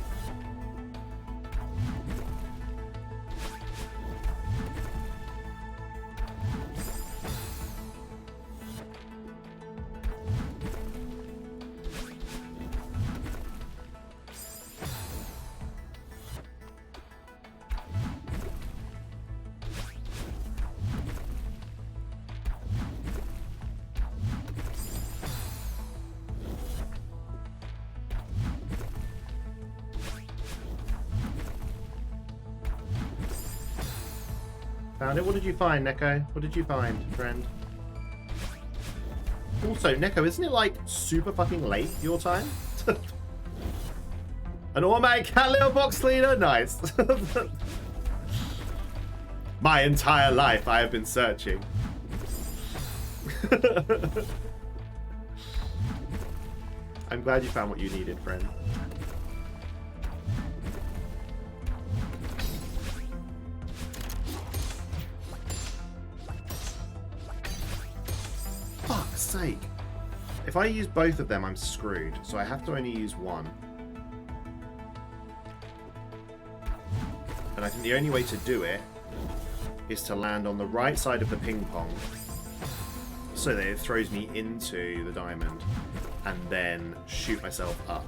Found it. What did you find, Neko? What did you find, friend? Also, Neko, isn't it like super fucking late your time? An automatic cat litter box cleaner? Nice. My entire life I have been searching. I'm glad you found what you needed, friend. Fuck's sake. If I use both of them, I'm screwed. So I have to only use one. And I think the only way to do it is to land on the right side of the ping pong so that it throws me into the diamond and then shoot myself up.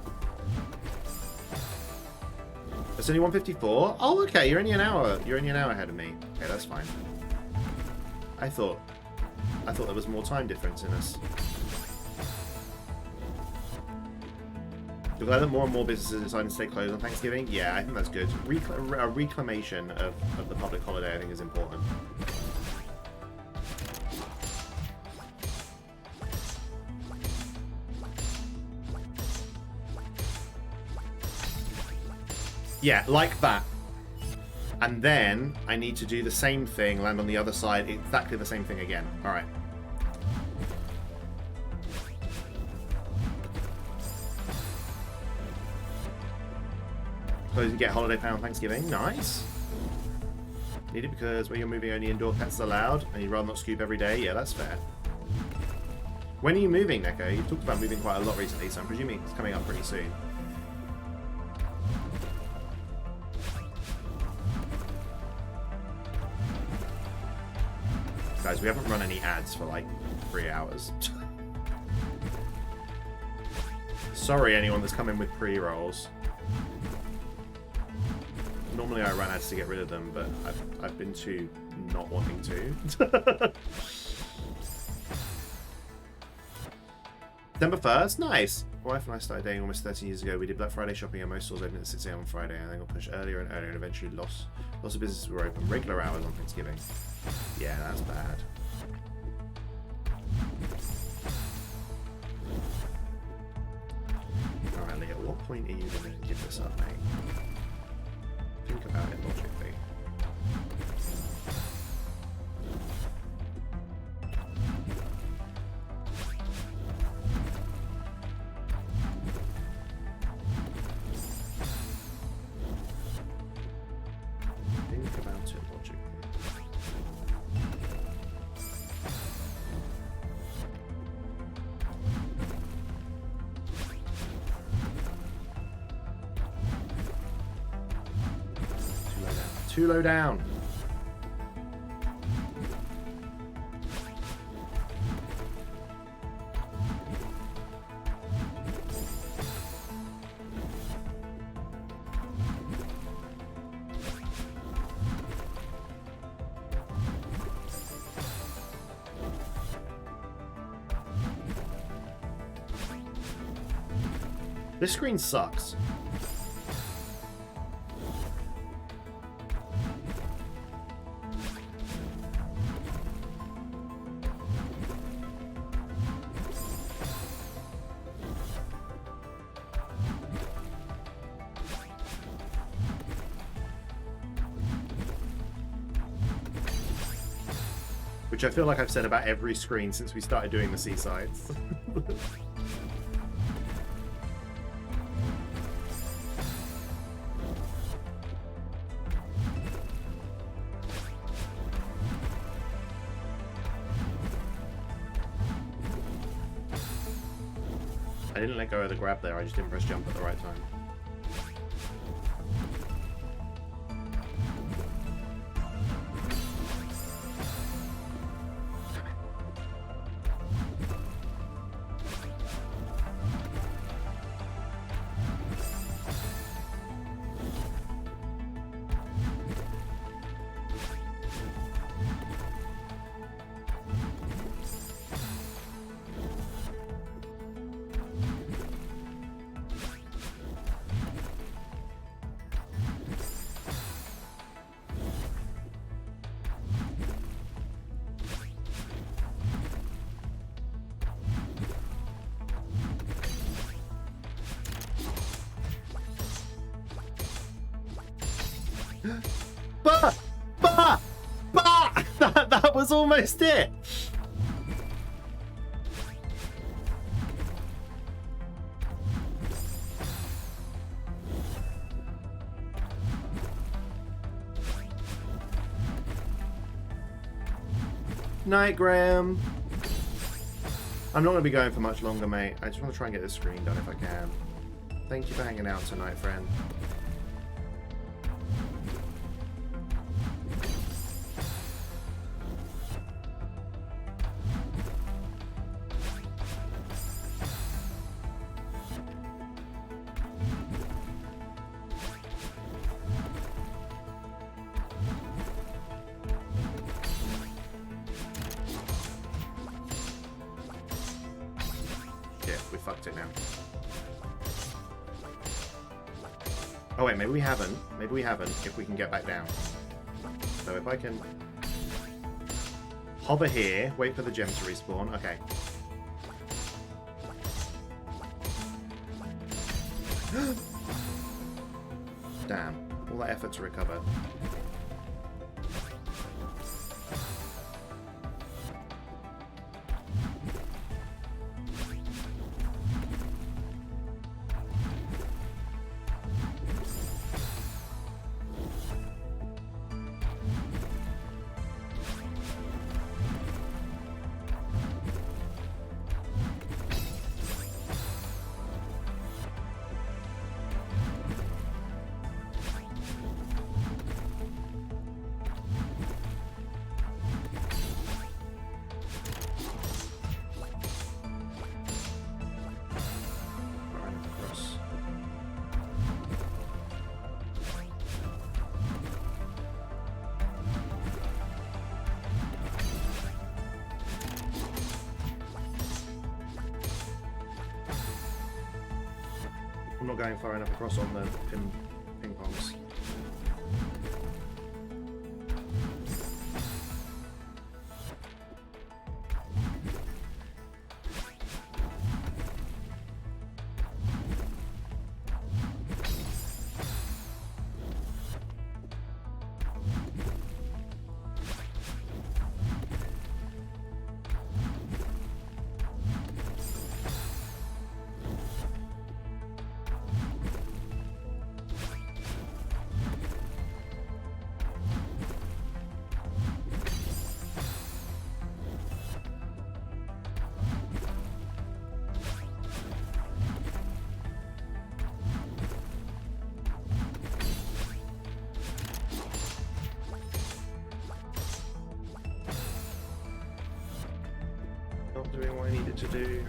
It's only 1:54. Oh, okay. You're only an hour. You're only an hour ahead of me. Okay, that's fine. I thought there was more time difference in us. You're glad that more and more businesses are deciding to stay closed on Thanksgiving? Yeah, I think that's good. A reclamation of the public holiday, I think, is important. Yeah, like that. And then I need to do the same thing, land on the other side, exactly the same thing again. All right. Close and get holiday pay on Thanksgiving. Nice. Need it because where you're moving, only indoor pets are allowed, and you'd rather not scoop every day. Yeah, that's fair. When are you moving, Neko? You've talked about moving quite a lot recently, so I'm presuming it's coming up pretty soon. Guys, we haven't run any ads for like 3 hours. Sorry, anyone that's come in with pre-rolls. Normally I run ads to get rid of them, but I've been too not wanting to. December 1st? Nice! My wife and I started dating almost 13 years ago. We did Black Friday shopping and most stores open at 6 AM on Friday, and then got pushed earlier and earlier, and eventually lots of businesses were open regular hours on Thanksgiving. Yeah, that's bad. Alright, Lee, at what point are you going to give this up, mate? Think about it logically. Think about it logically. Too low down. This screen sucks. Which I feel like I've said about every screen since we started doing the seasides. I didn't let go of the grab there, I just didn't press jump at the right time. That was almost it. Night, Graham. I'm not going to be going for much longer, mate. I just want to try and get this screen done if I can. Thank you for hanging out tonight, friend. Oh wait, maybe we haven't. Maybe we haven't, if we can get back down. So if I can hover here, wait for the gem to respawn. Okay. Damn. All that effort to recover. I'm not going far enough across on the ping pongs. it to do?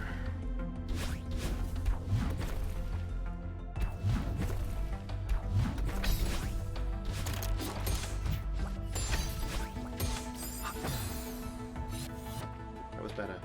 That was better.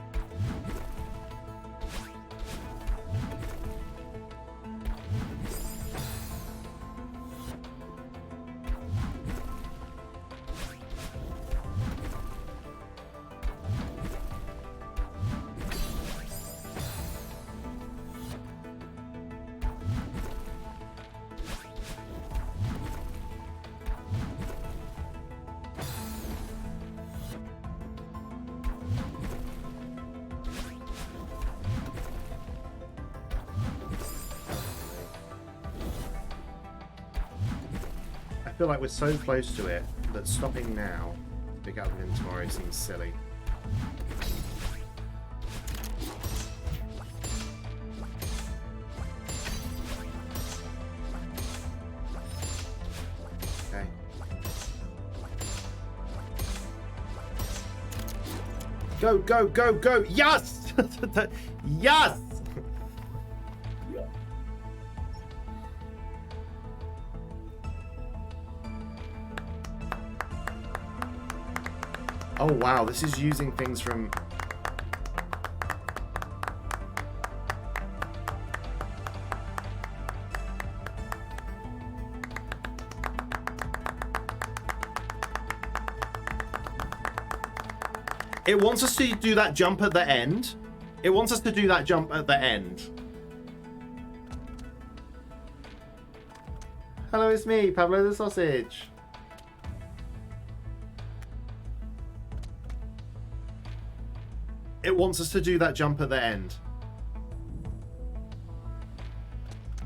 I feel like we're so close to it that stopping now to pick up with him tomorrow seems silly. Okay. Go, go, go, go! Yes! Yes! Oh wow, this is using things from... It wants us to do that jump at the end. It wants us to do that jump at the end. Hello, it's me, Pablo the Sausage. It wants us to do that jump at the end.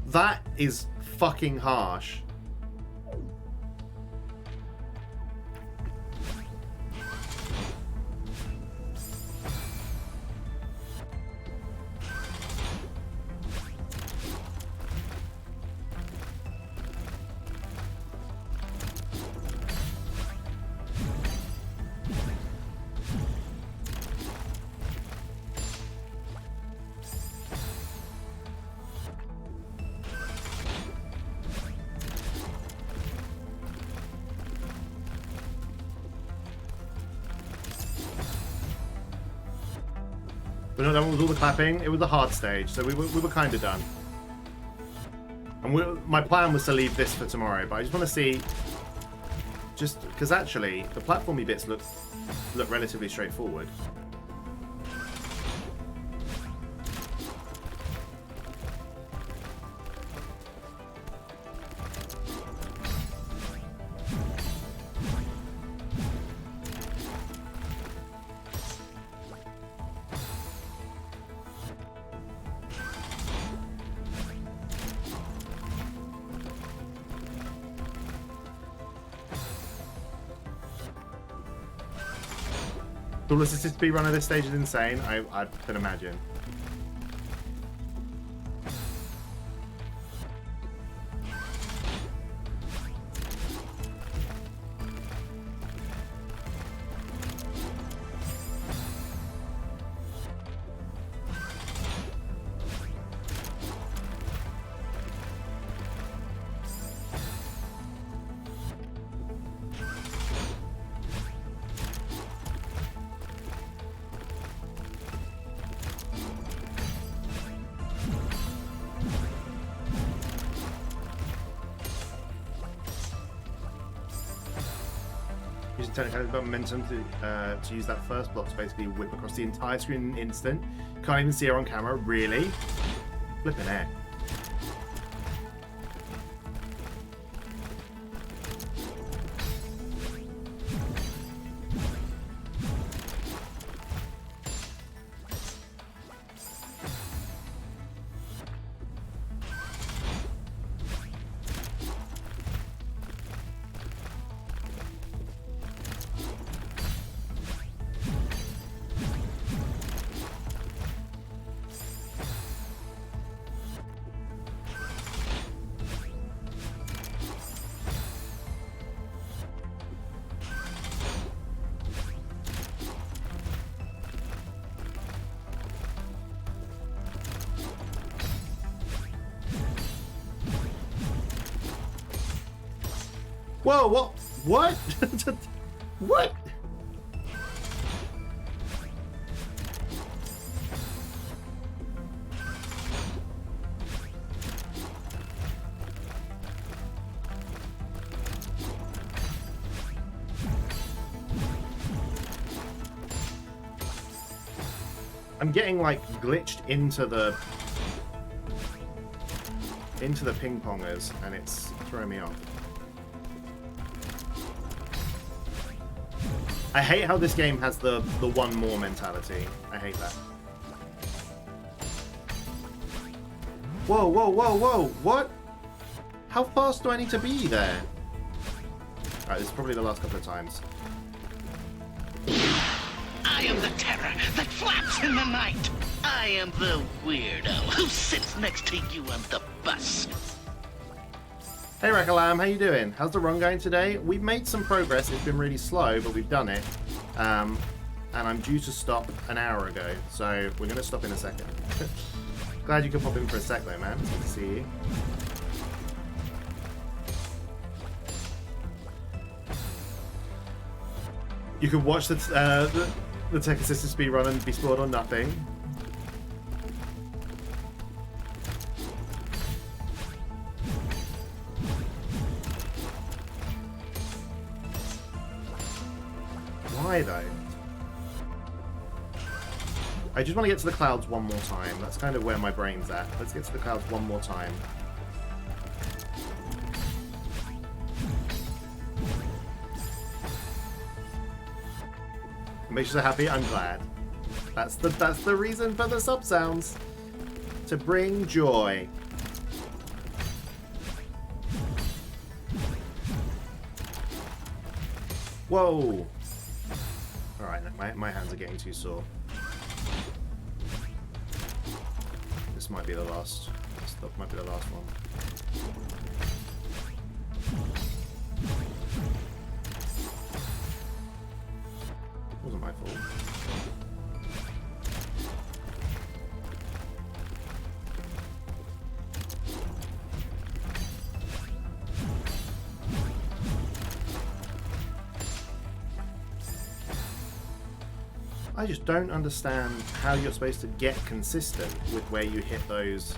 That is fucking harsh. We're not done with all the clapping. It was a hard stage, so we were kind of done. And my plan was to leave this for tomorrow, but I just want to see, just because actually the platformy bits look relatively straightforward. Flawless assist speedrun at this stage is insane, I can imagine. Using technical momentum to use that first block to basically whip across the entire screen in an instant. Can't even see her on camera, really? Flipping heck. Whoa, what? What? What? I'm getting like glitched into the ping pongers, and it's throwing me off. I hate how this game has the one more mentality. I hate that. Whoa, whoa, whoa, whoa! What? How fast do I need to be there? Alright, this is probably the last couple of times. I am the terror that flaps in the night. I am the weirdo who sits next to you on the bus. Hey Rakalam, how you doing? How's the run going today? We've made some progress. It's been really slow, but we've done it. And I'm due to stop an hour ago, so we're going to stop in a second. Glad you could pop in for a sec though, man. It's good to see you. You can watch the Tech Assisted speedrun and be spoiled on nothing. Why though? I just want to get to the clouds one more time. That's kind of where my brain's at. Let's get to the clouds one more time. Makes you so happy. I'm glad. That's the reason for the sub sounds, to bring joy. Whoa! All right, my hands are getting too sore. This might be the last. This might be the last one. Wasn't my fault. I just don't understand how you're supposed to get consistent with where you hit those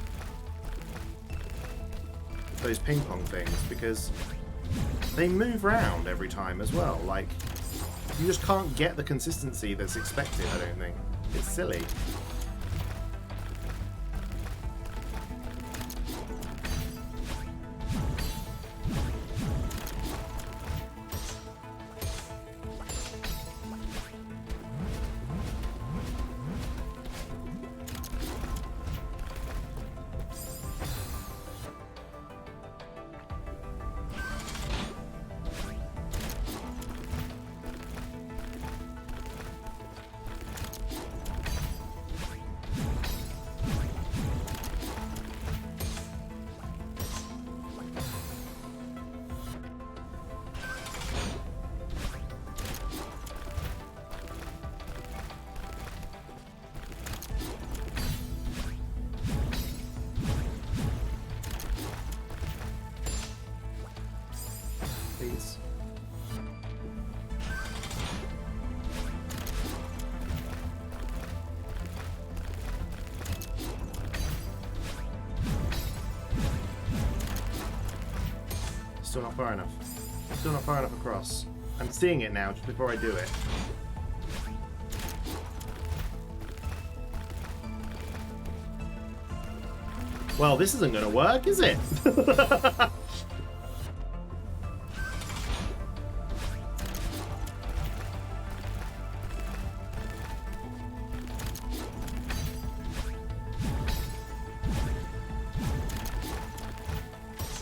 ping pong things, because they move around every time as well. Like, you just can't get the consistency that's expected, I don't think. It's silly. Please. Still not far enough. Still not far enough across. I'm seeing it now just before I do it. Well, this isn't going to work, is it?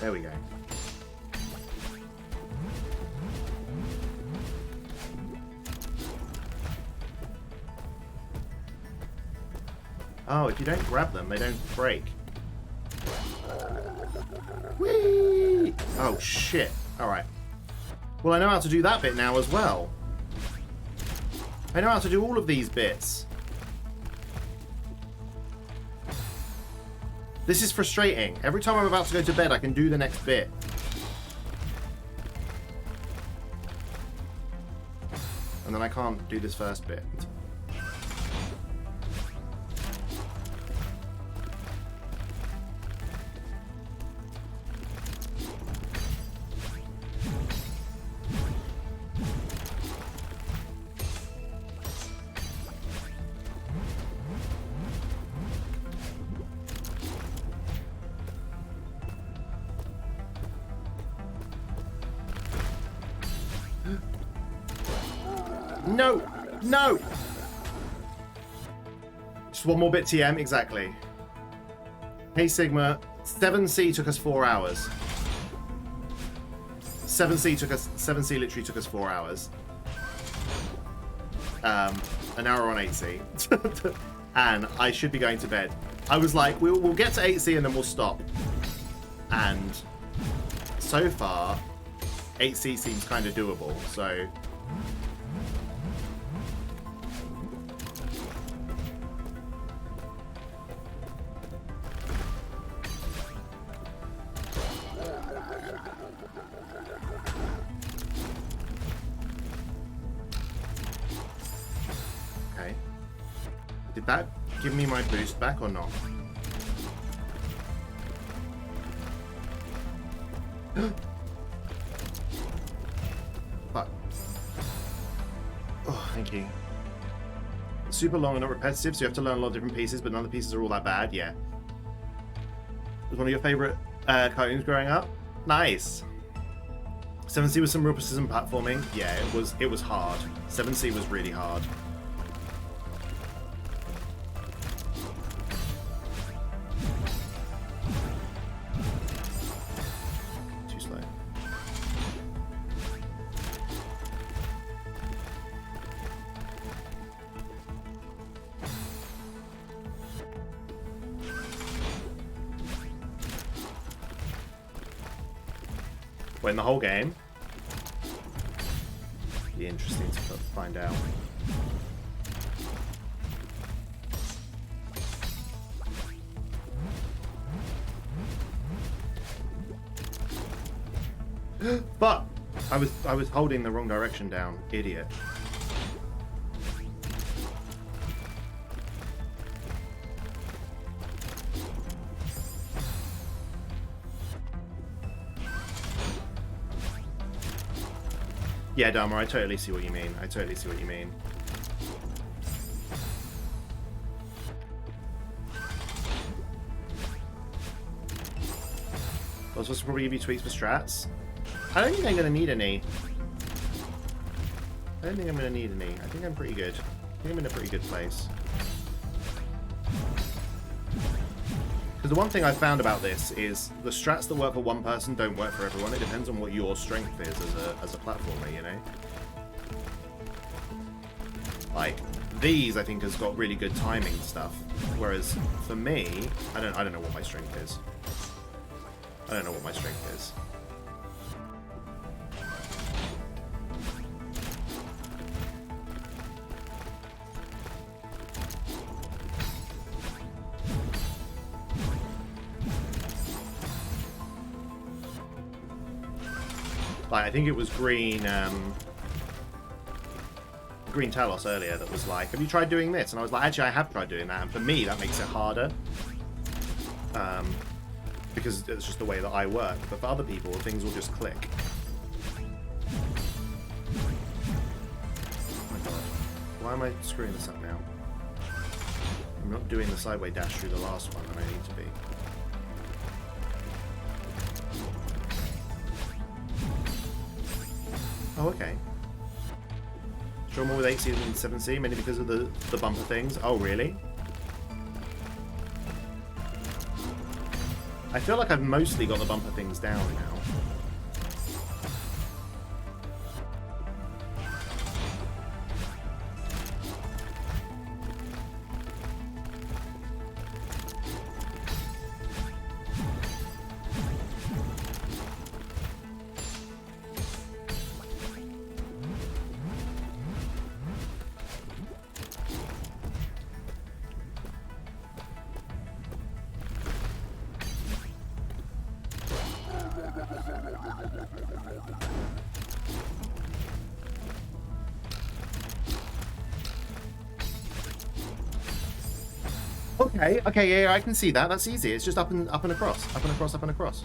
There we go. Oh, if you don't grab them, they don't break. Whee! Oh, shit. Alright. Well, I know how to do that bit now as well. I know how to do all of these bits. This is frustrating. Every time I'm about to go to bed, I can do the next bit. and then I can't do this first bit. No! No! Just one more bit TM, exactly. Hey Sigma, 7C took us 4 hours. 7C literally took us 4 hours. An hour on 8C. And I should be going to bed. I was like, we'll get to 8C and then we'll stop. And so far, 8C seems kind of doable, so... Okay. Did that give me my boost back or not? Fuck. Oh, thank you. Super long and not repetitive, so you have to learn a lot of different pieces, but none of the pieces are all that bad. Yeah. Was one of your favorite cartoons growing up? Nice. 7C was some real precision platforming. Yeah, it was hard. 7C was really hard. Too slow. Win the whole game. Be interesting to find out. But I was holding the wrong direction down, idiot. Yeah, Dharma, I totally see what you mean. I totally see what you mean. I was supposed to probably give you tweaks for strats. I don't think I'm going to need any. I don't think I'm going to need any. I think I'm pretty good. I think I'm in a pretty good place. Because the one thing I found about this is the strats that work for one person don't work for everyone. It depends on what your strength is as a platformer, you know? Like, these I think has got really good timing stuff. Whereas for me, I don't know what my strength is. I don't know what my strength is. Like, I think it was Green Talos earlier that was like, have you tried doing this? And I was like, actually I have tried doing that, and for me that makes it harder. Because it's just the way that I work. But for other people, things will just click. Oh my god. Why am I screwing this up now? I'm not doing the sideway dash through the last one, and I need to be. Oh, okay. Show more with 8C than 7C, mainly because of the bumper things. Oh, really? I feel like I've mostly got the bumper things down now. Okay, okay, yeah, I can see that. That's easy. It's just up and across, up and across, up and across.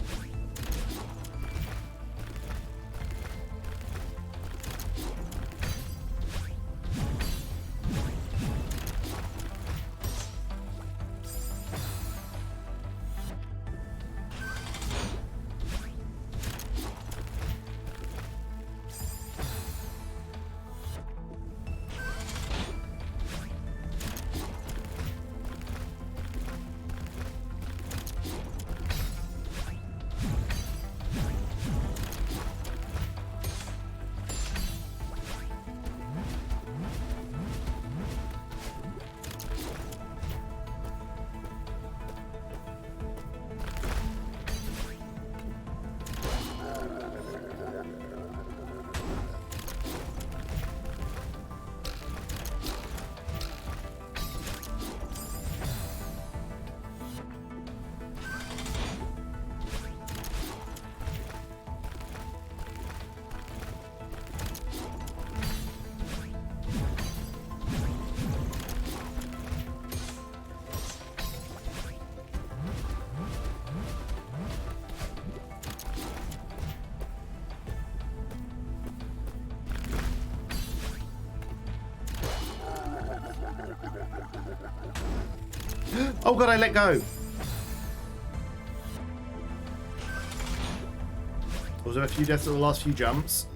Oh god, I let go. Was there a few deaths at the last few jumps?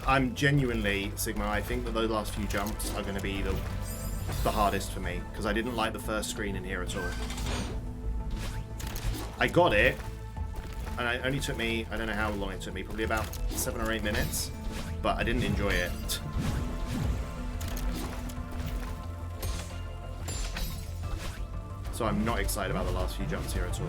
I'm genuinely, Sigma, I think that those last few jumps are going to be the hardest for me, because I didn't like the first screen in here at all. I got it, and it only took me, I don't know how long it took me, probably about 7 or 8 minutes, but I didn't enjoy it. So I'm not excited about the last few jumps here at all.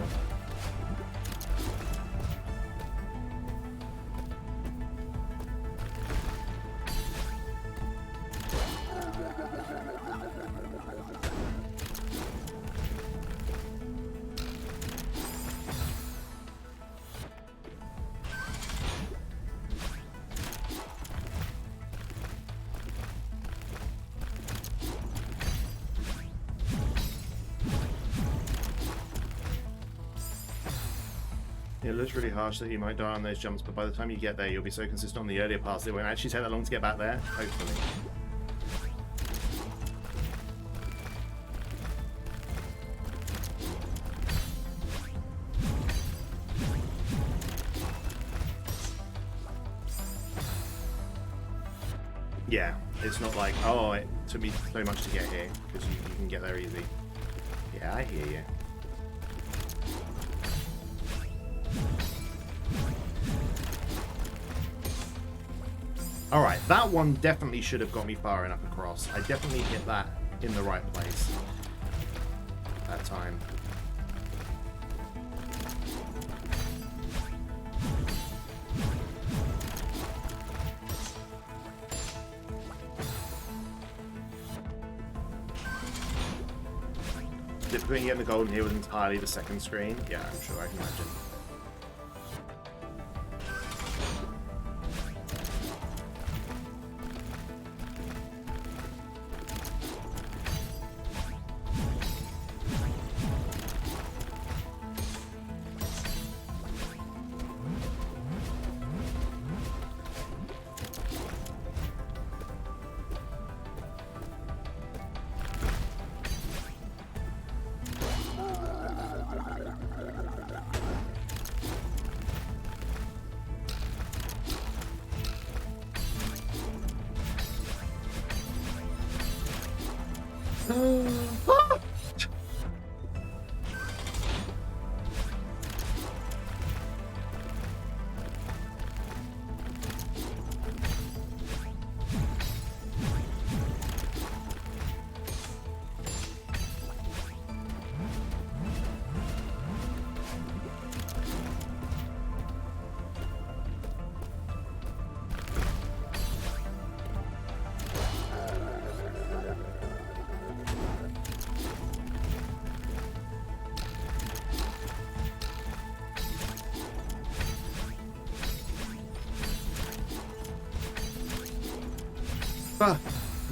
It looks really harsh that you might die on those jumps, but by the time you get there, you'll be so consistent on the earlier parts that it won't actually take that long to get back there, hopefully. Yeah, it's not like, oh, it took me so much to get here, because you can get there easy. Yeah, I hear you. Alright, that one definitely should have got me far enough across. I definitely hit that in the right place that time. Difficulty in getting the golden here was entirely the second screen. Yeah, I'm sure I can imagine.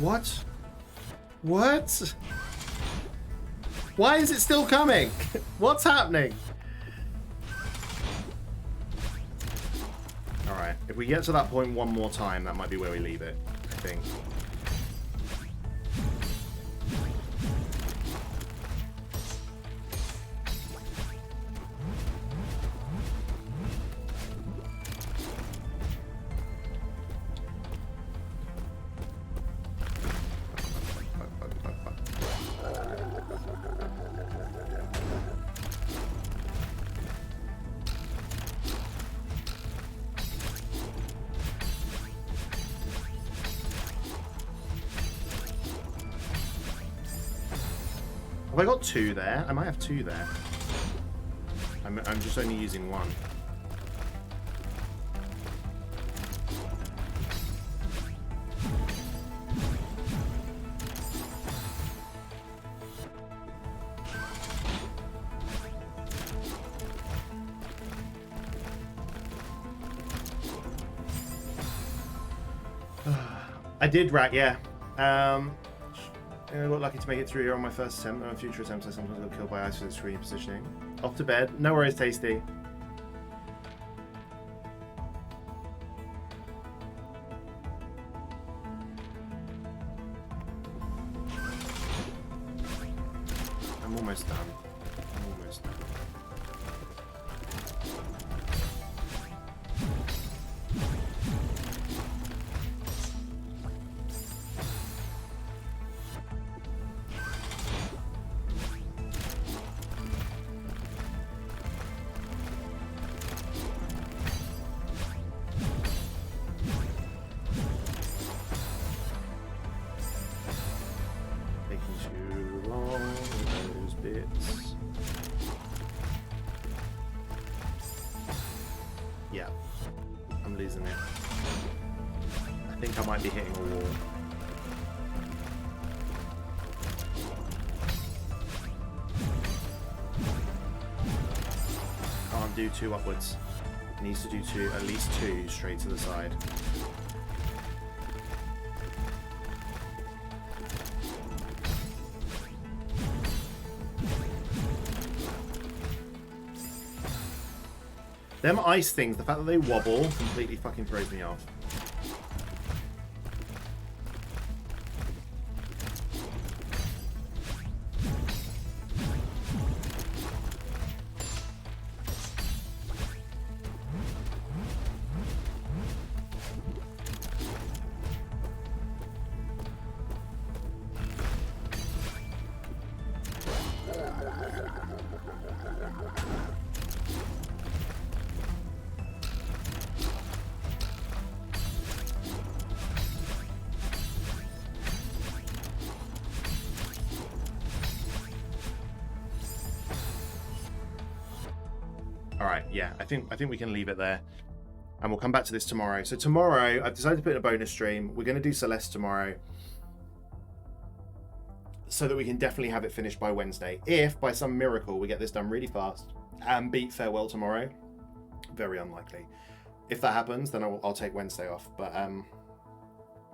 What? What? Why is it still coming? What's happening? Alright, if we get to that point one more time, that might be where we leave it, I think. Have I got 2 there? I might have 2 there. I'm just only using 1. I did rat, yeah. I got lucky to make it through here on my first attempt. On future attempts, I sometimes got killed by isolated screen positioning. Off to bed. No worries, Tasty. I'm almost done. I'm almost done. Yeah, I'm losing it. I think I might be hitting a wall. Can't do 2 upwards. Needs to do 2, at least 2 straight to the side. Them ice things, the fact that they wobble completely fucking throws me off. Alright, yeah, I think we can leave it there. And we'll come back to this tomorrow. So tomorrow, I've decided to put in a bonus stream. We're going to do Celeste tomorrow. So that we can definitely have it finished by Wednesday. If, by some miracle, we get this done really fast and beat Farewell tomorrow. Very unlikely. If that happens, then I'll take Wednesday off. But,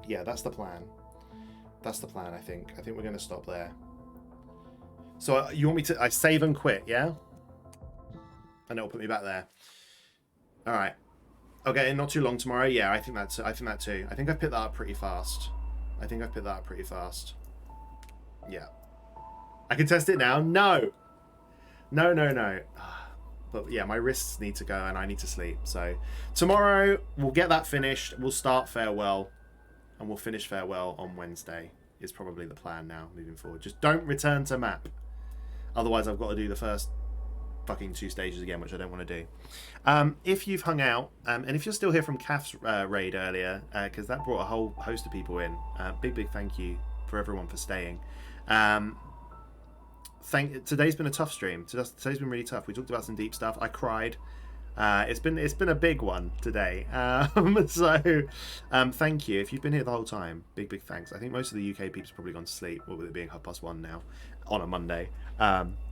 yeah, that's the plan. That's the plan, I think. I think we're going to stop there. So you want me to... I save and quit, yeah? And it'll put me back there. All right. Okay, not too long tomorrow. Yeah, I think that too. I think I've picked that up pretty fast. Yeah. I can test it now. No. No. But yeah, my wrists need to go and I need to sleep. So tomorrow we'll get that finished. We'll start Farewell and we'll finish Farewell on Wednesday is probably the plan now moving forward. Just don't return to map. Otherwise I've got to do the first fucking 2 stages again, which I don't want to do. If you've hung out, and if you're still here from Caf's raid earlier, because that brought a whole host of people in, big thank you for everyone for staying. Today's been a tough stream. Today's been really tough. We talked about some deep stuff. I cried. It's been a big one today. So thank you. If you've been here the whole time, big thanks. I think most of the UK people's probably gone to sleep, with it being 1:30 now on a Monday.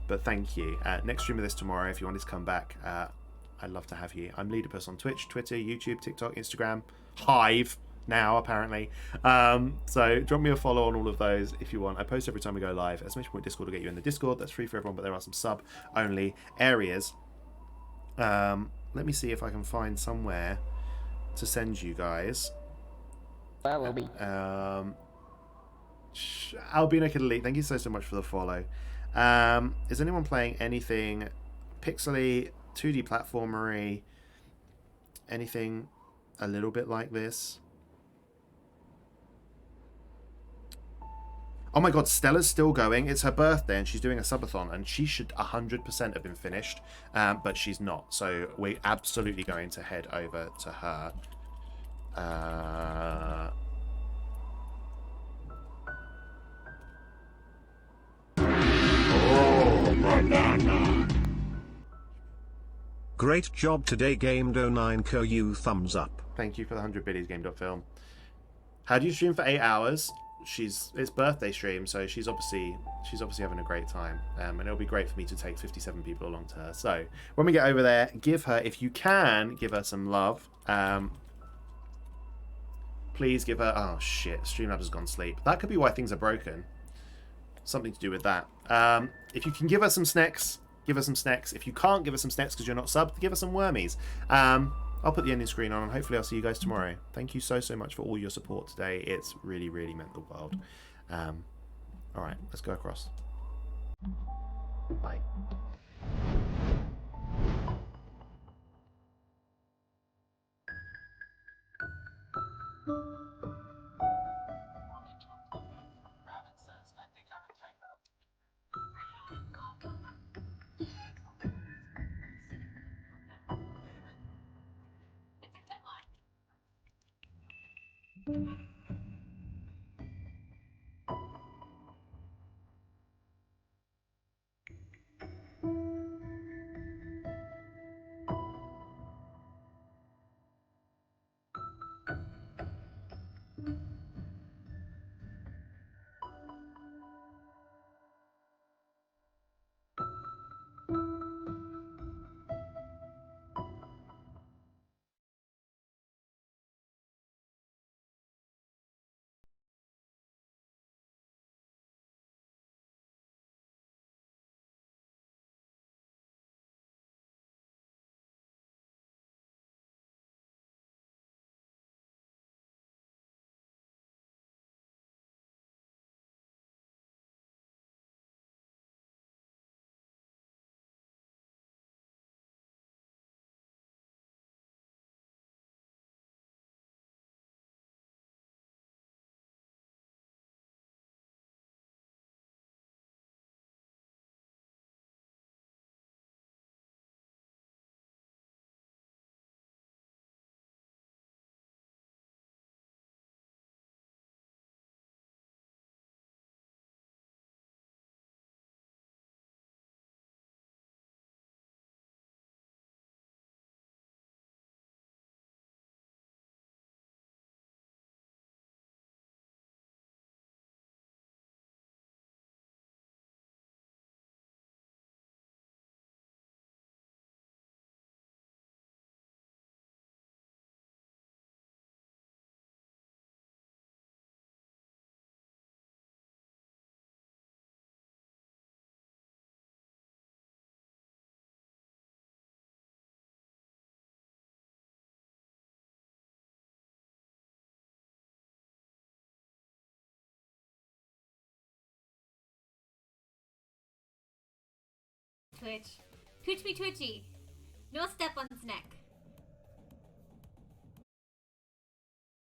But thank you. Next stream of this tomorrow. If you wanted to come back, I'd love to have you. I'm Leedipus on Twitch, Twitter, YouTube, TikTok, Instagram, Hive. now, apparently. So drop me a follow on all of those if you want. I post every time we go live. Exclamation point Discord will get you in the Discord. That's free for everyone, but there are some sub-only areas. Let me see if I can find somewhere to send you guys. Where will be? Albino Kid Elite, thank you so much for the follow. Is anyone playing anything pixely, 2D platformery, anything a little bit like this? Oh my god, Stella's still going. It's her birthday and she's doing a subathon and she should 100% have been finished, but she's not. So we're absolutely going to head over to her. Great job today, Gamed09 you thumbs up. Thank you for the 100 biddies, Game.film. How do you stream for 8 hours? It's birthday stream, so she's obviously having a great time, and it'll be great for me to take 57 people along to her. So when we get over there, give her, if you can, give her some love. Please give her. Oh shit, Streamlabs has gone sleep. That could be why things are broken. Something to do with that. If you can give her some snacks, give her some snacks. If you can't give her some snacks because you're not subbed, give her some wormies. I'll put the ending screen on and hopefully I'll see you guys tomorrow. Thank you so much for all your support today. It's really, really meant the world. Alright, let's go across. Bye. Twitch. Twitch me twitchy. No step on his neck.